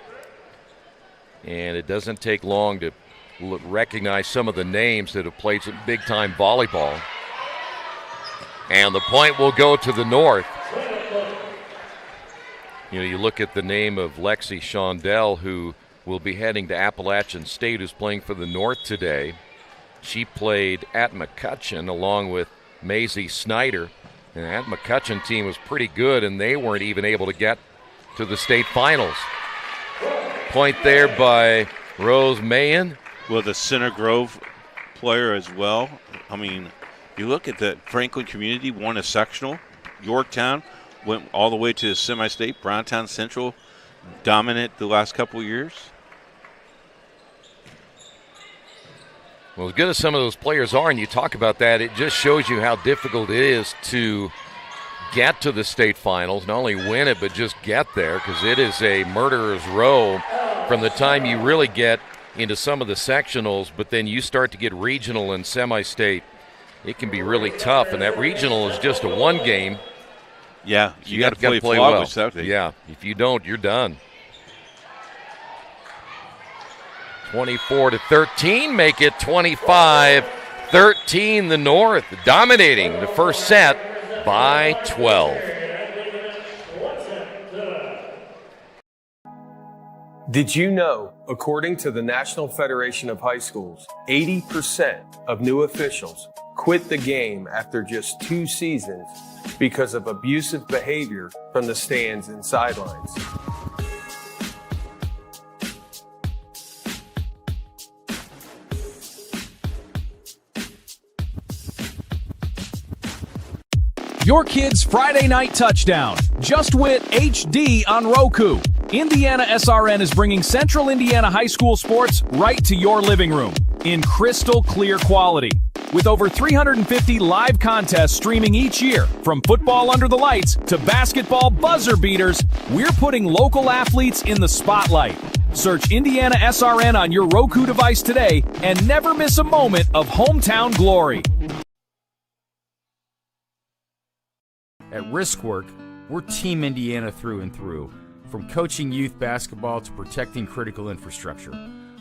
And it doesn't take long to recognize some of the names that have played some big-time volleyball. And the point will go to the North. You look at the name of Lexi Shondell, who will be heading to Appalachian State, who's playing for the North today. She played at McCutcheon along with Maisie Snyder. And that McCutcheon team was pretty good, and they weren't even able to get to the state finals. Point there by Rose Mahan. Well, the Center Grove player as well. I mean, you look at the Franklin community, won a sectional. Yorktown went all the way to the semi-state. Browntown Central dominant the last couple of years. Well, as good as some of those players are, and you talk about that, it just shows you how difficult it is to get to the state finals, not only win it, but just get there, because it is a murderer's row from the time you really get into some of the sectionals, but then you start to get regional and semi-state. It can be really tough, and that regional is just a one game. Yeah, you got to play well. Saturday. Yeah, if you don't, you're done. 24-13, make it 25-13. The North dominating the first set by 12. Did you know, according to the National Federation of High Schools, 80% of new officials quit the game after just 2 seasons because of abusive behavior from the stands and sidelines? Your kid's Friday night touchdown. Just Wit HD on Roku. IndianaSRN is bringing Central Indiana high school sports right to your living room in crystal clear quality. With over 350 live contests streaming each year, from football under the lights to basketball buzzer beaters, we're putting local athletes in the spotlight. Search IndianaSRN on your Roku device today and never miss a moment of hometown glory. At Riskwork, we're Team Indiana through and through, from coaching youth basketball to protecting critical infrastructure.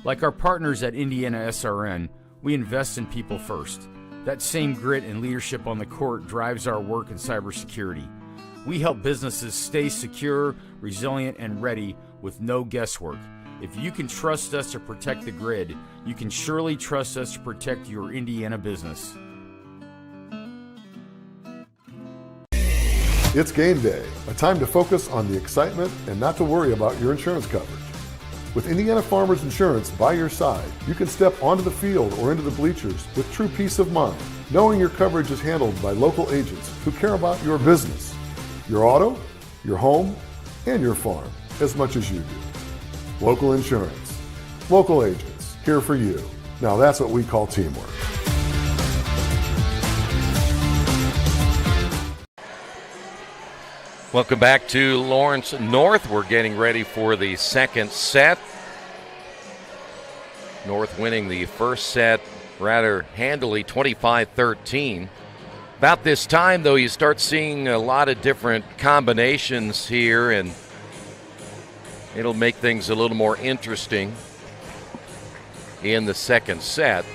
Like our partners at IndianaSRN, we invest in people first. That same grit and leadership on the court drives our work in cybersecurity. We help businesses stay secure, resilient, and ready with no guesswork. If you can trust us to protect the grid, you can surely trust us to protect your Indiana business. It's game day, a time to focus on the excitement and not to worry about your insurance coverage. With Indiana Farmers Insurance by your side, you can step onto the field or into the bleachers with true peace of mind, knowing your coverage is handled by local agents who care about your business, your auto, your home, and your farm as much as you do. Local insurance, local agents, here for you. Now that's what we call teamwork. Welcome back to Lawrence North. We're getting ready for the second set. North winning the first set rather handily, 25-13. About this time, though, you start seeing a lot of different combinations here, and it'll make things a little more interesting in the second set.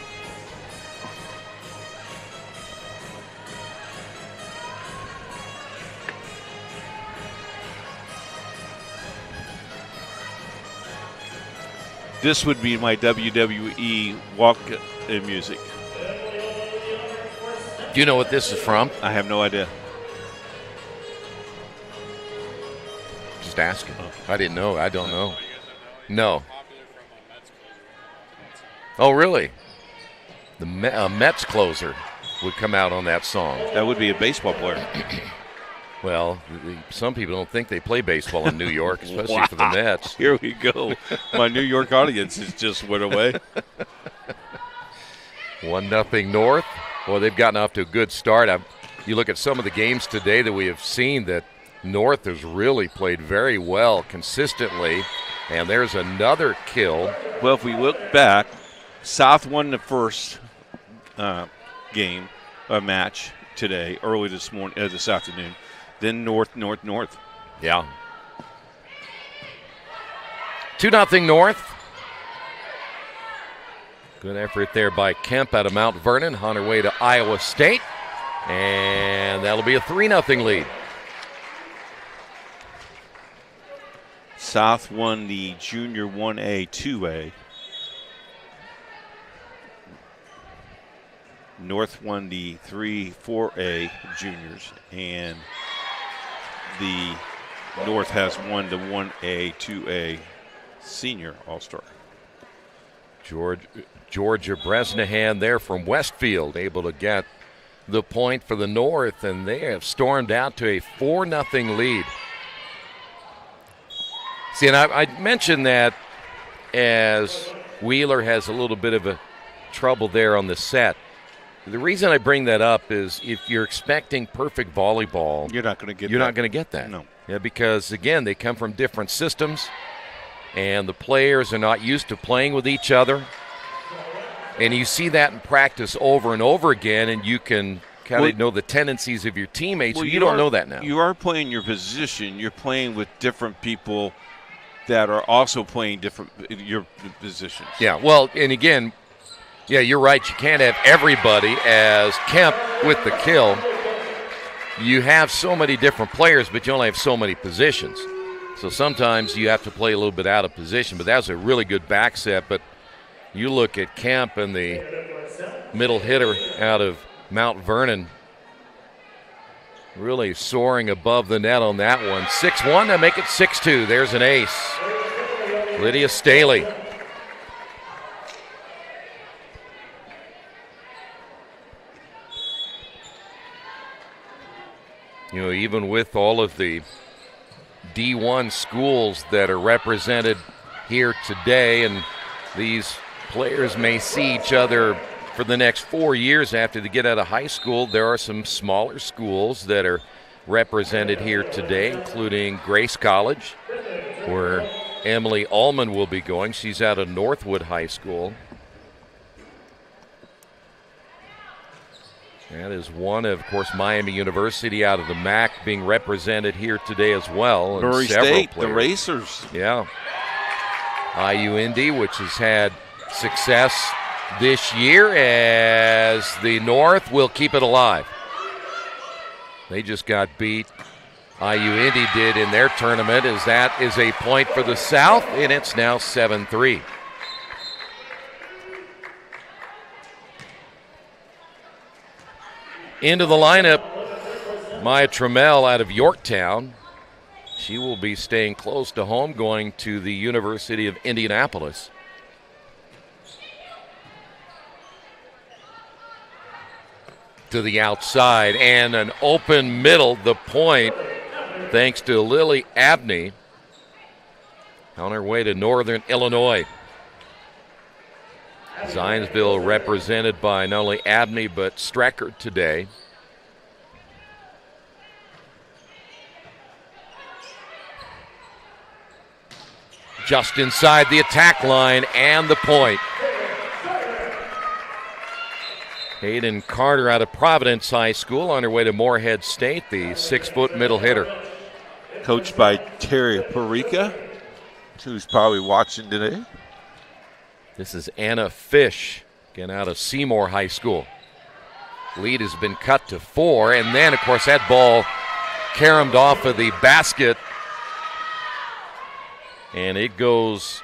This would be my WWE walk-in music. Do you know what this is from? I have no idea. Just asking. I didn't know. I don't know. No. Oh, really? The Mets closer would come out on that song. That would be a baseball player. Well, some people don't think they play baseball in New York, especially for the Mets. Here we go. My New York audience has just went away. 1-0 North. Well, they've gotten off to a good start. You look at some of the games today that we have seen that North has really played very well consistently, and there's another kill. Well, if we look back, South won the first game, a match today, early this afternoon. Then North. Yeah. 2-0 North. Good effort there by Kemp out of Mount Vernon on her way to Iowa State. And that'll be a 3-0 lead. South won the Junior 1A, 2A. North won the 3, 4A juniors, and the North has won the 1A, 2A senior all-star. Georgia Bresnahan there from Westfield able to get the point for the North, and they have stormed out to a 4-0 lead. See, and I mentioned that as Wheeler has a little bit of a trouble there on the set. The reason I bring that up is if you're expecting perfect volleyball, you're not going to get You're not going to get that. No. Yeah, because, again, they come from different systems, and the players are not used to playing with each other. And you see that in practice over and over again, and you can kind of know the tendencies of your teammates. Well, you don't know that now. You are playing your position. You're playing with different people that are also playing your positions. Yeah, well, and again, yeah, you're right. You can't have everybody as Kemp with the kill. You have so many different players, but you only have so many positions. So sometimes you have to play a little bit out of position, but that was a really good back set. But you look at Kemp and the middle hitter out of Mount Vernon really soaring above the net on that one. 6-1 to make it 6-2. There's an ace. Lydia Staley. You know, even with all of the D1 schools that are represented here today, and these players may see each other for the next 4 years after they get out of high school, there are some smaller schools that are represented here today, including Grace College, where Emily Ullman will be going. She's out of Northwood High School. That is one of course, Miami University out of the MAC being represented here today as well. Murray State, the Racers. Yeah. IU Indy, which has had success this year, as the North will keep it alive. They just got beat. IU Indy did in their tournament, as that is a point for the South, and it's now 7-3. Into the lineup, Maya Trammell out of Yorktown. She will be staying close to home, going to the University of Indianapolis. To the outside, and an open middle, the point, thanks to Lily Abney on her way to Northern Illinois. Zionsville represented by not only Abney but Strecker today. Just inside the attack line and the point. Hayden Carter out of Providence High School on her way to Morehead State, the 6-foot middle hitter. Coached by Terry Parica, who's probably watching today. This is Anna Fish, again out of Seymour High School. Lead has been cut to 4, and then, of course, that ball caromed off of the basket, and it goes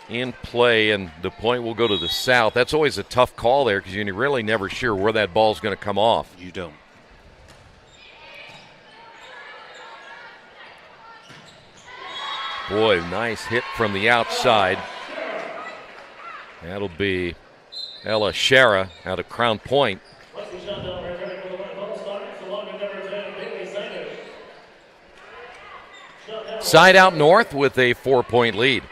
in play, and the point will go to the South. That's always a tough call there because you're really never sure where that ball's going to come off. You don't. Boy, nice hit from the outside. That'll be Ella Shara out of Crown Point. Side out North with a 4-point lead.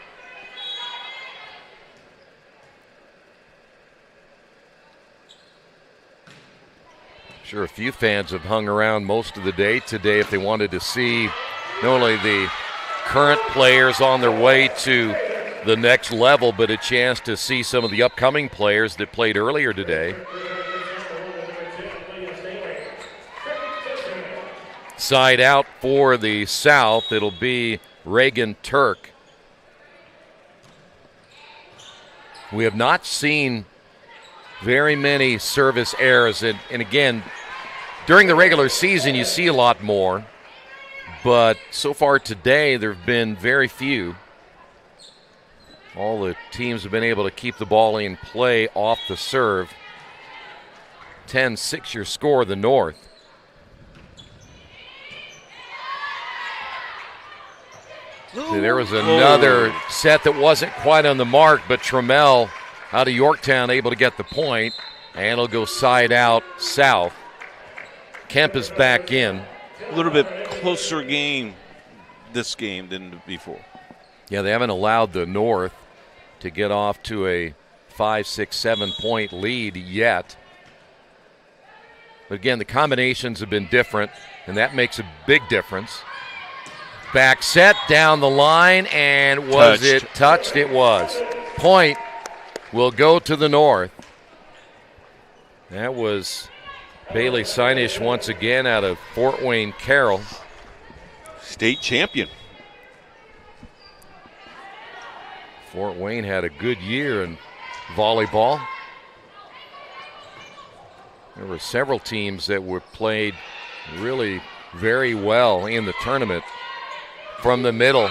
Sure, a few fans have hung around most of the day today if they wanted to see not only the current players on their way to the next level, but a chance to see some of the upcoming players that played earlier today. Side out for the South, it'll be Reagan Turk. We have not seen very many service errors. And again, during the regular season, you see a lot more. But so far today, there have been very few. All the teams have been able to keep the ball in play off the serve. 10-6 your score, the North. See, there was another set that wasn't quite on the mark, but Trammell out of Yorktown able to get the point, and it'll go side out South. Kemp is back in. A little bit closer game this game than before. Yeah, they haven't allowed the North to get off to a 5, 6, 7 point lead yet. But again, the combinations have been different, and that makes a big difference. Back set down the line, and was it touched? It was. Point will go to the North. That was Bailey Sinesh once again out of Fort Wayne Carroll. State champion. Fort Wayne had a good year in volleyball. There were several teams that were played really very well in the tournament. From the middle,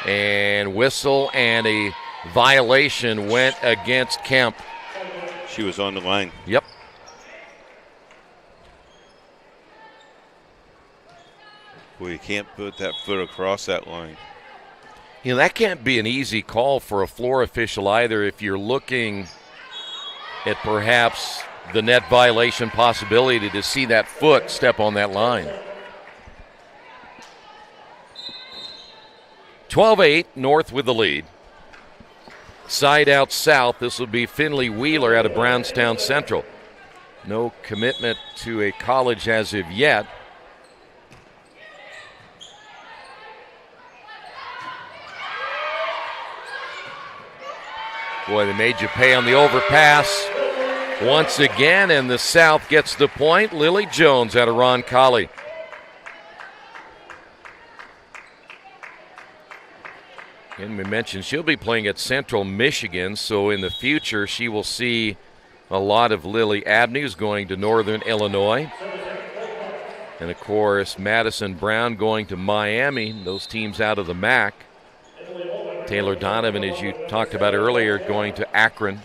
and whistle, and a violation went against Kemp. She was on the line. Yep. Boy, you can't put that foot across that line. You know, that can't be an easy call for a floor official either if you're looking at perhaps the net violation possibility to see that foot step on that line. 12-8, North with the lead. Side out South, this will be Finley Wheeler out of Brownstown Central. No commitment to a college as of yet. Boy, they made you pay on the overpass once again, and the South gets the point. Lily Jones out of Roncalli. And we mentioned she'll be playing at Central Michigan, so in the future she will see a lot of Lily Abney, who's going to Northern Illinois. And, of course, Madison Brown going to Miami, those teams out of the MAC. Taylor Donovan, as you talked about earlier, going to Akron.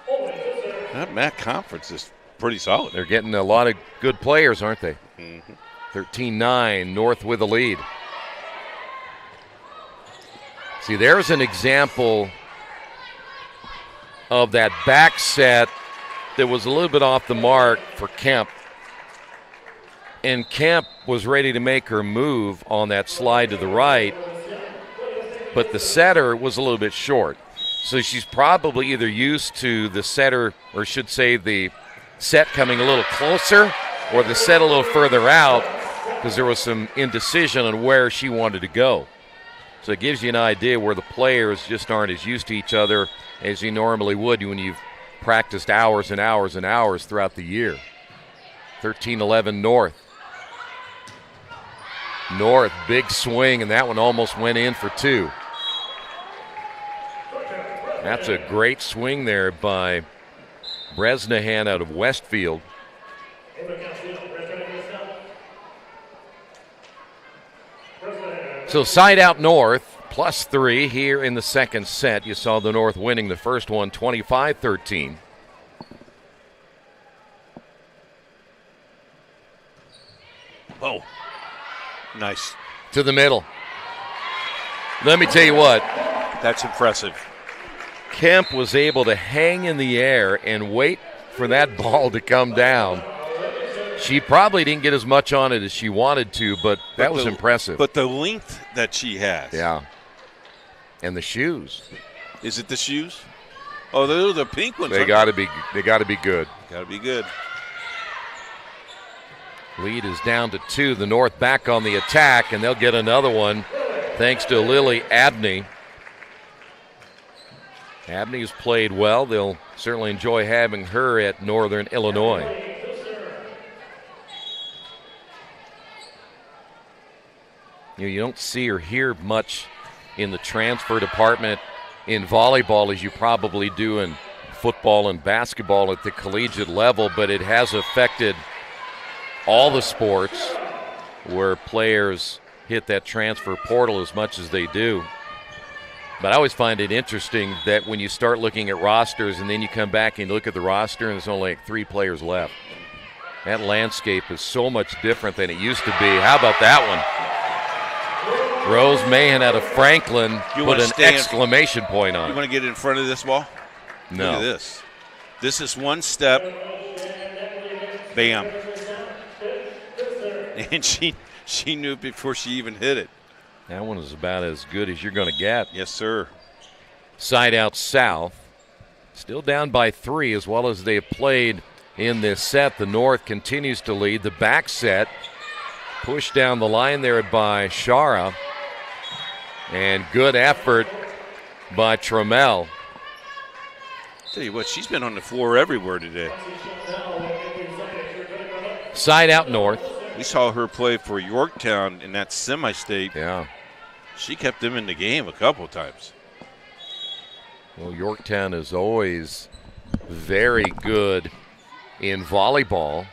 That MAC conference is pretty solid. They're getting a lot of good players, aren't they? 13-9, North with the lead. See, there's an example of that back set that was a little bit off the mark for Kemp. And Kemp was ready to make her move on that slide to the right, but the setter was a little bit short. So she's probably either used to the setter, or should say the set coming a little closer, or the set a little further out, because there was some indecision on where she wanted to go. So it gives you an idea where the players just aren't as used to each other as you normally would when you've practiced hours and hours and hours throughout the year. 13-11 North. North, big swing, and that one almost went in for two. That's a great swing there by Bresnahan out of Westfield. So side out North, +3 here in the second set. You saw the North winning the first one, 25-13. Oh, nice. To the middle. Let me tell you what. That's impressive. Kemp was able to hang in the air and wait for that ball to come down. She probably didn't get as much on it as she wanted to, but that was impressive. But the length that she has. Yeah. And the shoes. Is it the shoes? Oh, they're the pink ones. They got to be. They got to be good. Got to be good. Lead is down to 2. The North back on the attack, and they'll get another one thanks to Lily Abney. Abney's played well. They'll certainly enjoy having her at Northern Illinois. You don't see or hear much in the transfer department in volleyball as you probably do in football and basketball at the collegiate level, but it has affected all the sports where players hit that transfer portal as much as they do. But I always find it interesting that when you start looking at rosters and then you come back and look at the roster and there's only like 3 players left. That landscape is so much different than it used to be. How about that one? Rose Mahan out of Franklin put an exclamation point on it. You want to get in front of this ball? No. Look at this. This is one step. Bam. And she knew it before she even hit it. That one is about as good as you're going to get. Yes, sir. Side out south. Still down by 3 as well as they have played in this set. The North continues to lead. The back set pushed down the line there by Shara. And good effort by Trammell. Tell you what, she's been on the floor everywhere today. Side out north. We saw her play for Yorktown in that semi-state. Yeah. She kept them in the game a couple times. Well, Yorktown is always very good in volleyball.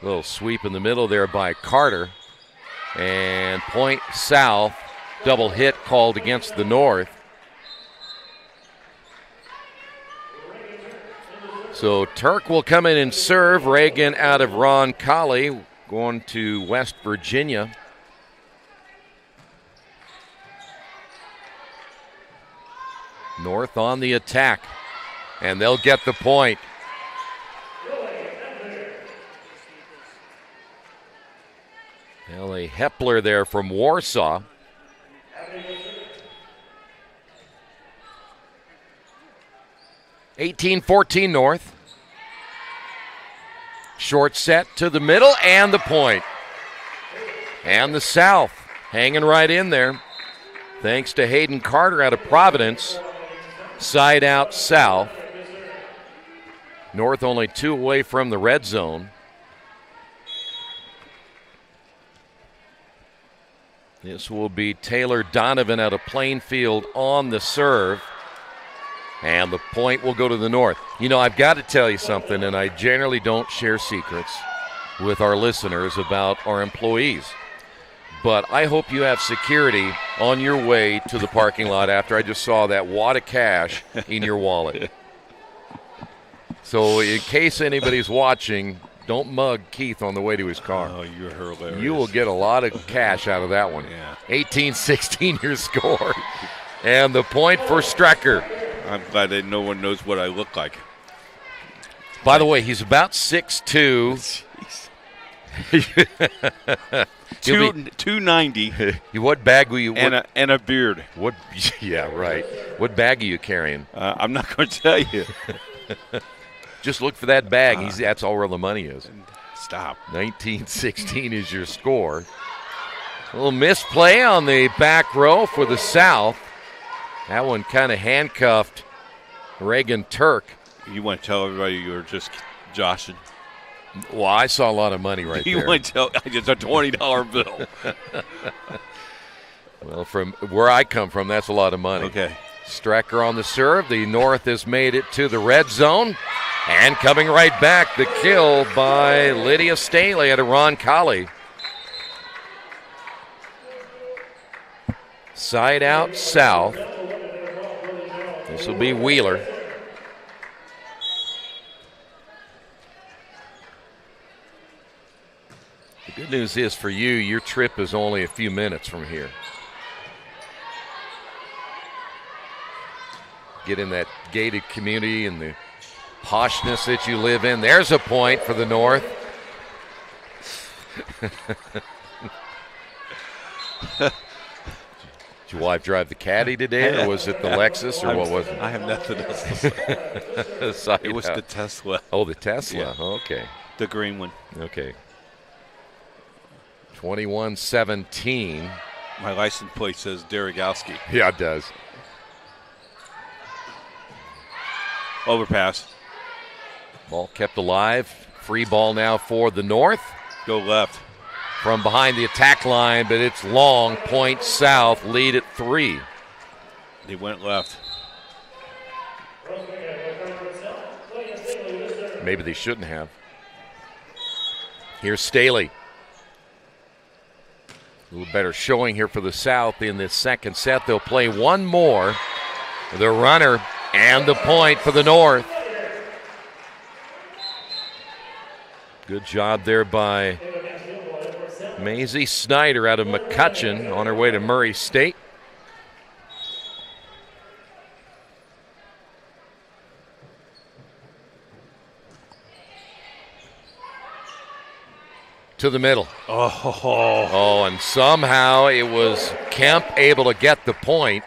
Little sweep in the middle there by Carter. And point south, double hit called against the North. So Turk will come in and serve. Reagan out of Roncalli, going to West Virginia. North on the attack, and they'll get the point. Ellie Hepler there from Warsaw. (18-14) North. Short set to the middle and the point. And the South hanging right in there. Thanks to Hayden Carter out of Providence. Side out south. North only 2 away from the red zone. This will be Taylor Donovan out of Plainfield on the serve. And the point will go to the North. You know, I've got to tell you something, and I generally don't share secrets with our listeners about our employees. But I hope you have security on your way to the parking lot after I just saw that wad of cash in your wallet. So in case anybody's watching, don't mug Keith on the way to his car. Oh, you're hilarious. You will get a lot of cash out of that one. Yeah. 18-16 your score. And the point for Strecker. I'm glad that no one knows what I look like. By the way, he's about 6'2". 290. What bag will you? And a beard. What? Yeah, right. What bag are you carrying? I'm not going to tell you. Just look for that bag. That's all where the money is. Stop. 19-16 is your score. A little misplay on the back row for the South. That one kind of handcuffed Reagan Turk. You want to tell everybody you were just joshing? Well, I saw a lot of money right there. You want to tell? It's a $20 bill. Well, from where I come from, that's a lot of money. Okay. Strecker on the serve. The North has made it to the red zone. And coming right back, the kill by Lydia Staley out of Roncalli. Side out south. This will be Wheeler. The good news is for you, your trip is only a few minutes from here. Get in that gated community and the poshness that you live in. There's a point for the North. Did your wife drive the Caddy today, or was it the Lexus, or what was it? I have nothing else to say. It was the Tesla. Oh, the Tesla. Yeah. Okay. The green one. Okay. 21-17. My license plate says Derogowski. Yeah, it does. Overpass. Ball kept alive. Free ball now for the North. Go left. from behind the attack line, but it's long. Point South lead at 3. They went left. Maybe they shouldn't have. Here's Staley. A little better showing here for the South in this second set. They'll play one more. The runner and the point for the North. Good job there by Maisie Snyder out of McCutcheon on her way to Murray State. To the middle. Oh, and somehow it was Kemp able to get the point.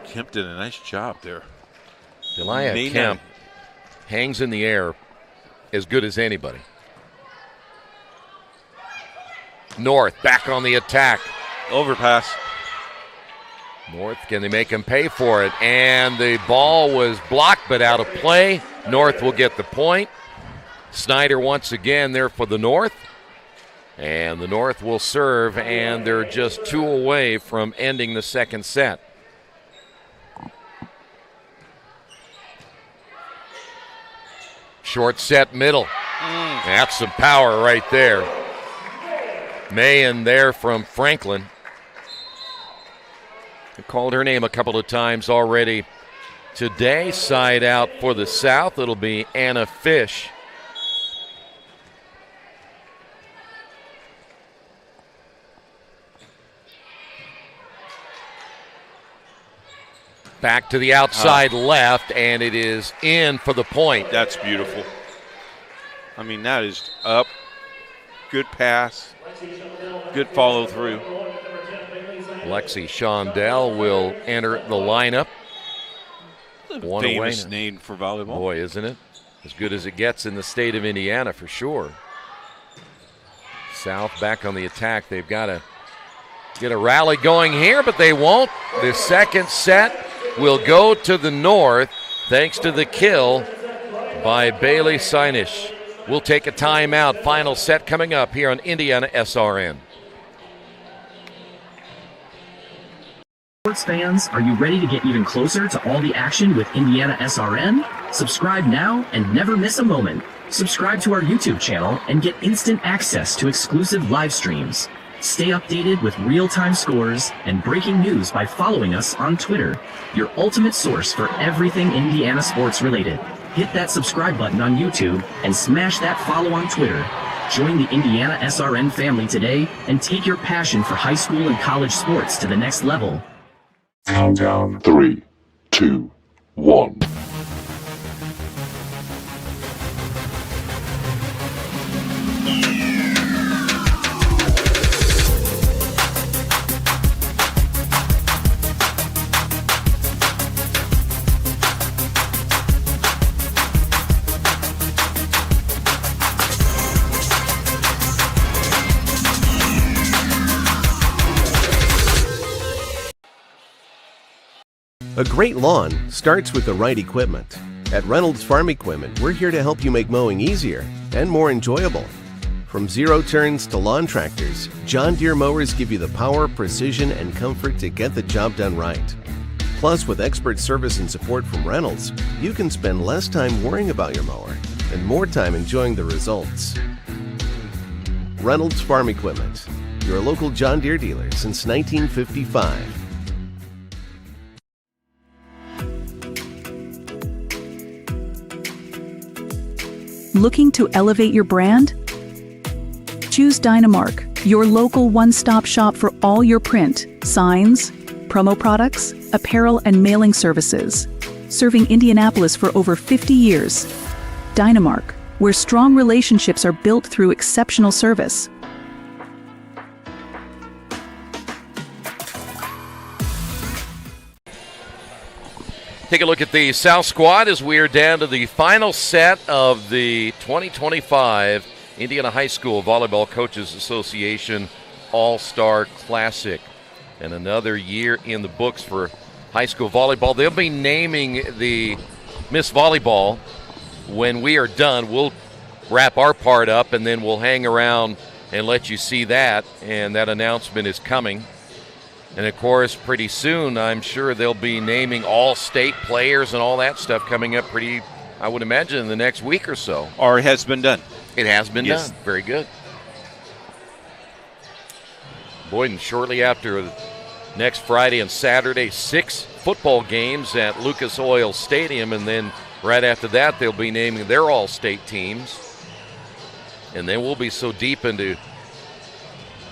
Kemp did a nice job there. Delia Kemp hangs in the air as good as anybody. North back on the attack. Overpass. North, can they make him pay for it? And the ball was blocked but out of play. North will get the point. Snyder once again there for the North. And the North will serve, and they're just 2 away from ending the second set. Short set middle. That's some power right there. Mahan there from Franklin. I called her name a couple of times already today. Side out for the South. It'll be Anna Fish. Back to the outside left, and it is in for the point. That's beautiful. I mean, that is up. Good pass. Good follow through. Lexi Shondell will enter the lineup. One Famous away. name for volleyball. Boy, isn't it? As good as it gets in the state of Indiana for sure. South back on the attack. They've got to get a rally going here, but they won't. The second set will go to the North thanks to the kill by Bailey Sienisch. We'll take a timeout. Final set coming up here on IndianaSRN. Sports fans, are you ready to get even closer to all the action with IndianaSRN? Subscribe now and never miss a moment. Subscribe to our YouTube channel and get instant access to exclusive live streams. Stay updated with real-time scores and breaking news by following us on Twitter, your ultimate source for everything Indiana sports related. Hit that subscribe button on YouTube and smash that follow on Twitter. Join the IndianaSRN family today and take your passion for high school and college sports to the next level. Countdown. 3, 2, 1. A great lawn starts with the right equipment. At Reynolds Farm Equipment, we're here to help you make mowing easier and more enjoyable. From zero turns to lawn tractors, John Deere mowers give you the power, precision, and comfort to get the job done right. Plus, with expert service and support from Reynolds, you can spend less time worrying about your mower and more time enjoying the results. Reynolds Farm Equipment, your local John Deere dealer since 1955. Looking to elevate your brand? Choose Dynamark, your local one-stop shop for all your print, signs, promo products, apparel, and mailing services. Serving Indianapolis for over 50 years. Dynamark, where strong relationships are built through exceptional service. Take a look at the South squad as we are down to the final set of the 2025 Indiana High School Volleyball Coaches Association All-Star Classic. And another year in the books for high school volleyball. They'll be naming the Miss Volleyball when we are done, we'll wrap our part up, and then we'll hang around and let you see that, and that announcement is coming. And, of course, pretty soon I'm sure they'll be naming all-state players and all that stuff coming up pretty, I would imagine, in the next week or so. Or it has been done. It has been done. Very good. Boyden, shortly after next Friday and Saturday, 6 football games at Lucas Oil Stadium, and then right after that they'll be naming their all-state teams. And then we'll be so deep into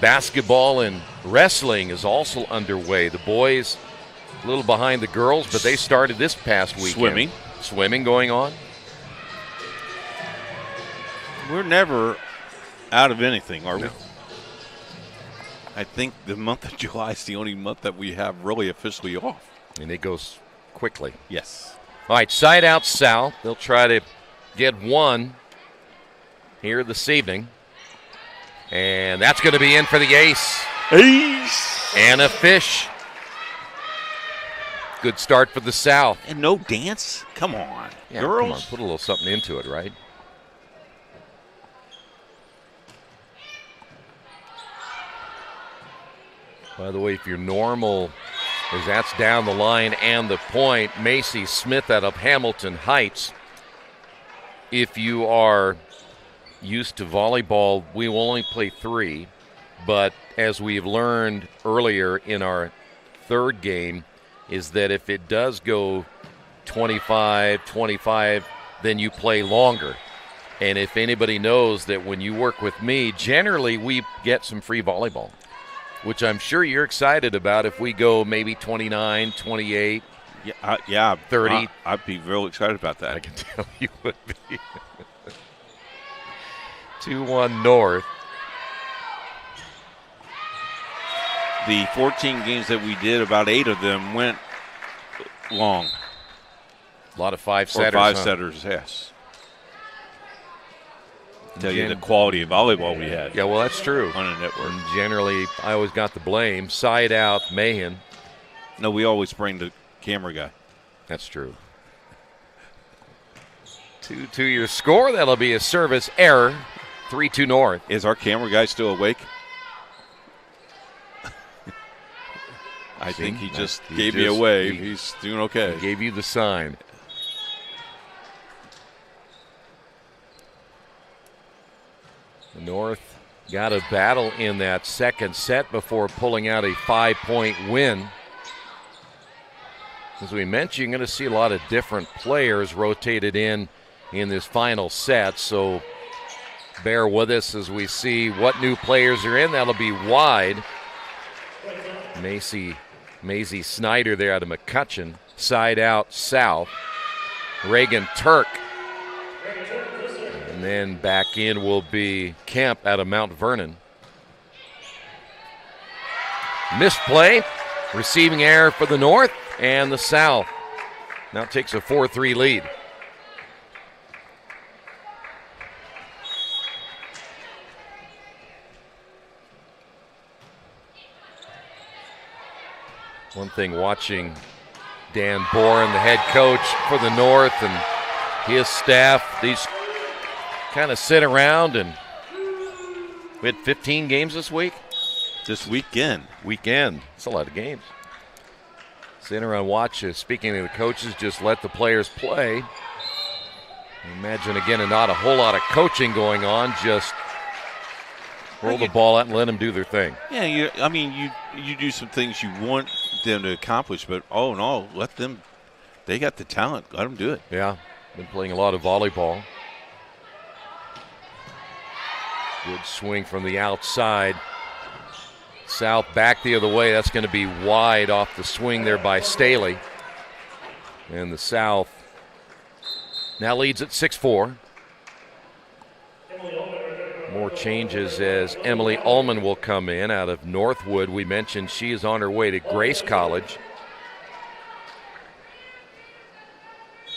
basketball, and wrestling is also underway. The boys a little behind the girls, but they started this past weekend. Swimming going on. We're never out of anything, are we? I think the month of July is the only month that we have really officially off. And it goes quickly. Yes. All right, side out south. They'll try to get one here this evening. And that's going to be in for the ace. Anna Fish. Good start for the South. And no dance? Come on. Yeah, girls. Come on, put a little something into it, right? By the way, if you're normal, as that's down the line and the point, Macy Smith out of Hamilton Heights. If you are used to volleyball, we will only play 3. But as we've learned earlier in our third game, is that if it does go 25-25, then you play longer. And if anybody knows that when you work with me, generally we get some free volleyball, which I'm sure you're excited about if we go maybe 29, 28, 30. I'd be real excited about that. I can tell you would be. 2-1 North. The 14 games that we did, about 8 of them went long. A lot of 5-setters. 5-setters, yes. Tell you the quality of volleyball we had. Yeah, well, that's true. On a network. And generally, I always got the blame. Side out, Mahan. No, we always bring the camera guy. That's true. 2-2 your score. That'll be a service error. 3-2 North. Is our camera guy still awake? I think he just gave me a wave. He's doing okay. He gave you the sign. The North got a battle in that second set before pulling out a 5-point win. As we mentioned, you're going to see a lot of different players rotated in this final set, so bear with us as we see what new players are in. That'll be wide. Maisie Snyder there out of McCutcheon. Side out south. Reagan Turk. And then back in will be Kemp out of Mount Vernon. Misplay. Receiving error for the North and the South. Now takes a 4-3 lead. One thing watching Dan Boren, the head coach for the North, and his staff, these kind of sit around, and we had 15 games this week. This weekend. It's a lot of games. Sit around, watch. Speaking of the coaches, just let the players play. Imagine, again, not a whole lot of coaching going on, just roll the ball out and let them do their thing. Yeah, you do some things you want them to accomplish, but no, let them. They got the talent. Let them do it. Yeah, been playing a lot of volleyball. Good swing from the outside. South back the other way. That's going to be wide off the swing there by Staley. And the South now leads at 6-4. More changes as Emily Ullman will come in out of Northwood. We mentioned she is on her way to Grace College.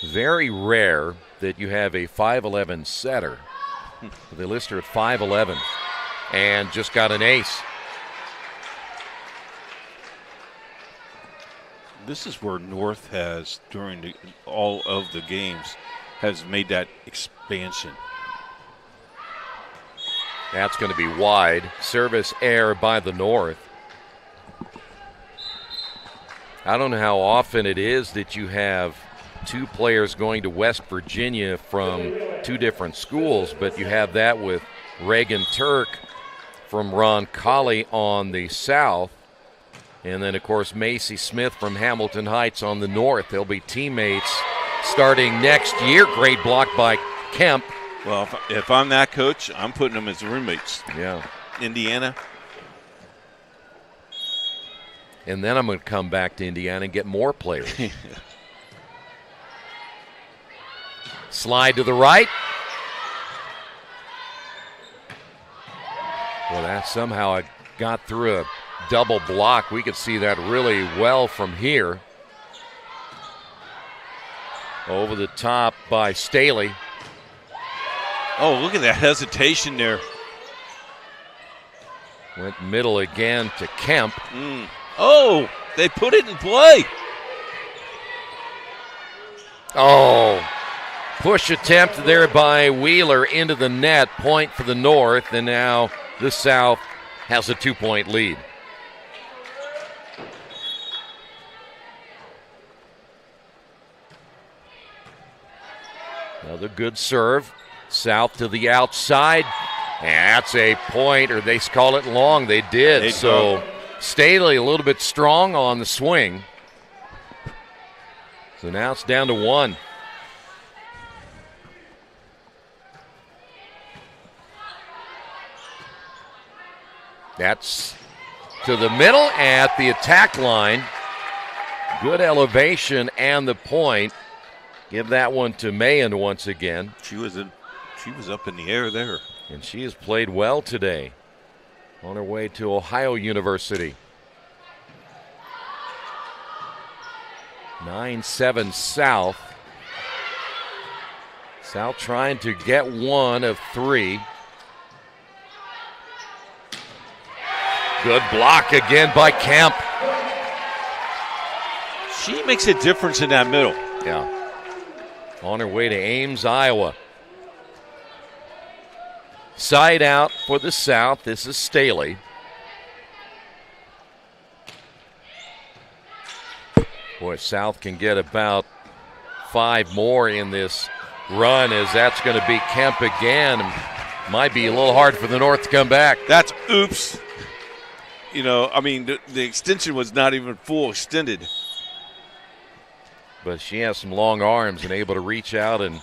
Very rare that you have a 5'11 setter. They list her at 5'11 and just got an ace. This is where North has, during all of the games, has made that expansion. That's going to be wide. Service error by the North. I don't know how often it is that you have two players going to West Virginia from two different schools, but you have that with Reagan Turk from Roncalli on the south, and then, of course, Macy Smith from Hamilton Heights on the north. They'll be teammates starting next year. Great block by Kemp. Well, if I'm that coach, I'm putting them as roommates. Yeah. Indiana. And then I'm going to come back to Indiana and get more players. Slide to the right. Well, that somehow got through a double block. We could see that really well from here. Over the top by Staley. Oh, look at that hesitation there. Went middle again to Kemp. Oh, they put it in play. Oh, push attempt there by Wheeler into the net. Point for the North, and now the South has a 2-point lead. Another good serve. South to the outside. That's a point, or they call it long. They did. So Staley a little bit strong on the swing. So now it's down to 1. That's to the middle at the attack line. Good elevation and the point. Give that one to Mahan once again. She was up in the air there. And she has played well today. On her way to Ohio University. 9-7 South. South trying to get one of 3. Good block again by Kemp. She makes a difference in that middle. Yeah. On her way to Ames, Iowa. Side out for the South. This is Staley. Boy, South can get about 5 more in this run, as that's going to be Kemp again. Might be a little hard for the North to come back. That's oops. You know, I mean, the extension was not even full extended. But she has some long arms and able to reach out and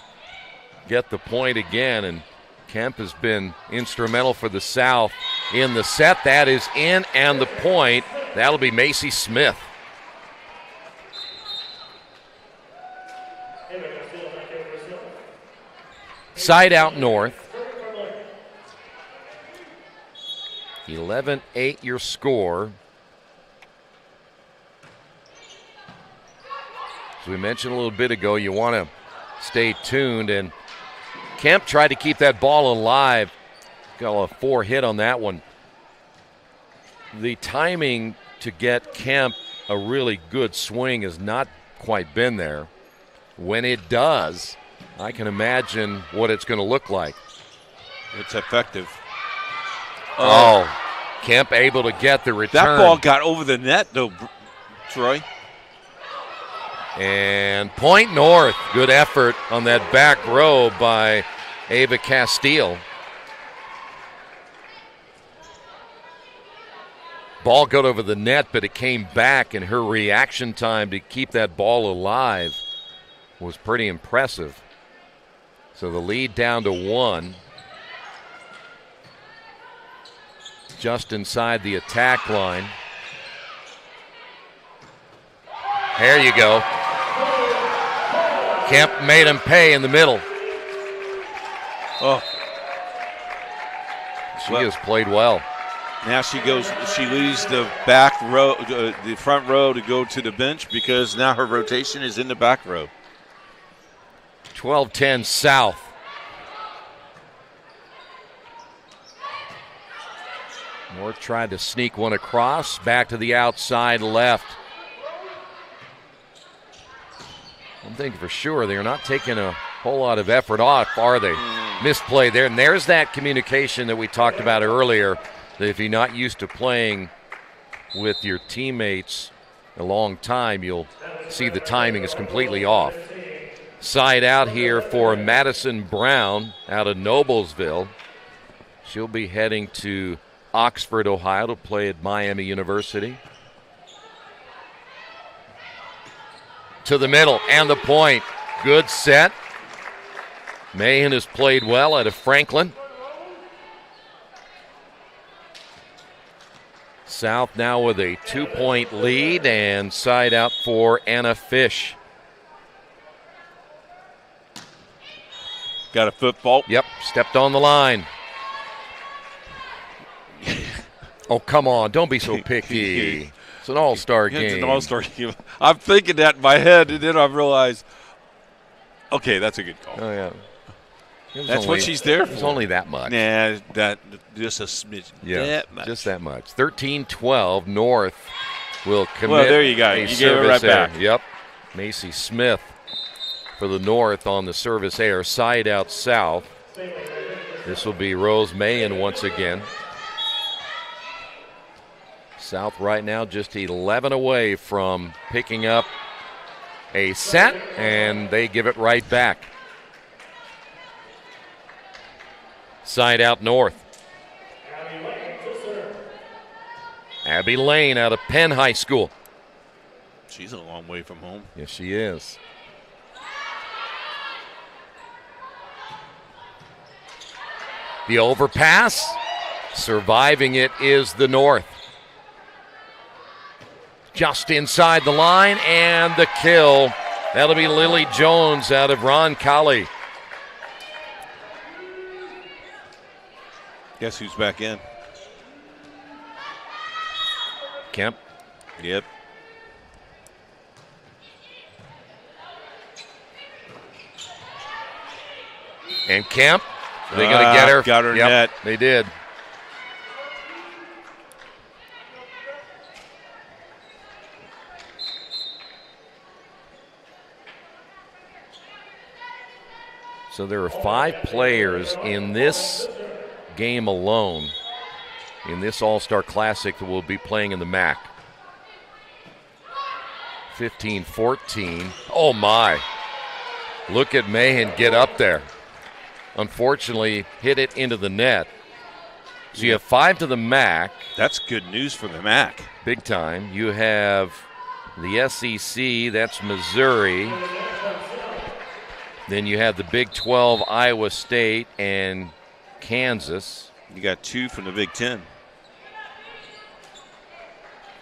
get the point again. And Kemp has been instrumental for the South in the set. That is in, and the point. That'll be Macy Smith. Side out North. 11-8 your score. As we mentioned a little bit ago, you want to stay tuned, and Kemp tried to keep that ball alive. Got a 4 hit on that one. The timing to get Kemp a really good swing has not quite been there. When it does, I can imagine what it's going to look like. It's effective. Oh, Kemp able to get the return. That ball got over the net, though, Troy. And point North. Good effort on that back row by Ava Castile. Ball got over the net, but it came back, and her reaction time to keep that ball alive was pretty impressive. So the lead down to 1. Just inside the attack line. There you go. Kemp made him pay in the middle. Oh. She has played well. Now she leaves the back row, the front row to go to the bench because now her rotation is in the back row. 12-10 South. North tried to sneak one across, back to the outside left. One thing for sure, they're not taking a whole lot of effort off, are they? Misplay there. And there's that communication that we talked about earlier, that if you're not used to playing with your teammates a long time, you'll see the timing is completely off. Side out here for Madison Brown out of Noblesville. She'll be heading to Oxford, Ohio to play at Miami University. To the middle and the point. Good set. Mahan has played well out of Franklin. South now with a 2-point lead, and side out for Anna Fish. Got a foot fault. Yep, stepped on the line. Oh, come on, don't be so picky. It's an all-star game. It's an all-star game. I'm thinking that in my head, and then I realized, okay, that's a good call. Oh, yeah. That's what she's there for. It's only that much. Nah, that just a smidge. Yeah, that much. just that much. 13-12, North will commit. Well, there you go. You gave it right back. Yep. Macy Smith for the North on the service error. Side out South. This will be Rose Mahan once again. South right now just 11 away from picking up a set, and they give it right back. Side out North. Abby Lane out of Penn High School. She's a long way from home. Yes, she is. The overpass. Surviving it is the North. Just inside the line, and the kill. That'll be Lily Jones out of Roncalli. Guess who's back in? Kemp. Yep. And Kemp. They're going to get her. Got her Yep, net. They did. So there are 5 players in this game alone, in this All-Star Classic, that will be playing in the MAC. 15-14. Oh, my. Look at Mahan get up there. Unfortunately, hit it into the net. So you have 5 to the MAC. That's good news for the MAC. Big time. You have the SEC, that's Missouri. Then you have the Big 12, Iowa State, and Kansas. You got 2 from the Big 10.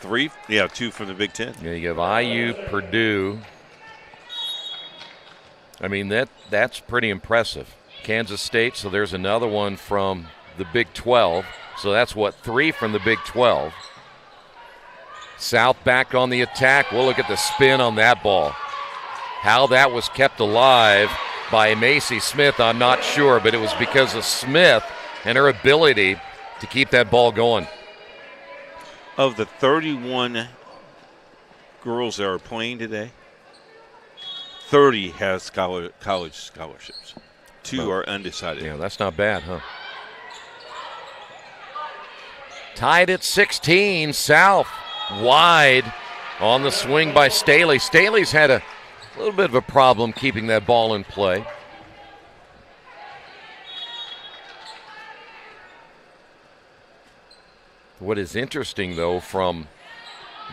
3? Yeah, 2 from the Big 10. Yeah, you have IU, Purdue. I mean, that's pretty impressive. Kansas State, so there's another one from the Big 12. So that's, 3 from the Big 12. South back on the attack. We'll look at the spin on that ball. How that was kept alive by Macy Smith, I'm not sure, but it was because of Smith and her ability to keep that ball going. Of the 31 girls that are playing today, 30 has college scholarships. 2 are undecided. Yeah, that's not bad, huh? Tied at 16, South wide on the swing by Staley. Staley's had a little bit of a problem keeping that ball in play. What is interesting, though, from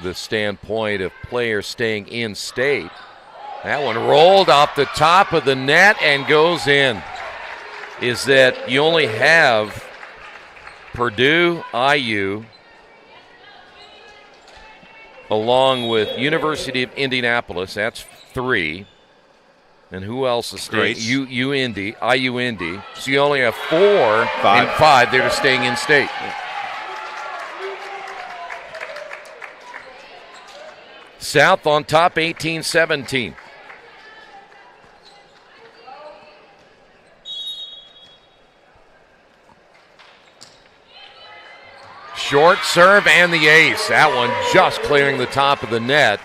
the standpoint of players staying in state, that one rolled off the top of the net and goes in, is that you only have Purdue, IU, along with University of Indianapolis, that's 3. And who else is staying? IU Indy. So you only have 4 and 5 that are staying in state. South on top, 18-17. Short serve and the ace. That one just clearing the top of the net.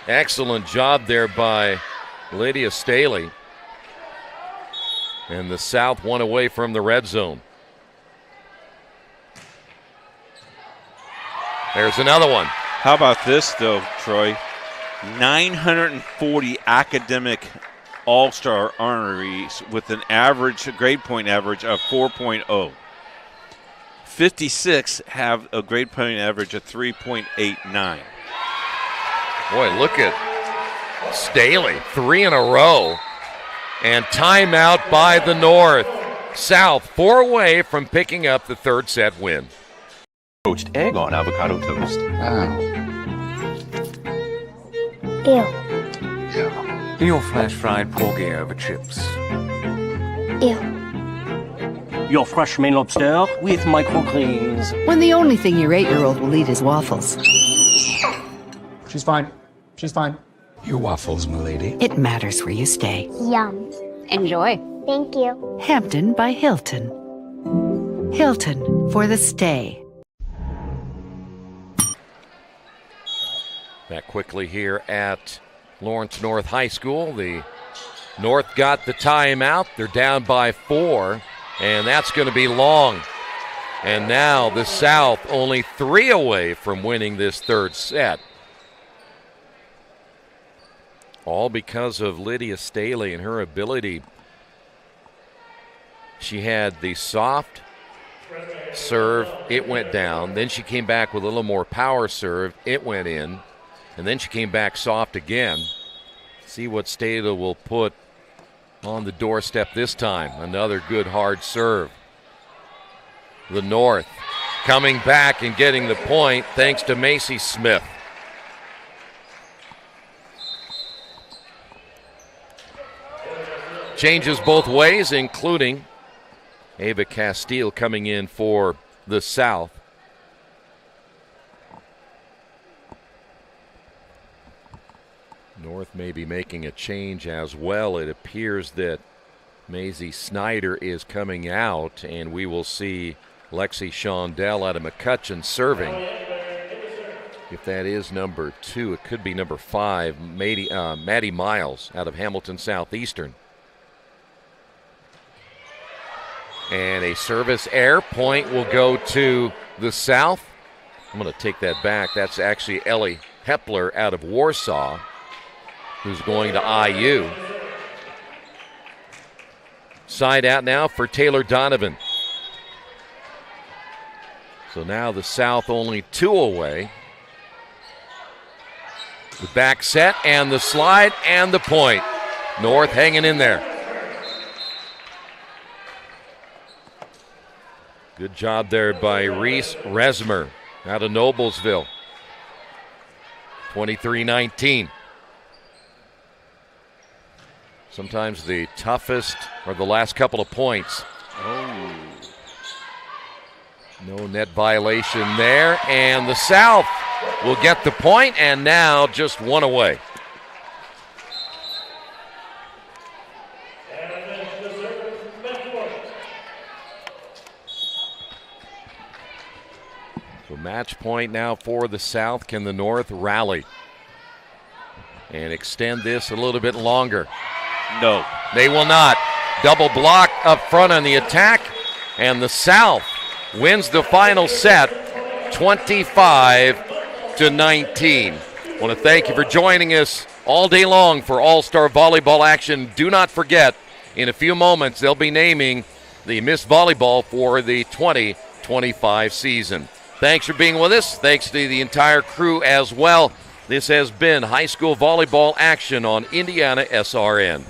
Excellent job there by Lydia Staley. And the South one away from the red zone. There's another one. How about this, though, Troy? 940 academic all-star honorees with an average grade point average of 4.0. 56 have a grade point average of 3.89. Boy, look at Staley, 3 in a row. And timeout by the North. South 4 away from picking up the third set win. Poached egg on avocado toast. Ew. Your flash fried porgy over chips. Ew. Your fresh main lobster with microgreens. When the only thing your 8-year-old will eat is waffles. She's fine. She's fine. Your waffles, milady. It matters where you stay. Yum. Enjoy. Thank you. Hampton by Hilton. Hilton for the stay. Back quickly here at Lawrence North High School. The North got the timeout. They're down by 4, and that's going to be long. And now the South only 3 away from winning this third set. All because of Lydia Staley and her ability. She had the soft serve, it went down. Then she came back with a little more power serve, it went in. And then she came back soft again. See what Staley will put on the doorstep this time. Another good hard serve. The North coming back and getting the point thanks to Macy Smith. Changes both ways, including Ava Castile coming in for the South. North may be making a change as well. It appears that Maisie Snyder is coming out, and we will see Lexi Shondell out of McCutcheon serving. If that is number 2, it could be number 5, Maddie Miles out of Hamilton Southeastern. And a service error. Point will go to the South. I'm going to take that back. That's actually Ellie Hepler out of Warsaw, who's going to IU. Side out now for Taylor Donovan. So now the South only 2 away. The back set and the slide and the point. North hanging in there. Good job there by Reese Resmer out of Noblesville. 23-19. Sometimes the toughest are the last couple of points. Oh. No net violation there. And the South will get the point, and now just 1 away. So match point now for the South. Can the North rally and extend this a little bit longer? No. They will not. Double block up front on the attack, and the South wins the final set 25-19. I want to thank you for joining us all day long for All-Star Volleyball action. Do not forget, in a few moments, they'll be naming the Miss Volleyball for the 2025 season. Thanks for being with us. Thanks to the entire crew as well. This has been high school volleyball action on IndianaSRN.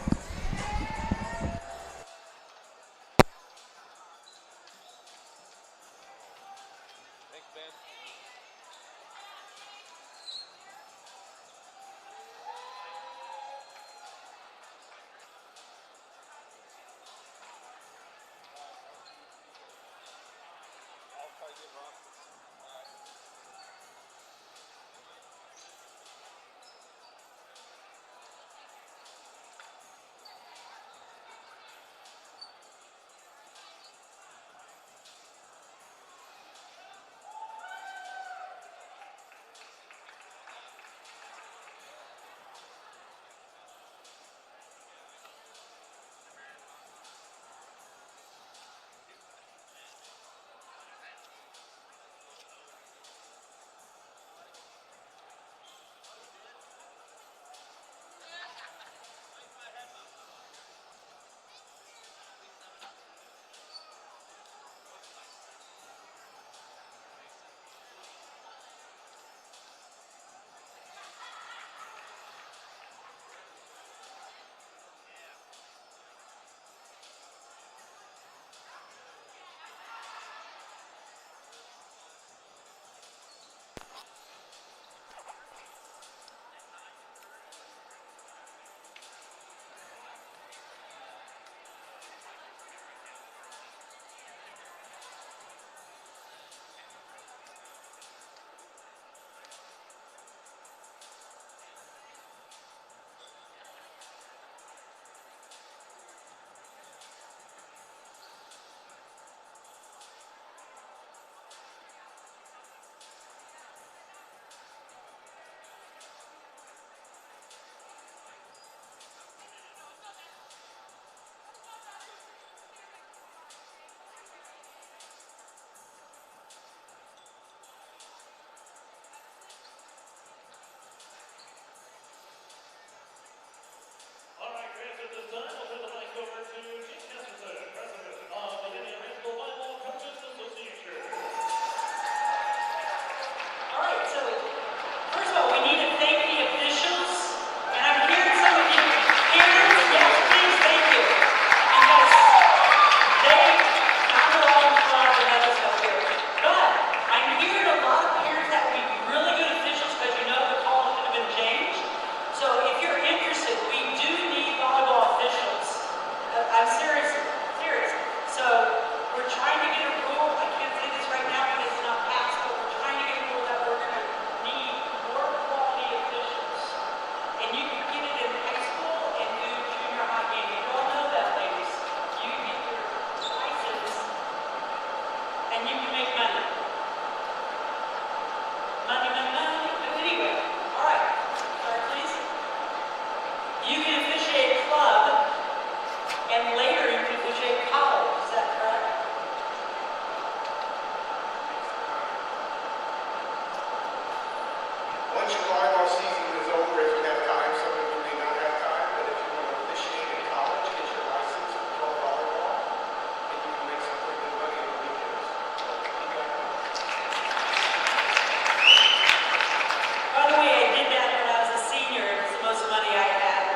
You can officiate club, and later you can officiate college. Is that correct? Once your volleyball season is over, if you have time, some of you may not have time, but if you want to officiate in college, get your license for pro volleyball, and you can make some pretty good money on the weekends. Keep that going. By the way, I did that when I was a senior. It was the most money I had.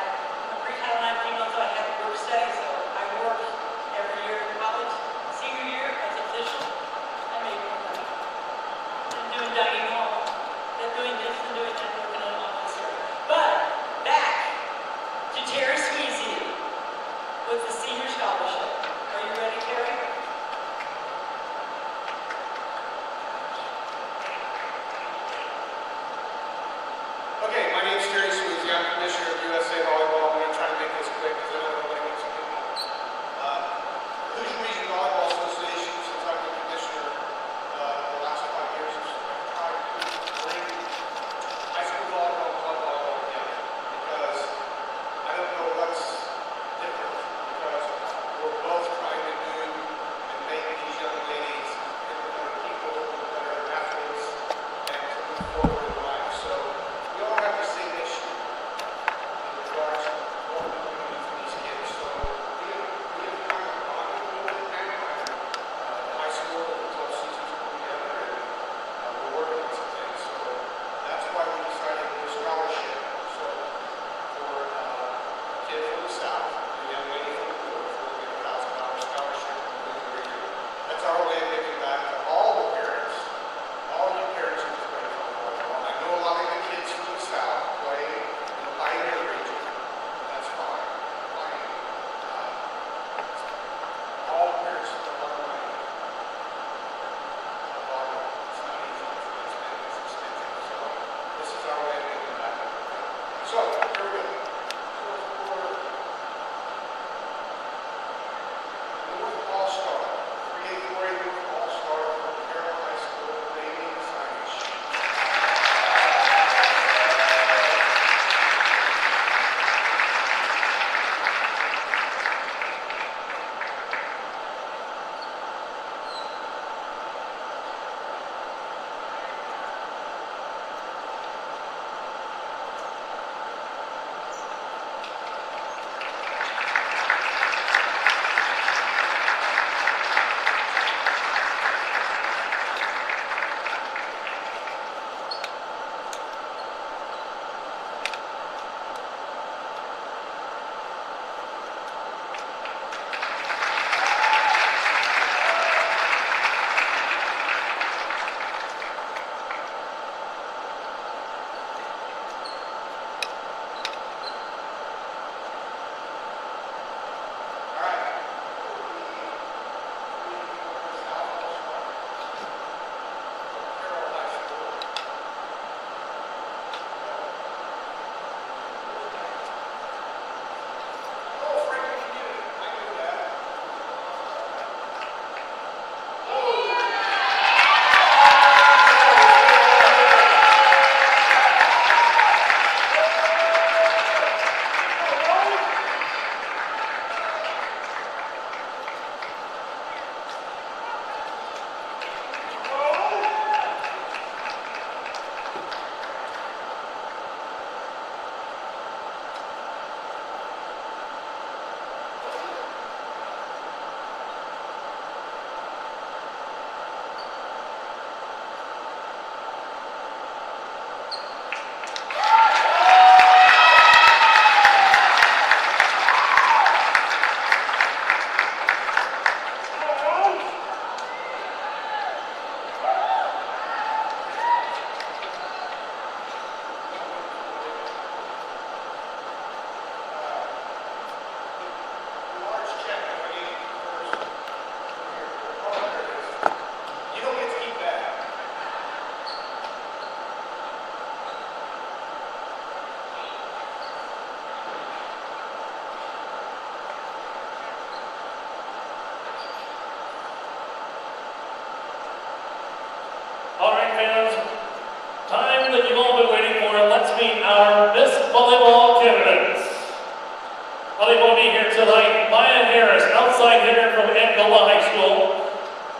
tonight, Maya Harris, outside hitter from Angola High School.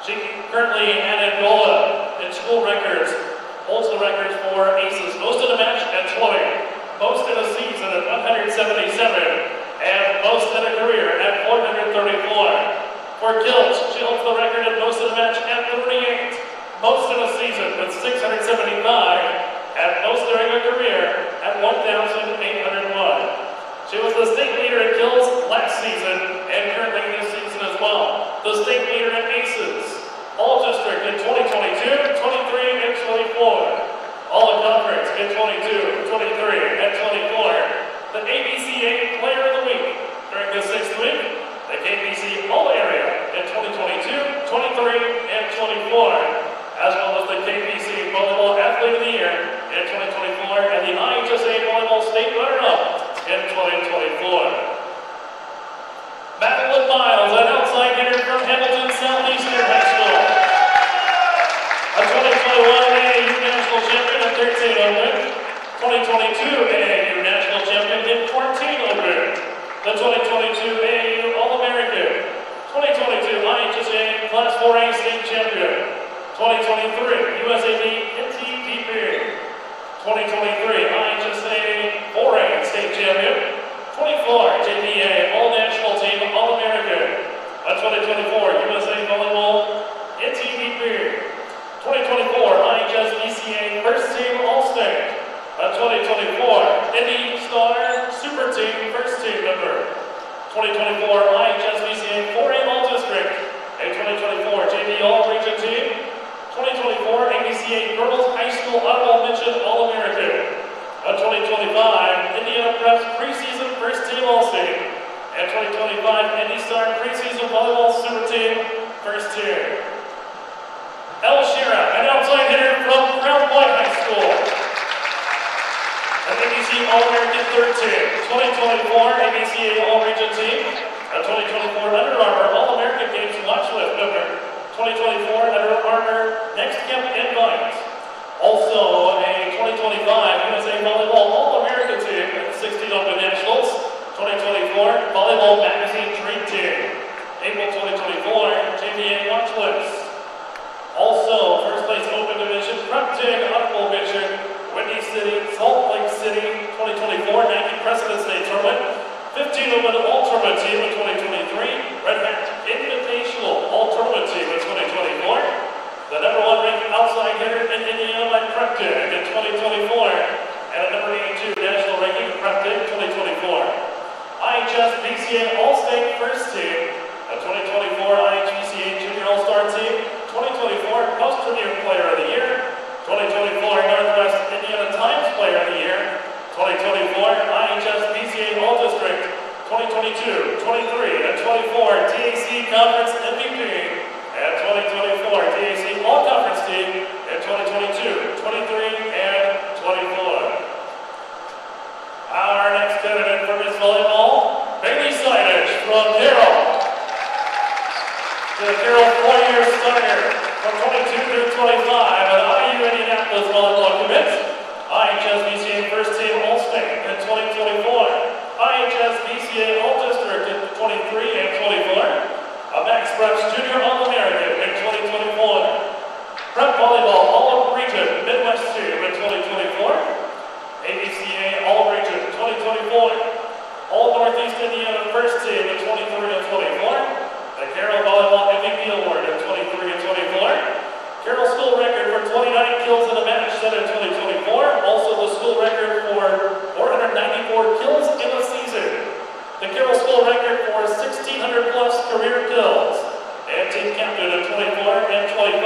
She currently at Angola in school records, holds the records for aces. Most in a match at 20, most in a season at 177, and most in a career at 434. For kills, she holds the record at most in a match at 38, most in a season with 675, and most during her career at 1,801. She was the state leader in kills last season and currently this season as well. The state leader in aces, all district in 2022, 23, and 24. All conference in 22, 23, and 24. The ABCA Player of the Week during the 6th week. The KBC All Area in 2022, 23, and 24. As well as the KBC Volleyball Athlete of the Year in 2024 and the IHSA Volleyball State Runner-Up in 2024. Madeline Miles, an outside hitter from Hamilton Southeastern High School. A 2021 AAU National Champion in 13 open. 2022 AAU National Champion in 14 open. The 2022 AAU All-American. 2022 IHSA Class 4A State Champion. 2023 USAD NTDP. 2023 IHSA 4A State Champion. 24 JPA All-National Team All-American. A 2024 USA Volleyball NTDP. 2024 IHSVCA First Team All-State. A 2024 Indy Star Super Team First Team member. 2024 IHSVCA 4A All-District. A 2024 JV All-Region Team. 2024 ABCA Girls High School Honorable Mention All-American. A 2025 Indiana Preps Preseason First Team All-State. And 2025 Indy Star Preseason Volleyball Super Team First Team. El Shira, an outside hitter from Crown Point High School. An ABC All-American third team. 2024 ABCA All-Region Team. A 2024 Under Armour All-American Games Watch List member. 2024 Under Armour Next Camp Invite. Also a 2025 USA Volleyball All-American Team at the 16 Open Nationals. 2024 Volleyball Magazine Dream Team. April 2024 JVA Watch List. Also first place Open Division Prep Team Honorable Mention Windy City, Salt Lake City 2024 Nike President's Day Tournament. 15 Open All-Tournament Team in 2023. Red Hat Invitational All-Tournament Team in 2024. The number 1 ranked outside hitter in Indiana by Prep Dig in 2024. And a number 82 national ranking in Prep Dig 2024. IHSVCA All-State First Team. A 2024 IHSVCA Junior All-Star Team. 2024 Post-Premier Player of the Year. 2024 Northwest Indiana Times Player of the Year. 2024 IHSVCA All-District. 2022, 23, and 24 TAC Conference MVP. And 2024 TAC All-Conference Team in 2022, 23, and 24. Our next candidate for Miss Volleyball, Bailey Sidich from Carroll. The Carroll 4-year starter from 22 through 25 at IU Indianapolis Volleyball commits. IHSVCA First Team All-State in 2024. IHSVCA All-District in 23 and 24. A Max Preps Junior All-American in 2024. Prep Volleyball All-Region Midwest Team in 2024. ABCA All-Region 2024. All-Northeast Indiana First Team in 23 and 24. The Carroll Volleyball MVP Award in 23 and 24. Carroll school record for 29 kills in a match set in 2024. Also the school record for 494 kills in a season. The Carroll school record for 1,600 plus career kills. And team captain in 24 and 25.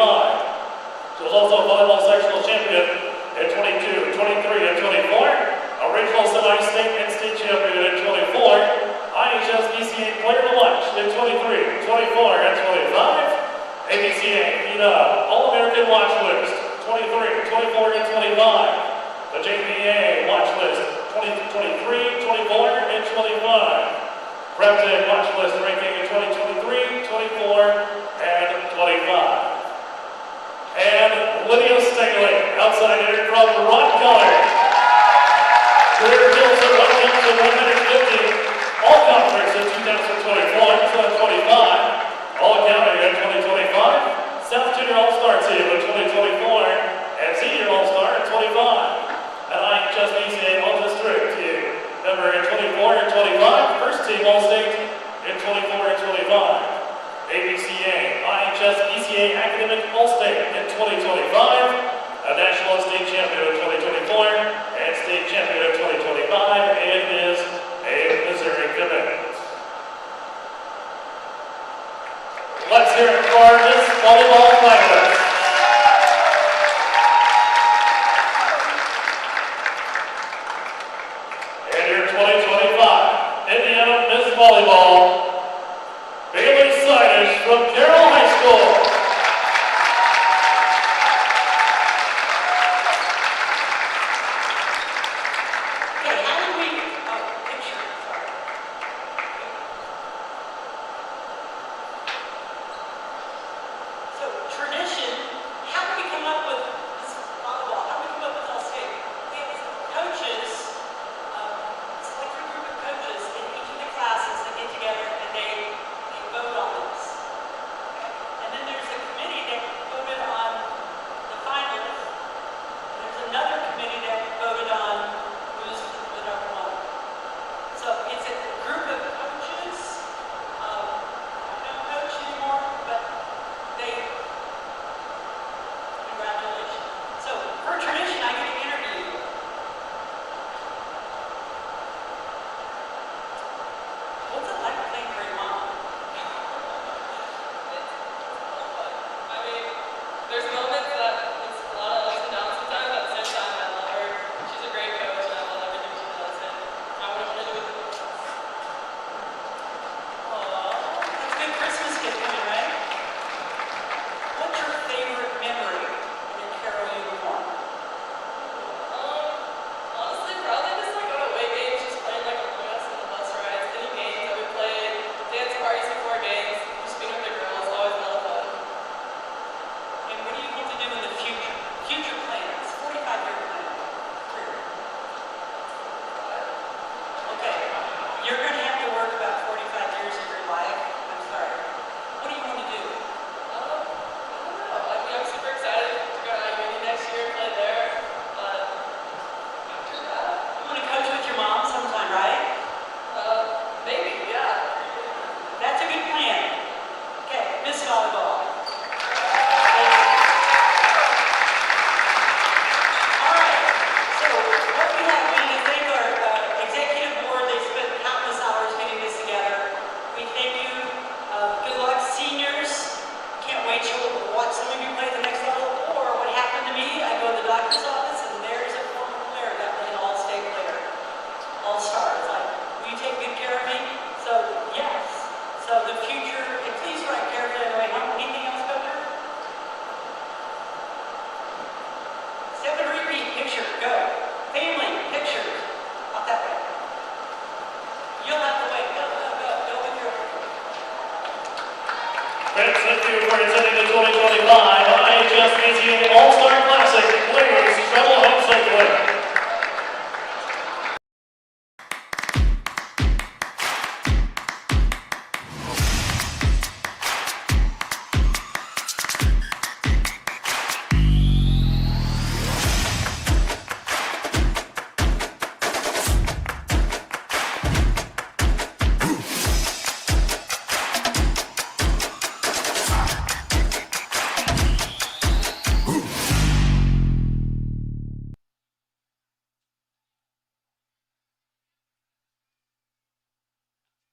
She was also a volleyball sectional champion in 22, 23, and 24. Original semi-state and state champion in 24. IHSVCA Player to Watch in 23, 24, and 25. ABCA FIDA All-American Watch List 23, 24, and 25. The JPA Watch List 23, 24, and 25. Prep Dig Watch List ranking in 2023, 24, and 25. And Lydia Staley, outside hitter from Rock College. Career kills at 150, all conference in 2000. Number 24 and 25, first team All-State in 24 and 25. ABCA, IHSVCA Academic All-State in 2025, a national state champion in 2024, and state champion in 2025, and is a Missouri commitment. Let's hear it for Miss Volleyball finalist. And your 2025 Indiana Miss Volleyball, Bailey Sidish from Carroll High School. Okay, how do we, picture, sorry. So tradition, how do we come up with this volleyball? How do we come up with All-State? We have coaches, select a group of coaches in each of the classes that get together and they vote on this. And then there's a committee that voted on the finalists. And there's another committee that voted on who's the number one. So it's a group of coaches. I don't coach anymore, but congratulations. So for tradition, I get to interview you. What's it like playing for your mom? I mean, there's moments that it's a lot of ups and downs sometimes, but at the same time, I love her. She's a great coach, and I love everything she does, and I wouldn't want to do it without her. That's a good Christmas gift coming, right? What's your favorite memory in your Carroll uniform? Honestly, probably just like going to away games, just playing like with us on the bus rides, any games that we played, dance parties before games, just being with the girls, always a lot of fun. And what do you want to do in the future? Future plans, 45-year plan. Career. Okay, you're going to have to work about 45 years of your life. I'm sorry. What do you want to do? I don't know. I mean, I'm super excited to go to IU next year and play there, but after that, You want to coach with your mom sometime, right? maybe, yeah. That's a good plan. Okay, Miss Volleyball. All right, so what we have, we need to thank our executive board. They spent countless hours getting this together. We thank you. Good luck, seniors. Can't wait to watch some of you play the next level. Or what happened to me, I go to the doctor's office and there's a former player that was an all-state player. All-star. It's like, will you take good care of me? So, yes. So the future, and please write carefully on the way home. Anything else, Coach? Step and repeat, picture, go. Family, picture. Out that way. You'll have to wait. Go with your... Thanks to you for attending the 2025 IHSVCA All-Star Classic Ladies Treble Hockey